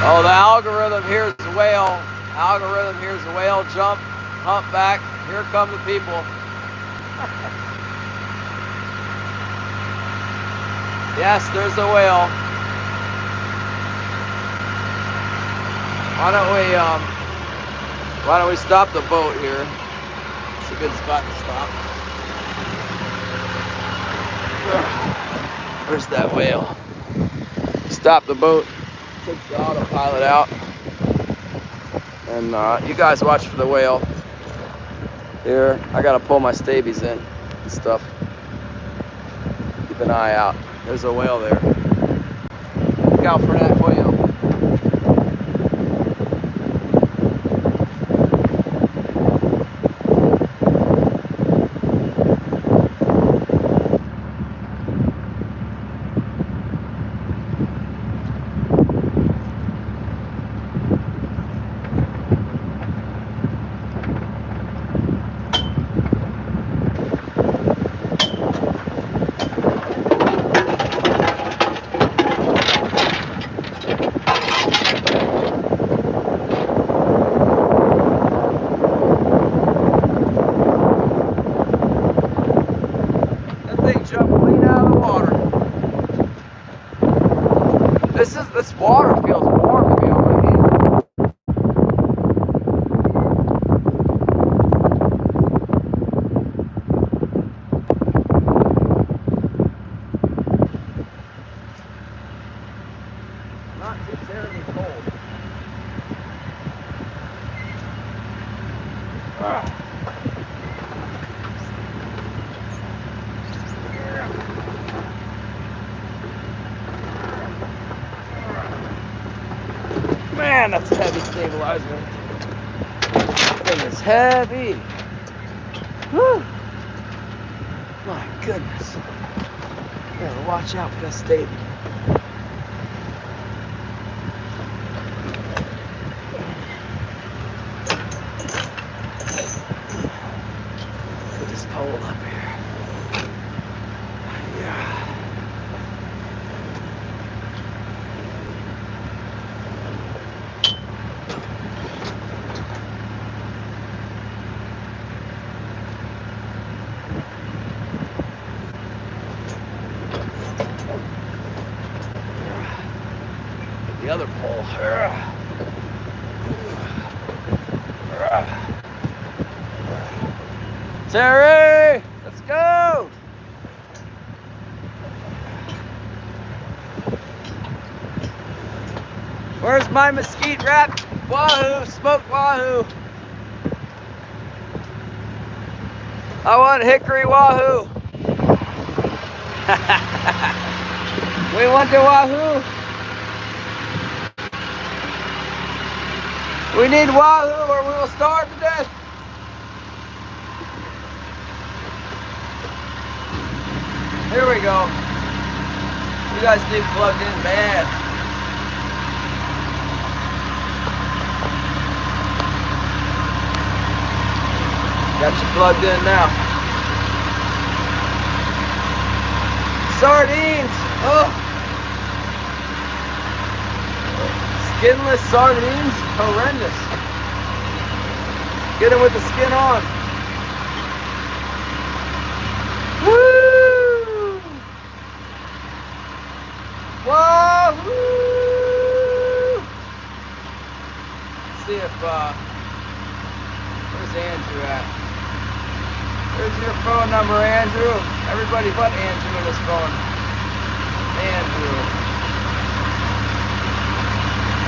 Oh, the algorithm here's the whale. Algorithm here's the whale. Jump, humpback. Here come the people. Yes, there's a whale. Why don't we stop the boat here? It's a good spot to stop. Where's that whale? Stop the boat. Take the autopilot out. And you guys watch for the whale. Here, I gotta pull my stabies in and stuff. Keep an eye out. There's a whale there. Look out for that whale. This water feels warm to me over here. Not too terribly cold. Man, that's a heavy stabilizer. That thing is heavy. Whew. My goodness. Gotta watch out for that stabilizer. the other pole. Terry, let's go. Where's my mesquite wrapped wahoo, smoked wahoo? I want hickory wahoo. We want the wahoo. We need wahoo or we will starve to death. Here we go. You guys need plugged in bad. Got you plugged in now. Sardines. Oh. Skinless sardines. Horrendous. Get them with the skin on. Woo! Wahoo! Let's see if where's Andrew at? There's your phone number, Andrew. Everybody but Andrew in his phone. Andrew.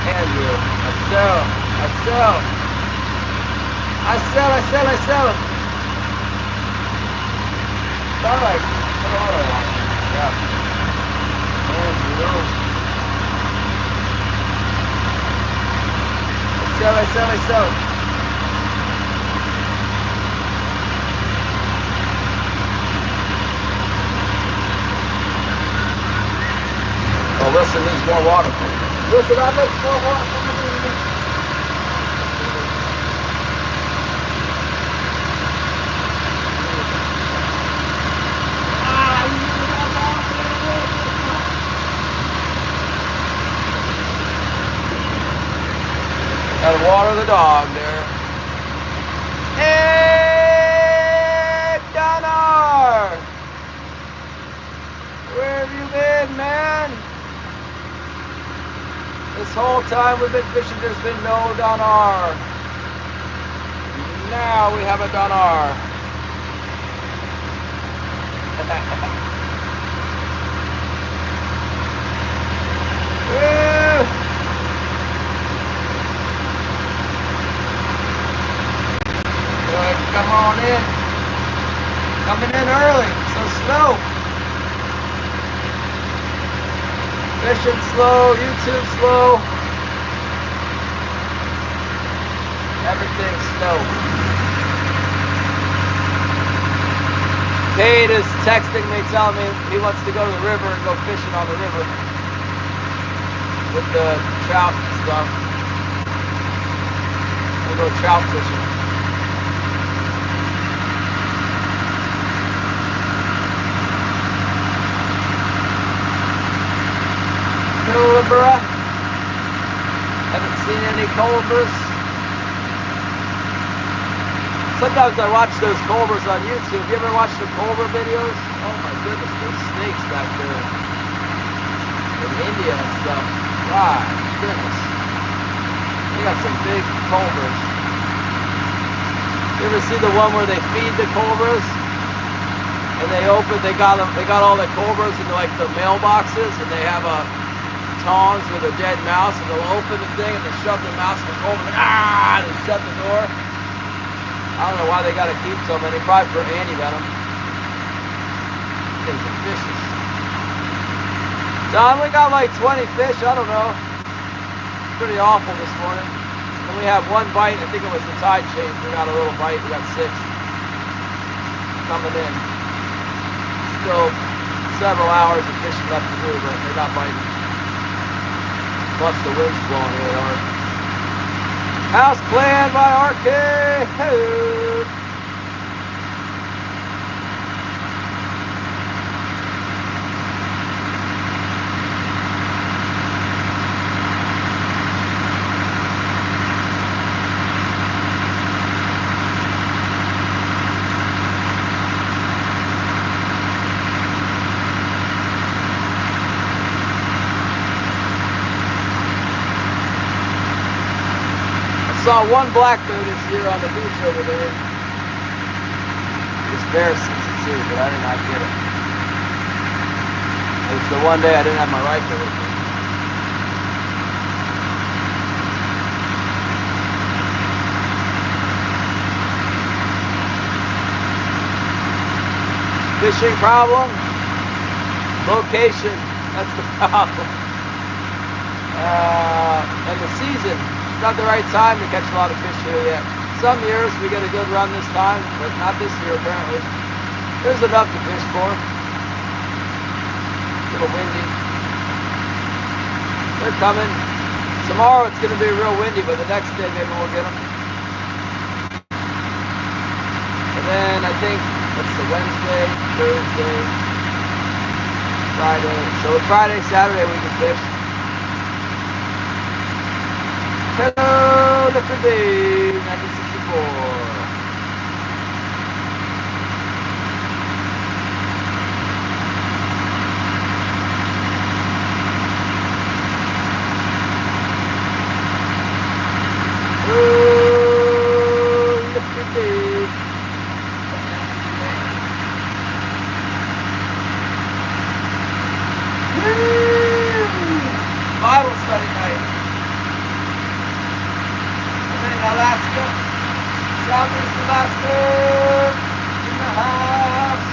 Andrew. I sell. Sound like, yeah. Andrew. I sell. Oh, Wilson needs more water. Wilson, I'd like more water. Gotta water the dog there. Hey, Donar! Where have you been, man? This whole time we've been fishing, there's been no Donar. Now we have a Donar. Good, come on in. Coming in early, so slow. Fishing slow, YouTube slow. Everything's slow. Kate is texting me, telling me he wants to go to the river and go fishing on the river with the trout and stuff. We'll go trout fishing. Cobra. Haven't seen any cobras. Sometimes I watch those cobras on YouTube. You ever watch the cobra videos? Oh my goodness, there's snakes back there. In India and stuff. My goodness. They got some big cobras. You ever see the one where they feed the cobras? And they got all the cobras in like the mailboxes, and they have tongs with a dead mouse, and they'll open the thing and they shove the mouse in the cobra, and they shut the door. I don't know why they got to keep so many, probably for anti-venom. Things are vicious. John, we got like 20 fish, I don't know. Pretty awful this morning. And we have one bite, I think it was the tide change. We got a little bite, we got 6 coming in. Still several hours of fishing left to do, but they're not biting. Plus the wind's blowing really hard. House plan by RK. Hey. saw one blackbird this year on the beach over there. It's bear season too, but I did not get it. It was the one day I didn't have my rifle with me. Fishing problem? Location, that's the problem. And the season, it's not the right time to catch a lot of fish here yet. Some years we get a good run this time, but not this year apparently. There's enough to fish for. A little windy. They're coming. Tomorrow it's going to be real windy, but the next day maybe we'll get them. And then I think, what's the Wednesday, Thursday, Friday. So Friday, Saturday we can fish. Hello, Liquid Day, 1964. Oh, Liquid Day. Bible study night. Alaska, Southeast Alaska, in the house.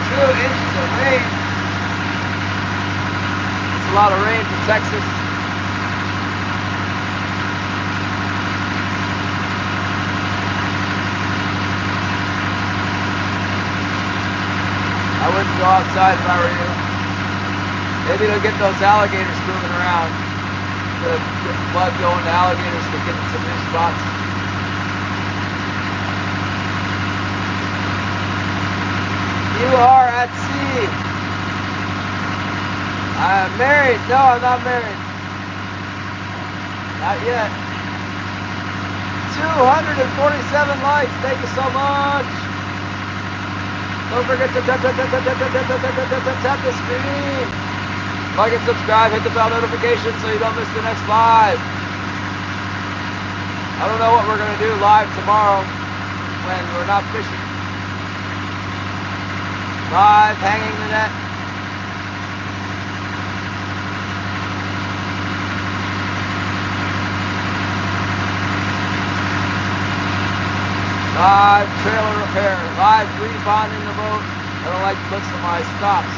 Two inches of rain. It's a lot of rain for Texas. I wouldn't go outside if I were you. Maybe they'll get those alligators moving around. The blood going to alligators to get some new spots. You are at sea. I'm married. No, I'm not married. Not yet. 247 likes. Thank you so much. Don't forget to tap the screen. Like and subscribe, hit the bell notification so you don't miss the next live. I don't know what we're going to do live tomorrow when we're not fishing. Live, hanging the net. Live trailer repair, live rebonding the boat. I don't like the looks of my stops.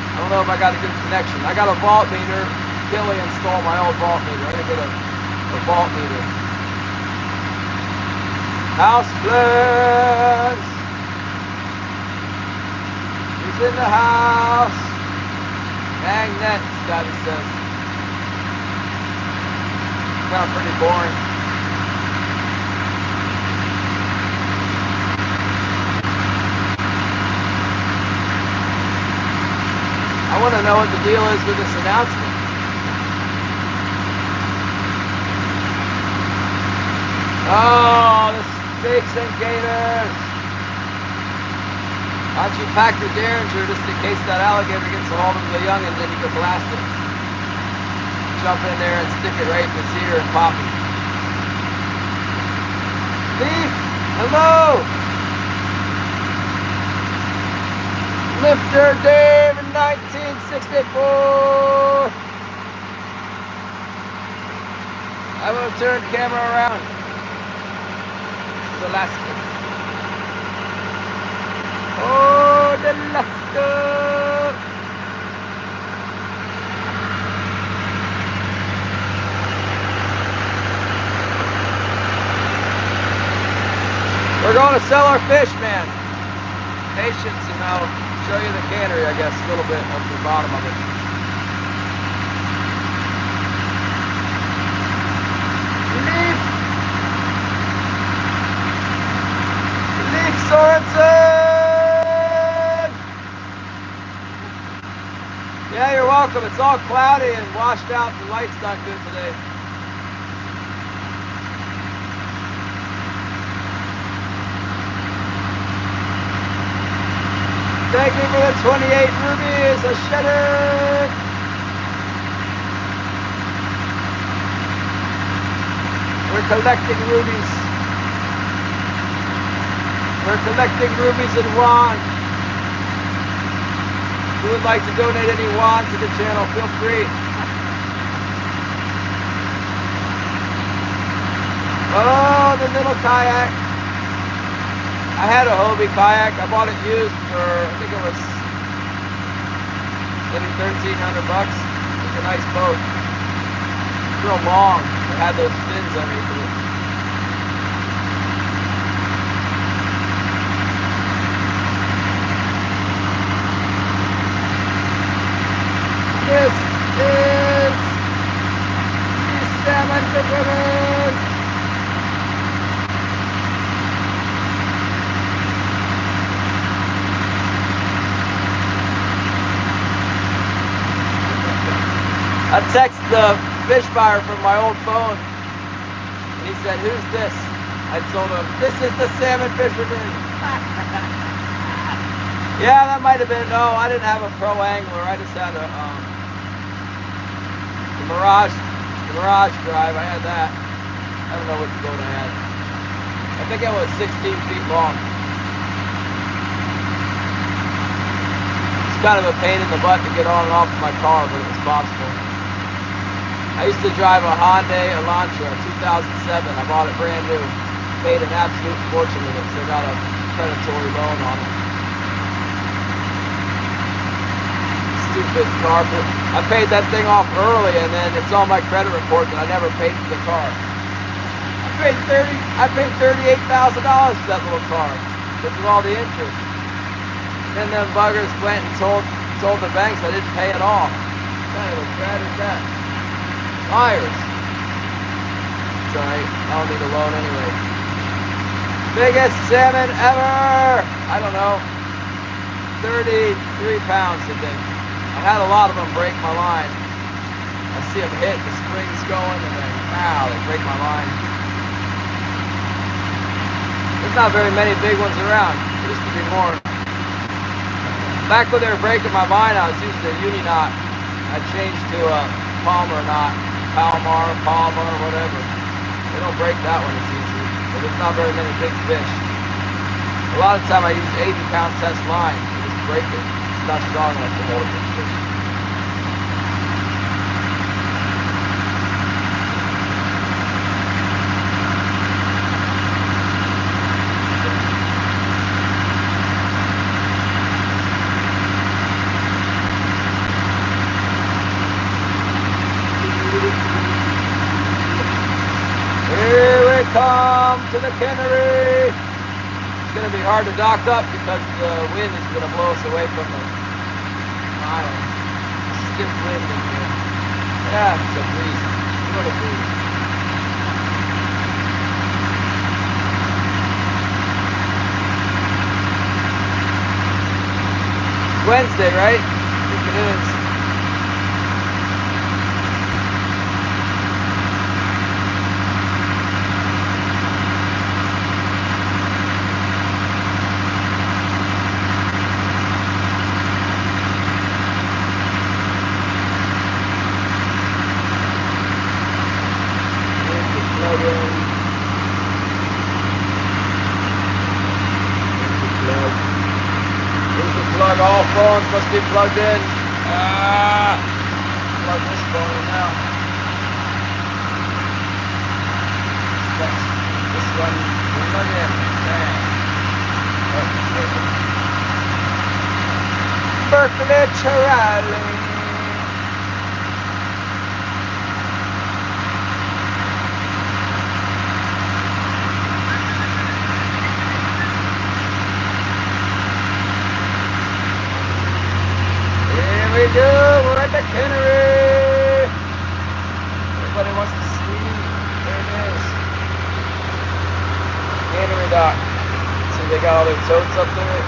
I don't know if I got a good connection. I got a vault meter. Billy installed my old vault meter. I didn't get a vault meter. House bless. Who's in the house? Hang net, Scotty says. Kind of pretty boring. I want to know what the deal is with this announcement. Oh, the snakes and gators. Why don't you pack your Derringer just in case that alligator gets a hold of the young and then you can blast it. Jump in there and stick it right in its ear and pop it. Leaf, hello. Lifter Dave in 1964. I will turn the camera around. The Alaska. Oh, the Alaska. We're going to sell our fish, man. Patience, and I'll show you the cannery, I guess, a little bit of the bottom of it. Leaf Sorensen! Yeah, you're welcome. It's all cloudy and washed out. The light's not good today. Thank you for the 28 rubies, a shedder. We're collecting rubies. We're collecting rubies and wand. Who would like to donate any wand to the channel, feel free. Oh, the little kayak. I had a Hobie kayak. I bought it used for, I think it was maybe 1,300 bucks. It's a nice boat. It's real long. It had those fins underneath it. This is the salmon fisherman. I texted the fish buyer from my old phone, and he said, "Who's this?" I told him, "This is the salmon fisherman." Yeah, that might have been. No, I didn't have a pro angler. I just had a the Mirage Drive. I had that. I don't know what boat I had. I think it was 16 feet long. It's kind of a pain in the butt to get on and off of my car, but it was possible. I used to drive a Hyundai Elantra 2007. I bought it brand new. Paid an absolute fortune with it, so I got a predatory loan on it. Stupid carpet. I paid that thing off early, and then it's on my credit report that I never paid for the car. I paid $38,000 for that little car because of all the interest. Then them buggers went and told the banks I didn't pay it off. What kind of a crap is that? Liars. It's alright. I don't need a loan anyway. Biggest salmon ever! I don't know. 33 pounds, I think. I've had a lot of them break my line. I see them hit, the springs going, and then, wow, they break my line. There's not very many big ones around. There used to be more. Back when they were breaking my line, I was using a uni knot. I changed to a Palmer knot. Palmer, whatever. They don't break that one as easy. But there's not very many big fish. A lot of the time I use 80-pound test line. You just break it. It's not strong enough to hold a big fish. Here we come to the cannery. It's going to be hard to dock up because the wind is going to blow us away from the island. Stiff wind in here. Yeah, it's a breeze. What a breeze. Wednesday, right? I think it is. Plug, all phones must be plugged in. Plug this phone in now. This one, plug in. Bang. Berkeley Charlie. We do, we're at the cannery. Everybody wants to see. There it is. Cannery dock. See, they got all their totes up there.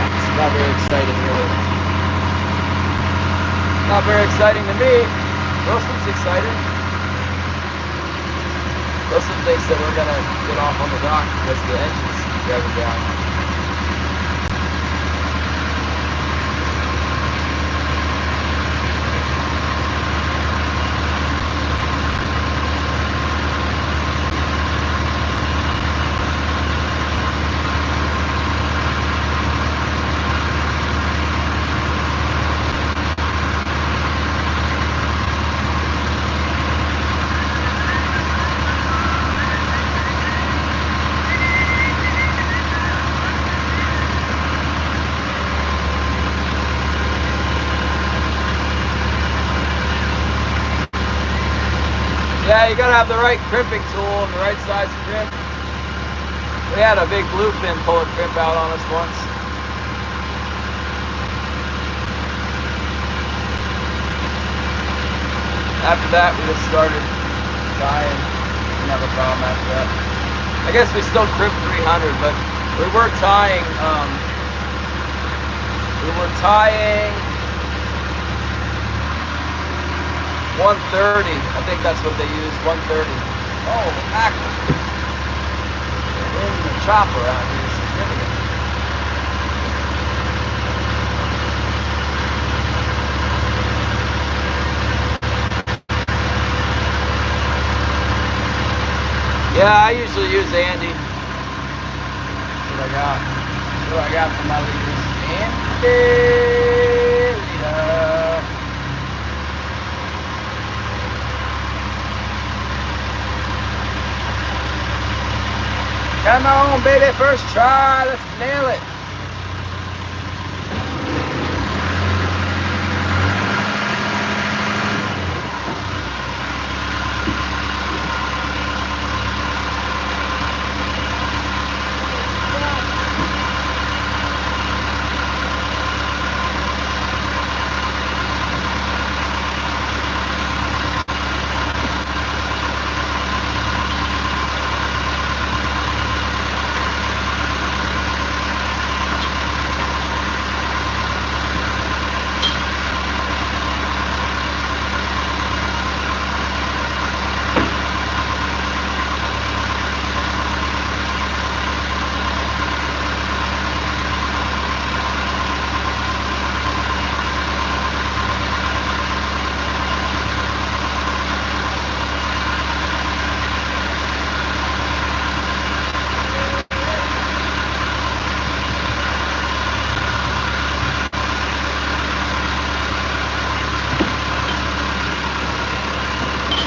It's not very exciting, really. Not very exciting to me. Wilson's excited. Wilson thinks that we're gonna get off on the dock because the engine's driving down. Yeah, you gotta have the right crimping tool and the right size crimp. We had a big bluefin pull a crimp out on us once. After that, we just started tying. Didn't have a problem after that. I guess we still crimp 300, but we were tying. We were tying 130. I think that's what they used. 130. Oh, mackerel! The chopper out here is significant. Yeah, I usually use Andy. That's what I got. That's what I got for my leaders. Andy leader. Come on, baby, first try. Let's nail it.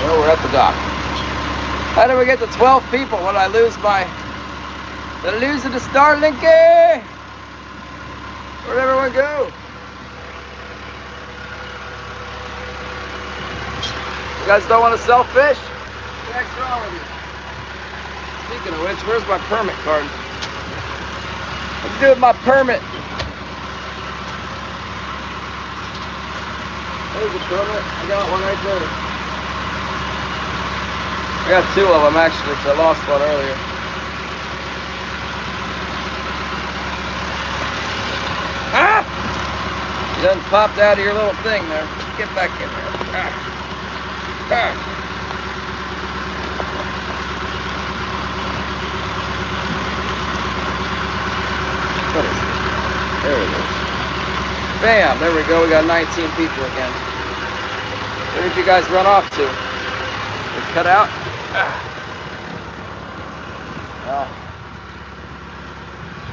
Well, we're at the dock. How did we get to 12 people when I lose my... Did I lose it to Starlinky? Where'd everyone go? You guys don't want to sell fish? What the heck's wrong with you? Speaking of which, where's my permit card? What's good with my permit? There's a permit. I got one right there. I got two of them actually, because I lost one earlier. Ah! You done popped out of your little thing there. Get back in there. Ah. Ah. What is it? There it is. Bam! There we go. We got 19 people again. Where did you guys run off to? They cut out? Ah.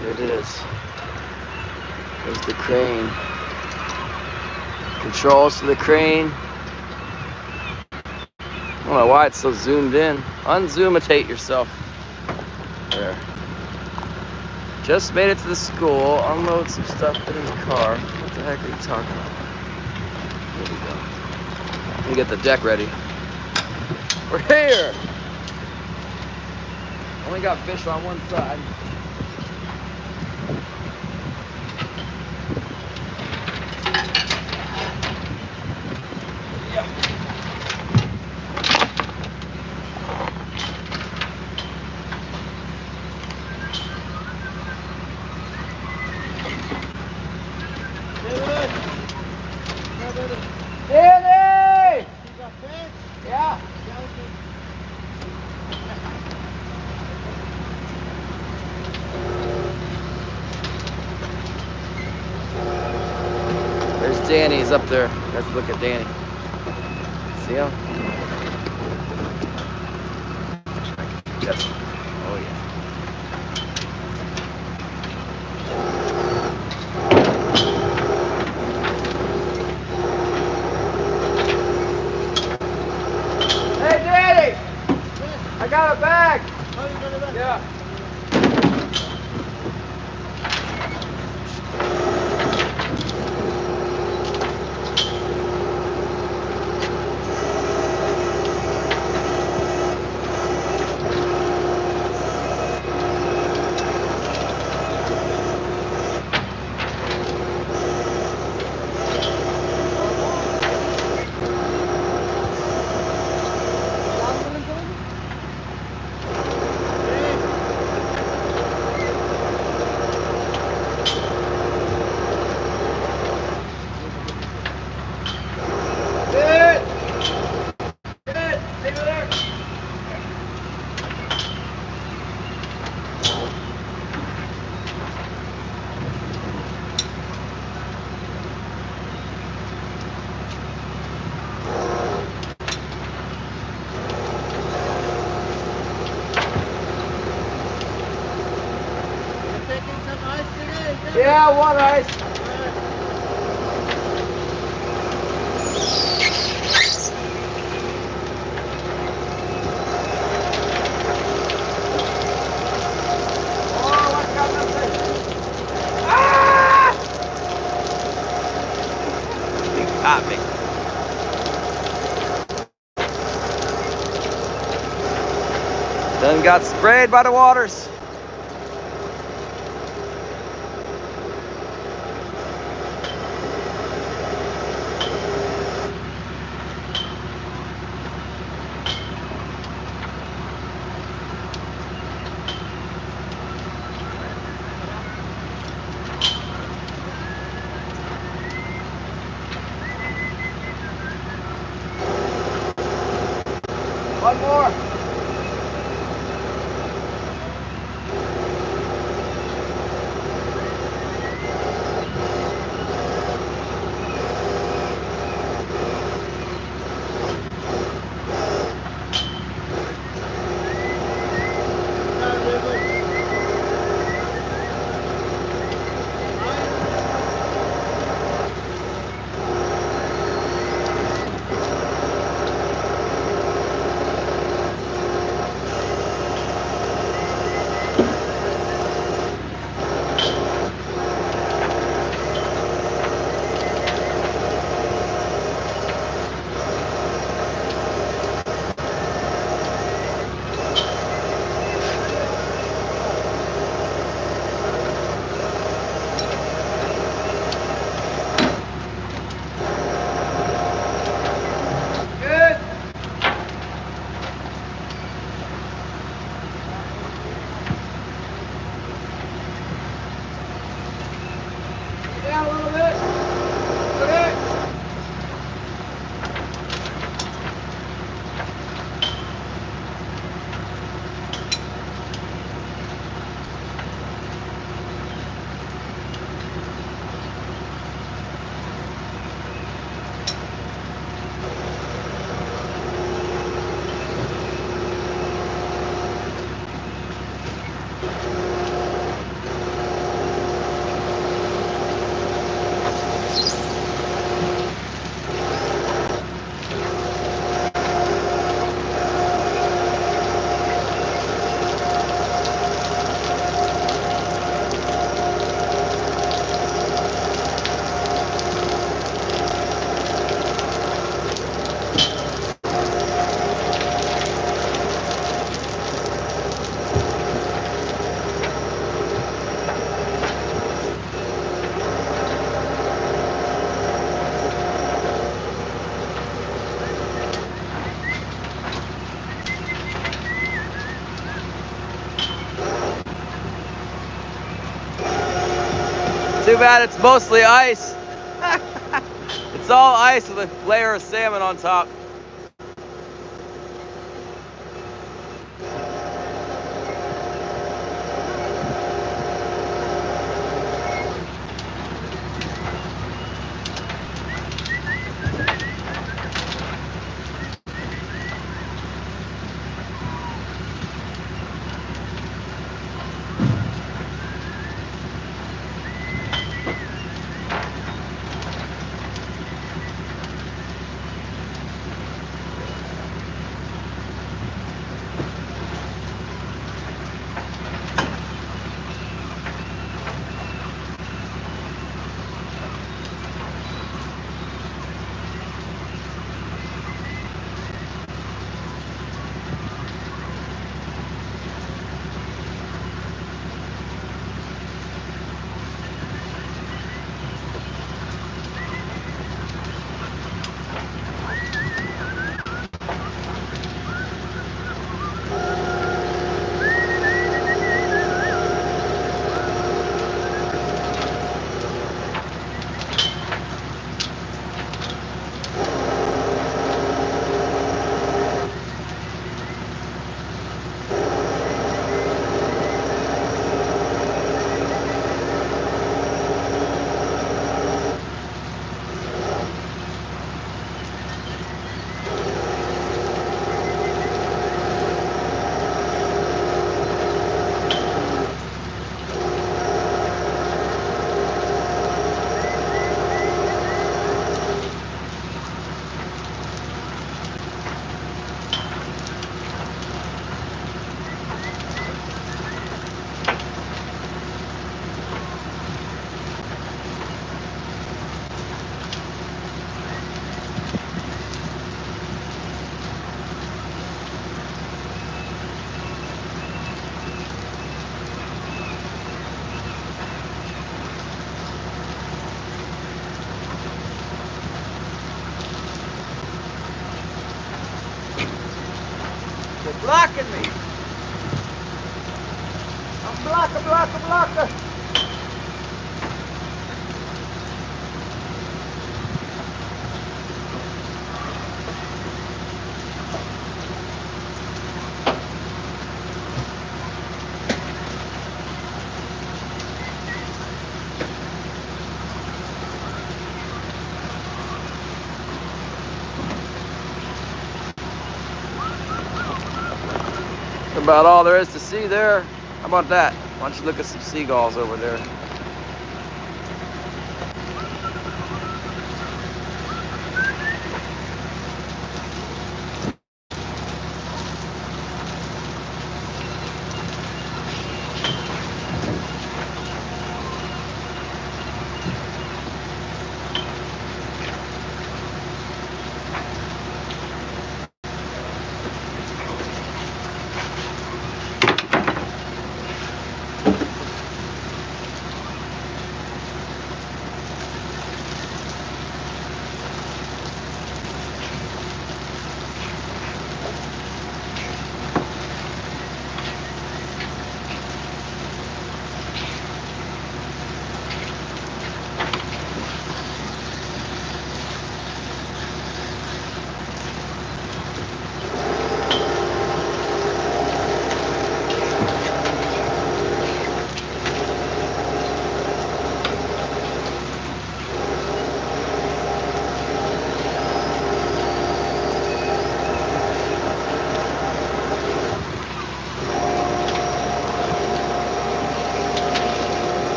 Here it is. There's the crane. Controls to the crane. I don't know why it's so zoomed in. Unzoomitate yourself. There. Just made it to the school. Unload some stuff in the car. What the heck are you talking about? Here we go. Let me get the deck ready. We're here! Only got fish on one side. Yeah. Danny! You got fish? Yeah. Danny's up there. Let's look at Danny. See him? Yes. Oh yeah. Hey Danny! I got a bag! Oh, you got a bag? Yeah. Taking some ice today? Yeah, one ice. Oh, what's got this thing? Ah! He got me. Then got sprayed by the waters. One more. Yeah, a little bit. Okay. Too bad it's mostly ice. It's all ice with a layer of salmon on top. Blocking me. I'm blocker. That's about all there is to see there. How about that? Why don't you look at some seagulls over there?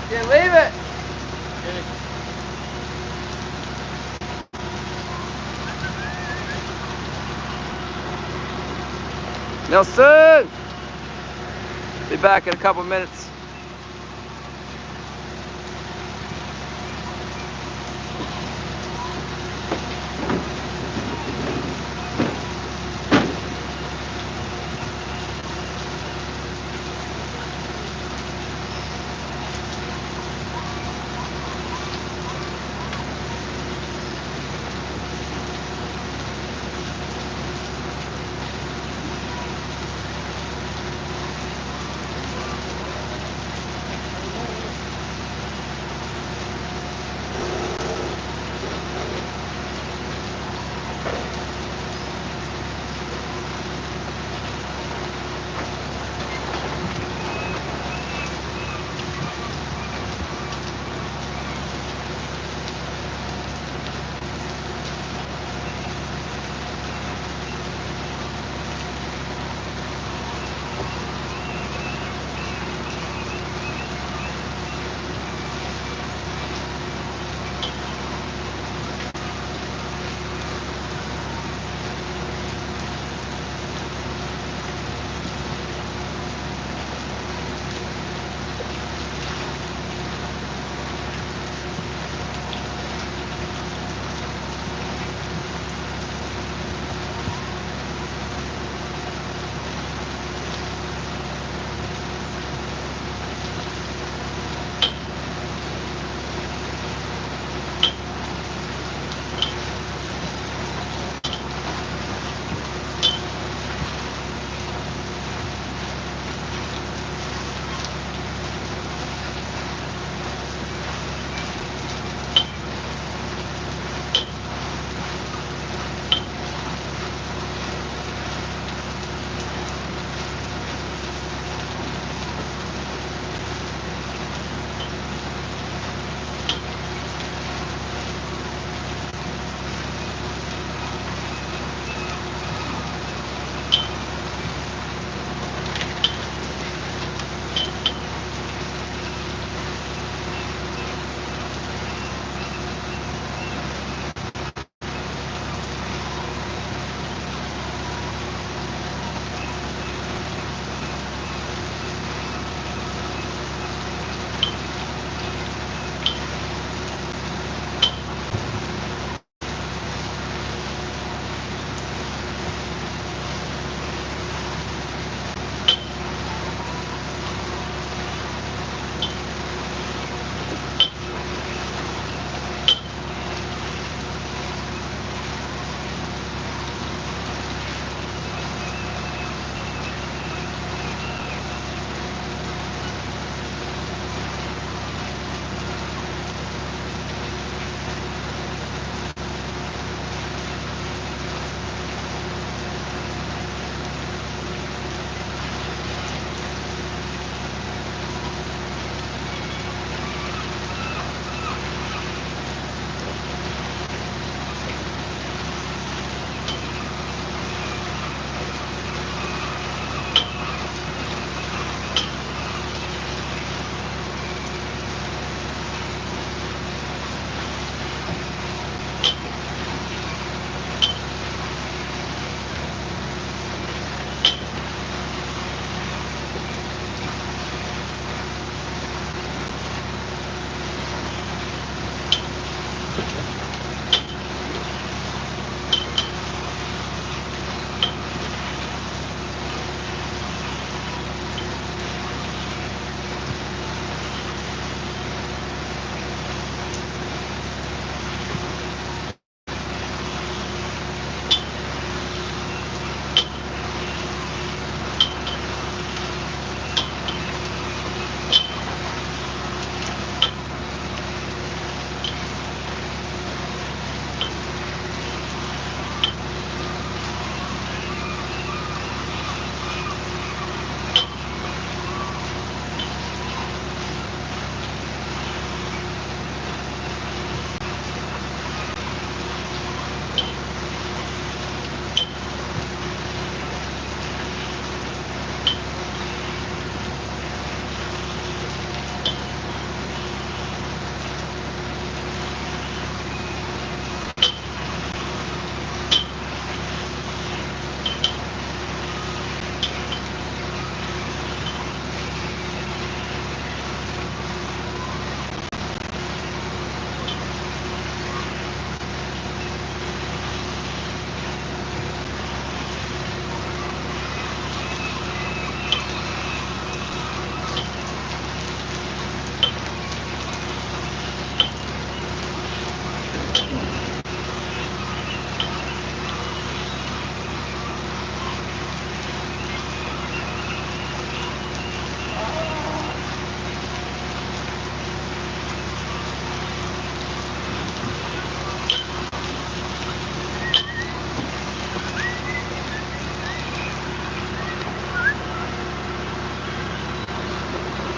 Can't leave it. Nelson! Be back in a couple minutes.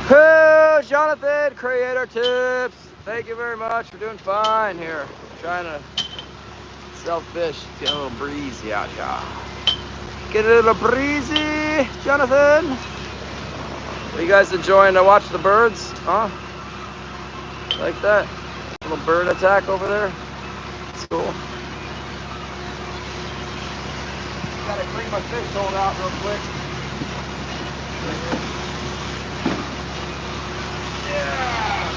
Hey, Jonathan, Creator Tips. Thank you very much. We're doing fine here. Trying to sell fish. It's getting a little breezy out here. Get a little breezy, Jonathan. Are you guys enjoying to watch the birds? Huh? Like that? Little bird attack over there. It's cool. Gotta clean my fish hole out real quick. Yeah.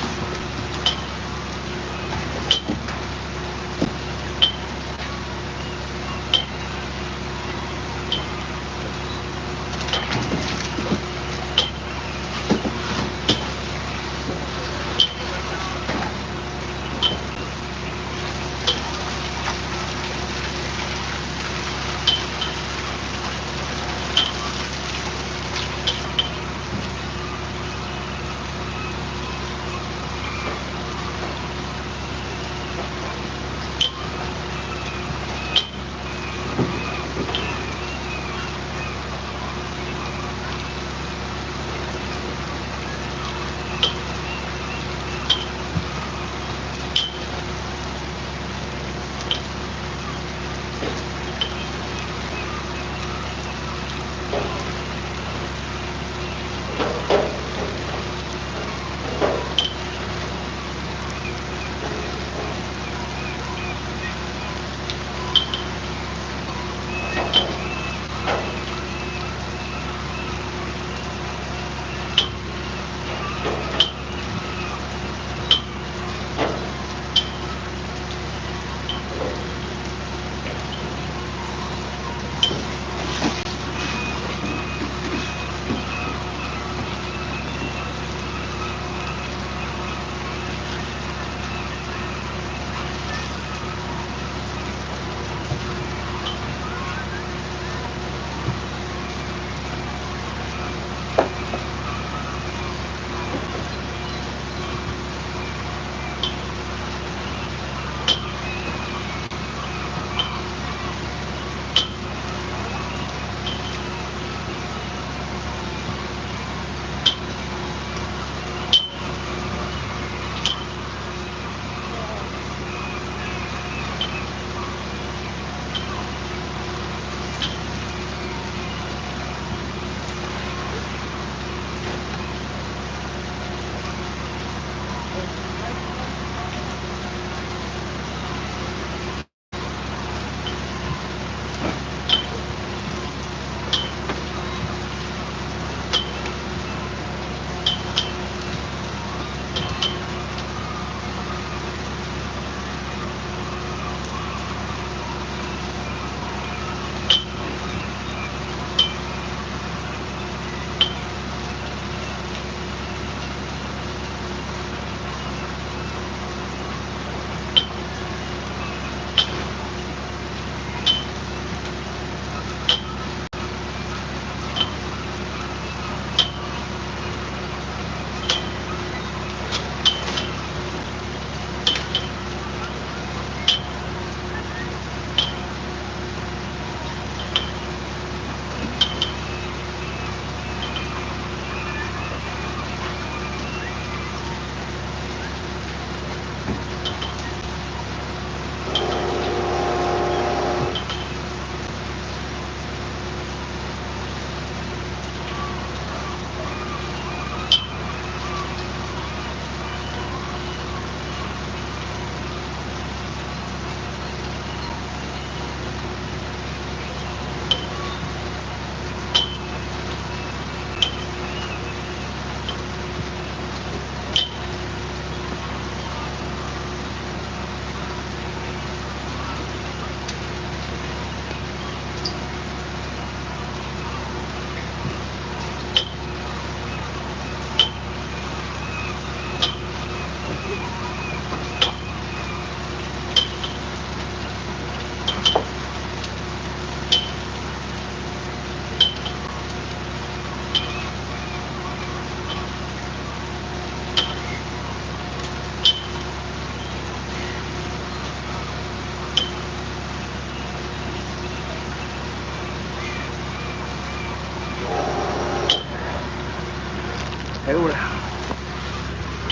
Hold on.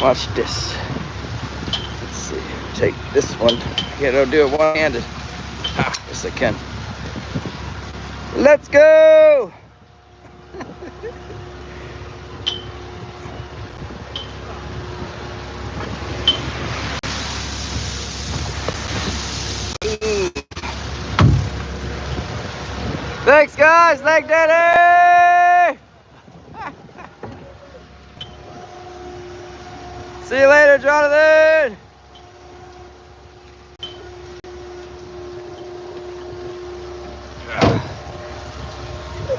Watch this. Let's see. Take this one. I'll do it one-handed. Yes, I can. Let's go! Thanks, guys. Leg Daddy! See you later, Jonathan!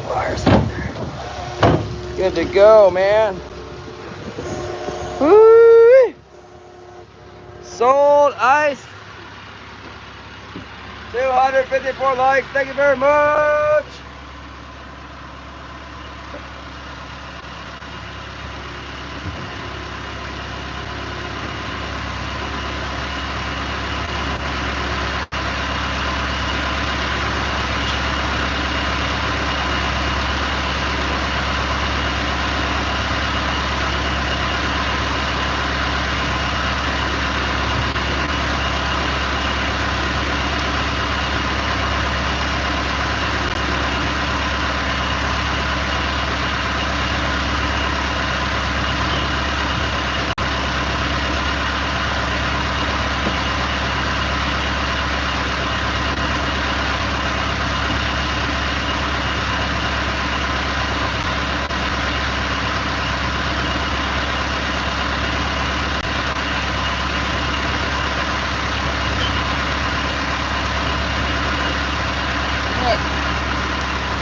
Wires out there. Good to go, man. Woo! Sold ice. 254 likes. Thank you very much.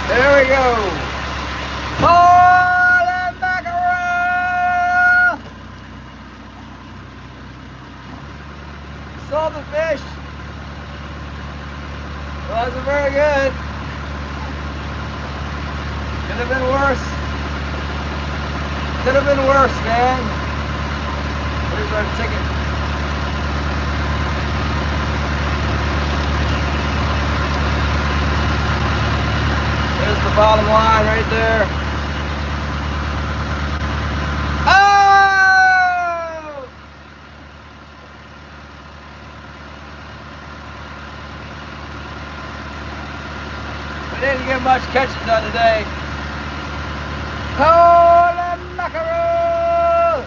There we go. Holy mackerel! Saw the fish. Wasn't very good. Could have been worse. Could have been worse, man. Here's our ticket. There's the bottom line right there. Oh! We didn't get much catching done today. Holy mackerel!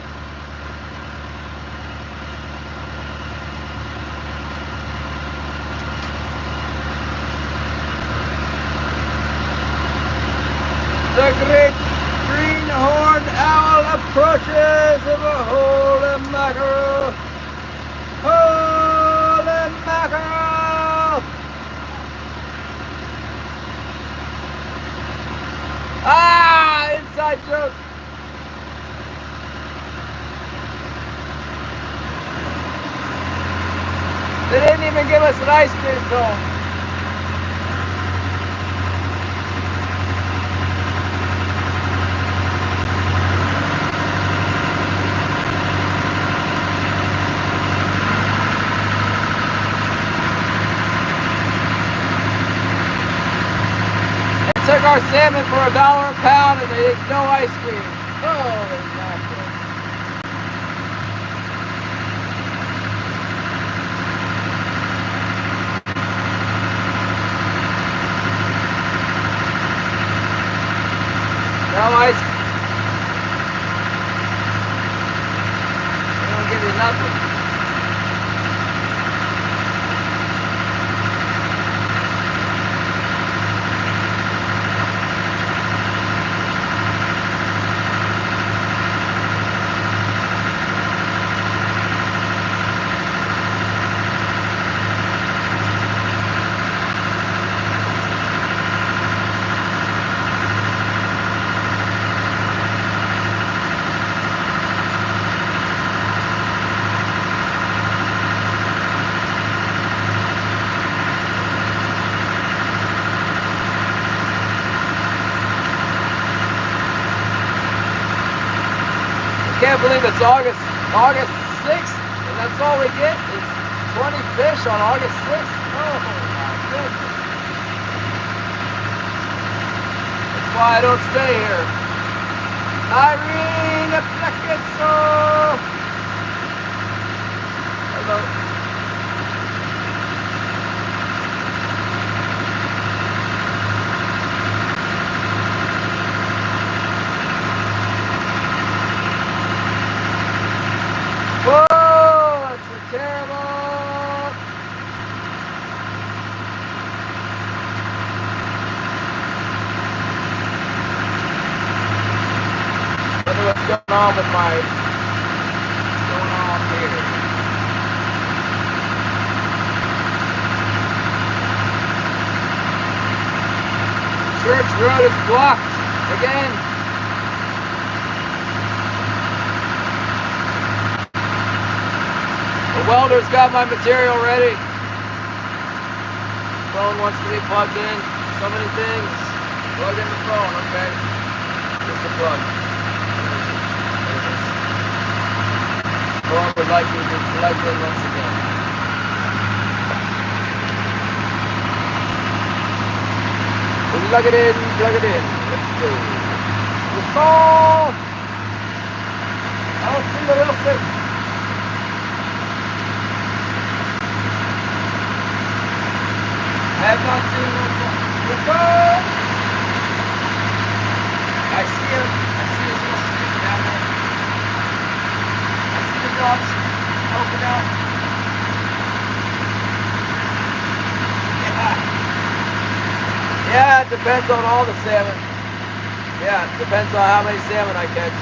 The great green-horned owl approaches of a holy mackerel. Holy mackerel! Ah, inside joke. They didn't even give us an ice cream cone. Took our salmon for $1 a pound and they did no ice cream. Holy mackerel. No ice cream. They don't give you nothing. Can't believe it's August 6th, and that's all we get is 20 fish on August 6th. Oh my goodness. That's why I don't stay here. Irene Placazzo. Hello. Whoa, that's a terrible. Wonder what's going on with what's going on here. Church Road is blocked again. The welder's got my material ready. Phone wants to be plugged in. So many things. Plug in the phone, okay? Just the plug. Phone would like you to be plugged in once again. Plug it in, plug it in. Let's go. Let's go! I'll see you real soon. I have not seen one. Let's go! I see him. I see his little street down there. I see the dogs helping out. Yeah, it depends on all the salmon. Yeah, it depends on how many salmon I catch.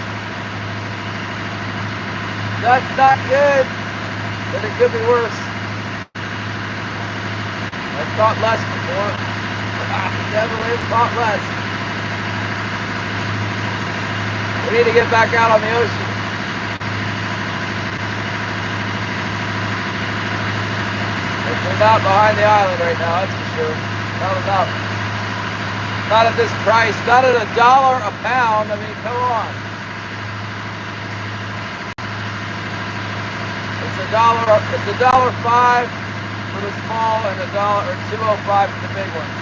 That's not good, but it could be worse. I've caught less before. Definitely caught less. We need to get back out on the ocean. It's not behind the island right now, that's for sure. Not enough. Not at this price. Not at $1 a pound. I mean, come on. It's $1.05 for the small and $2.05 for the big ones.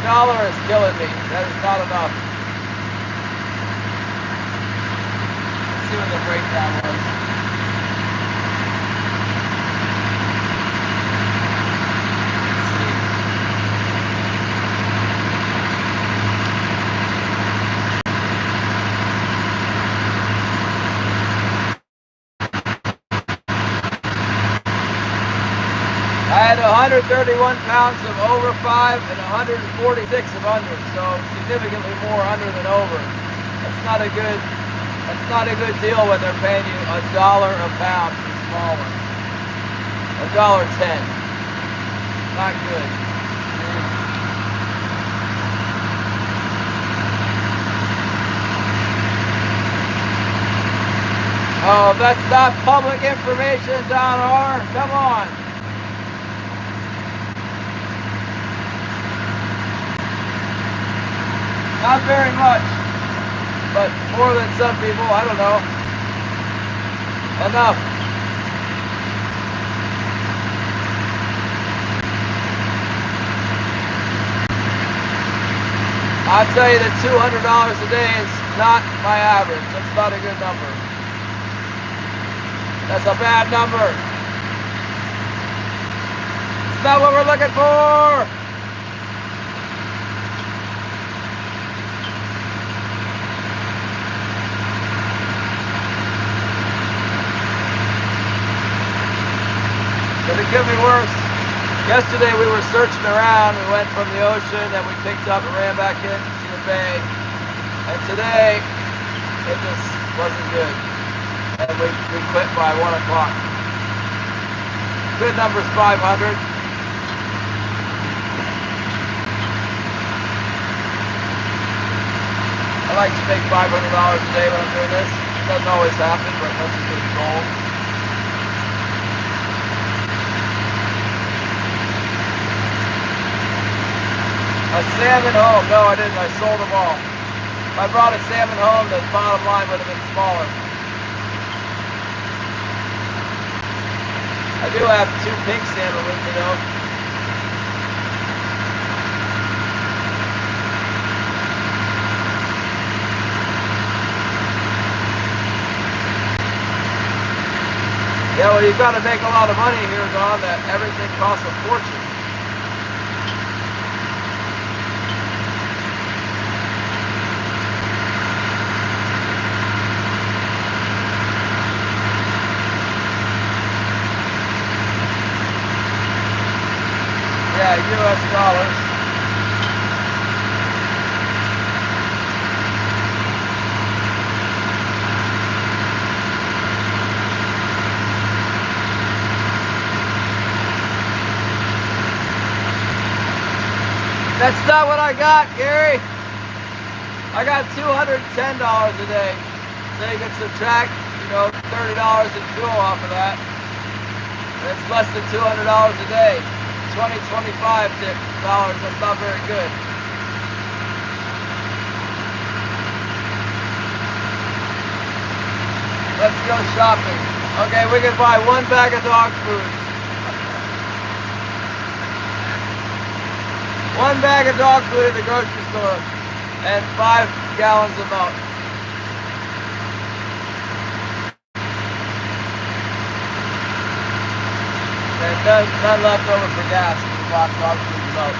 $1 is killing me. That is not enough. Let's see what the breakdown was. I had 131 pounds of over 5 and 146 of under, so significantly more under than over. That's not a good deal when they're paying you $1 a pound for the small ones. $1.10. Not good. Oh, that's not public information, Don R. Come on. Not very much, but more than some people, I don't know. Enough. I'll tell you that $200 a day is not my average. That's not a good number. That's a bad number. It's not what we're looking for. But it could be worse. Yesterday we were searching around. We went from the ocean and we picked up and ran back into the bay. And today, it just wasn't good. And we quit by 1 o'clock. Good number's 500. I like to make $500 a day when I'm doing this. It doesn't always happen, but that's a good goal. A salmon home. No, I didn't. I sold them all. If I brought a salmon home, the bottom line would have been smaller. I do have 2 pink salmon with me though. Yeah, well, you've got to make a lot of money here, Don, that everything costs a fortune. Yeah, US dollars. That's not what I got, Gary. I got $210 a day. So you can subtract, $30 in fuel off of that. That's less than $200 a day. 20, 25 dollars, that's not very good. Let's go shopping. Okay, we can buy one bag of dog food. One bag of dog food at the grocery store and 5 gallons of milk. And none left over for gas if we bought dog food and milk.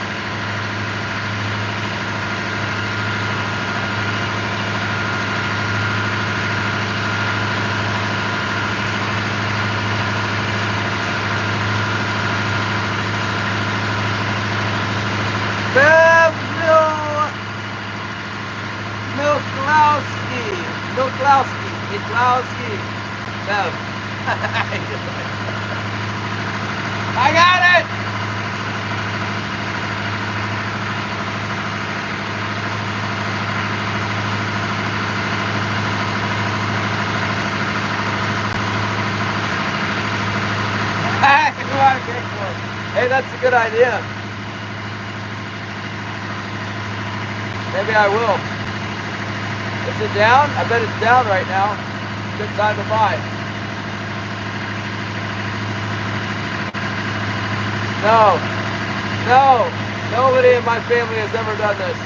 Miklowski. No. I got it! Hey, that's a good idea. Maybe I will. Is it down? I bet it's down right now. Good time to buy. No. Nobody in my family has ever done this.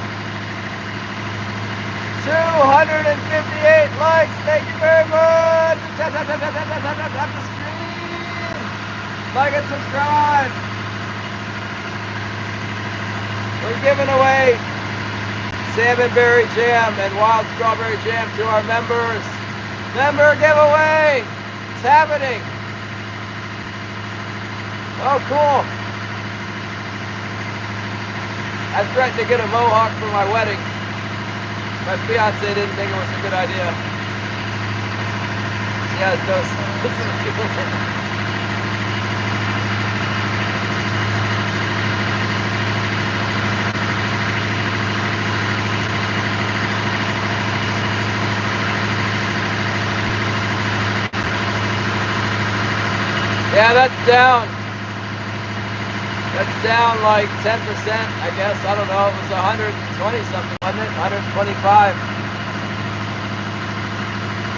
258 likes. Thank you very much. Tap the screen. Like and subscribe. We're giving away salmon berry jam and wild strawberry jam to our members. Member giveaway. It's happening. Oh, cool. I threatened to get a mohawk for my wedding. My fiance didn't think it was a good idea. She has no sense of humor. Yeah, that's down. That's down like 10%, I guess. I don't know. It was 120 something, wasn't it? 125.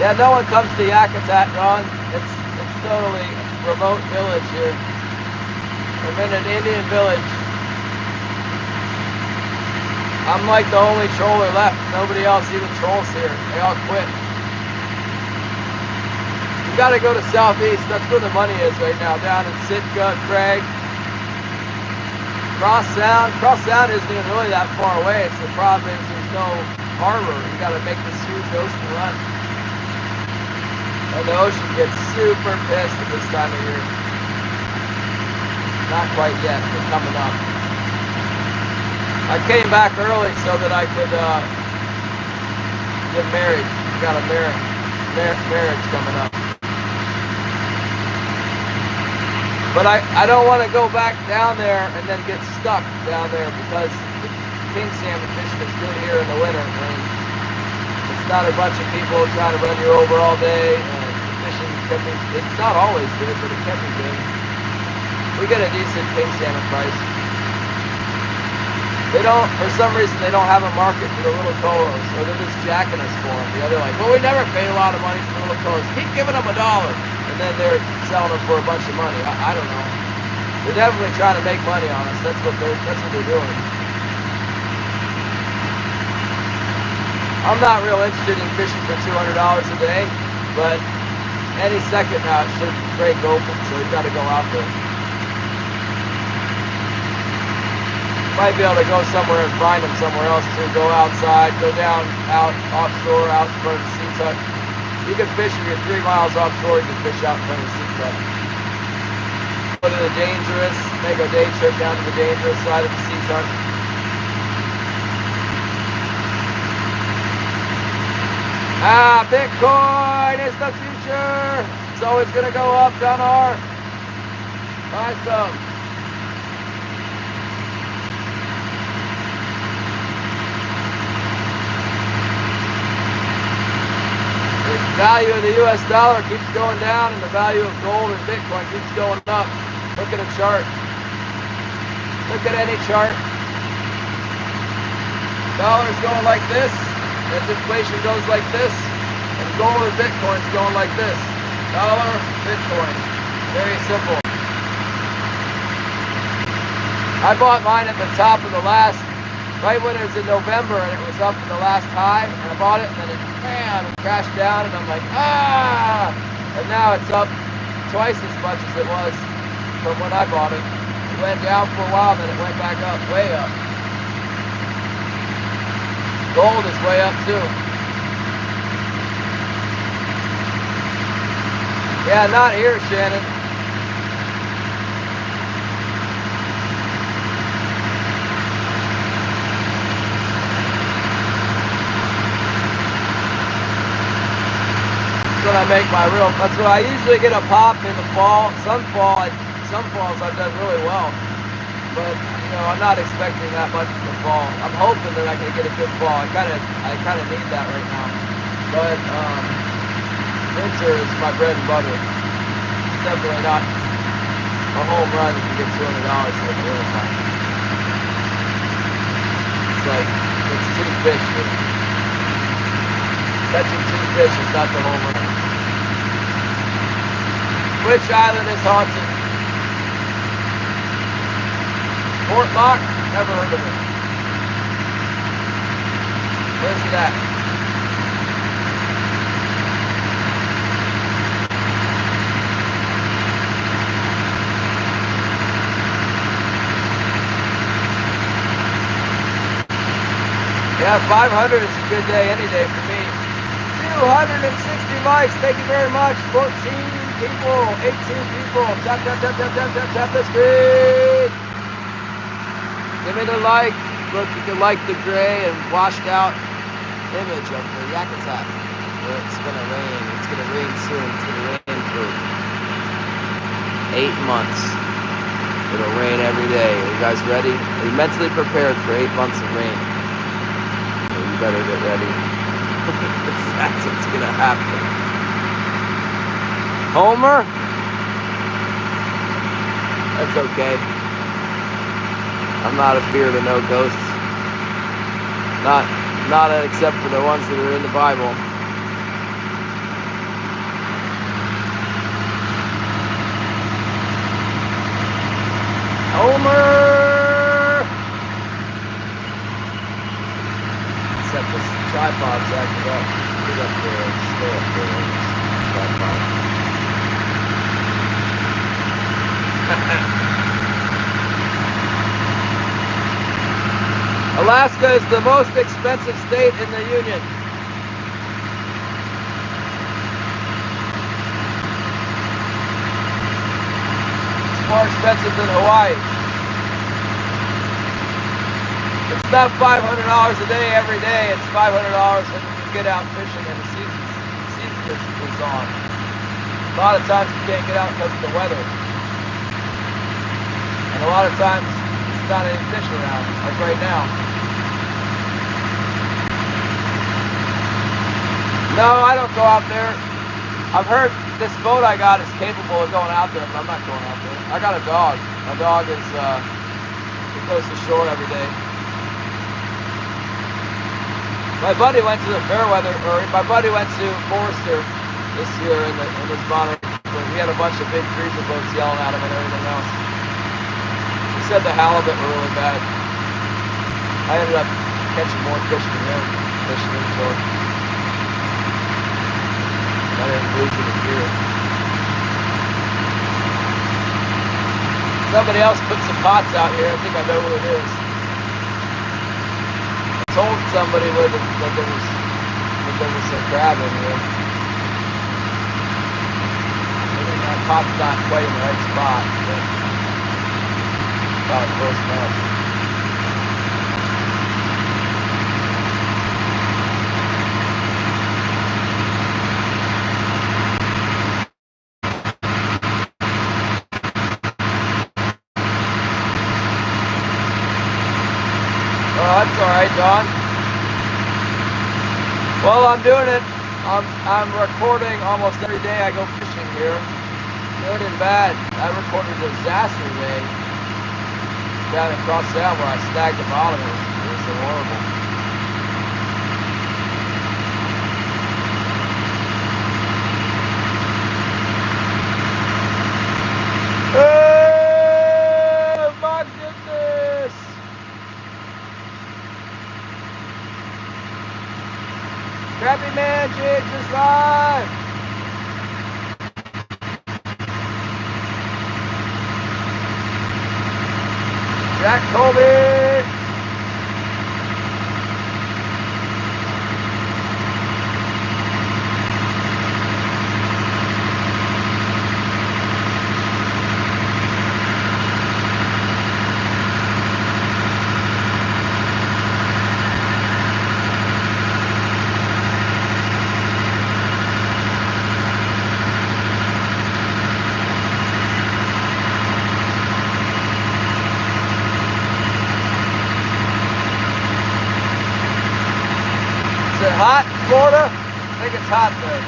Yeah, no one comes to Yakutat, Ron. It's totally remote village here. I'm in an Indian village. I'm like the only troller left. Nobody else even trolls here. They all quit. You gotta go to Southeast. That's where the money is right now. Down in Sitka, Craig. Cross Sound isn't even really that far away. It's the problem is there's no harbor. You got to make this huge ocean run. And the ocean gets super pissed at this time of year. Not quite yet, but coming up. I came back early so that I could get married. I got a marriage coming up. But I don't want to go back down there and then get stuck down there because the king salmon fishing is good here in the winter. And it's not a bunch of people trying to run you over all day. And the fishing can be, it's not always good, but it can be good. We get a decent king salmon price. They don't, for some reason, they don't have a market for the little colos, so they're just jacking us for them. They're like, well, we never paid a lot of money for little colos. Keep giving them $1. And then they're selling them for a bunch of money. I don't know. They're definitely trying to make money on us. That's what they're doing. I'm not real interested in fishing for $200 a day, but Any second now it should break open, so you got to go out there. Might be able to go somewhere and find them somewhere else too. Go outside, go down, out, offshore, out in front of the sea hut. You can fish if you're 3 miles offshore, you can fish out in front of the sea hut. Go to the dangerous, make a day trip down to the dangerous side of the sea hut. Ah, Bitcoin is the future. It's always gonna go up, Sonar. Buy some. The value of the US dollar keeps going down and the value of gold and Bitcoin keeps going up. Look at a chart. Look at any chart. Dollar's going like this. As inflation goes like this, and gold and Bitcoin's going like this. Dollar, Bitcoin. Very simple. I bought mine at the top of the last, right when it was in November and it was up in the last high, and I bought it and then it, bam, it crashed down and I'm like, ah! And now it's up twice as much as it was from when I bought it. It went down for a while, then it went back up, way up. Gold is way up too. Yeah, not here, Shannon. That's when I make my real, that's when I usually get a pop in the fall. Some falls I've done really well. But you know, I'm not expecting that much in the fall. I'm hoping that I can get a good fall. I kind of need that right now. But winter is my bread and butter. It's definitely not a home run if you get $200 in the winter time. It's like it's 2 fish. Dude. Catching 2 fish is not the home run. Which island is haunted? Fort Lock? Never heard of it. Where's it at? Yeah, 500 is a good day, any day for me. 260 likes, thank you very much. 14 people, 18 people. Tap, tap, tap, tap, tap, tap, tap the screen. Give me the like. Look, you can like the gray and washed out image of the Yakutat. It's gonna rain. It's gonna rain soon. It's gonna rain for 8 months. It'll rain every day. Are you guys ready? Are you mentally prepared for 8 months of rain? Well, you better get ready. That's what's gonna happen. Homer? That's okay. I'm not afeard of no ghosts. Not except for the ones that are in the Bible. Homer! Except this tripod's acting up. Get up there. Stay up there. Tripod. Alaska is the most expensive state in the Union. It's more expensive than Hawaii. It's not $500 a day every day. It's $500 when you get out fishing and the season is on. A lot of times you can't get out because of the weather. And a lot of times there's not any fish around, like right now. No, I don't go out there. I've heard this boat I got is capable of going out there, but I'm not going out there. I got a dog. My dog is, he goes to shore every day. My buddy went to the Fairweather, or my buddy went to Forrester this year in his bonnet. He had a bunch of big cruiser boats yelling at him and everything else. He said the halibut were really bad. I ended up catching more fish than him, fishing inshore. Not even losing a gear. Somebody else put some pots out here. I think I know who it is. I told somebody that there was some crab in here. Maybe that pot's not quite in the right spot, but about close enough. Oh, that's all right, Don. Well, I'm doing it. I'm recording almost every day I go fishing here. Good and bad. I recorded a disaster day down across Salmon where I snagged the bottom. It was so horrible. Oh my goodness! Crappy Man Jigs is live! Jack Colby! Is it hot in Florida? I think it's hot there.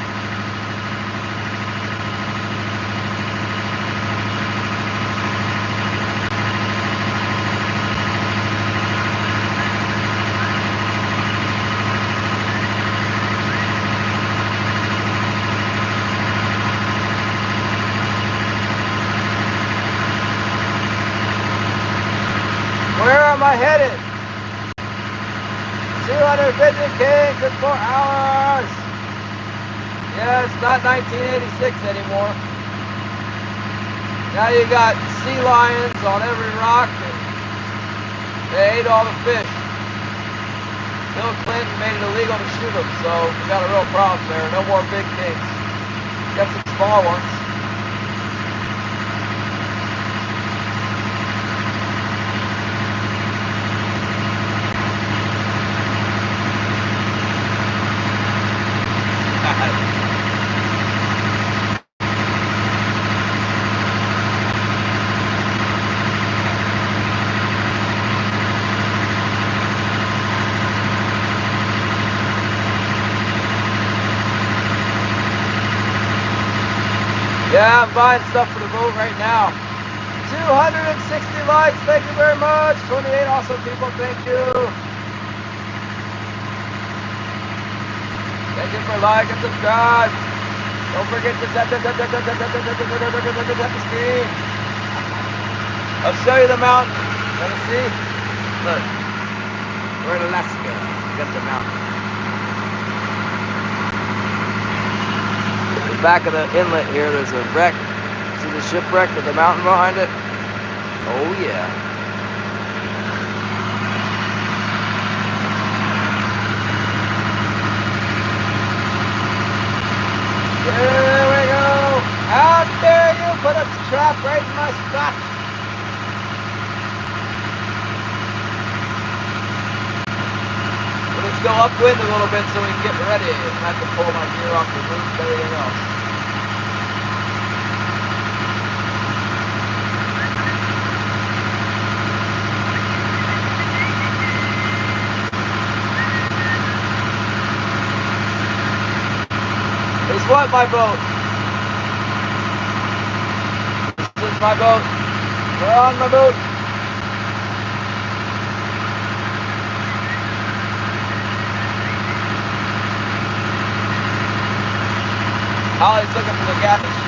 Where am I headed? 250 kings in 4 hours. Yeah, it's not 1986 anymore. Now you got sea lions on every rock, and they ate all the fish. Bill Clinton made it illegal to shoot them, so we got a real problem there. No more big kings. Got some small ones. Yeah, I'm buying stuff for the boat right now. 260 likes, thank you very much. 28 awesome people, thank you. Thank you for like and subscribe. Don't forget to tap the screen. I'll show you the mountain. Wanna see? Look, we're in Alaska. We got the mountain. The back of the inlet here, there's a wreck. See the shipwreck with the mountain behind it? Oh yeah. There we go. How dare you put a trap right in my spot? Let's go upwind a little bit so we can get ready and I can pull my gear off the roof and everything else. It's what, my boat? This is my boat. We're on my boat. Holly's looking for the gaffers.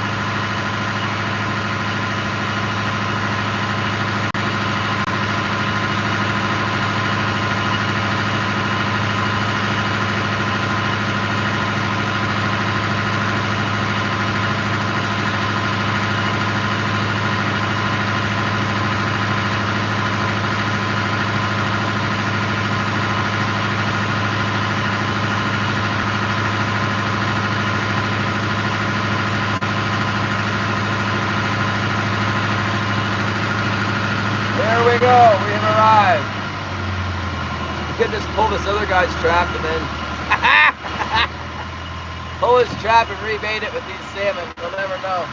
go. We have arrived. You could just pull this other guy's trap and then pull his trap and rebait it with these salmon. You'll never know.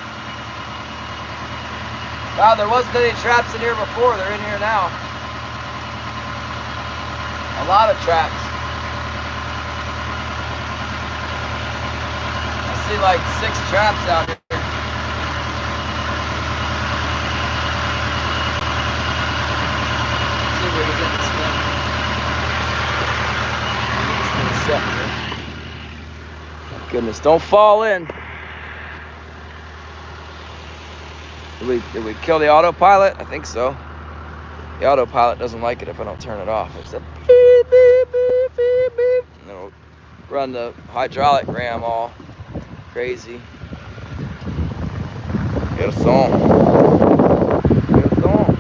Wow, there wasn't any traps in here before. They're in here now. A lot of traps. I see like 6 traps out here. Let's see if we can get this thing. Get this thing set here. Goodness, don't fall in. Did we kill the autopilot? I think so. The autopilot doesn't like it if I don't turn it off. It's a beep, beep, beep, beep, beep. And it'll run the hydraulic ram all crazy. Get a song. Get a song.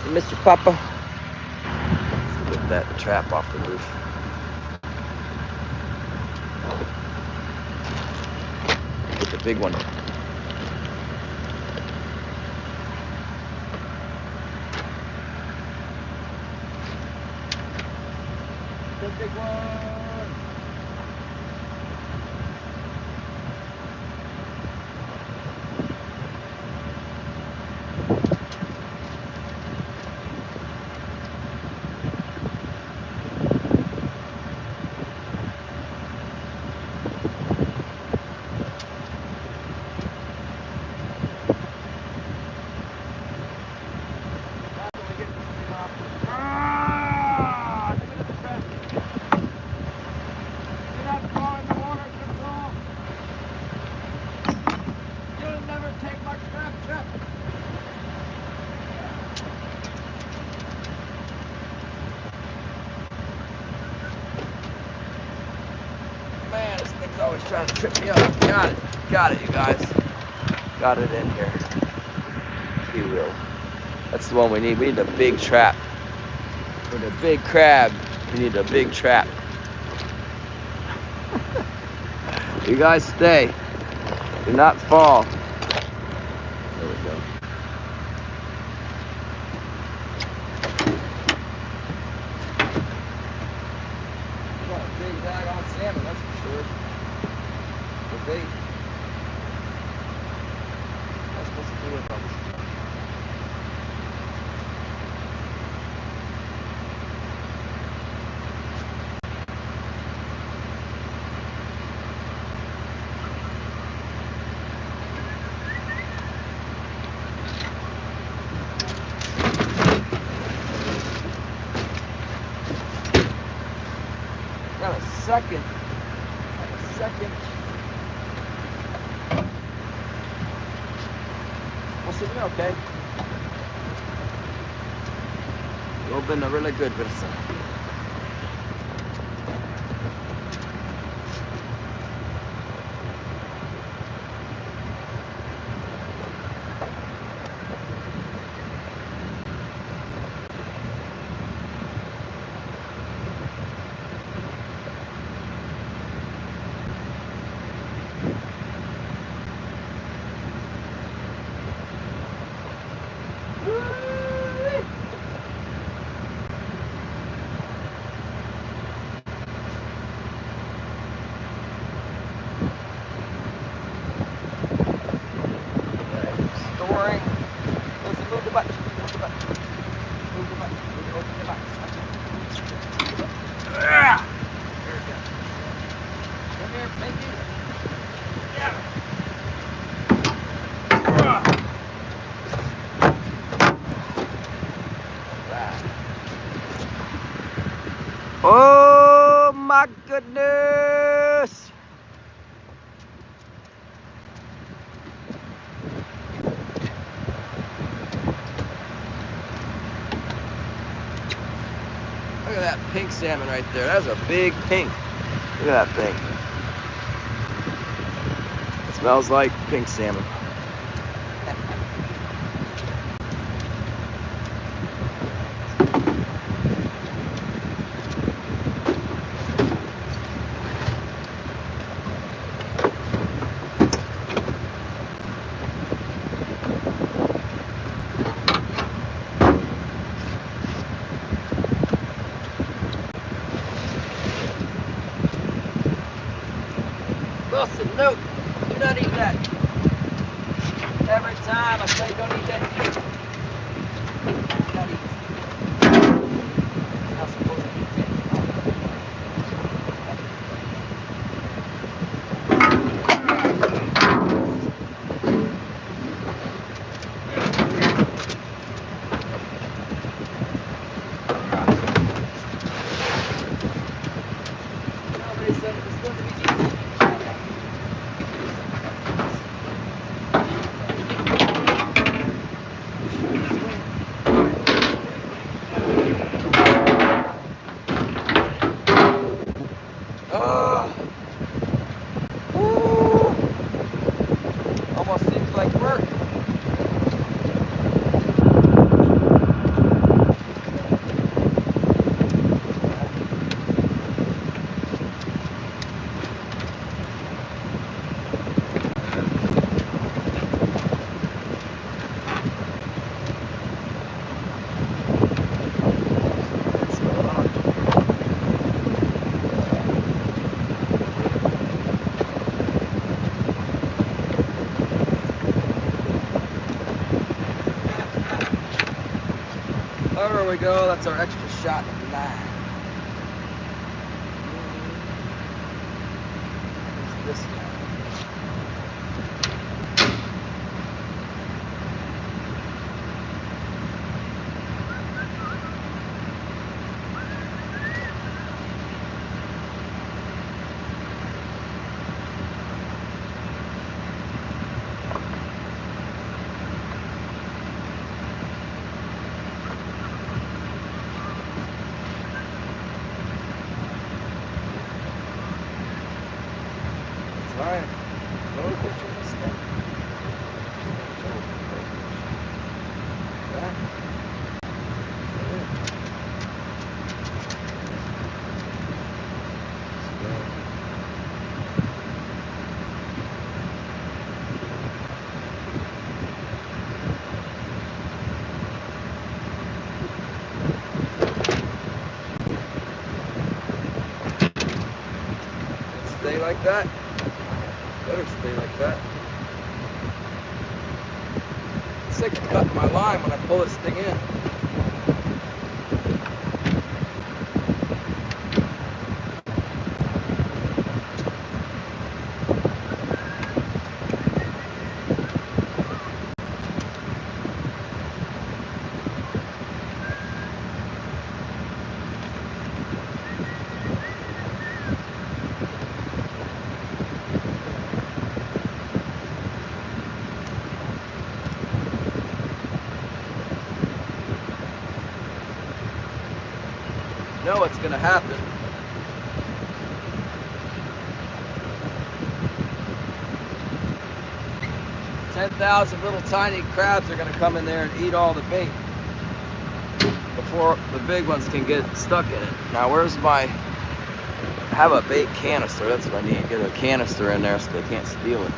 Hey, Mr. Papa. Let's get that trap off the roof. Get the big one. The big one. Man, this thing's always trying to trip me up. Got it. Got it, you guys. Got it in here. If you will. That's the one we need. We need a big trap. For the big crab, we need a big trap. You guys stay. Do not fall. There we go. Got a big bag on salmon, that's for sure. The bait. That's supposed to do it on this. Got a second. We'll see, we're okay. You've been a really good person. Storing. Let's move the button. Move the button. Move the button. Open the box. There we go. Come here, Pinky. Yeah. Oh my goodness! Look at that pink salmon right there. That's a big pink. Look at that thing. It smells like pink salmon. Wilson, nope. Do not eat that. Every time I say don't eat that. Do not eat. You're not supposed to eat that. Nobody said it was going to be easy. Woo. Almost seems like work. There we go, that's our extra shot line. What's this guy? Alright, go to the picture of this thing. That. Stay like that. Better stay like that. It's like cutting my line when I pull this thing in. You know what's going to happen. $10,000 little tiny crabs are going to come in there and eat all the bait before the big ones can get stuck in it. Now where's my... I have a bait canister, that's what I need. Get a canister in there so they can't steal it.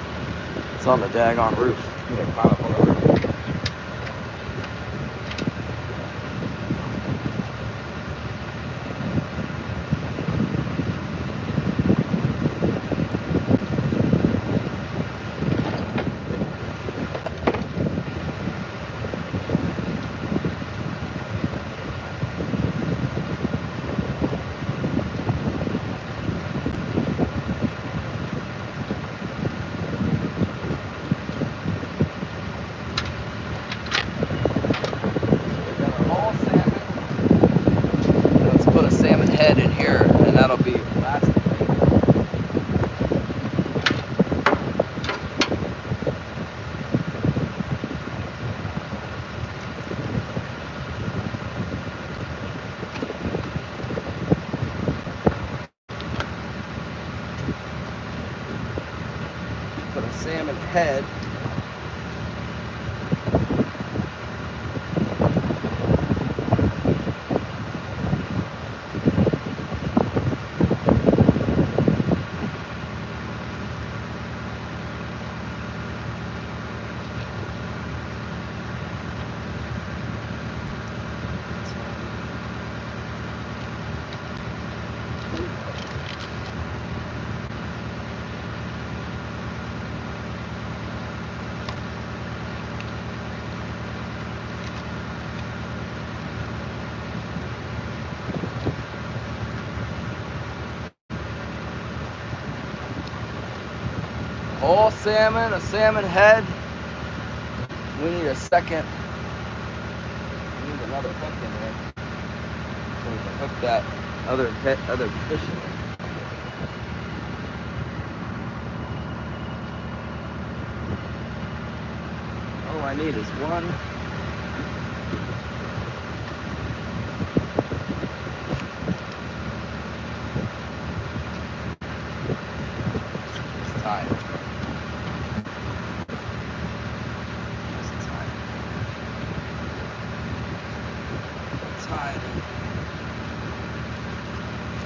It's on the daggone roof. Head in here, and that'll be last. Put a salmon head. whole salmon, a salmon head. We need a second. We need another hook in there so we can hook that other fish in there. All I need is one. It's tied. It's tied. Tied.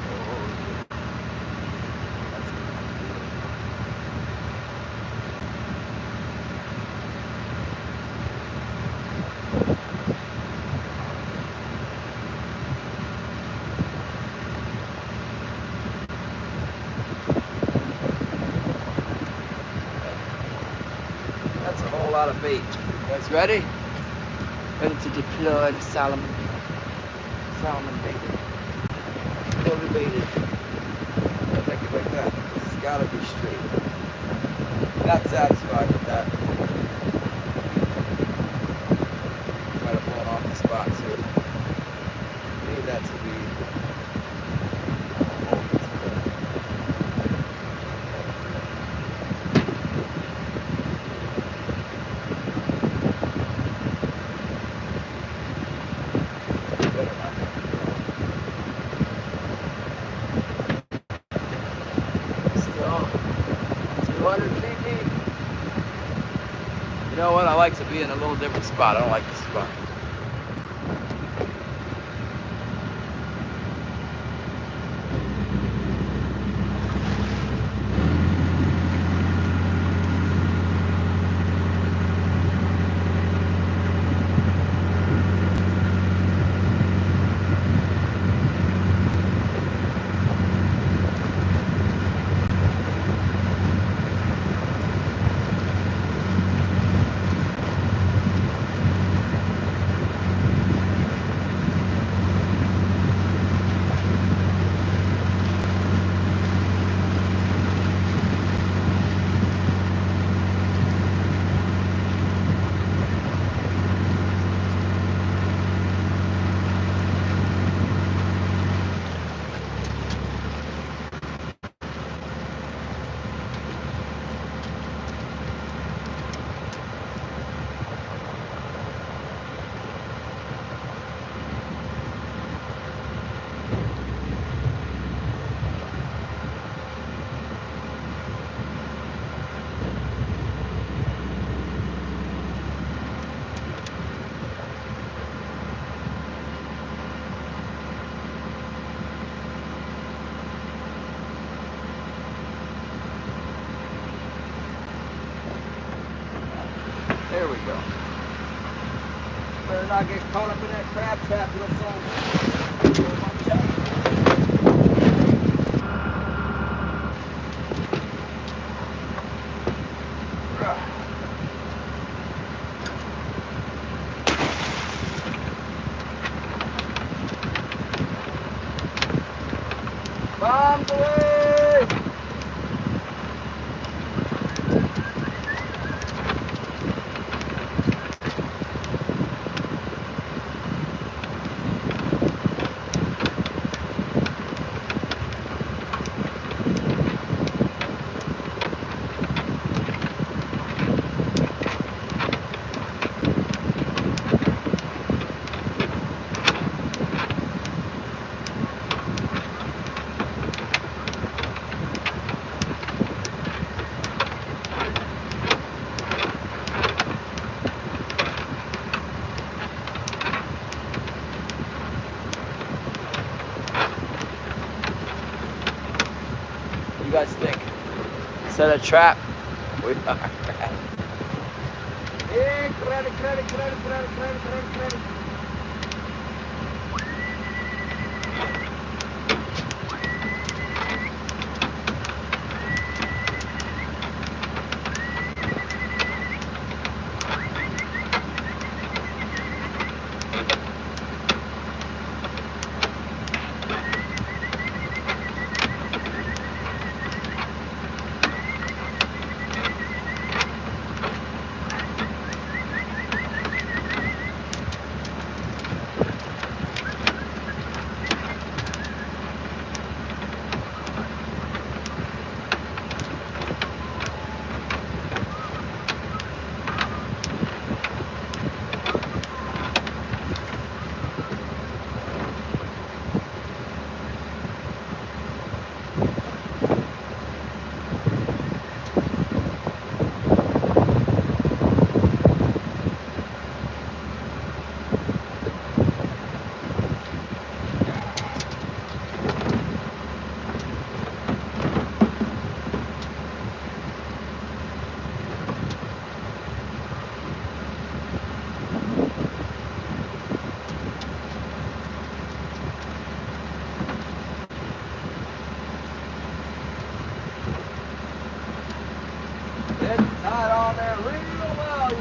Oh, that's good. That's a whole lot of bait. You guys ready? Ready to deploy the Salmon. Salmon baited. Fully baited. I think it like that. It's gotta be straight. Not satisfied with that. Try to pull it off the spot too. Need that to be. Still 200 feet deep. You know what? I like to be in a little different spot. I don't like this spot. There we go. Better not get caught up in that crab trap, little son. Watch out. Bombs away! What do you guys think? Set a trap? We are. Hey, credit.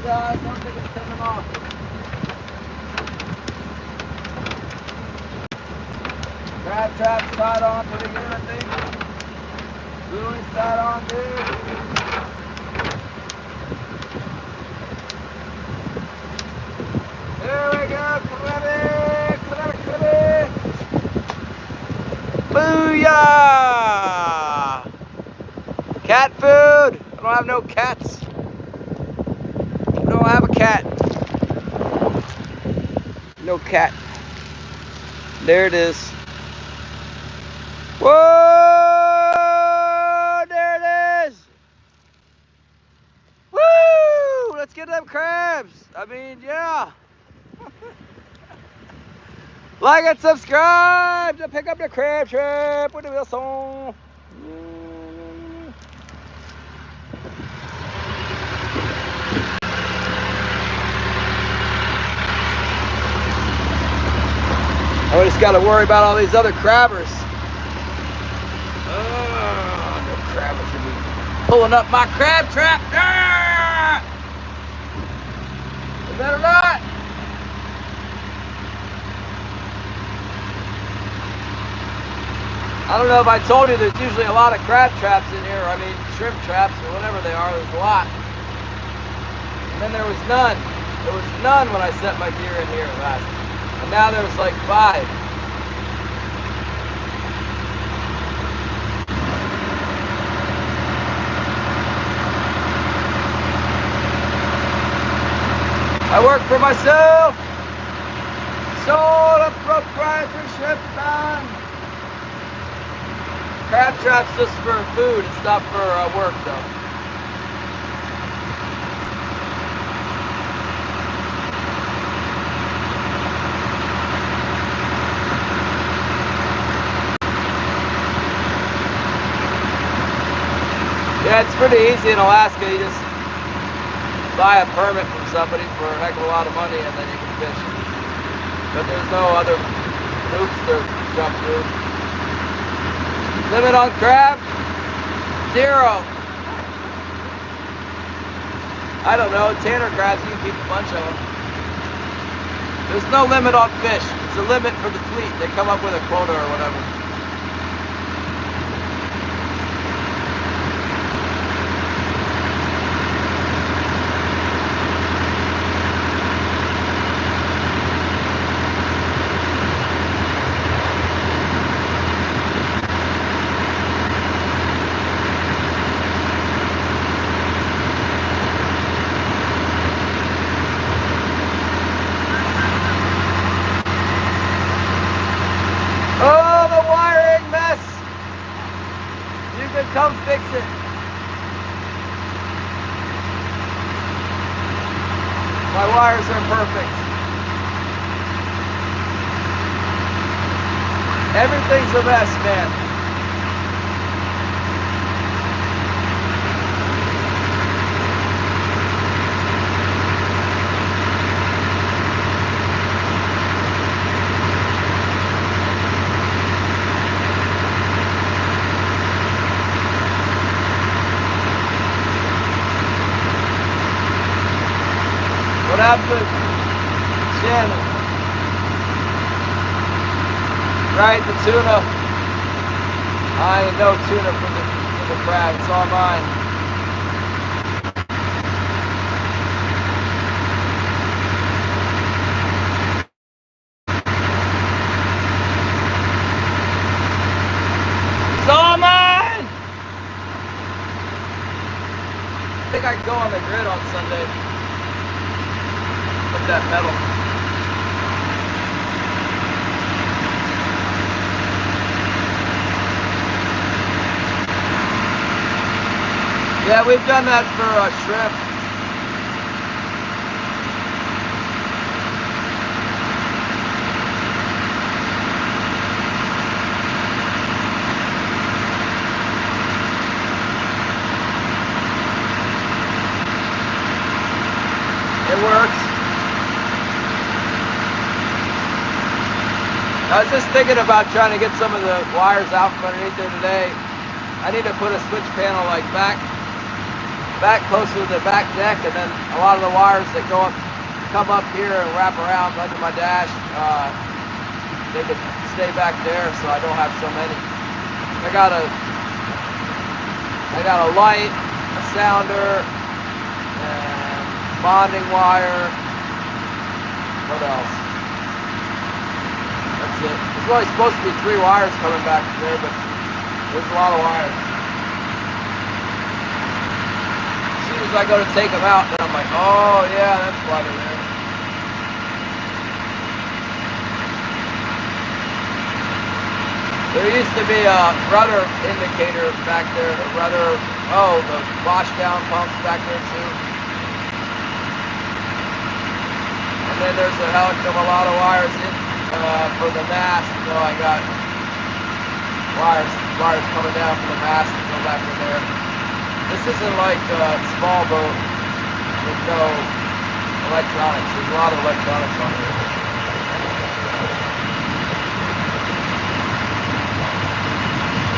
guys. Don't think it's coming off. Crab trap tied on pretty good, I think. Buoy's tied on good. There we go, clip it. Booyah! Cat food. I don't have no cats. I don't have a cat. No cat. There it is. Whoa! There it is. Woo! Let's get them crabs. I mean, yeah. Like and subscribe to pick up the crab trap with the Wilson. I just got to worry about all these other crabbers. No crabbers should be pulling up my crab trap. Is that or not? I don't know if I told you there's usually a lot of crab traps in here. I mean, shrimp traps or whatever they are. There's a lot. And then there was none. There was none when I set my gear in here last. And now there's like 5. I work for myself. Sole proprietorship time. Crab trap's just for food. It's not for work though. Yeah, it's pretty easy in Alaska. You just buy a permit from somebody for a heck of a lot of money and then you can fish. But there's no other hoops to jump through. Limit on crab? 0. I don't know, tanner crabs, you can keep a bunch of them. There's no limit on fish. It's a limit for the fleet. They come up with a quota or whatever. Oh, the wiring mess! You can come fix it. My wires are perfect. Everything's a mess, man. What happened? Shannon. Right, the tuna. I ain't no tuna for the crab. It's all mine. It's all mine! I think I can go on the grid on Sunday. With that metal. Yeah, we've done that for shrimp. It works. I was just thinking about trying to get some of the wires out from underneath there today. I need to put a switch panel like back back closer to the back deck, and then a lot of the wires that come up here and wrap around under my dash, they can stay back there, so I don't have so many. I got a light, a sounder, and bonding wire. What else? That's it. There's only supposed to be 3 wires coming back there, but there's a lot of wires. As soon as I go to take them out, then I'm like, oh yeah, that's why they're there. There used to be a rudder indicator back there, the washdown pumps back there too. And then there's a heck of a lot of wires in for the mast. So I got wires coming down from the mast and go back in there. This isn't like a small boat with no electronics. There's a lot of electronics on here.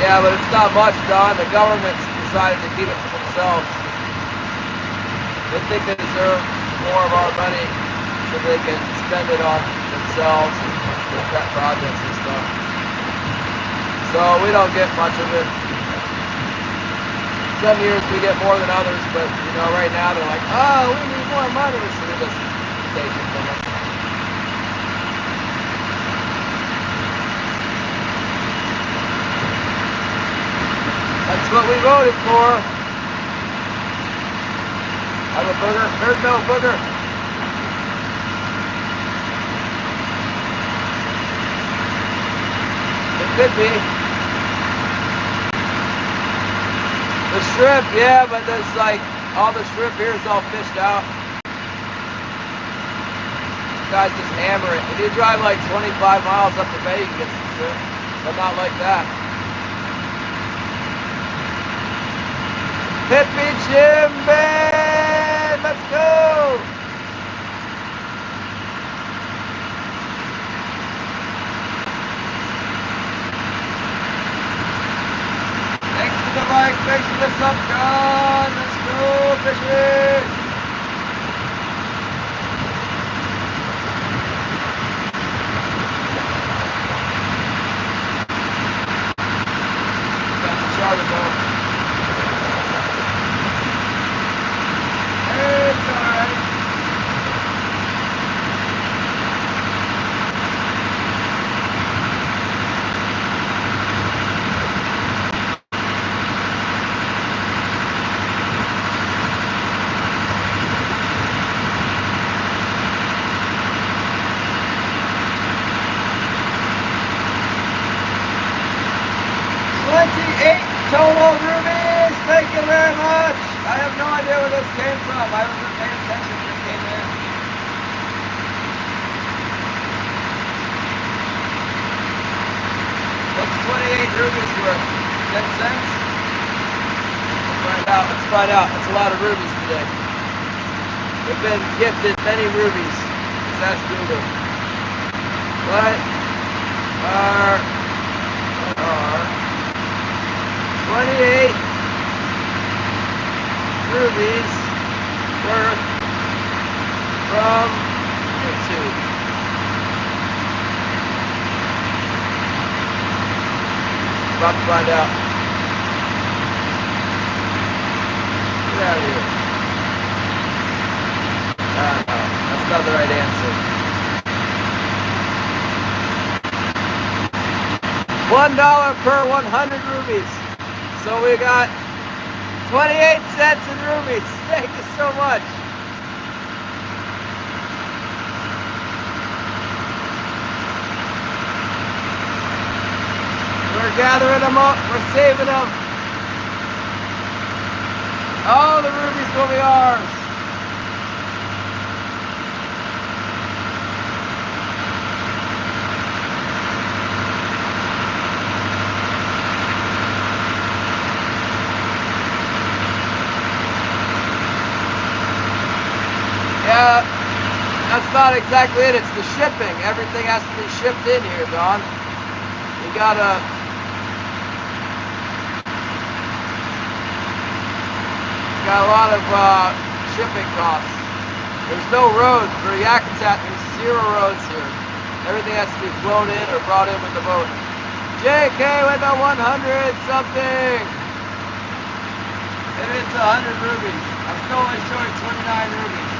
Yeah, but it's not much, Don. The government's decided to keep it to themselves. They think they deserve more of our money so they can spend it on themselves and pet projects and stuff. So we don't get much of it. Some years we get more than others, but you know, right now they're like, oh, we need more money, so they just take it from us. That's what we voted for. Have a booger? There's no booger. It could be. The shrimp, yeah, but there's like, all the shrimp here is all fished out. You guys just hammer it. If you drive like 25 miles up the bay, you can get some shrimp, but not like that. Hippie Jim Band! Let's go! Thanks for the like, thanks for the sub, John! Let's go fishing! That's a charter boat. It's alright. Total rubies, thank you very much. I have no idea where this came from. I wasn't paying attention when it came in. What's 28 rubies worth? 10 cents? Let's find out. It's a lot of rubies today. We've been gifted many rubies. Let's ask Google. What are 28 rubies worth from YouTube? About to find out. Get out of here. No, that's not the right answer. $1 per 100 rubies. So we got 28 cents in rubies. Thank you so much. We're gathering them up. We're saving them. All the rubies will be ours. Yeah, that's not exactly it. It's the shipping. Everything has to be shipped in here, Don. You gotta got a lot of shipping costs. There's no road for Yakutat. There's 0 roads here. Everything has to be flown in or brought in with the boat. JK with a 100 something. Maybe it's 100 rubies. I'm still only showing 29 rubies.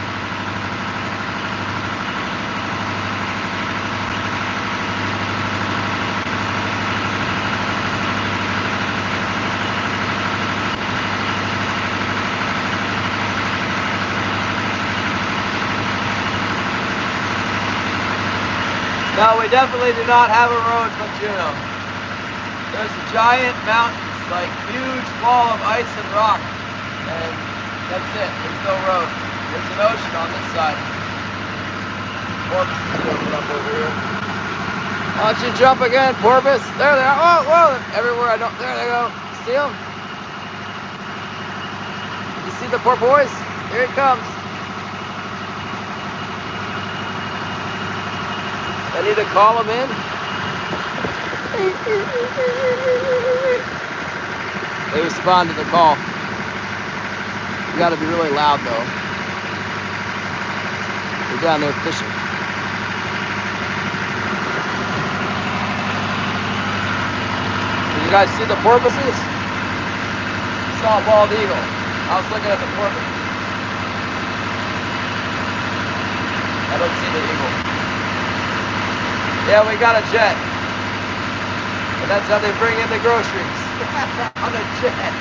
No, we definitely do not have a road from Juneau. There's giant mountains, like huge wall of ice and rock, and that's it. There's no road. There's an ocean on this side. Porpoise is open up over here. Why don't you jump again, porpoise? There they are. Oh, whoa! Everywhere I don't. There they go. See them? You see the porpoise? Here he comes. I need to call him in. They respond to the call. You gotta be really loud though. They're down there fishing. Did you guys see the porpoises? Saw a bald eagle. I was looking at the porpoise. I don't see the eagle. Yeah, we got a jet. And that's how they bring in the groceries. On a jet.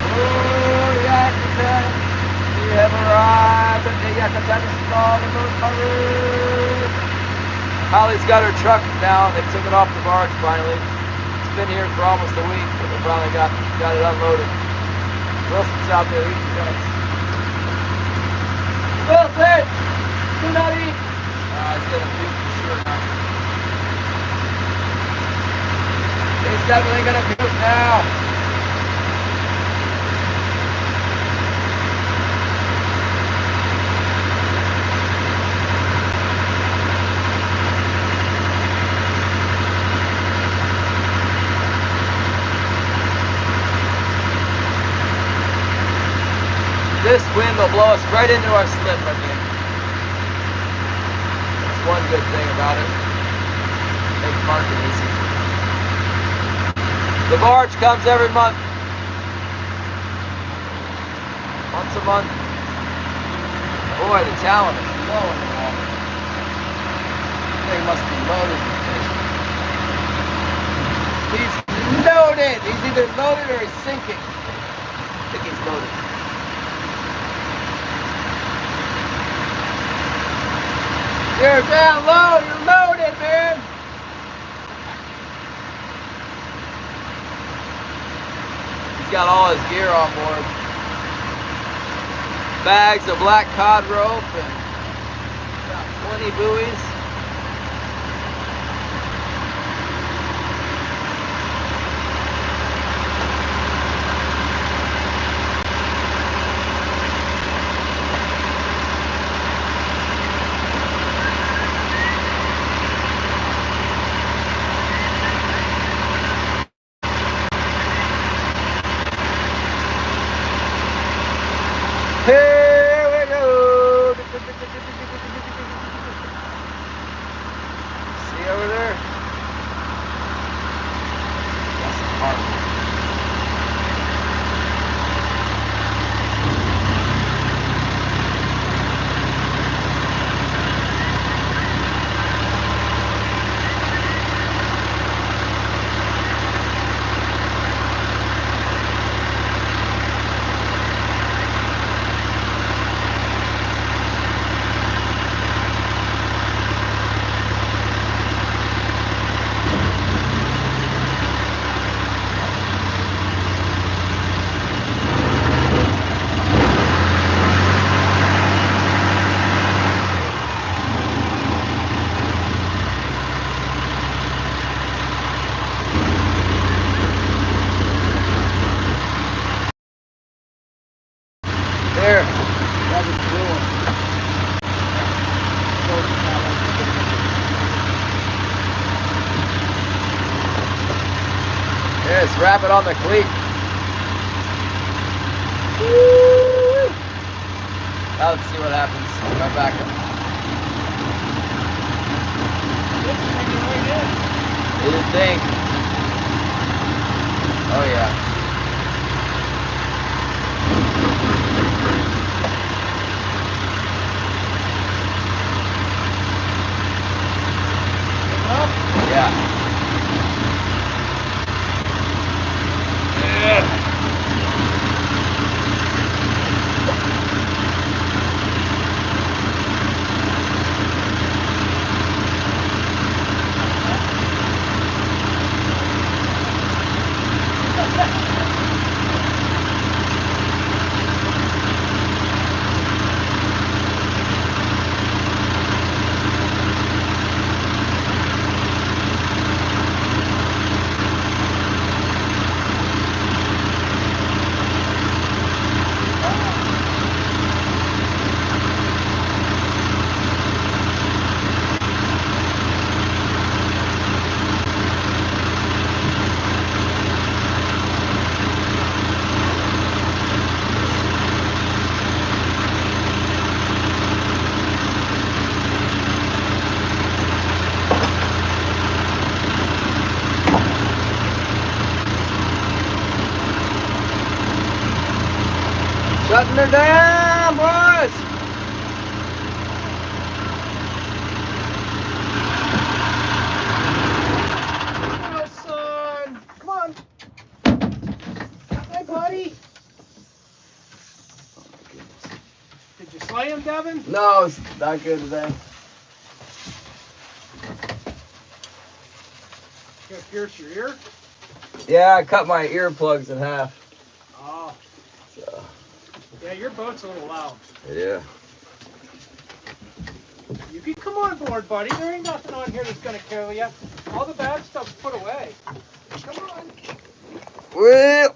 Oh, Yakutat. We have arrived at the Yakutat Small Boat Harbor. Holly's got her truck now. They took it off the barge finally. It's been here for almost a week, but they finally got it unloaded. Wilson's out there eating nuts. Wilson! Do not eat! He's gonna puke for sure now. He's definitely gonna puke now. This wind will blow us right into our slip, I think. That's one good thing about it. Makes parking easy. The barge comes every month. Once a month. Boy, the talent is low in the water. The thing must be loaded with fish. He's loaded! He's either loaded or he's sinking. I think he's loaded. You're down low, you're loaded, man! He's got all his gear on board. Bags of black cod rope and about 20 buoys. Here we go. See over there? That's the harbor. Strap it on the cleat. Woo! Now let's see what happens. My back up. You didn't think? Oh yeah. Yeah. Shutting her down, boys! Oh, son. Come on. Hey, buddy. Did you slay him, Devin? No, it's not good today. You gonna pierce your ear? Yeah, I cut my earplugs in half. Oh. So, Yeah, your boat's a little loud. yeah. You can come on board, buddy. There ain't nothing on here that's gonna kill you. All the bad stuff's put away. Come on. Well,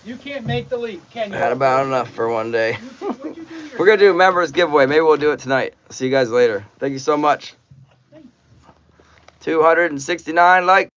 You can't make the leap, can you? had about enough for one day. What'd you do to your We're gonna do a members giveaway. Maybe we'll do it tonight. See you guys later. Thank you so much. 269 likes.